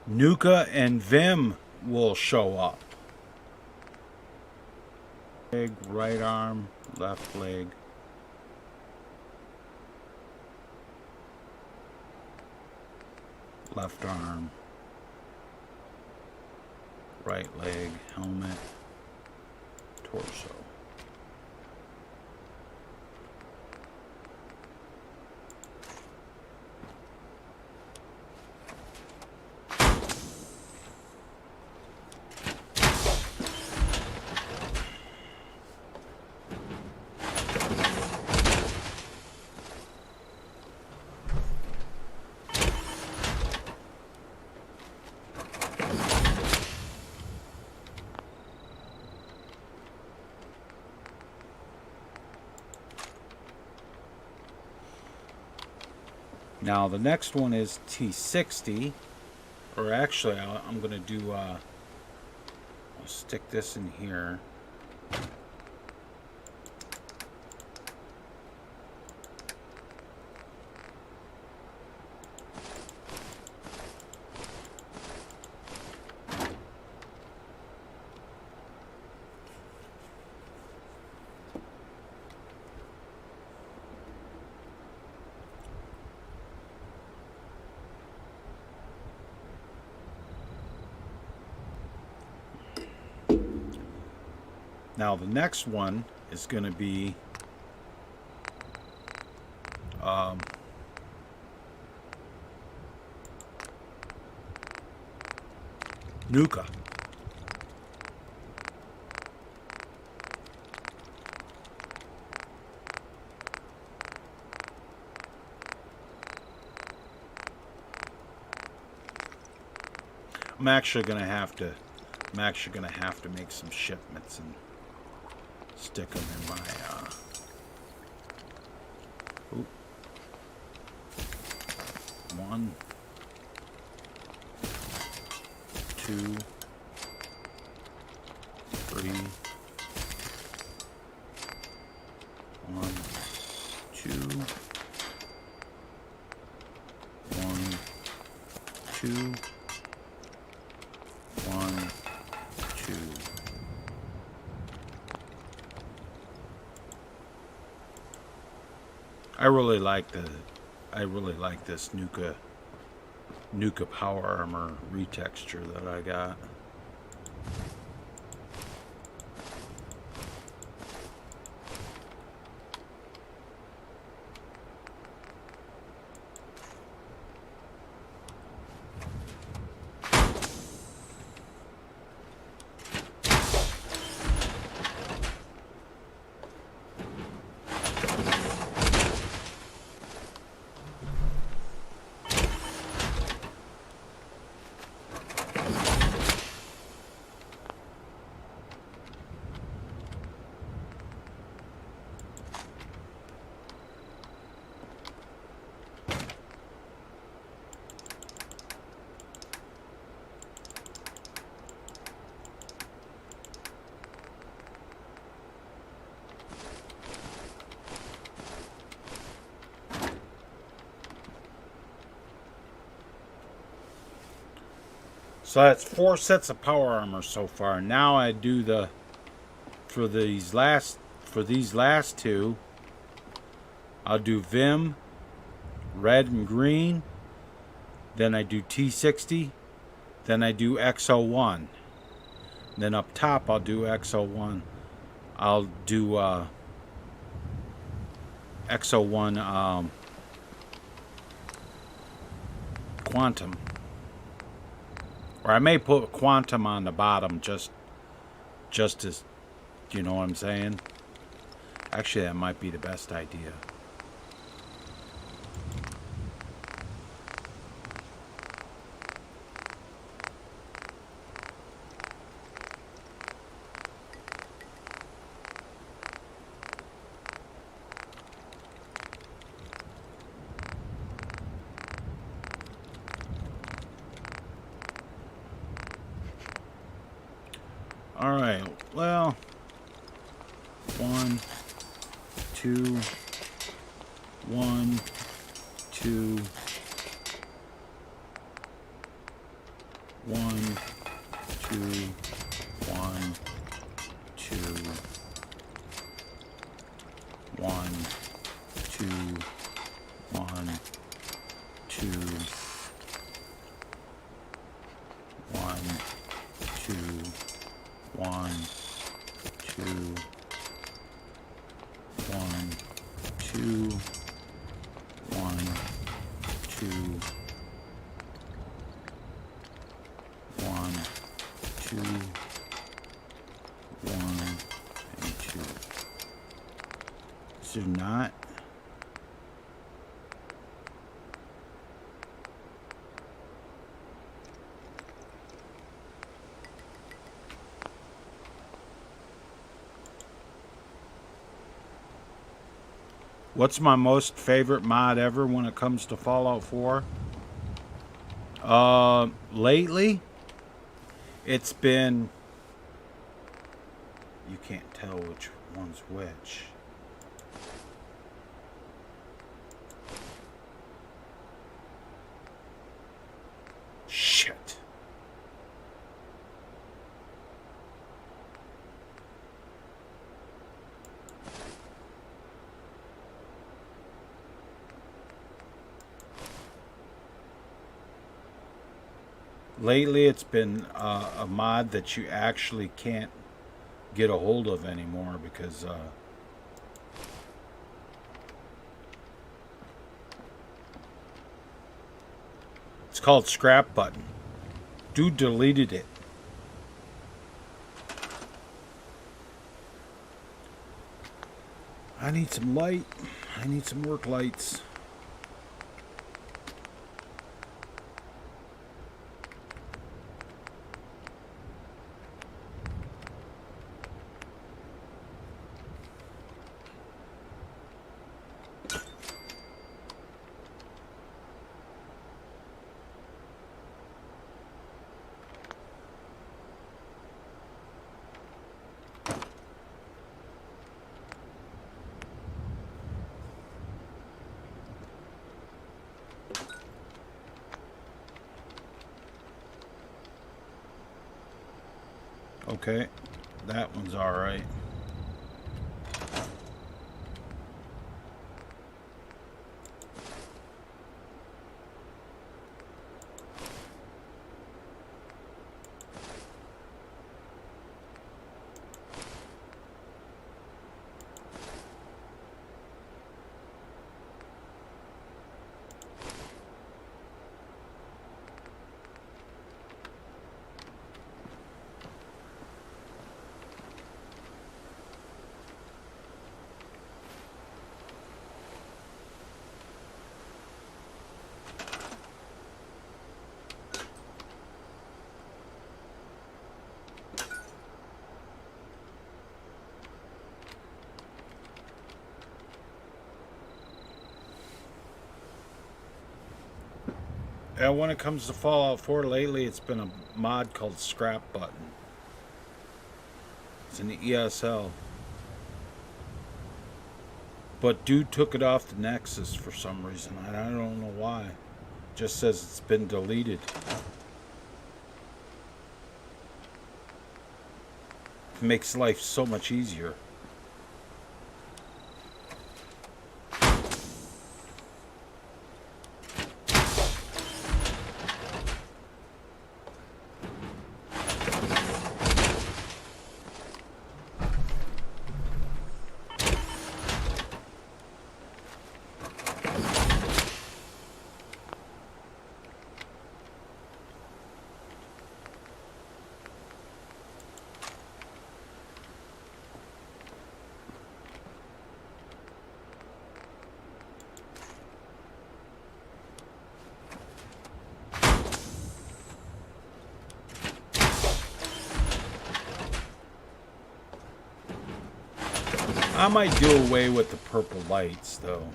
Nuka and Vim will show up. Leg, right arm, left leg. Left arm, right leg, helmet, torso. Now the next one is T60, or actually I'm going to do, I'll stick this in here. Now the next one is going to be Nuka. I'm actually going to have to make some shipments and stick them in my one, two, three, one, two, one, two, one, two. I really like this Nuka power armor retexture that I got. So that's 4 sets of power armor so far. Now I do the for these last 2. I'll do Vim, red and green. Then I do T60. Then I do X01. Then up top I'll do X01. I'll do X01 Quantum. Or I may put Quantum on the bottom just as, you know what I'm saying? Actually, that might be the best idea. Alright, well, 1, 2, 1, 2, 1, 2, 1, 2, 1, 2, 1, 2, 1, 2, 1, 2, 1, 2, 1, 2, 1, 2, 1, and 2. Is there not? What's my most favorite mod ever when it comes to Fallout 4? Lately, it's been... You can't tell which one's which. Shit. Lately, it's been a mod that you actually can't get a hold of anymore because it's called Scrap Button. Dude deleted it. I need some light. I need some work lights. Okay, that one's all right. And when it comes to Fallout 4 lately, it's been a mod called Scrap Button. It's an ESL. But dude took it off the Nexus for some reason. I don't know why. It just says it's been deleted. It makes life so much easier. I might do away with the purple lights, though.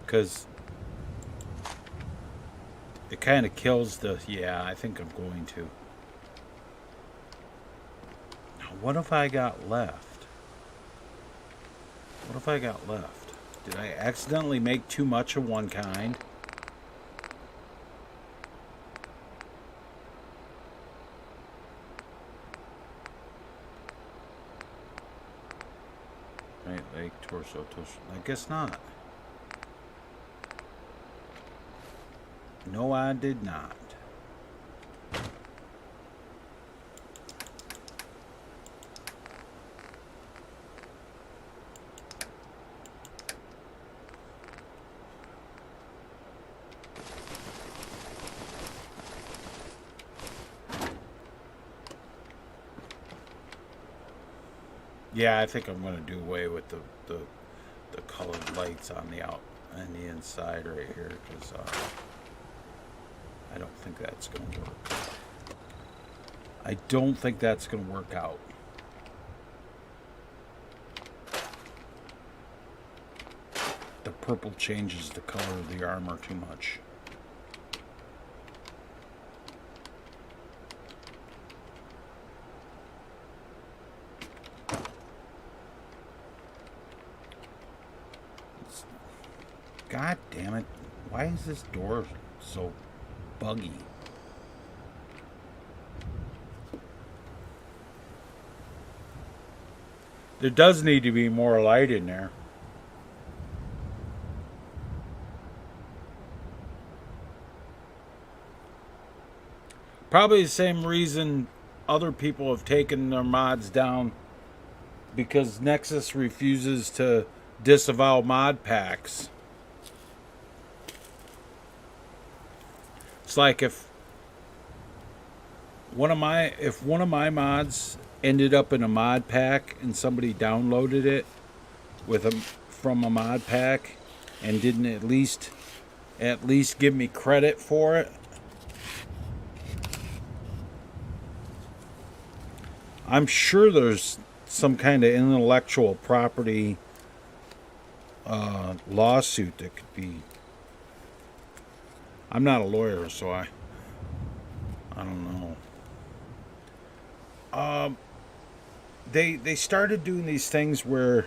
Because it kind of kills the... Yeah, I think I'm going to. Now, what have I got left? What have I got left? Did I accidentally make too much of one kind? Right leg, torso, I guess not. No, I did not. Yeah, I think I'm going to do away with the colored lights on the inside right here, because I don't think that's going to work. I don't think that's going to work out. The purple changes the color of the armor too much. God damn it. Why is this door so buggy? There does need to be more light in there. Probably the same reason other people have taken their mods down, because Nexus refuses to disavow mod packs. It's like if one of my mods ended up in a mod pack and somebody downloaded it from a mod pack and didn't at least give me credit for it, I'm sure there's some kind of intellectual property lawsuit that could be. I'm not a lawyer, so I don't know. They started doing these things where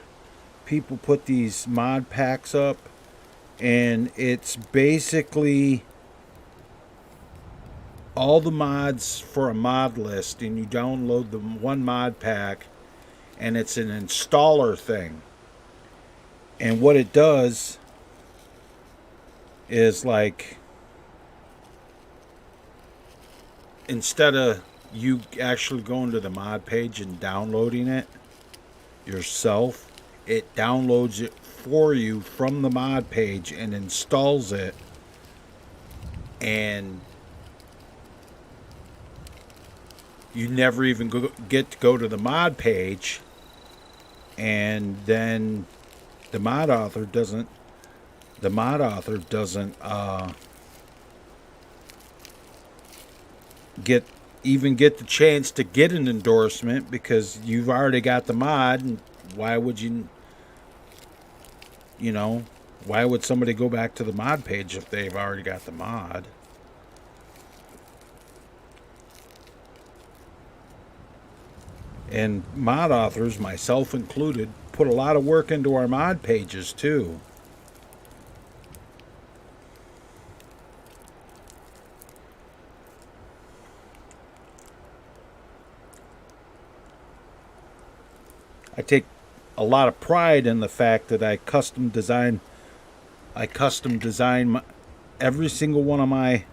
people put these mod packs up, and it's basically all the mods for a mod list, and you download the one mod pack, and it's an installer thing. And what it does is, like, instead of you actually going to the mod page and downloading it yourself, it downloads it for you from the mod page and installs it, and you never even get to go to the mod page, and then the mod author doesn't get the chance to get an endorsement, because you've already got the mod. And why would why would somebody go back to the mod page if they've already got the mod? And mod authors, myself included, put a lot of work into our mod pages too. I take a lot of pride in the fact that I custom design every single one of my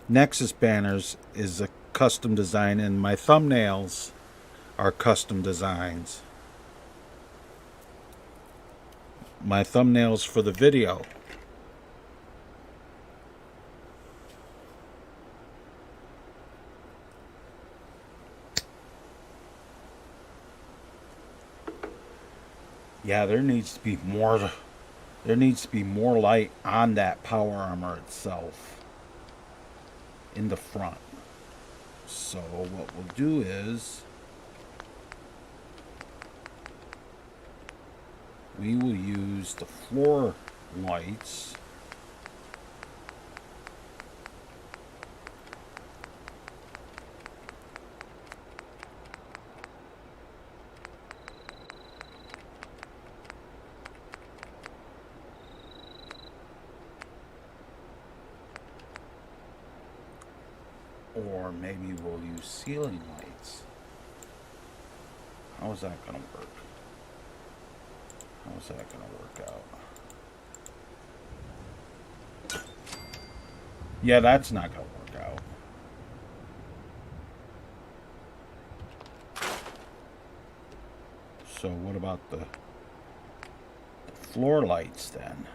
Nexus banners is a custom design, and my thumbnails are custom designs. My thumbnails for the video. Yeah, there needs to be more light on that power armor itself in the front. So what we'll do is we will use the floor lights. Or maybe we'll use ceiling lights. How is that going to work? How is that going to work out? Yeah, that's not going to work out. So what about the floor lights then?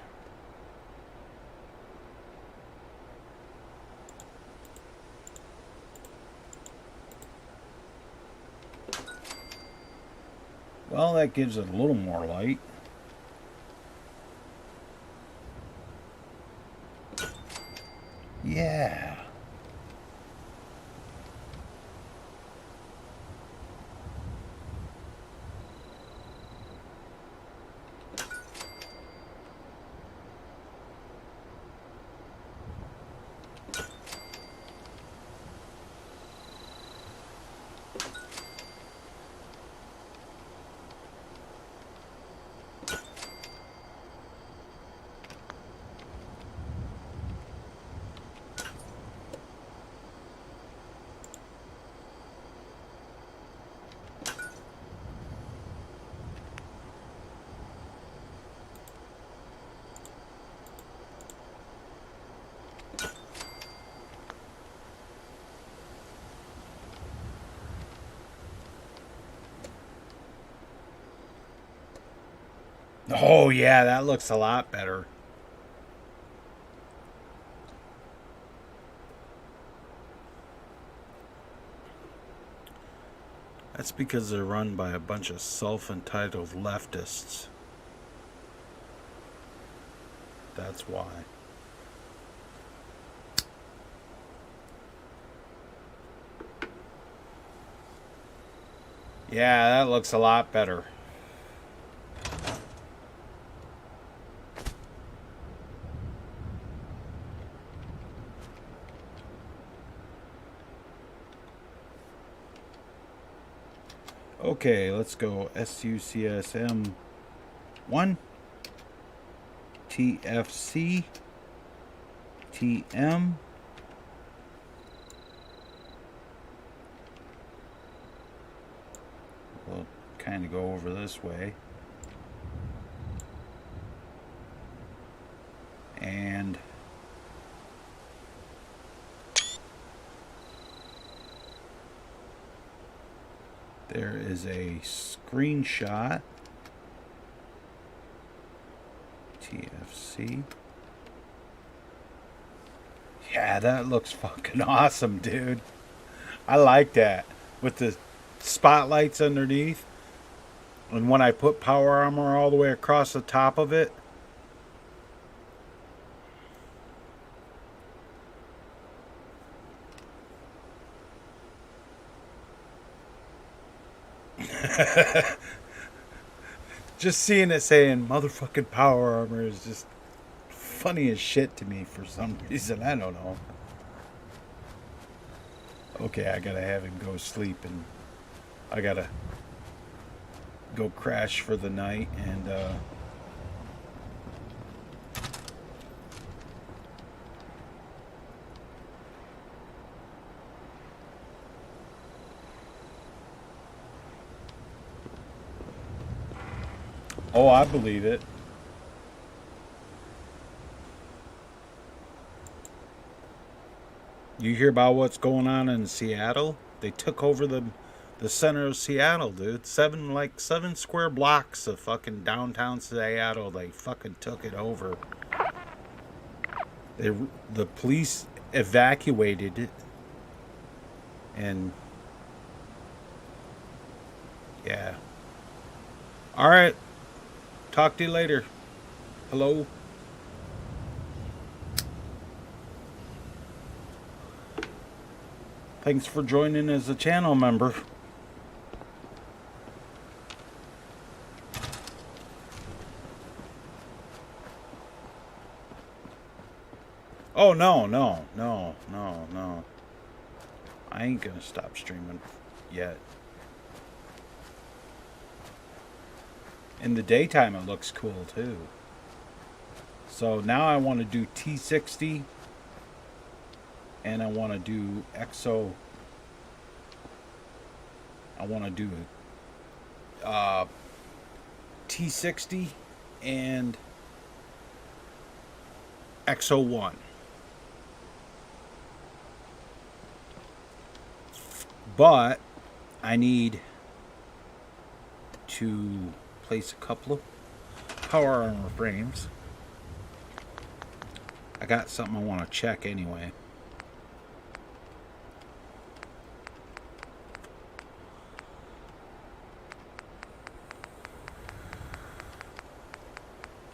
Well, that gives it a little more light. Yeah. Oh, yeah, that looks a lot better. That's because they're run by a bunch of self-entitled leftists. That's why. Yeah, that looks a lot better. Okay, let's go SUCSM 1, TFC, TM, we'll kind of go over this way, and there is a screenshot. TFC. Yeah, that looks fucking awesome, dude. I like that. With the spotlights underneath. And when I put power armor all the way across the top of it. Just seeing it saying motherfucking power armor is just funny as shit to me for some reason. I don't know. Okay, I gotta have him go sleep, and I gotta go crash for the night, and Oh, I believe it. You hear about what's going on in Seattle? They took over the center of Seattle, dude. Seven square blocks of fucking downtown Seattle. They fucking took it over. The police evacuated it, and yeah. All right. Talk to you later. Hello. Thanks for joining as a channel member. Oh, no. I ain't gonna stop streaming yet. In the daytime, it looks cool, too. So now I want to do T60. And I want to do EXO. I want to do T60 and EXO-1. But I need to place a couple of power armor frames. I got something I want to check anyway.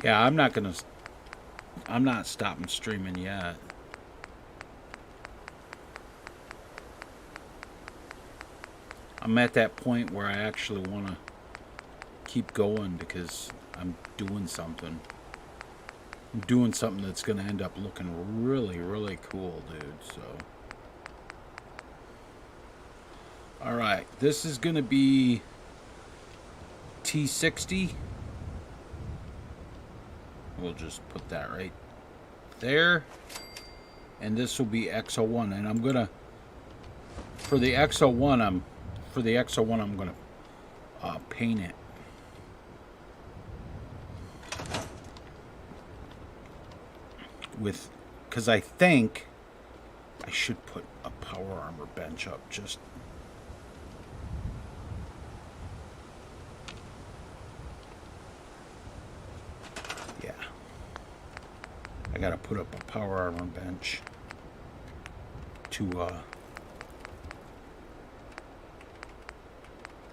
Yeah, I'm not stopping streaming yet. I'm at that point where I actually want to keep going because I'm doing something. I'm doing something that's going to end up looking really, really cool, dude. So, all right, this is going to be T60. We'll just put that right there. And this will be EXO-1. And I'm going to, for the EXO-1, I'm going to paint it. Because I think I should put a power armor bench up just. Yeah. I gotta put up a power armor bench to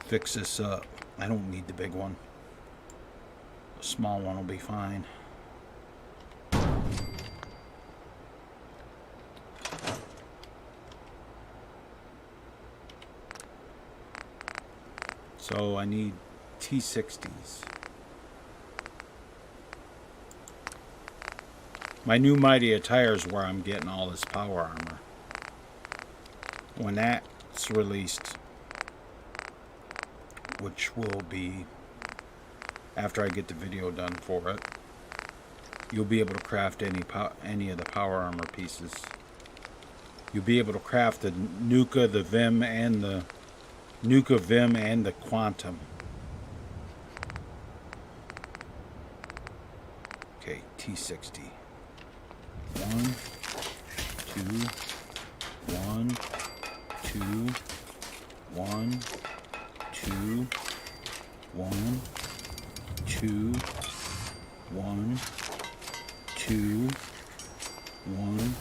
fix this up. I don't need the big one. A small one will be fine. So I need T60s. My new Mighty Attire is where I'm getting all this power armor. When that's released, which will be after I get the video done for it, you'll be able to craft any of the power armor pieces. You'll be able to craft the Nuka, the Vim, and the Nuka Vim and the Quantum. Okay, T60. 1, 2, 1, 2, 1, 2, 1, 2, 1, 2, 1,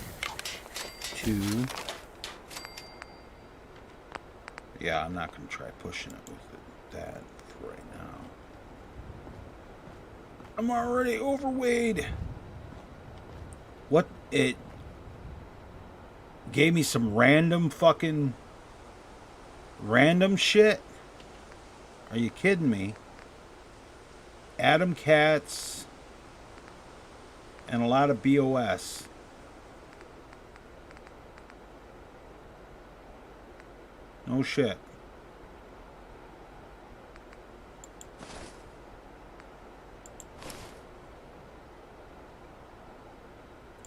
2. Yeah, I'm not going to try pushing it with that right now. I'm already overweight. What? It gave me some random shit? Are you kidding me? Atom Cats and a lot of BOS. No shit.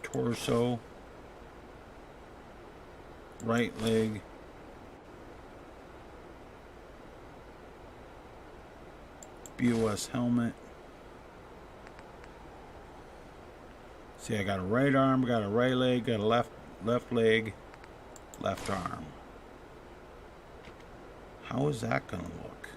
Torso. Right leg. BOS helmet. See, I got a right arm, got a right leg, got a left leg, left arm. How is that gonna look?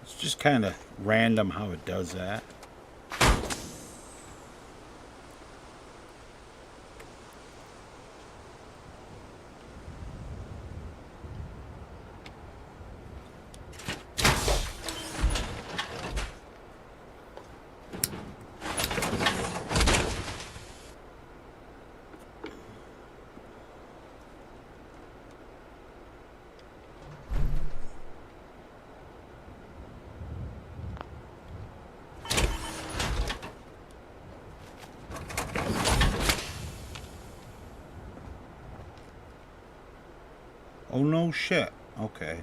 It's just kind of random how it does that. Oh no shit. Okay.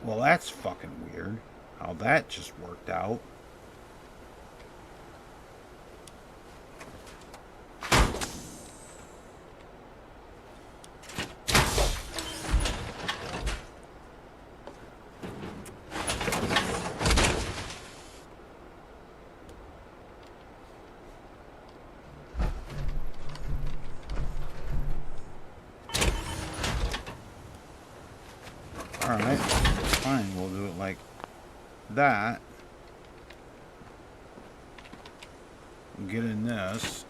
Well, that's fucking weird. How that just worked out. Alright, fine, we'll do it like that. Get in this.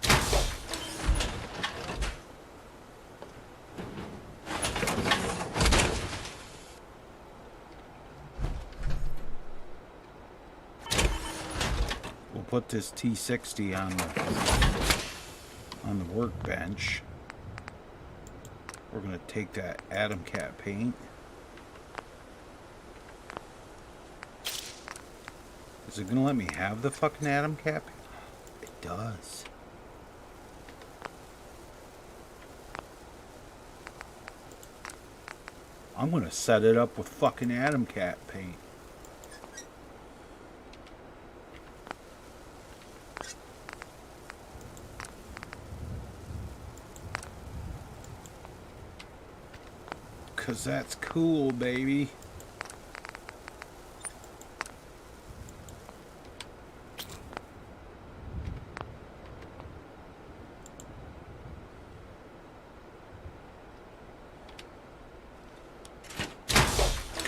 We'll put this T60 on the workbench. We're gonna take that Atom Cat paint. Is it gonna let me have the fucking Atom Cat paint? It does. I'm gonna set it up with fucking Atom Cat paint. Cause that's cool, baby.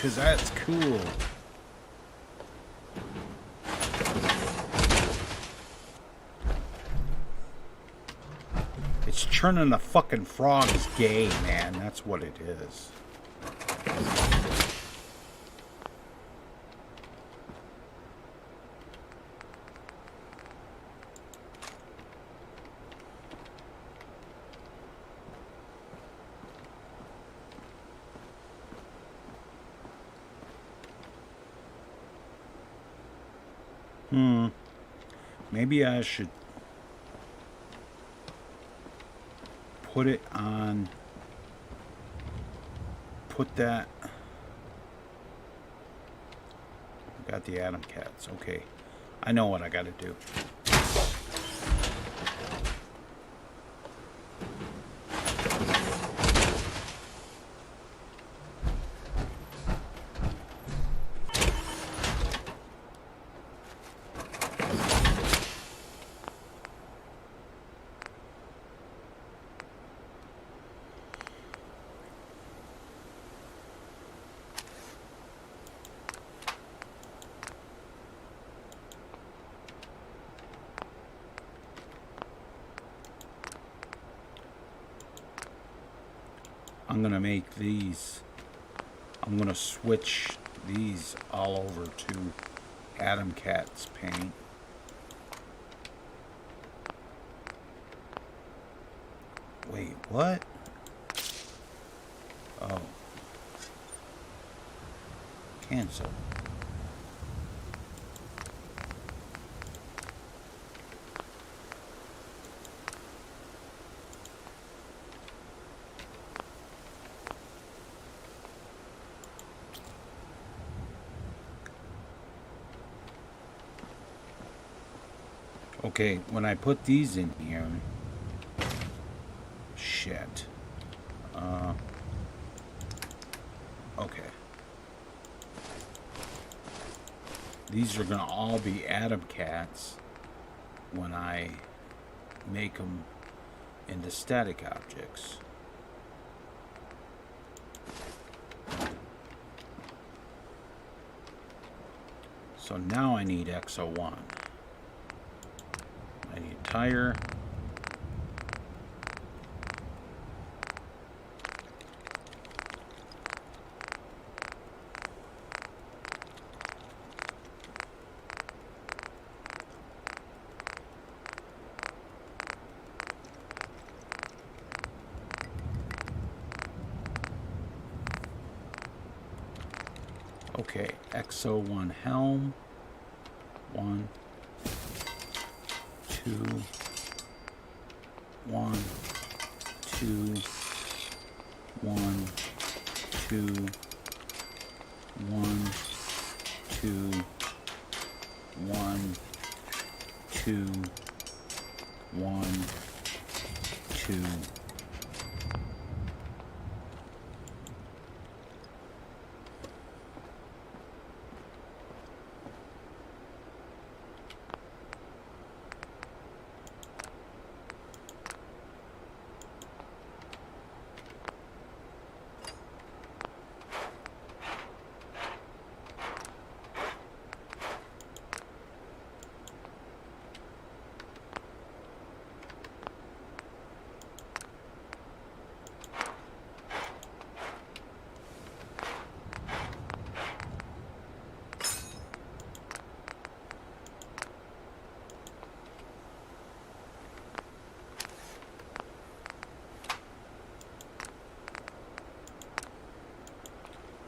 Cause that's cool. It's churning the fucking frogs gay, man. That's what it is. Maybe I should put it on, put that, got the Atom Cats, okay. I know what I gotta do. I'm gonna make these, I'm gonna switch these all over to Atom Cat's paint. Wait, what? Oh. Cancel. Okay, when I put these in here, shit. Okay. These are gonna all be atom cats when I make them into static objects. So now I need X01. I need tire. Okay, X01 helm. 1, 2, 1, 2, 1, 2, 1, 2, 1, 2, 1, 2.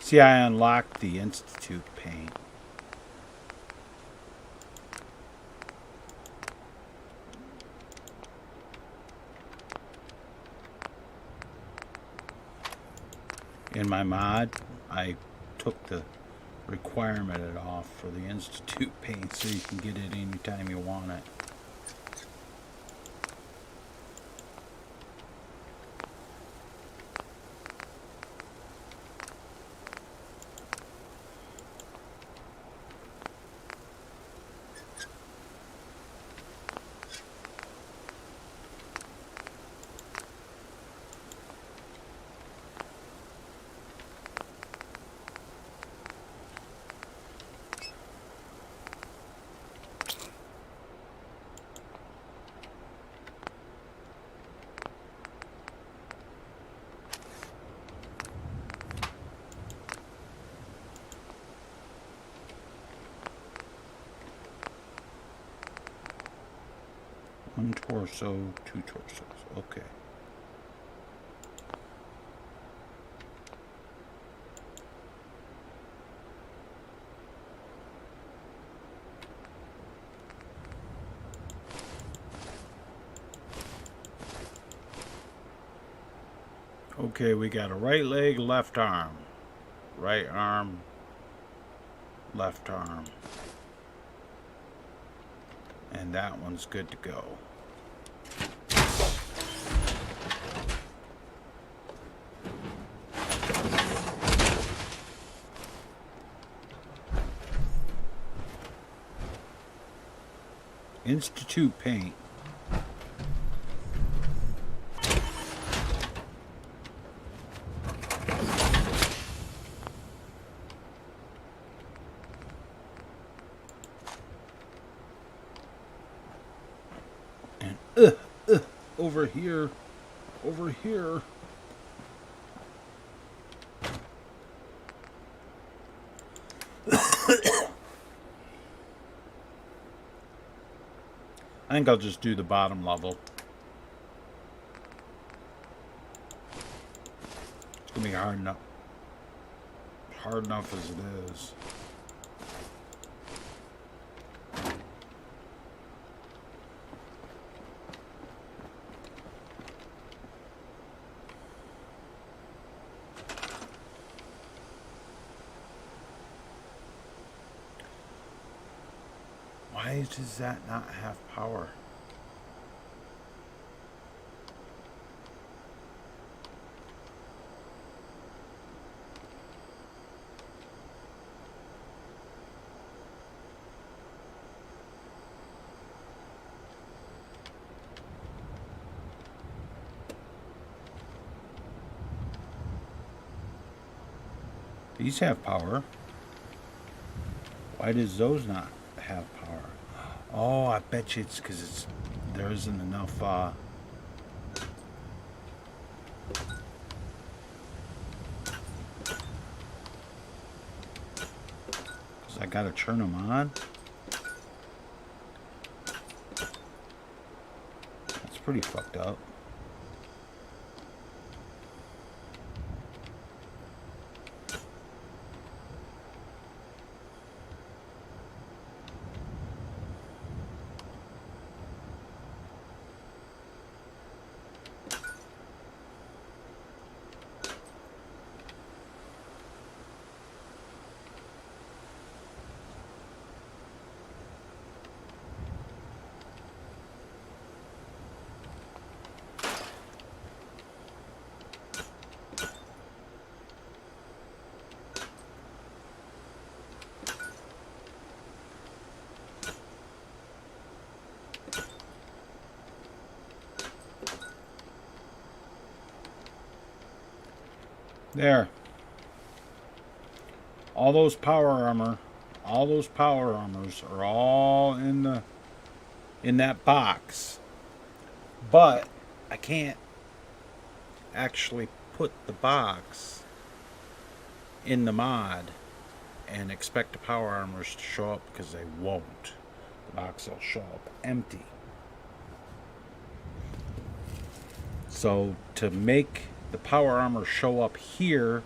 See, I unlocked the Institute paint. In my mod, I took the requirement off for the Institute paint so you can get it anytime you want it. One torso, 2 torsos. Okay. Okay, we got a right leg, left arm. Right arm, left arm. And that one's good to go. Institute paint. And over here, over here. I think I'll just do the bottom level. It's gonna be hard enough. Hard enough as it is. Why does that not have power? These have power. Why does those not have power? Oh, I bet you it's because there isn't enough. Because I gotta turn them on. That's pretty fucked up. There. All those power armors are all in that box. But I can't actually put the box in the mod and expect the power armors to show up, because they won't. The box will show up empty. So to make the power armor show up here,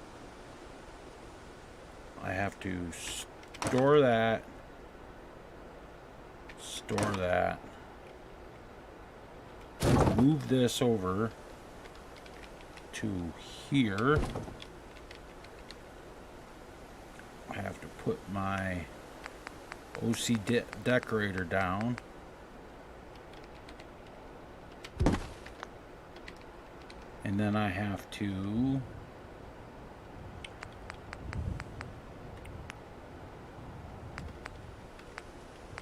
I have to store that, move this over to here. I have to put my OC decorator down. And then I have to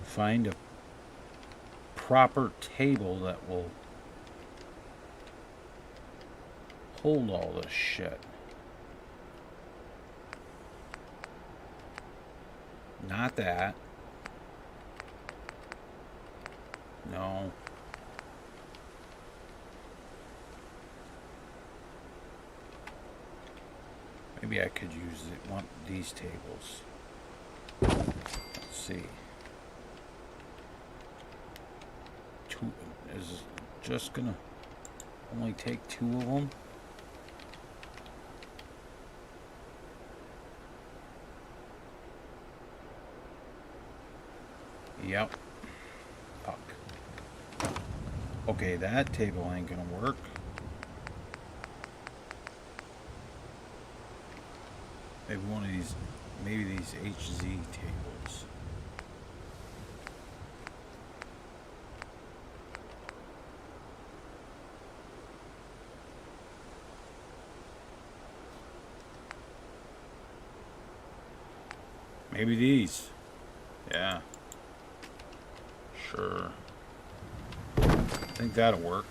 find a proper table that will hold all this shit. Not that. No. Maybe I could use one of these tables. Let's see. Two is just gonna only take 2 of them. Yep. Fuck. Okay, that table ain't gonna work. Maybe one of these, maybe these HZ tables. Maybe these. Yeah. Sure. I think that'll work.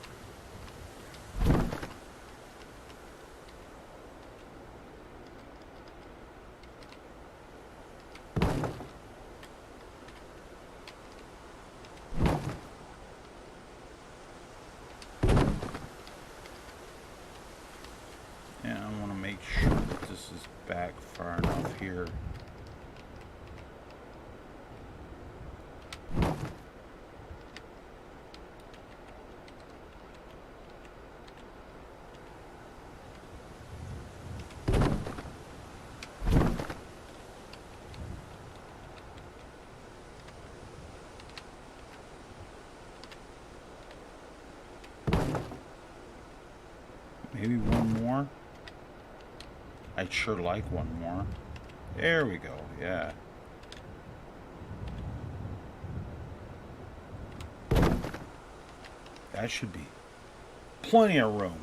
Yeah, I want to make sure that this is back far enough here. Maybe one more. I'd sure like one more. There we go, yeah. That should be plenty of room.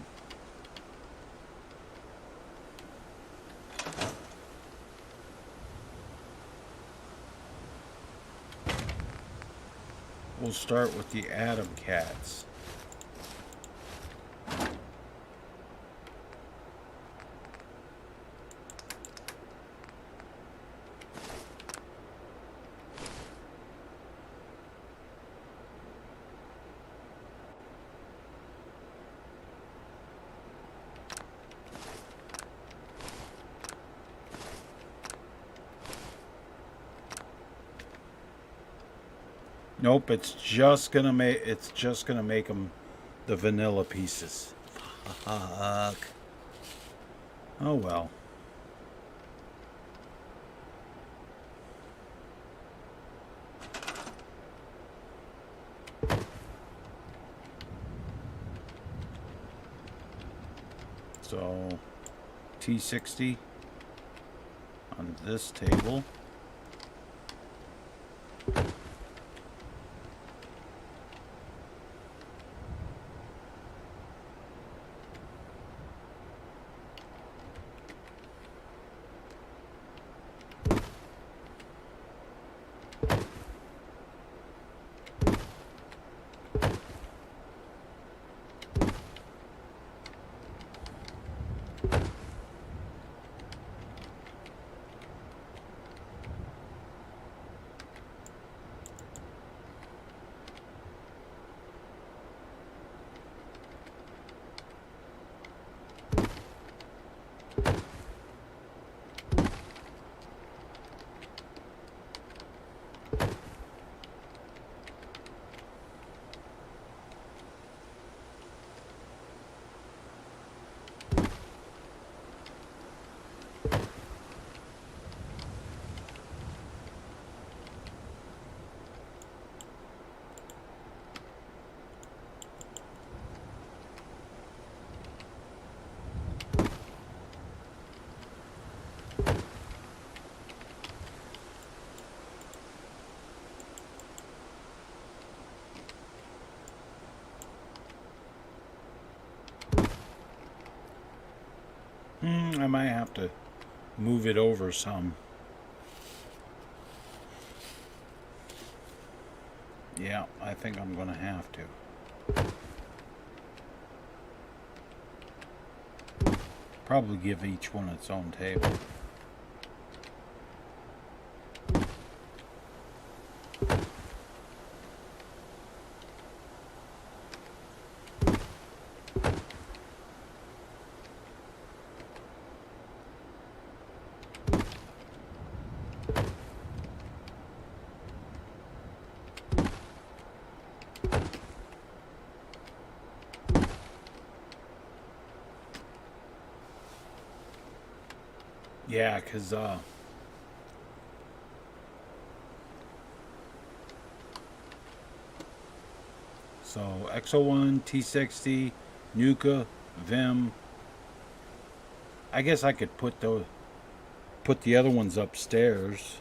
We'll start with the Atom Cats. Nope, it's just gonna make them the vanilla pieces. Fuck. Oh well. So T60 on this table. I might have to move it over some. Yeah, I think I'm gonna have to. Probably give each one its own table. Yeah, because, so X01, T60, Nuka, Vim. I guess I could put the other ones upstairs.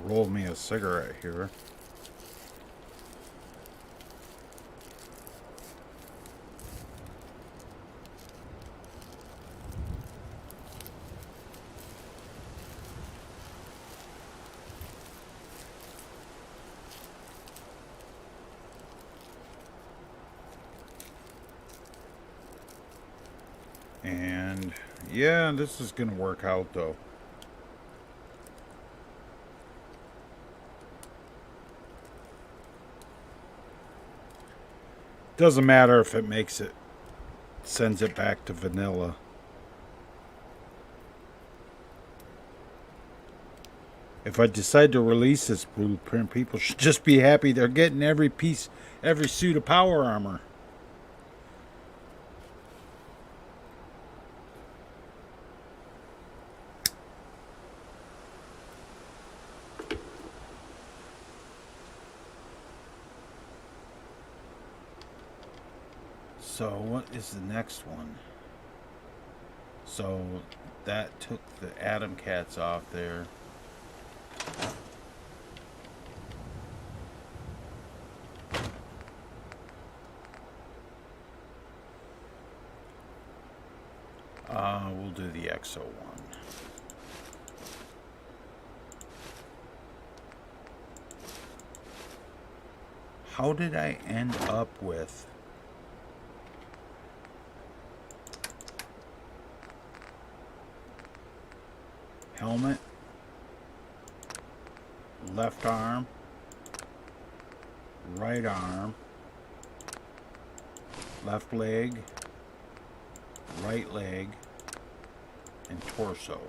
Roll me a cigarette here. And yeah, this is gonna work out though. Doesn't matter if it sends it back to vanilla. If I decide to release this blueprint, people should just be happy they're getting every piece, every suit of power armor. So what is the next one? So that took the Atom Cats off there. We'll do the EXO one. How did I end up with helmet, left arm, right arm, left leg, right leg, and torso?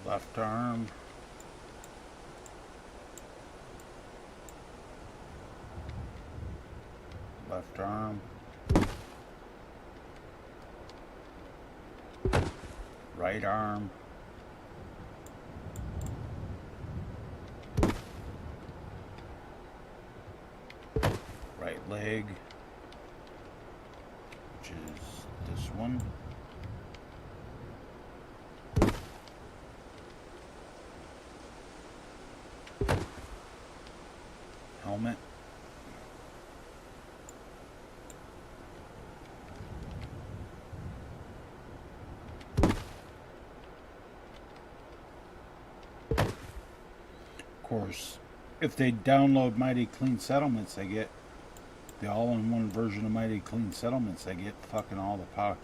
Left arm, left arm, right arm, right leg, which is this one. Helmet. Of course, if they download Mighty Clean Settlements, they get the all-in-one version of Mighty Clean Settlements. They get fucking all the power.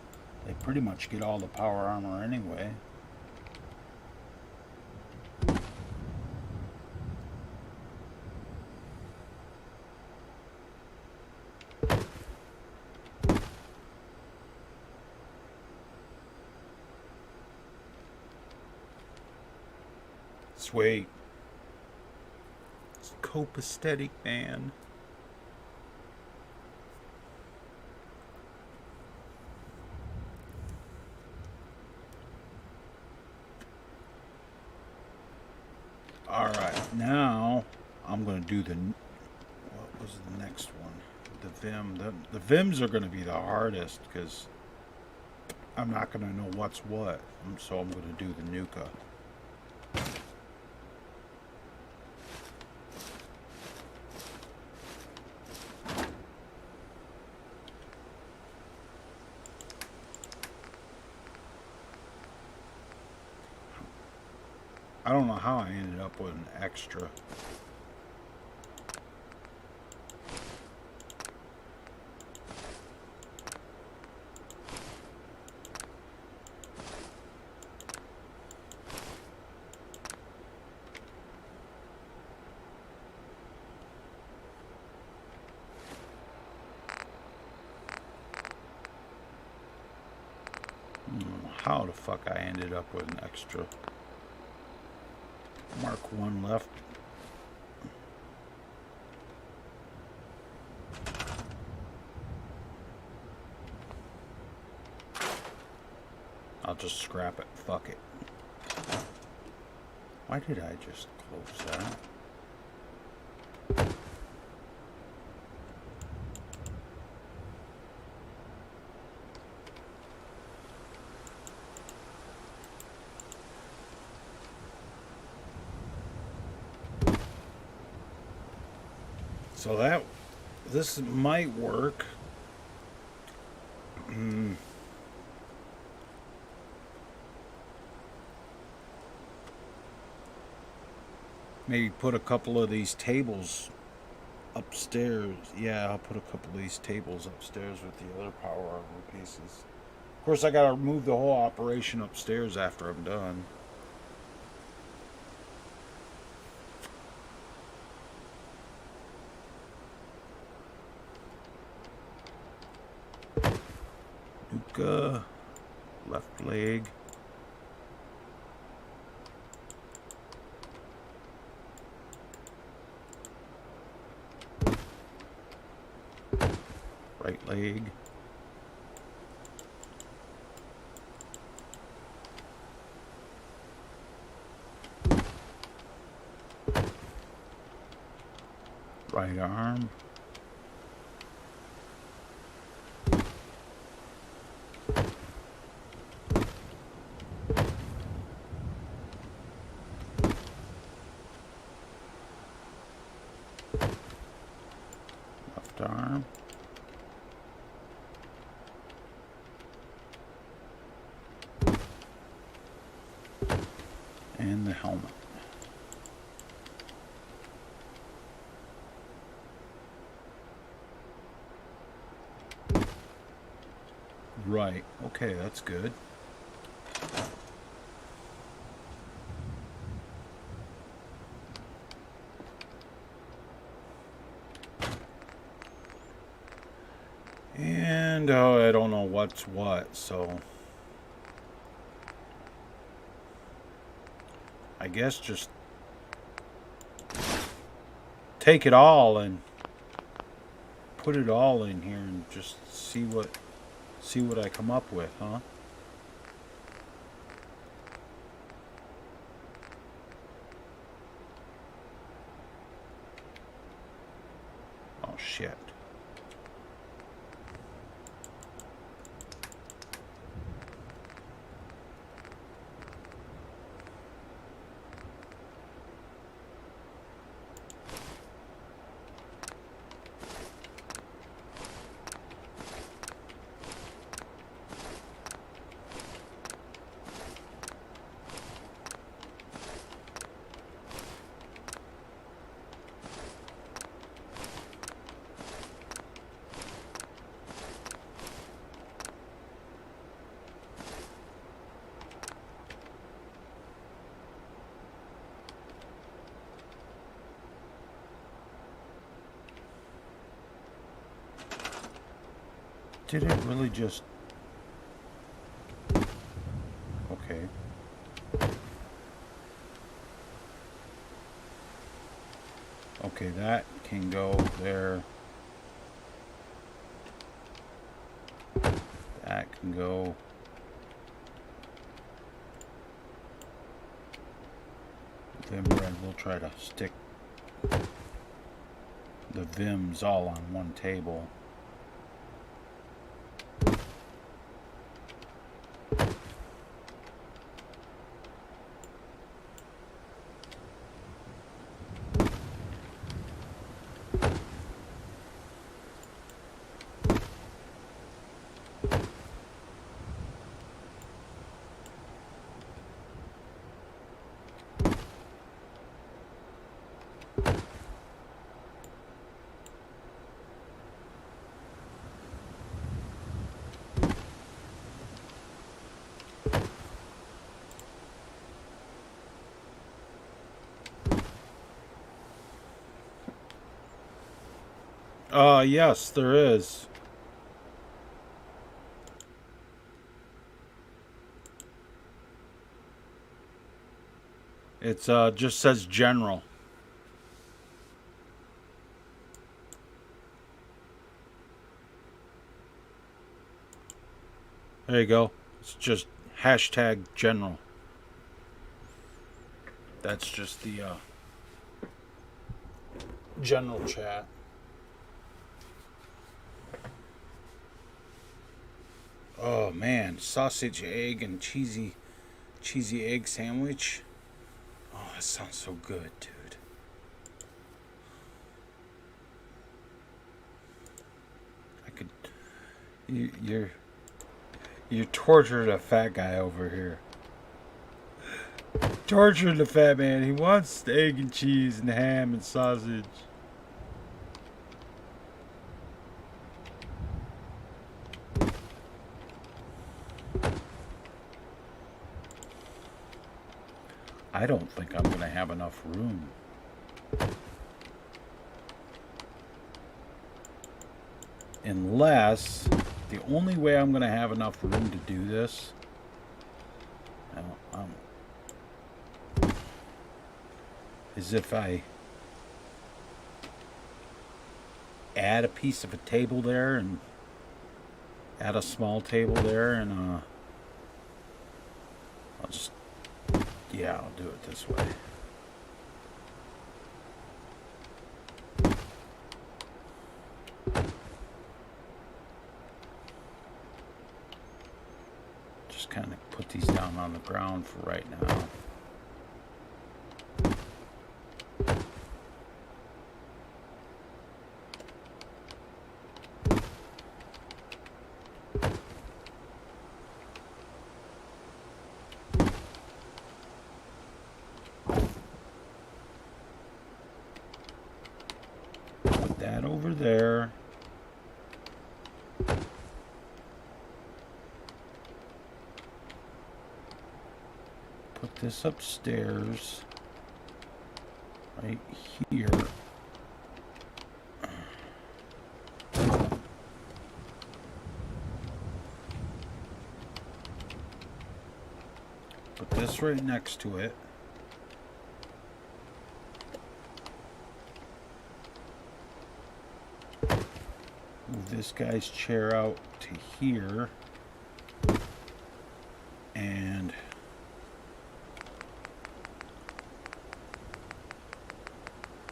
They pretty much get all the power armor anyway. Sweet. It's copacetic, man. Alright, now I'm going to do the... What was the next one? The Vim. The Vims are going to be the hardest because I'm not going to know what's what. So I'm going to do the Nuka. I don't know how I ended up with an extra. How the fuck I ended up with an extra. Mark 1 left. I'll just scrap it. Fuck it. Why did I just close that? So this might work. Maybe put a couple of these tables upstairs. Yeah, I'll put a couple of these tables upstairs with the other power armor pieces. Of course, I gotta move the whole operation upstairs after I'm done. Nuka, left leg. Right leg. Right arm. Left arm. And the helmet. Right. Okay, that's good. And I don't know what's what, so I guess just take it all and put it all in here and just see what I come up with, huh? Oh shit. Did it really just... Okay. Okay, that can go there. That can go... Vim red, we'll try to stick the Vims all on one table. Yes, there is. It's just says general. There you go. It's just hashtag general. That's just the general chat. Oh man, sausage, egg, and cheesy egg sandwich. Oh, that sounds so good, dude. I could. You tortured a fat guy over here. Tortured the fat man. He wants the egg and cheese and ham and sausage. I don't think I'm going to have enough room. Unless, the only way I'm going to have enough room to do this is if I add a piece of a table there and add a small table there, and I'll just, yeah, I'll do it this way. Just kind of put these down on the ground for right now. Over there. Put this upstairs. Right here. Put this right next to it. Move this guy's chair out to here, and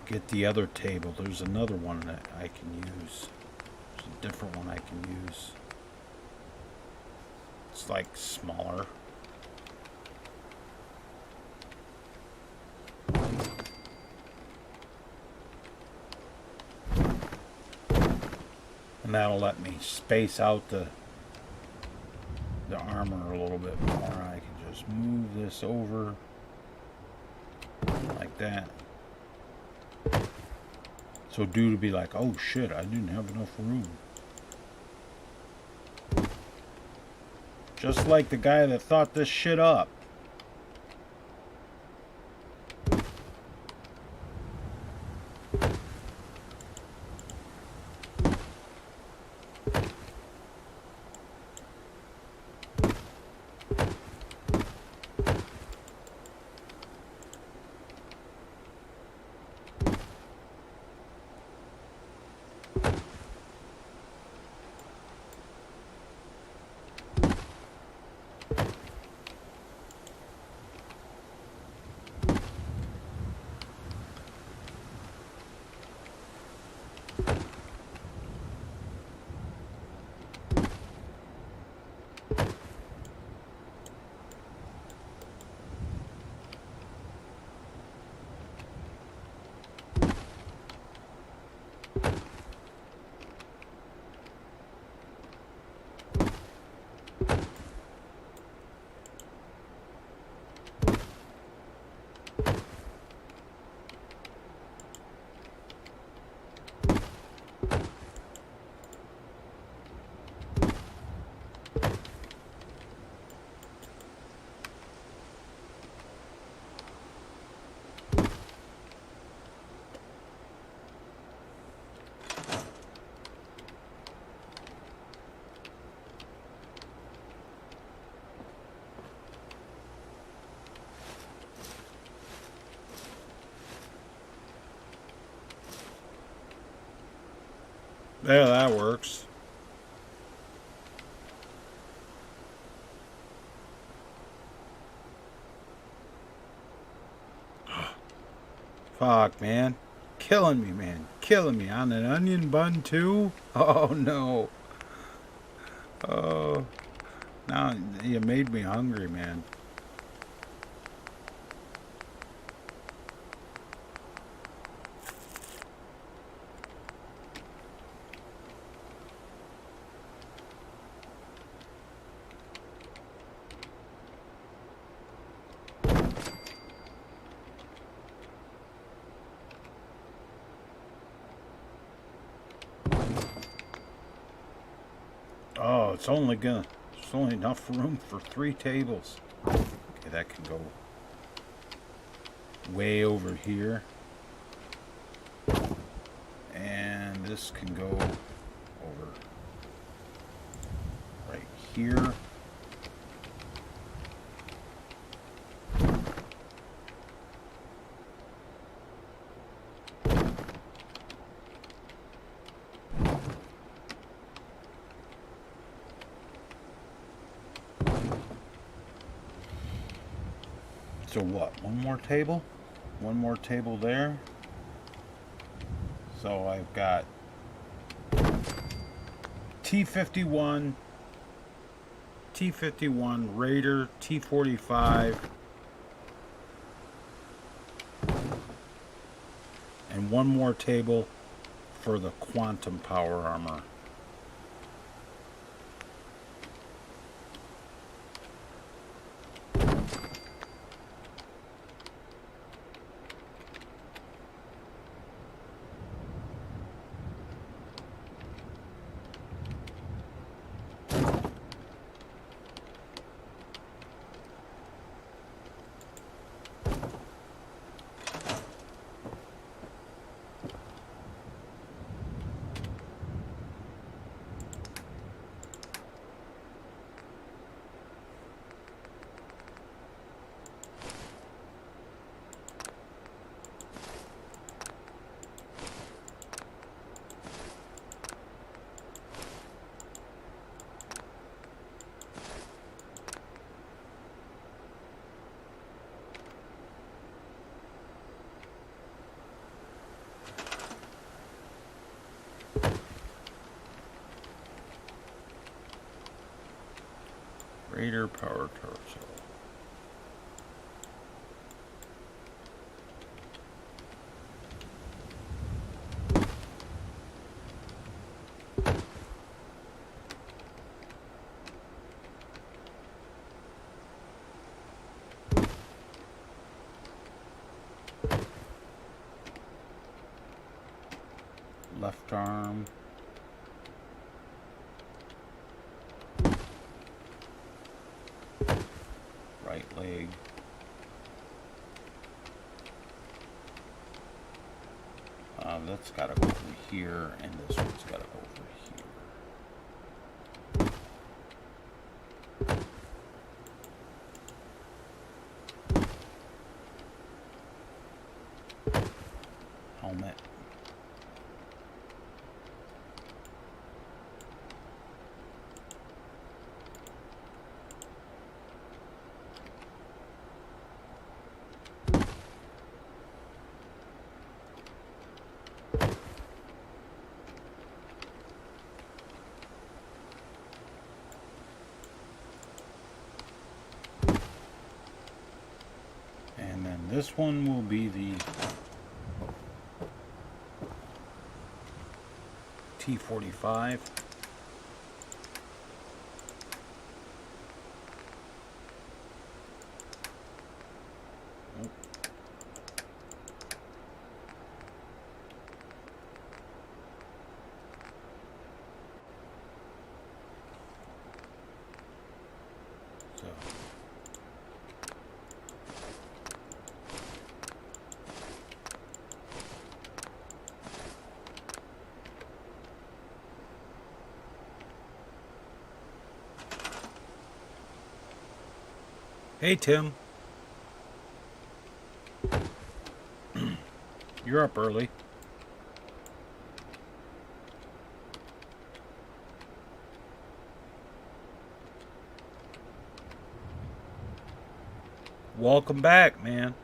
get the other table. There's another one that I can use. There's a different one I can use. It's like smaller. And that'll let me space out the armor a little bit more. I can just move this over like that. So dude would be like, oh shit, I didn't have enough room. Just like the guy that thought this shit up. There, that works. Fuck, man. Killing me, man. Killing me. On an onion bun, too? Oh, no. Oh. Now, you made me hungry, man. It's only enough room for 3 tables. Okay, that can go way over here. And this can go over right here. So what? One more table? One more table there. So I've got T51, Raider, T45, and one more table for the quantum power armor. Raider power torso. Left arm. Right leg. That's got to go over here, and this one's got to go over here. Helmet. This one will be the T45. Hey, Tim. You're up early. Welcome back, man.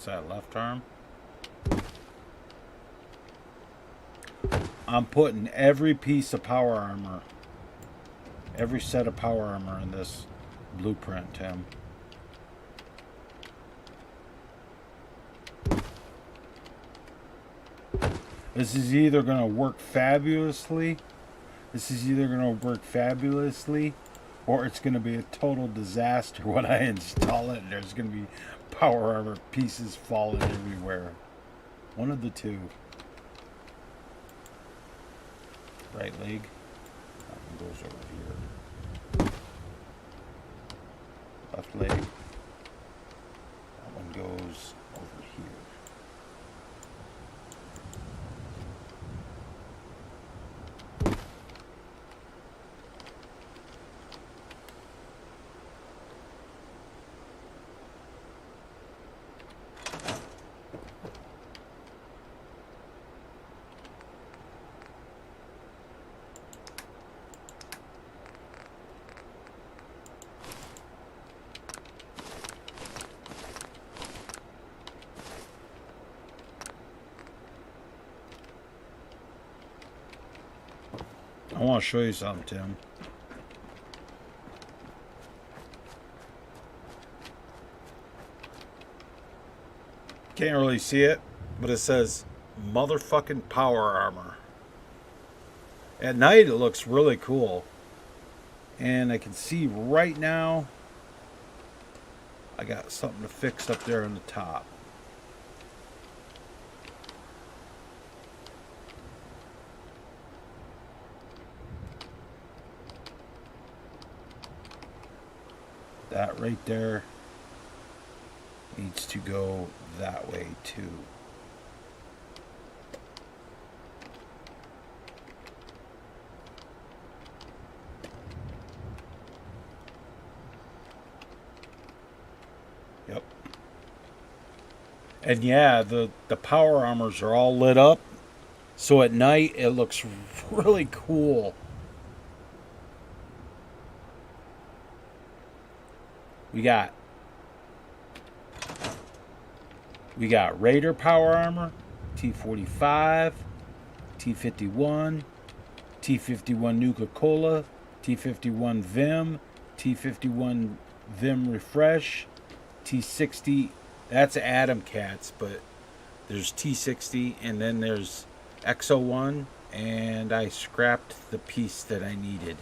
That left arm. I'm putting every piece of power armor, every set of power armor in this blueprint, Tim. This is either going to work fabulously. Or it's going to be a total disaster when I install it. There's going to be power armor pieces falling everywhere. One of the two. Right leg. That one goes over here. Left leg. That one goes over here. I want to show you something, Tim. Can't really see it, but it says motherfucking power armor. At night it looks really cool. And I can see right now I got something to fix up there on the top. That right there needs to go that way too. Yep. And yeah, the power armors are all lit up, so at night it looks really cool. We got Raider power armor, T45, T51, T51 Nuka-Cola, T51 Vim, T51 Vim Refresh, T60. That's Atom Cats, but there's T60 and then there's XO1, and I scrapped the piece that I needed.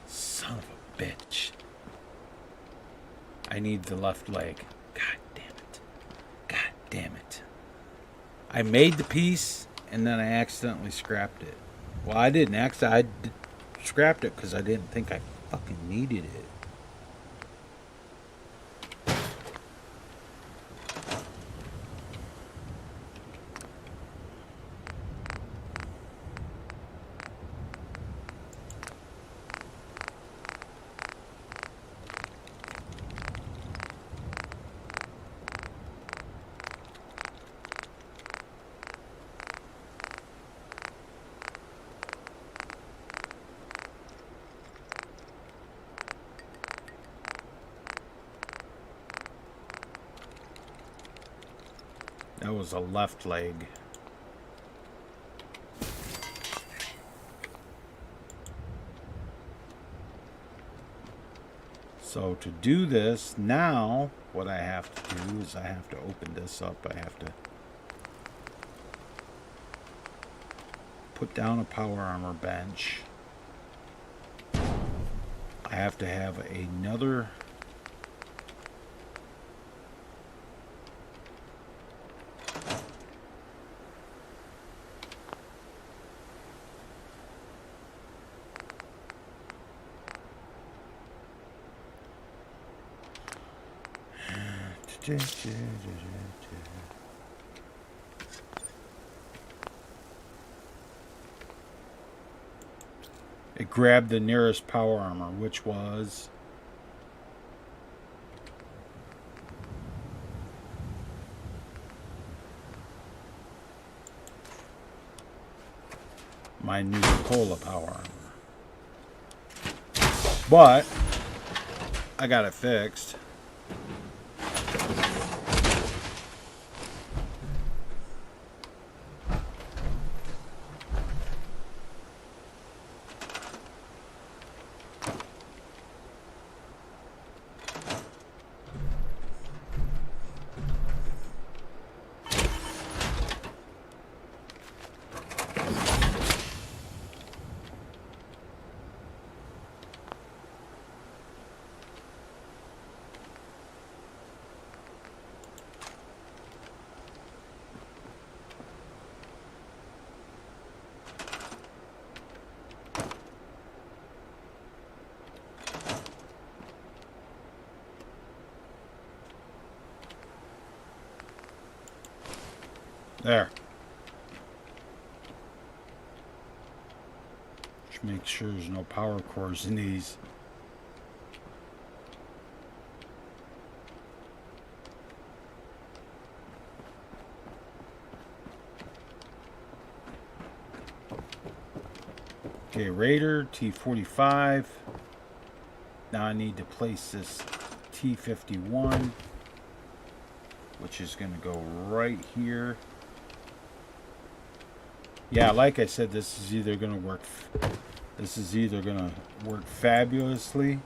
Son of a bitch. I need the left leg. God damn it. God damn it. I made the piece and then I accidentally scrapped it. Well, I didn't accidentally. I scrapped it because I didn't think I fucking needed it. That was a left leg. So to do this, now what I have to do is I have to open this up. I have to put down a power armor bench. I have to have another it grabbed the nearest power armor, which was my Nuka-Cola power armor. But I got it fixed. There. Just make sure there's no power cores in these. Okay, Raider, T45. Now I need to place this T51, which is going to go right here. Yeah, like I said, this is either going to work. This is either going to work fabulously,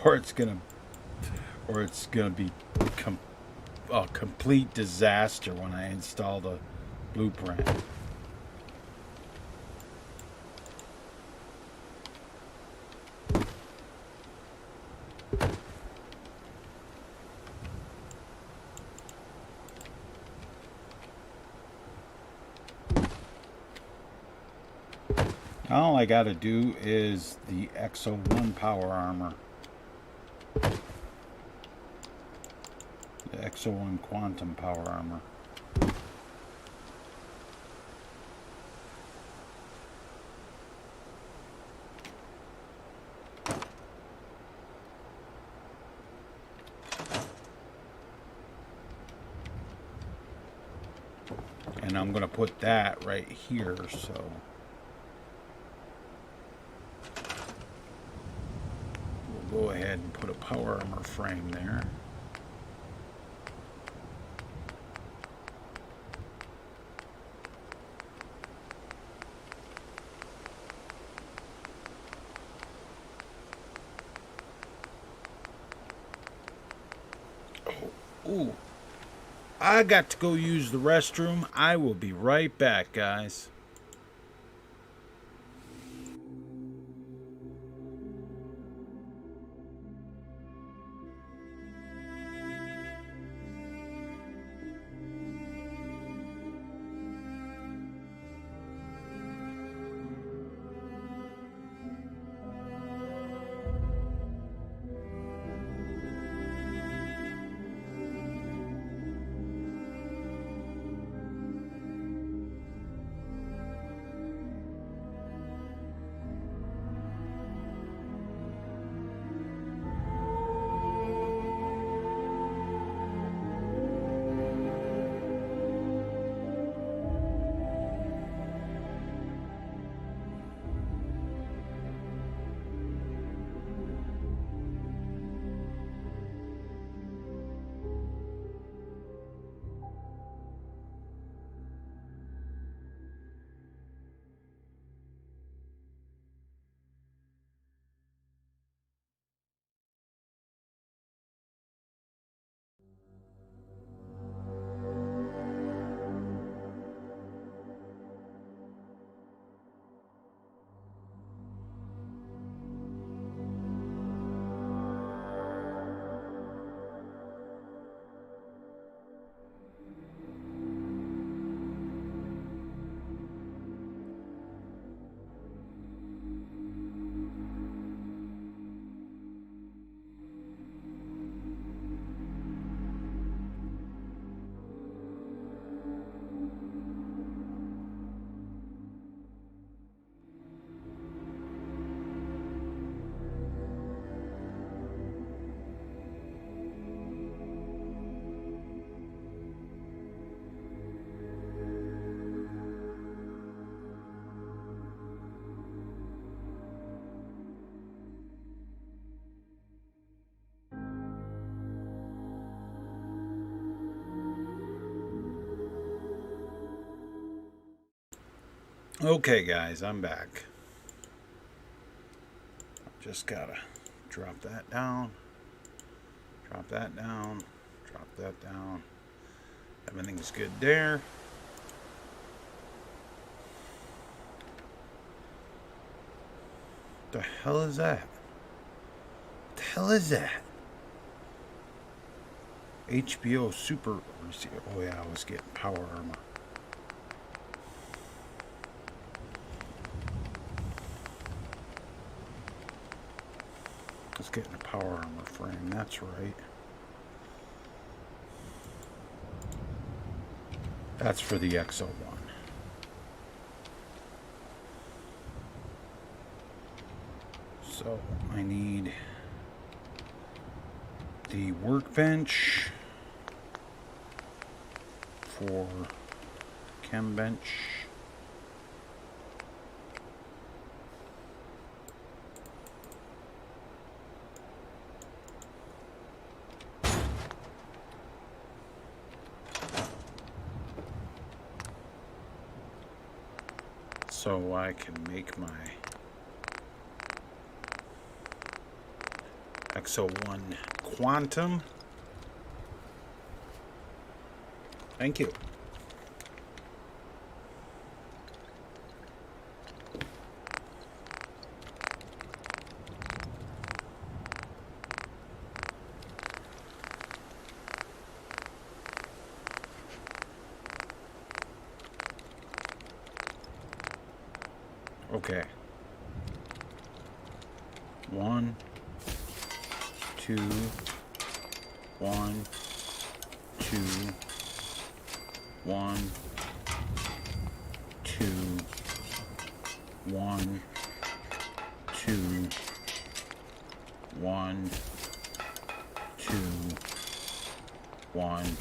or it's going to be a complete disaster when I install the blueprint. All I got to do is the XO1 power armor. The XO1 quantum power armor. And I'm going to put that right here, so... go ahead and put a power armor frame there. Oh, ooh. I got to go use the restroom. I will be right back, guys. Okay, guys, I'm back. Just gotta drop that down, drop that down, drop that down. Everything's good there. The hell is that? What the hell is that? HBO Super Receiver. Oh yeah, I was getting power armor. I was getting a power armor frame, that's right. That's for the XO1. So I need the workbench for chem bench. So I can make my XO1 Quantum. Thank you. Okay. 1, 2, 1, 2, 1, 2, 1, 2, 1, 2, 1,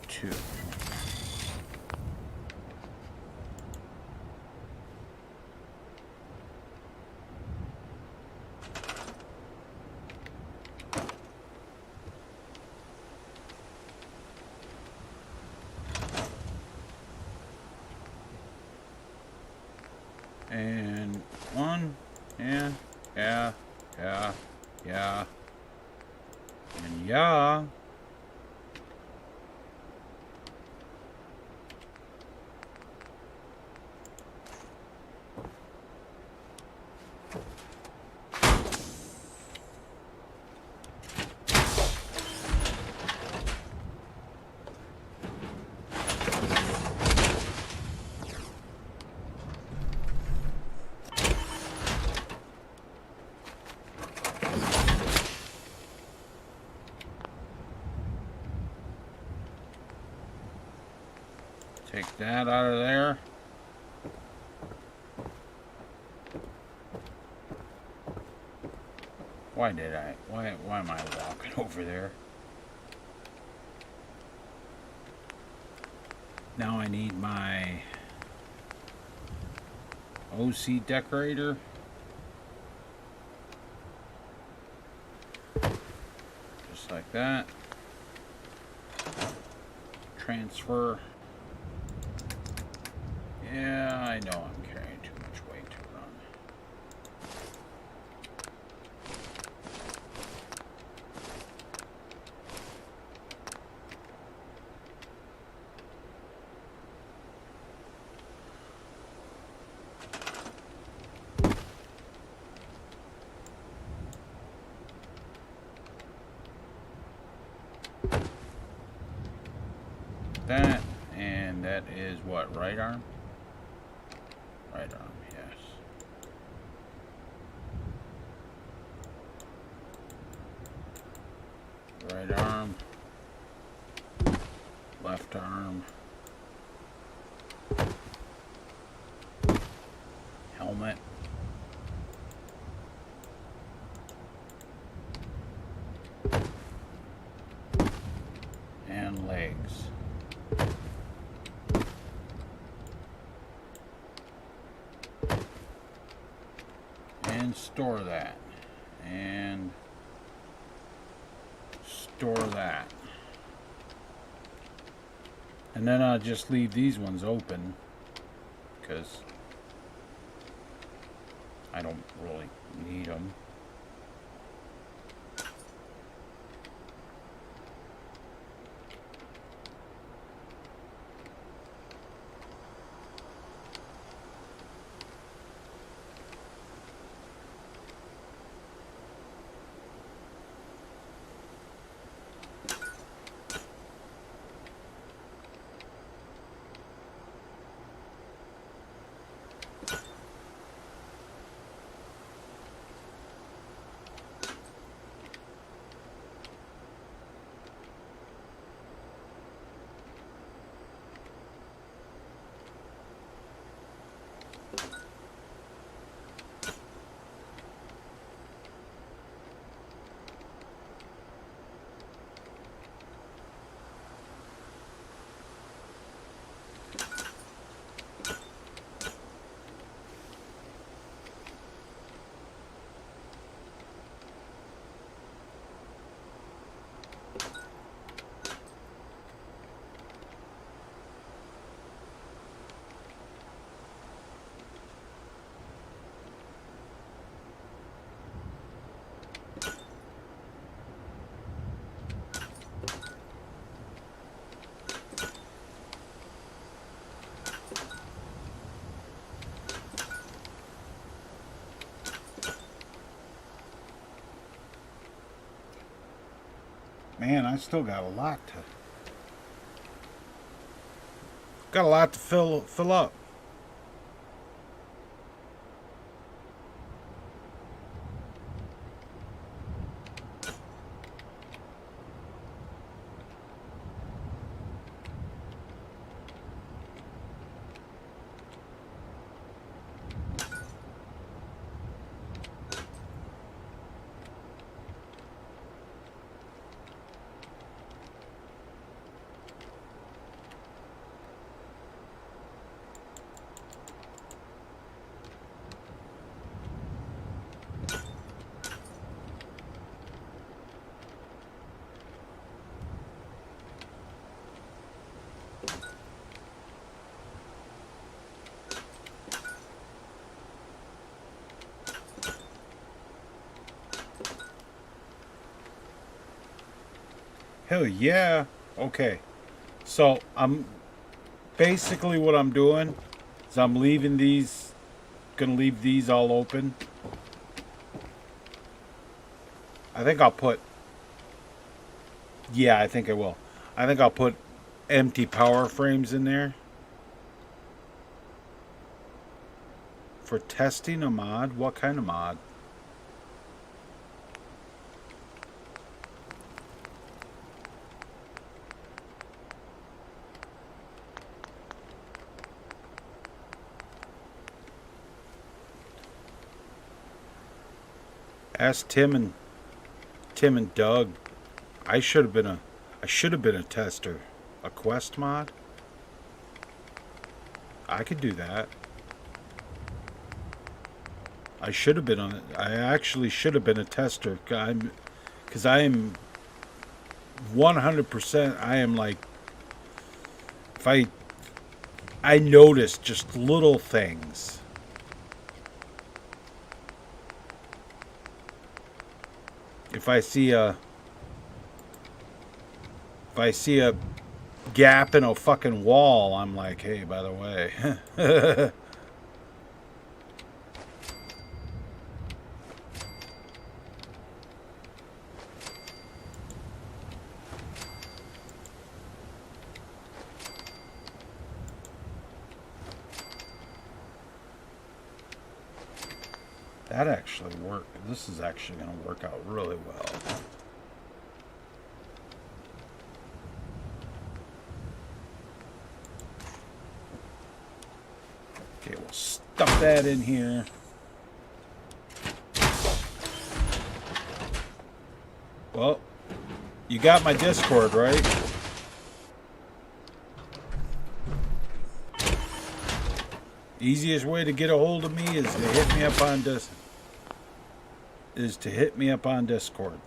2. And 1, yeah, and yeah. Take that out of there. Why am I walking over there? Now I need my OC decorator. Just like that. Transfer. Yeah, I know I'm carrying too much weight to run. That, and that is what, right arm? Right arm, yes. Right arm. Left arm. Helmet. And legs. And store that. And store that. And then I'll just leave these ones open because I don't really need them. Man, I still got a lot to fill up. Hell yeah. Okay. So I'm basically what I'm doing is I'm leaving these, gonna leave these all open. I think I'll put, yeah, I think I will. I think I'll put empty power frames in there. For testing a mod? What kind of mod? Ask Tim and Doug. I should have been a tester. A quest mod? I could do that. I should have been on it. I actually should have been a tester. Because I am 100%. I am like, if I notice just little things. If I see a gap in a fucking wall, I'm like, hey, by the way. That actually worked. This is actually going to work out really well. Okay, we'll stuff that in here. Well, you got my Discord, right? Easiest way to get a hold of me is to hit me up on Discord.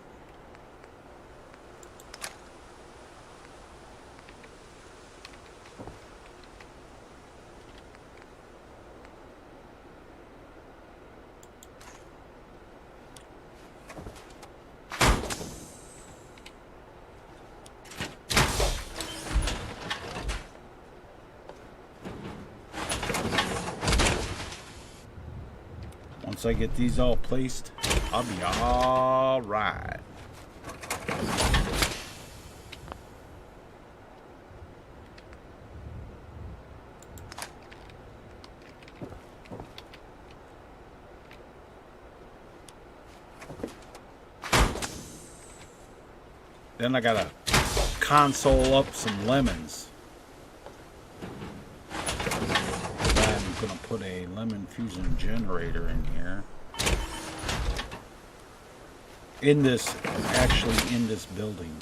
Once I get these all placed, I'll be all right. Then I gotta console up some lemons. I'm gonna put a lemon fusion generator in here. In this building.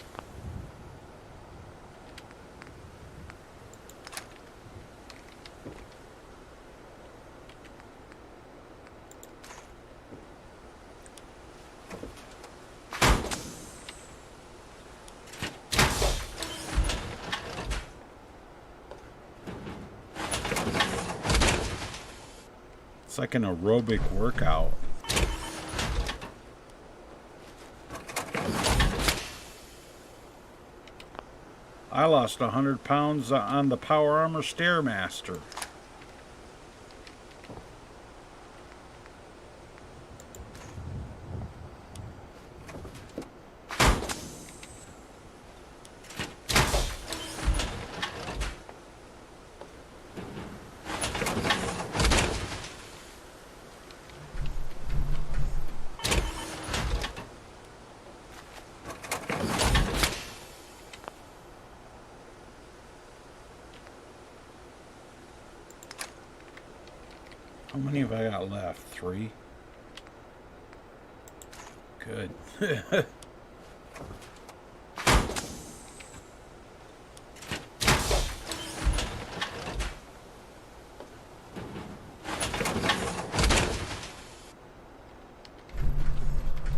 It's like an aerobic workout. I lost 100 pounds on the Power Armor Stairmaster. How many have I got left? 3? Good.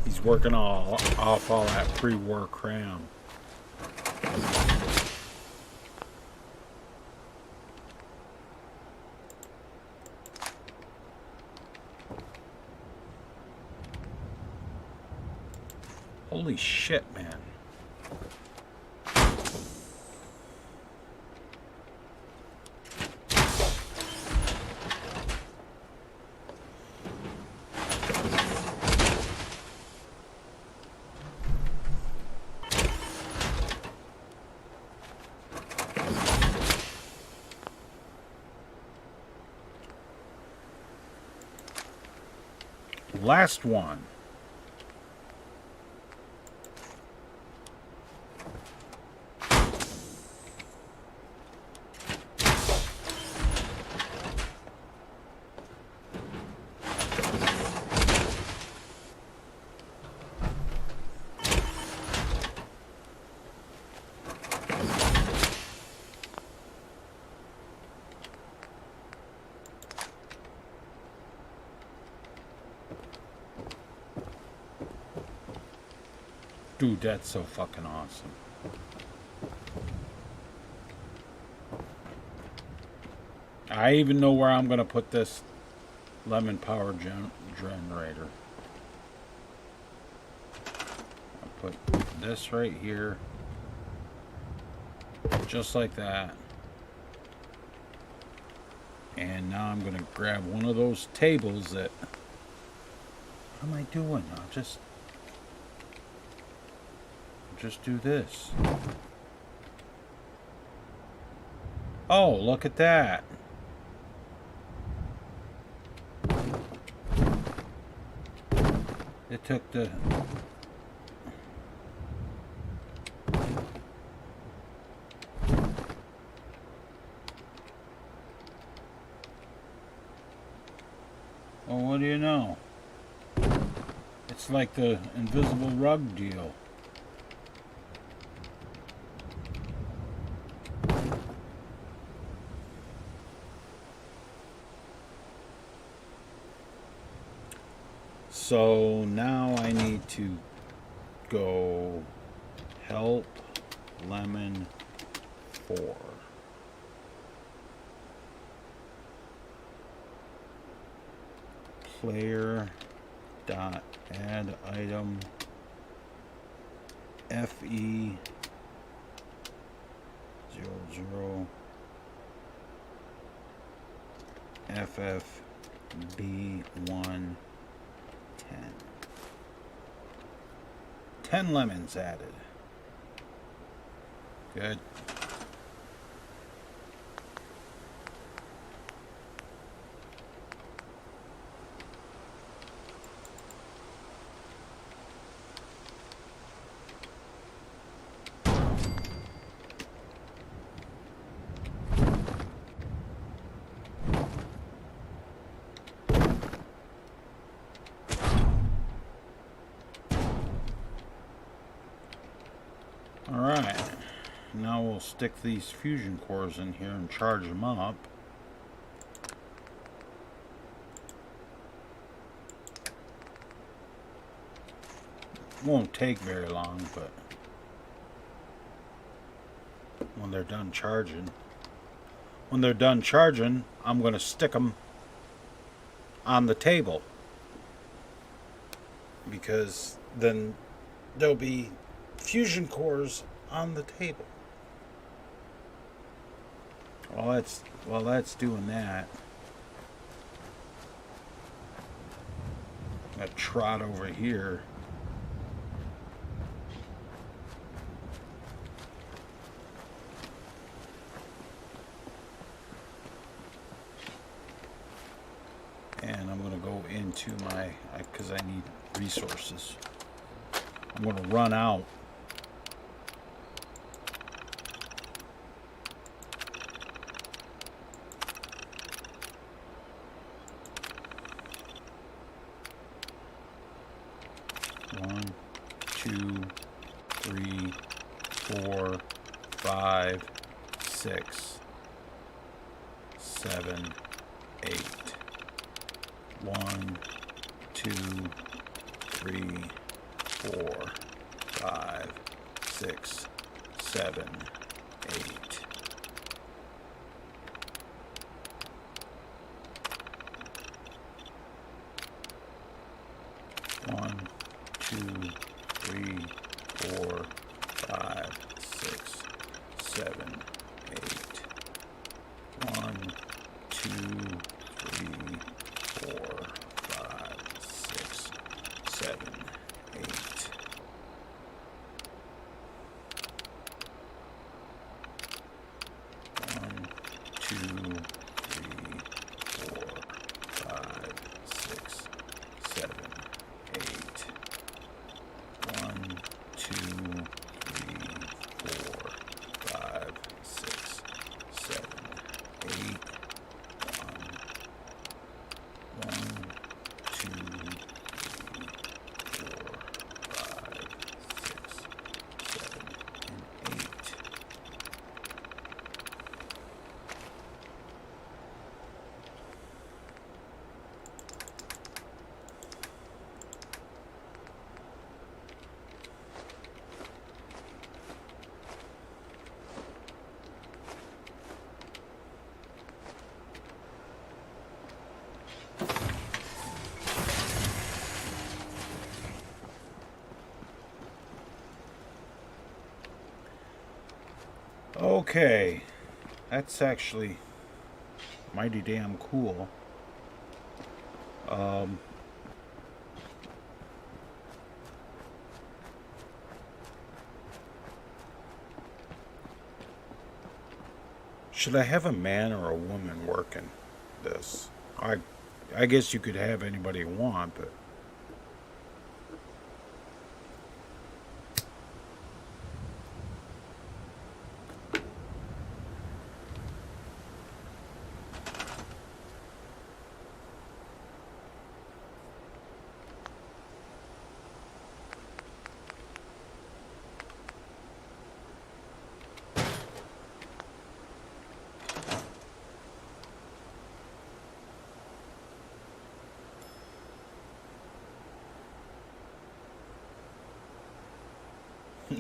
He's working off all that pre-war cram. Holy shit, man. Last one. Dude, that's so fucking awesome. I even know where I'm going to put this lemon power generator. I'll put this right here. Just like that. And now I'm going to grab one of those tables that... What am I doing? I'll just do this. Oh, look at that. It took the... Well, what do you know? It's like the invisible rug deal. So now I need to go help lemon 4. Player dot add item FE 00 FFB1 10 lemons added. Good. Alright, now we'll stick these fusion cores in here and charge them up. Won't take very long, but when they're done charging, I'm going to stick them on the table, because then there'll be fusion cores on the table. While that's doing that, I trot over here. And I'm going to go into my, because I need resources. I'm going to run out. 6, 7, 8. 1, 2, 3, 4, 5, 6, 7, 8. 1, 2, 3, 4, 5, 6, 7, 8. 1, 2, 3, 4, 5, 6, 7, 8. 1, 2, 3, 4, 5, 6, 7, 8. 1, 2, 3, 4, 5, 6, 7, 8. 1, 2, 3, 4, 5, 6, 7, and 8. Okay, that's actually mighty damn cool. Should I have a man or a woman working this? I guess you could have anybody you want, but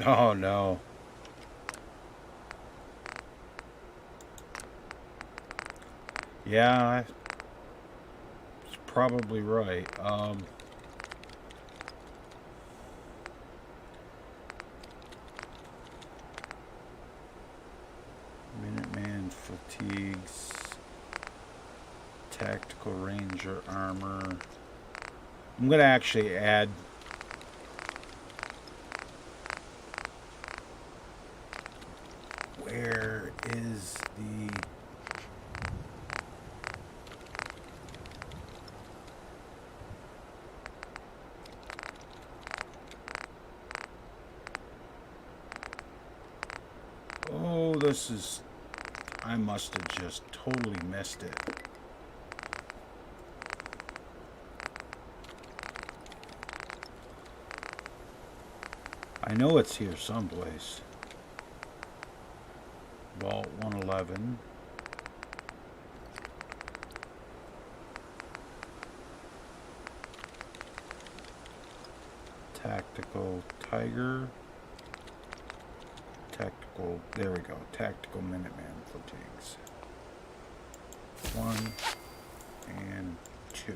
oh no. Yeah, it's probably right. Minuteman fatigues, tactical ranger armor. I'm gonna actually add where is the oh, this is I must have just totally missed it. I know it's here someplace. Vault 111. Tactical Tiger. Tactical, there we go. Tactical Minuteman fatigues. 1 and 2.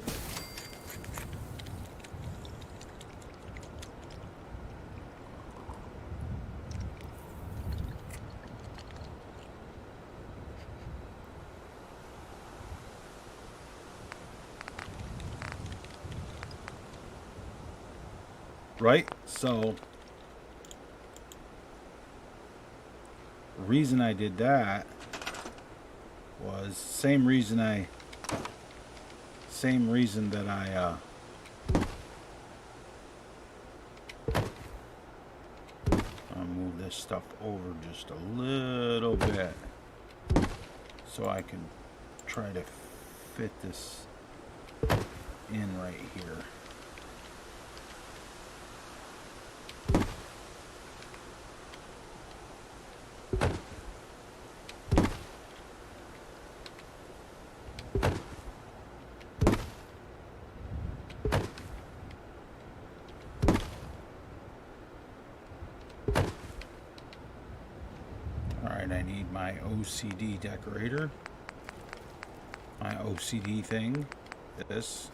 Right? So, the reason I did that was same reason that I I'll move this stuff over just a little bit so I can try to fit this in right here. my OCD decorator. My OCD thing. This.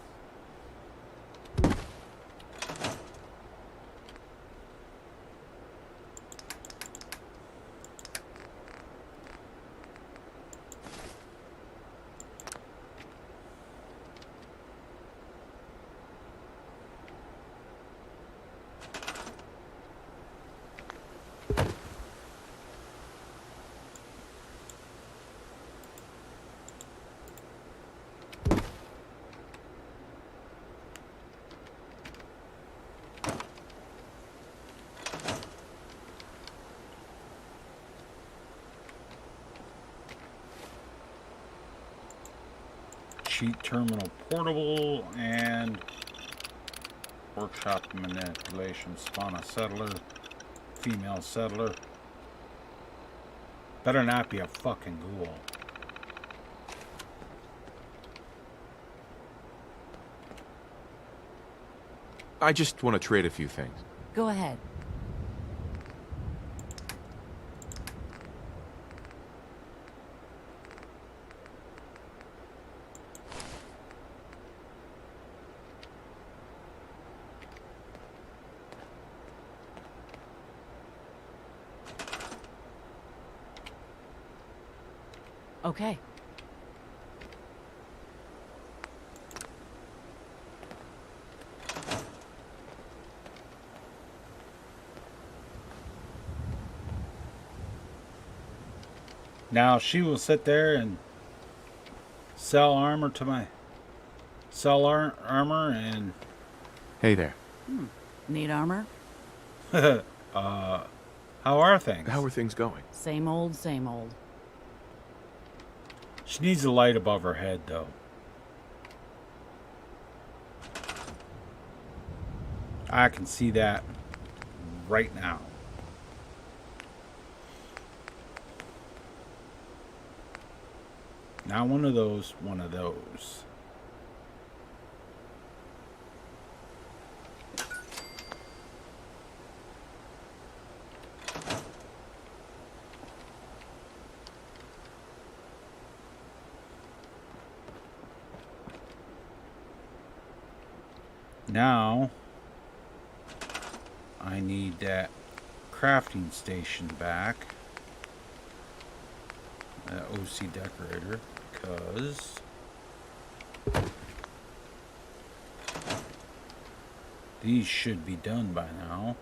Cheat terminal portable and workshop manipulation. Spawn a settler, female settler. Better not be a fucking ghoul.
I just want to trade a few things.
Go ahead. Okay.
Now she will sit there and sell armor to my armor and
Hey there.
Need armor?
how are things?
How are things going?
Same old, same old.
She needs a light above her head, though. I can see that right now. Not one of those, one of those. Now, I need that crafting station back. That OC decorator, because these should be done by now.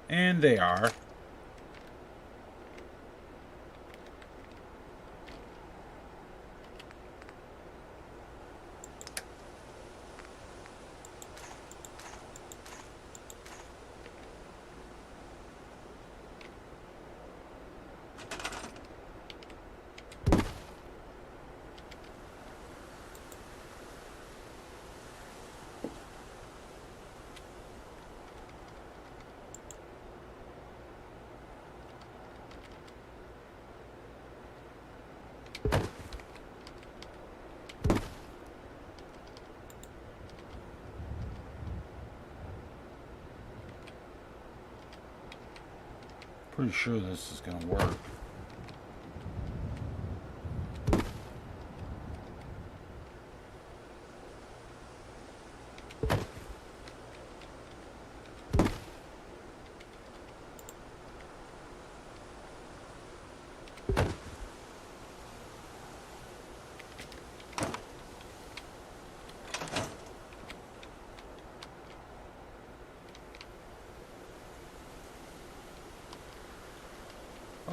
And they are. Pretty sure this is gonna work.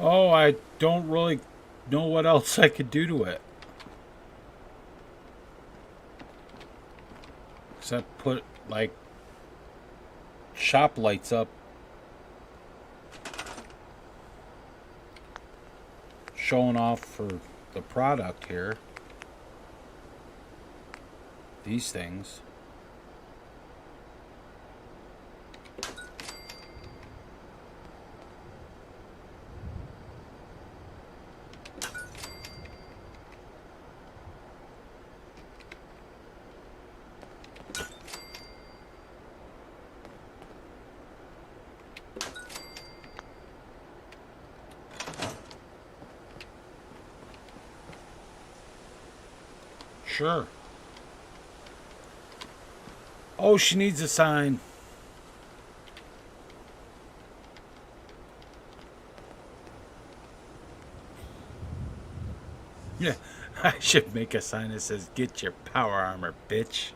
Oh, I don't really know what else I could do to it. Except put, like, shop lights up. Showing off for the product here. These things. Sure. Oh, she needs a sign. Yeah, I should make a sign that says, "Get your power armor, bitch."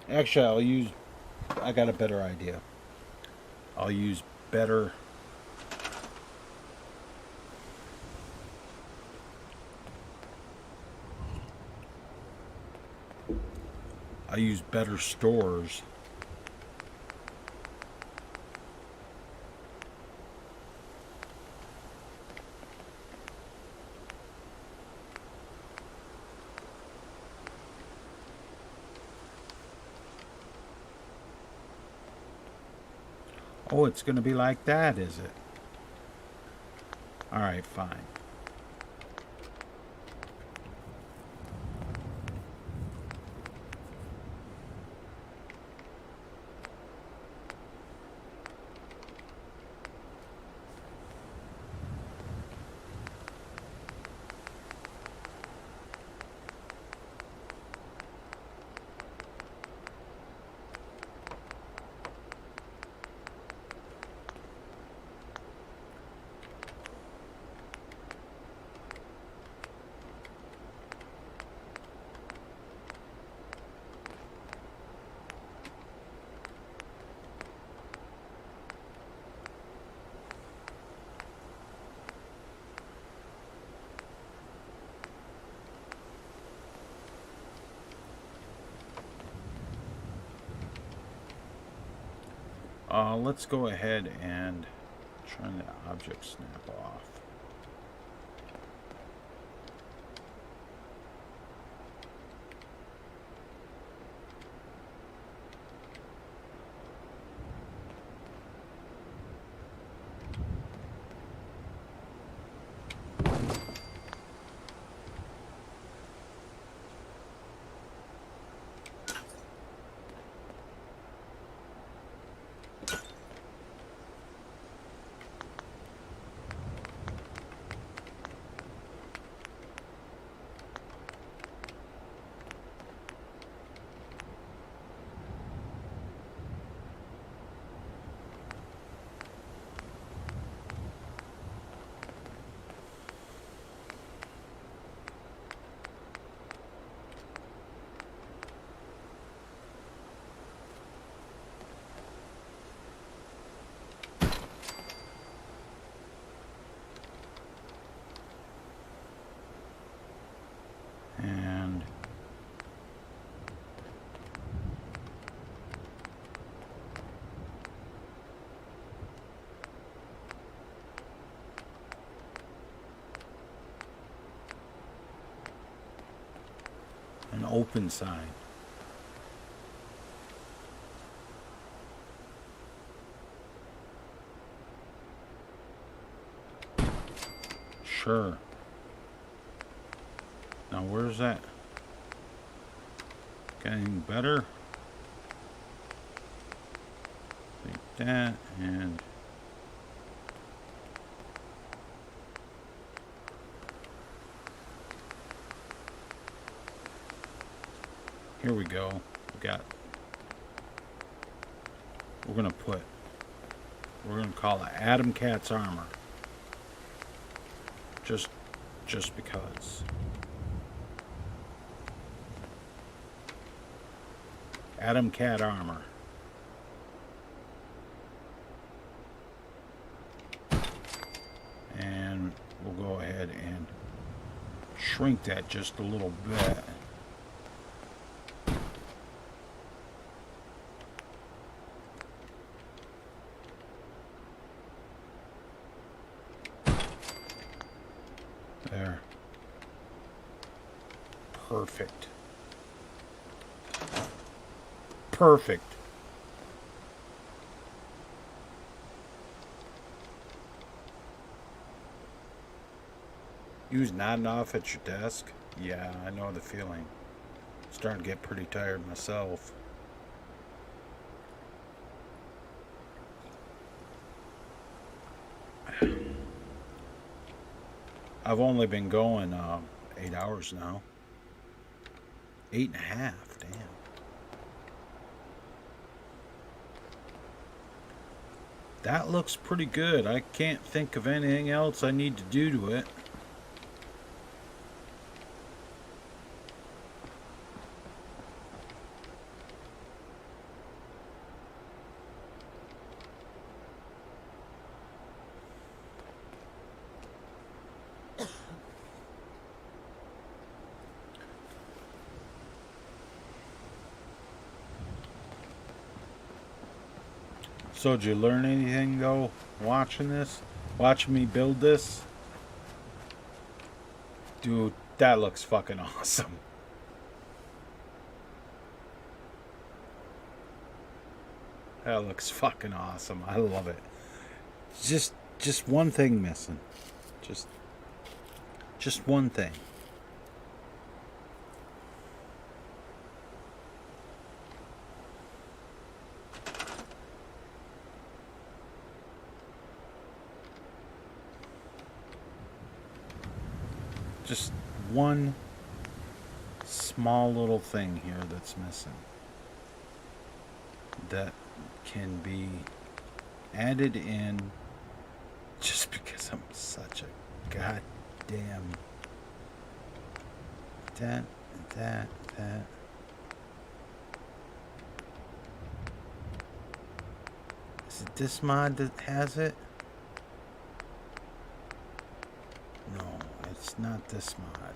Actually, I got a better idea. I'll use better. I use better stores. Oh, it's going to be like that, is it? All right, fine. Let's go ahead and turn the object snap off. And an open sign. Sure. Now where's that? Getting better? Like that, and here we go. We're gonna call it Adam Cat's armor. Just because. Adam Cat armor. And we'll go ahead and shrink that just a little bit. There. Perfect. Perfect. You was nodding off at your desk? Yeah, I know the feeling. Starting to get pretty tired myself. I've only been going 8 hours now. 8.5, damn. That looks pretty good. I can't think of anything else I need to do to it. So, did you learn anything, though, watching this? Watching me build this? Dude, that looks fucking awesome. That looks fucking awesome. I love it. Just one thing missing. Just one thing. Just one small little thing here that's missing that can be added in just because I'm such a goddamn that is it this mod that has it? No, it's not this mod.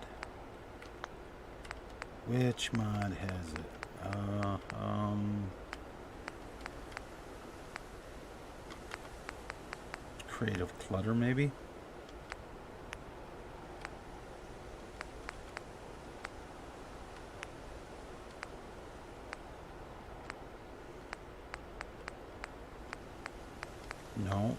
Which mod has it? Creative Clutter, maybe? No.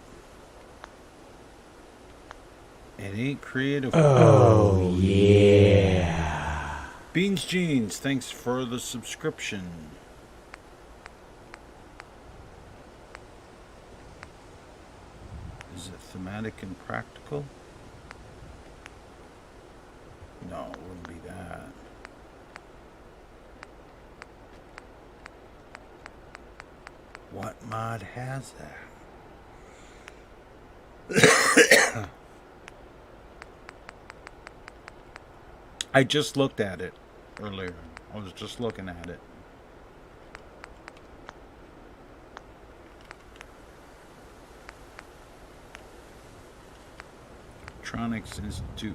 It ain't Creative. Oh, yeah. Beans Jeans, thanks for the subscription. Is it thematic and practical? No, it wouldn't be that. What mod has that? I just looked at it earlier. I was just looking at it. Electronics Institute,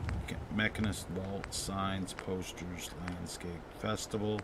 Mechanist Vault, Signs, Posters, Landscape Festival.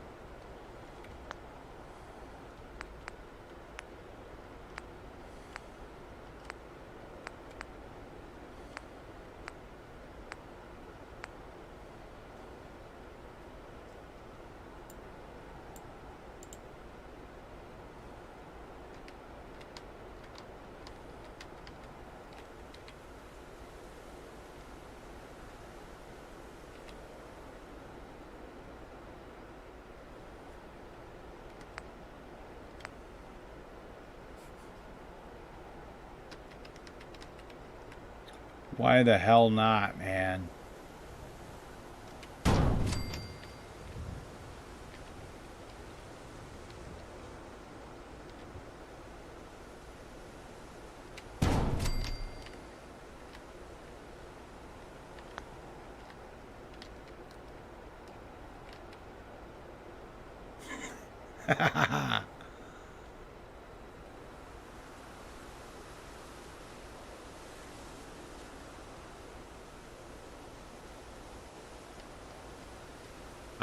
Why the hell not, man?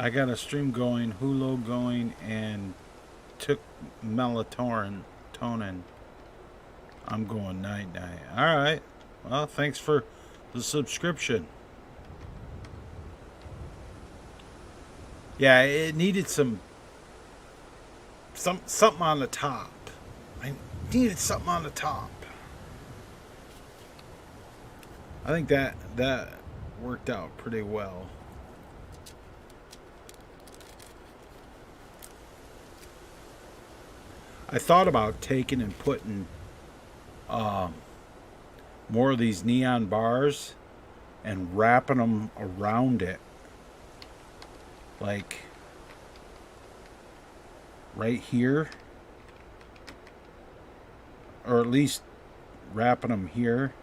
I got a stream going, Hulu going, and took melatonin. I'm going night. Alright. Well, thanks for the subscription. Yeah, it needed something on the top. I needed something on the top. I think that worked out pretty well. I thought about taking and putting more of these neon bars and wrapping them around it, like right here, or at least wrapping them here.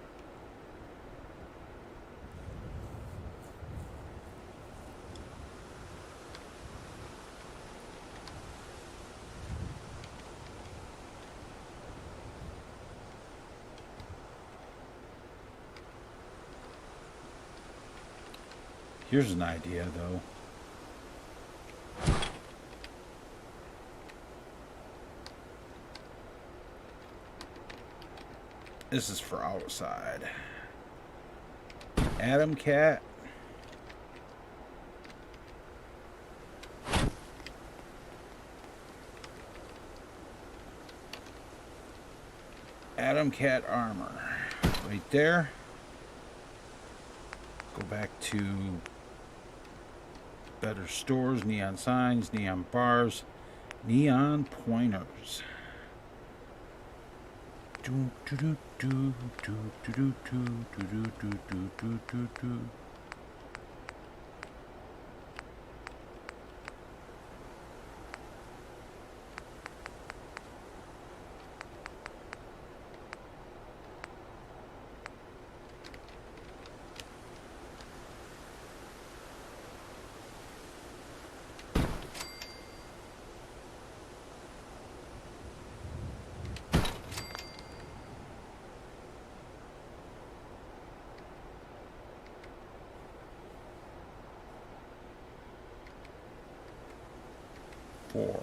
Here's an idea, though. This is for outside. Atom Cat. Atom Cat armor. Right there. Go back to better stores, neon signs, neon bars, neon pointers. Do do do do do do do do do do do do do. Four.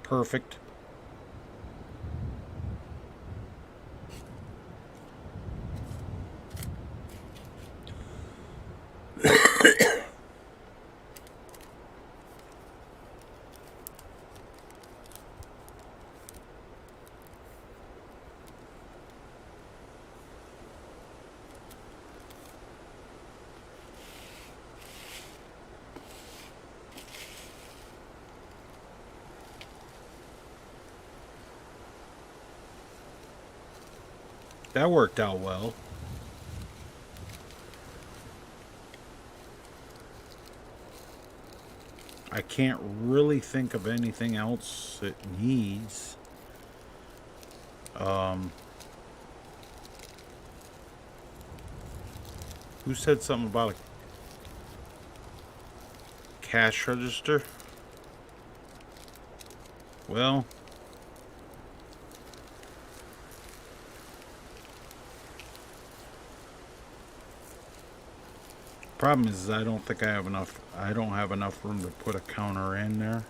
Perfect. That worked out well. I can't really think of anything else it needs. Who said something about a cash register? Well, problem is I don't think I don't have enough room to put a counter in there.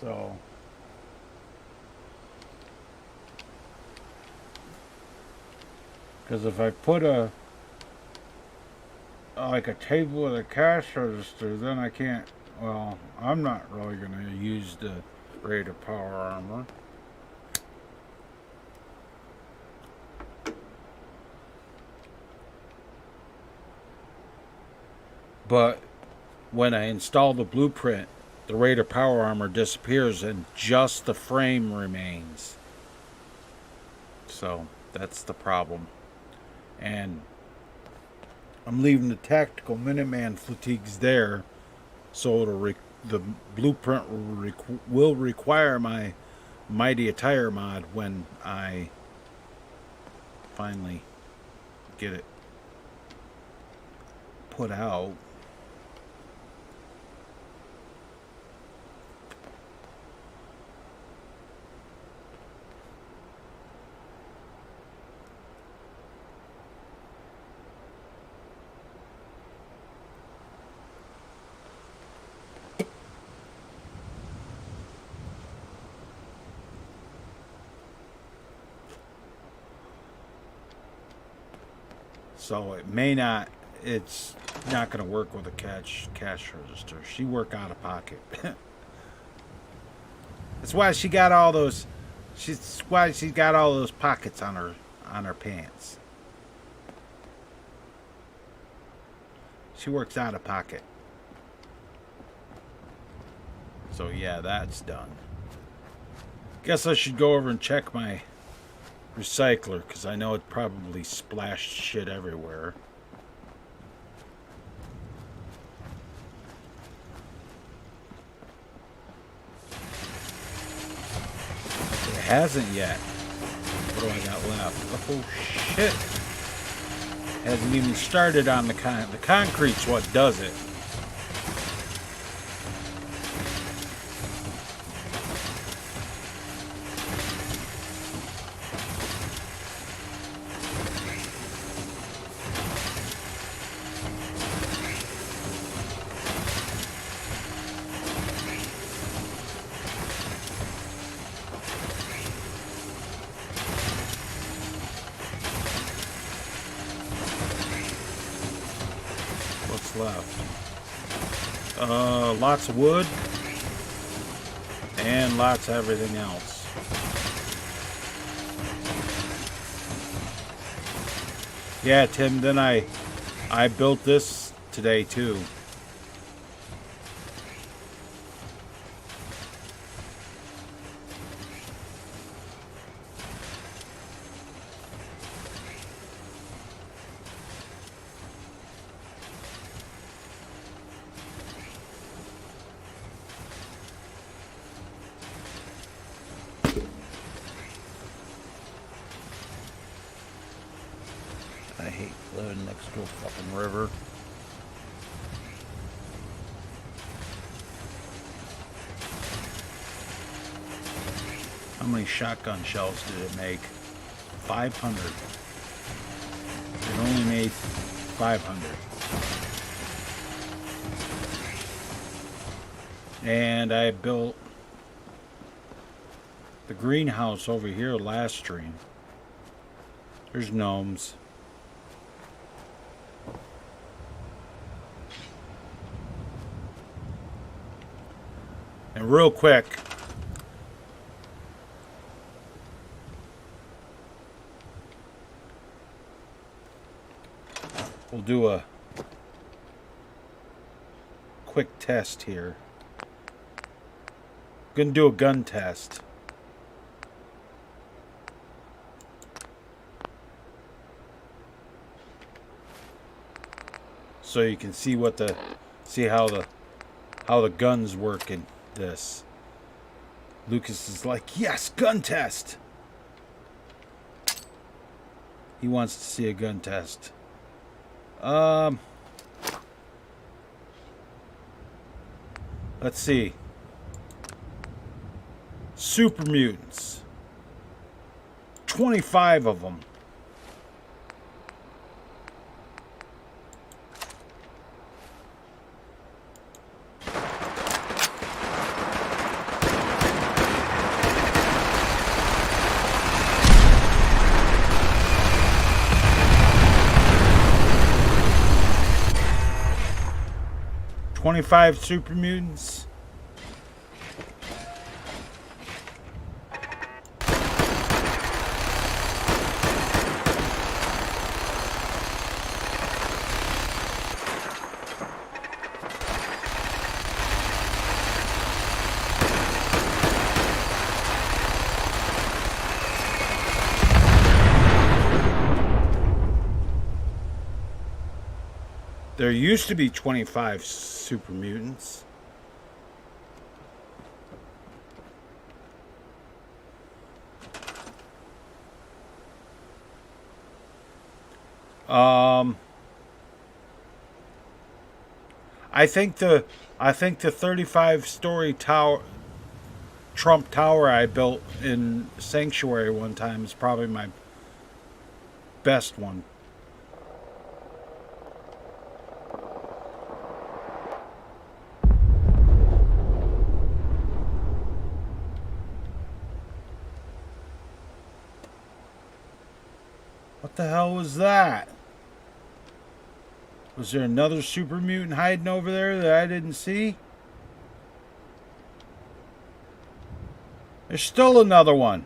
So, because if I put like a table with a cash register, then I can't. Well, I'm not really going to use the Raider Power Armor. But when I install the blueprint, the Raider Power Armor disappears and just the frame remains. So that's the problem. And I'm leaving the tactical Minuteman fatigues there, so the blueprint will require my Mighty Attire mod when I finally get it put out. So it may not, it's not going to work with a cash register. She work out of pocket. That's why she got all those, she's why she got all those pockets on her pants. She works out of pocket. So yeah, that's done. Guess I should go over and check my recycler, because I know it probably splashed shit everywhere. It hasn't yet. What do I got left? Oh shit. Hasn't even started on the concrete's what does it. Lots of wood and lots of everything else. Yeah, Tim, then I built this today too. I hate living next to a fucking river. How many shotgun shells did it make? 500. It only made 500. And I built the greenhouse over here last stream. There's gnomes. And real quick, we'll do a quick test here. Gonna do a gun test. So you can see how the guns work in this. Lucas is like, yes, gun test. He wants to see a gun test. Let's see. Super mutants. 25 of them. $25 super mutants. There used to be 25 super mutants. I think the 35-story tower, Trump Tower I built in Sanctuary one time is probably my best one. What the hell was that? Was there another super mutant hiding over there that I didn't see? There's still another one.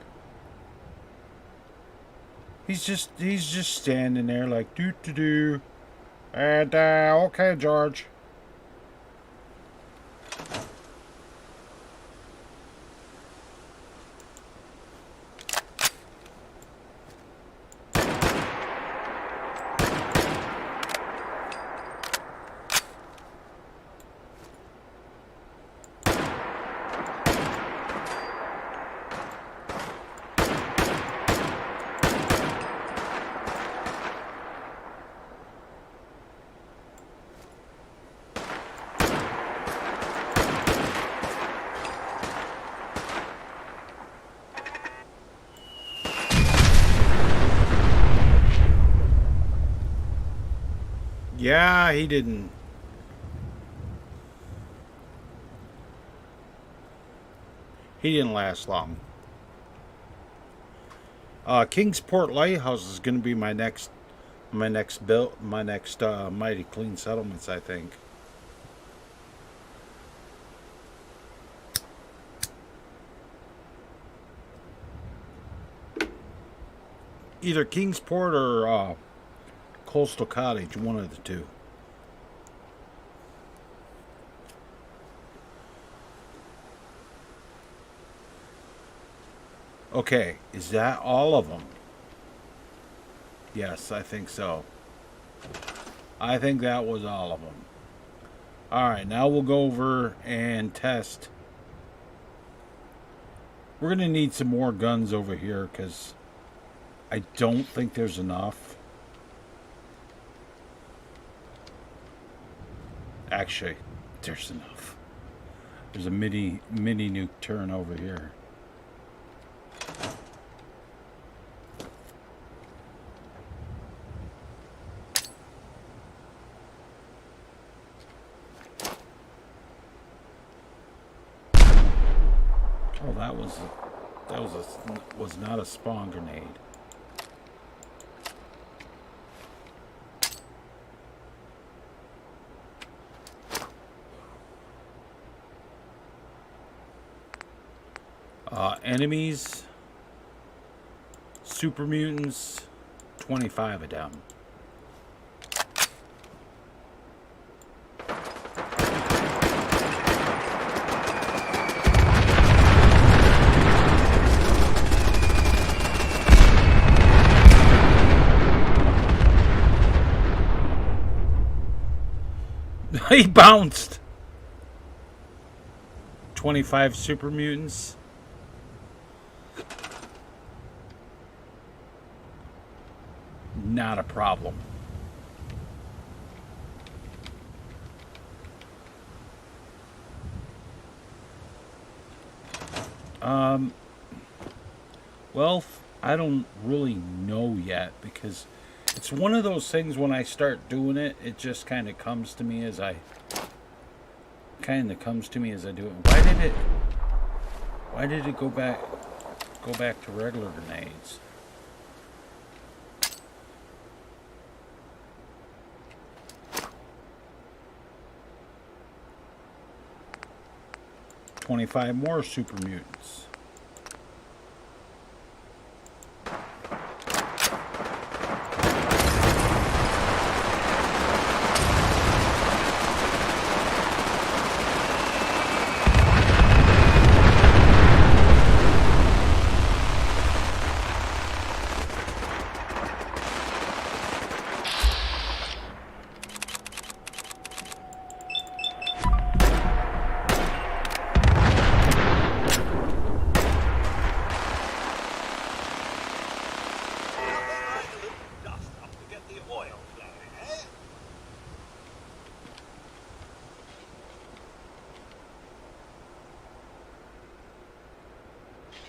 He's just standing there like doo doo doo. And okay, George. Yeah, he didn't. He didn't last long. Kingsport Lighthouse is going to be my next build, my next Mighty Clean Settlements, I think. Either Kingsport or Coastal Cottage, one of the two. Okay, is that all of them? Yes, I think so. I think that was all of them. Alright, now we'll go over and test. We're going to need some more guns over here because I don't think there's enough. Actually, there's enough. There's a mini nuke turn over here. Oh, that was not a spawn grenade. Enemies, super mutants, 25 of them. He bounced. 25 super mutants. Not a problem. Well, I don't really know yet because it's one of those things when I start doing it, it just kind of comes to me as I do it. Why did it go back to regular grenades? $25 more super mutants.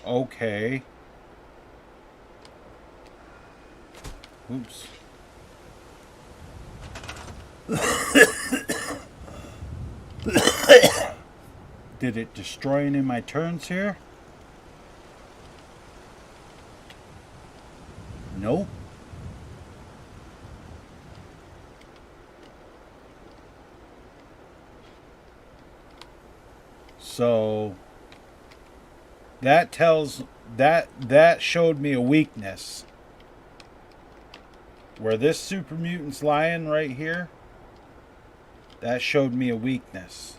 Okay. Oops. Did it destroy any of my turns here? Nope. So that tells that showed me a weakness. Where this super mutant's lying right here, that showed me a weakness.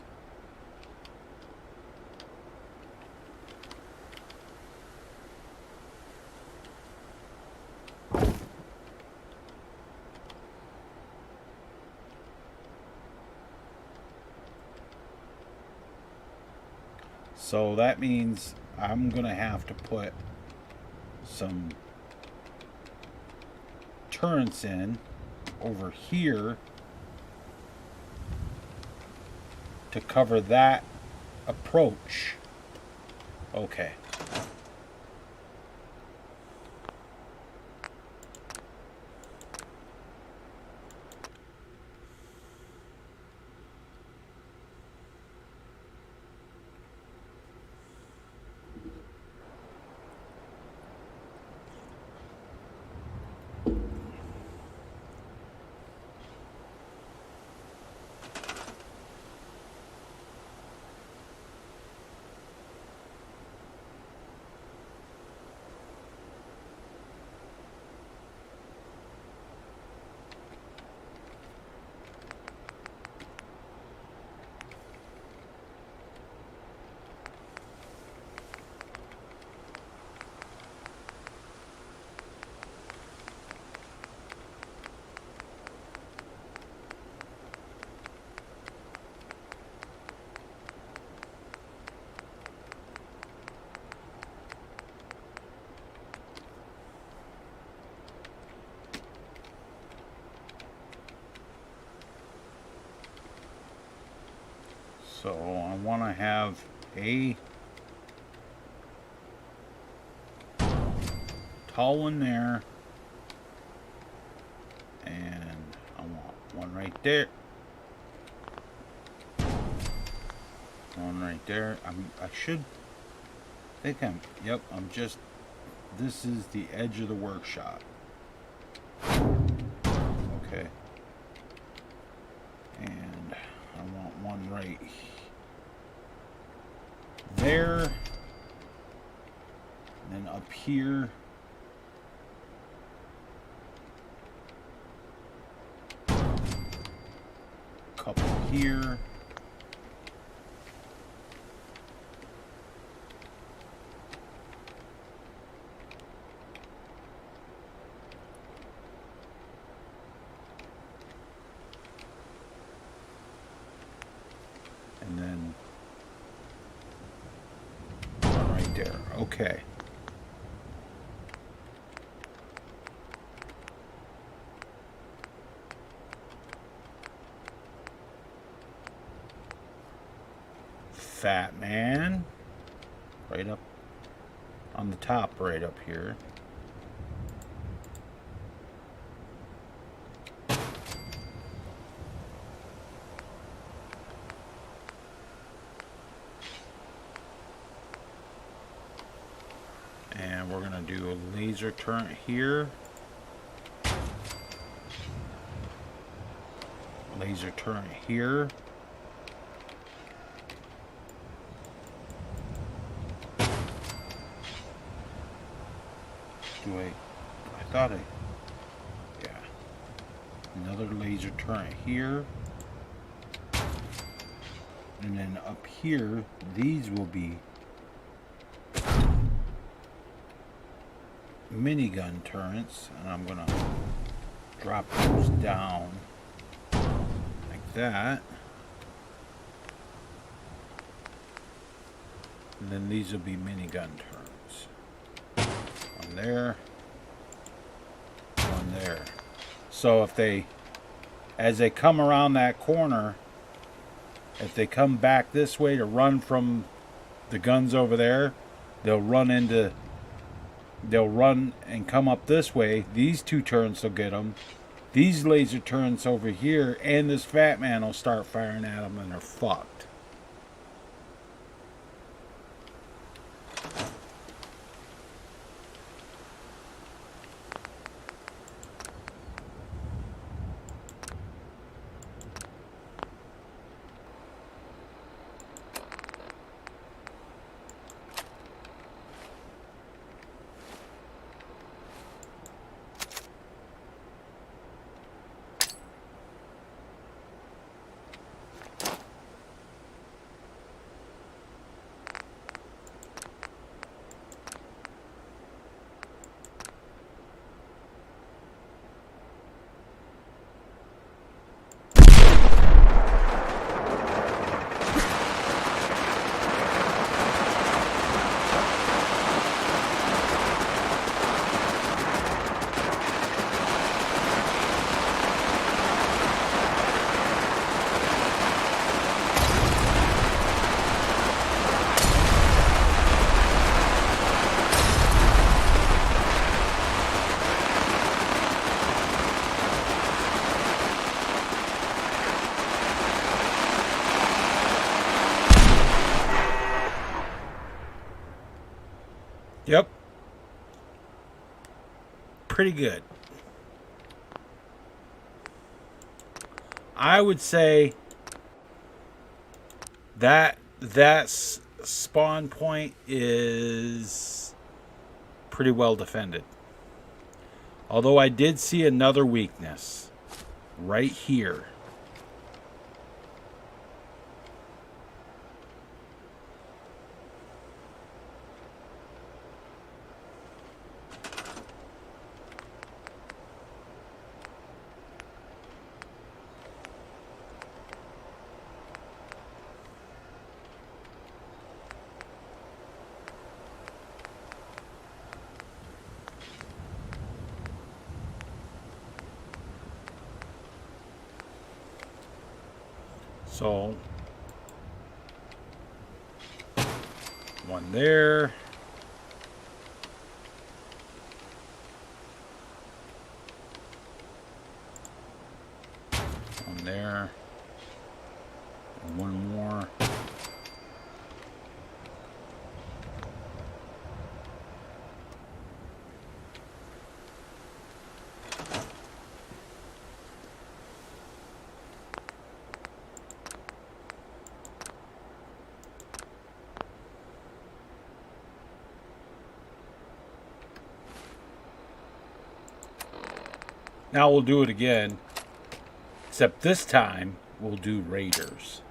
So that means I'm gonna have to put some turrets in over here to cover that approach. Okay. So I want to have a tall one there, and I want one right there, one right there. Yep, I'm just, this is the edge of the workshop. Okay. And I want one right there, and then up here, couple here, and then right there. Okay. Fat man. Right up on the top, right up here. And we're going to do a laser turret here. Laser turret here. Yeah. Another laser turret here. And then up here, these will be minigun turrets, and I'm gonna drop those down like that, and then these will be minigun turrets. One there, one there. So if they, as they come around that corner, if they come back this way to run from the guns over there, they'll run and come up this way. These 2 turrets will get them. These laser turrets over here, and this fat man will start firing at them, and they're fucked. Yep. Pretty good. I would say that spawn point is pretty well defended. Although I did see another weakness right here. So, one there. One there. And one more. Now we'll do it again, except this time we'll do raiders.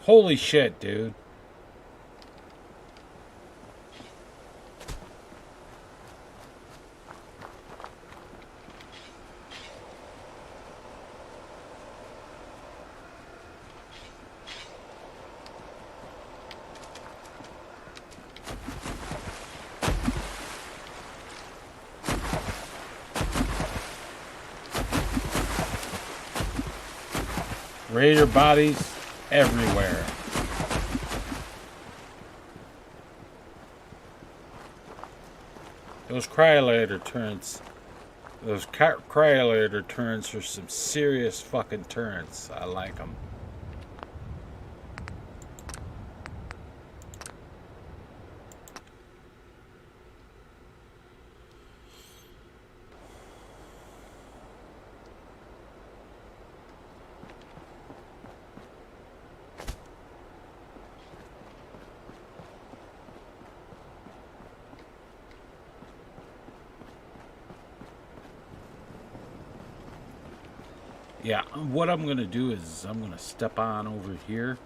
Holy shit, dude. Raider bodies everywhere. Those cryolator turrets. Those cryolator turrets are some serious fucking turrets. I like them. Yeah, what I'm going to do is I'm going to step on over here.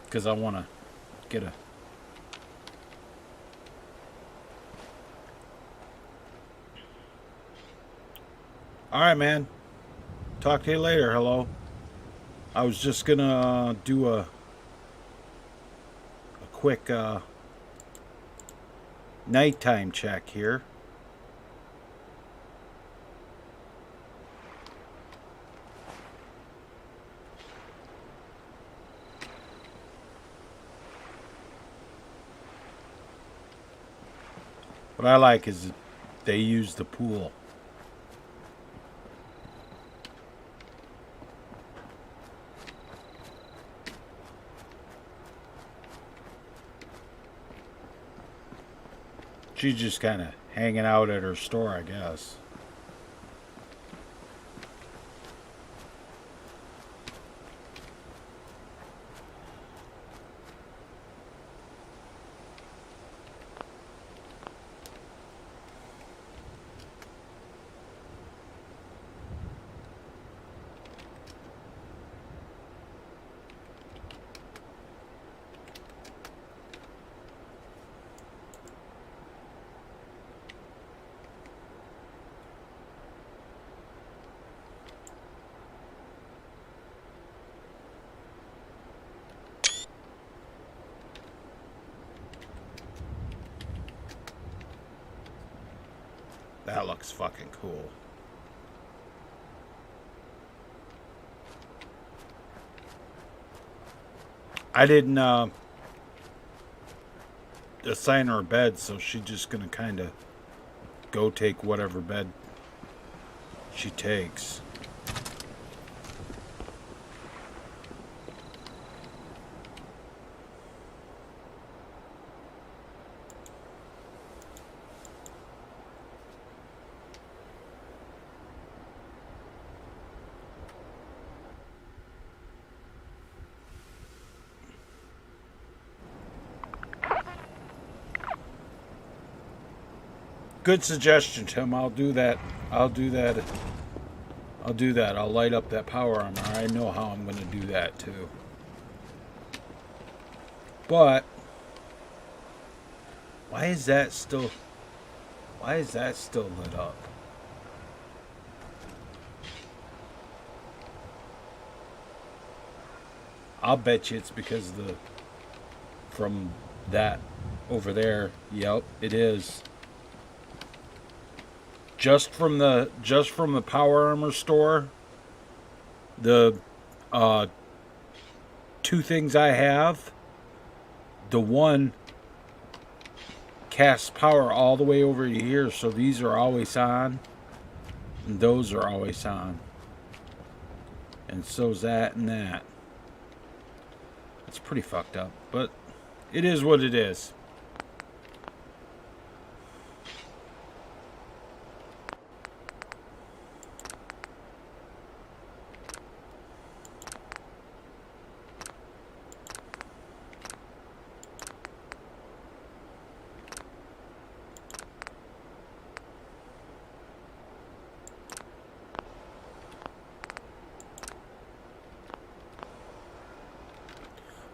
Because I want to get a... Alright, man. Talk to you later. Hello. I was just going to do a quick nighttime check here. What I like is they use the pool. She's just kind of hanging out at her store, I guess. That looks fucking cool. I didn't assign her a bed, so she's just gonna kind of go take whatever bed she takes. Good suggestion, Tim. I'll do that. I'll do that. I'll do that. I'll light up that power armor. I know how I'm going to do that, too. But why is that still lit up? I'll bet you it's because from that over there. Yep, it is. Just from the power armor store, the two things I have, the one casts power all the way over here, so these are always on, and those are always on, and so's that and that. It's pretty fucked up, but it is what it is.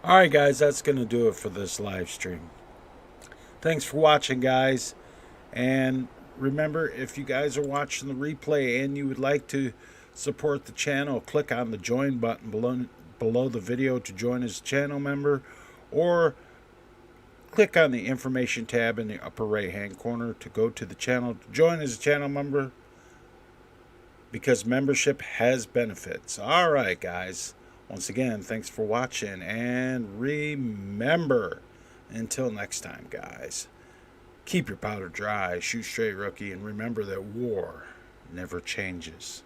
Alright guys, that's going to do it for this live stream. Thanks for watching, guys. And remember, if you guys are watching the replay and you would like to support the channel, click on the join button below the video to join as a channel member, or click on the information tab in the upper right hand corner to go to the channel to join as a channel member. because membership has benefits. All right, guys. Once again, thanks for watching, and remember, until next time, guys, keep your powder dry, shoot straight, rookie, and remember that war never changes.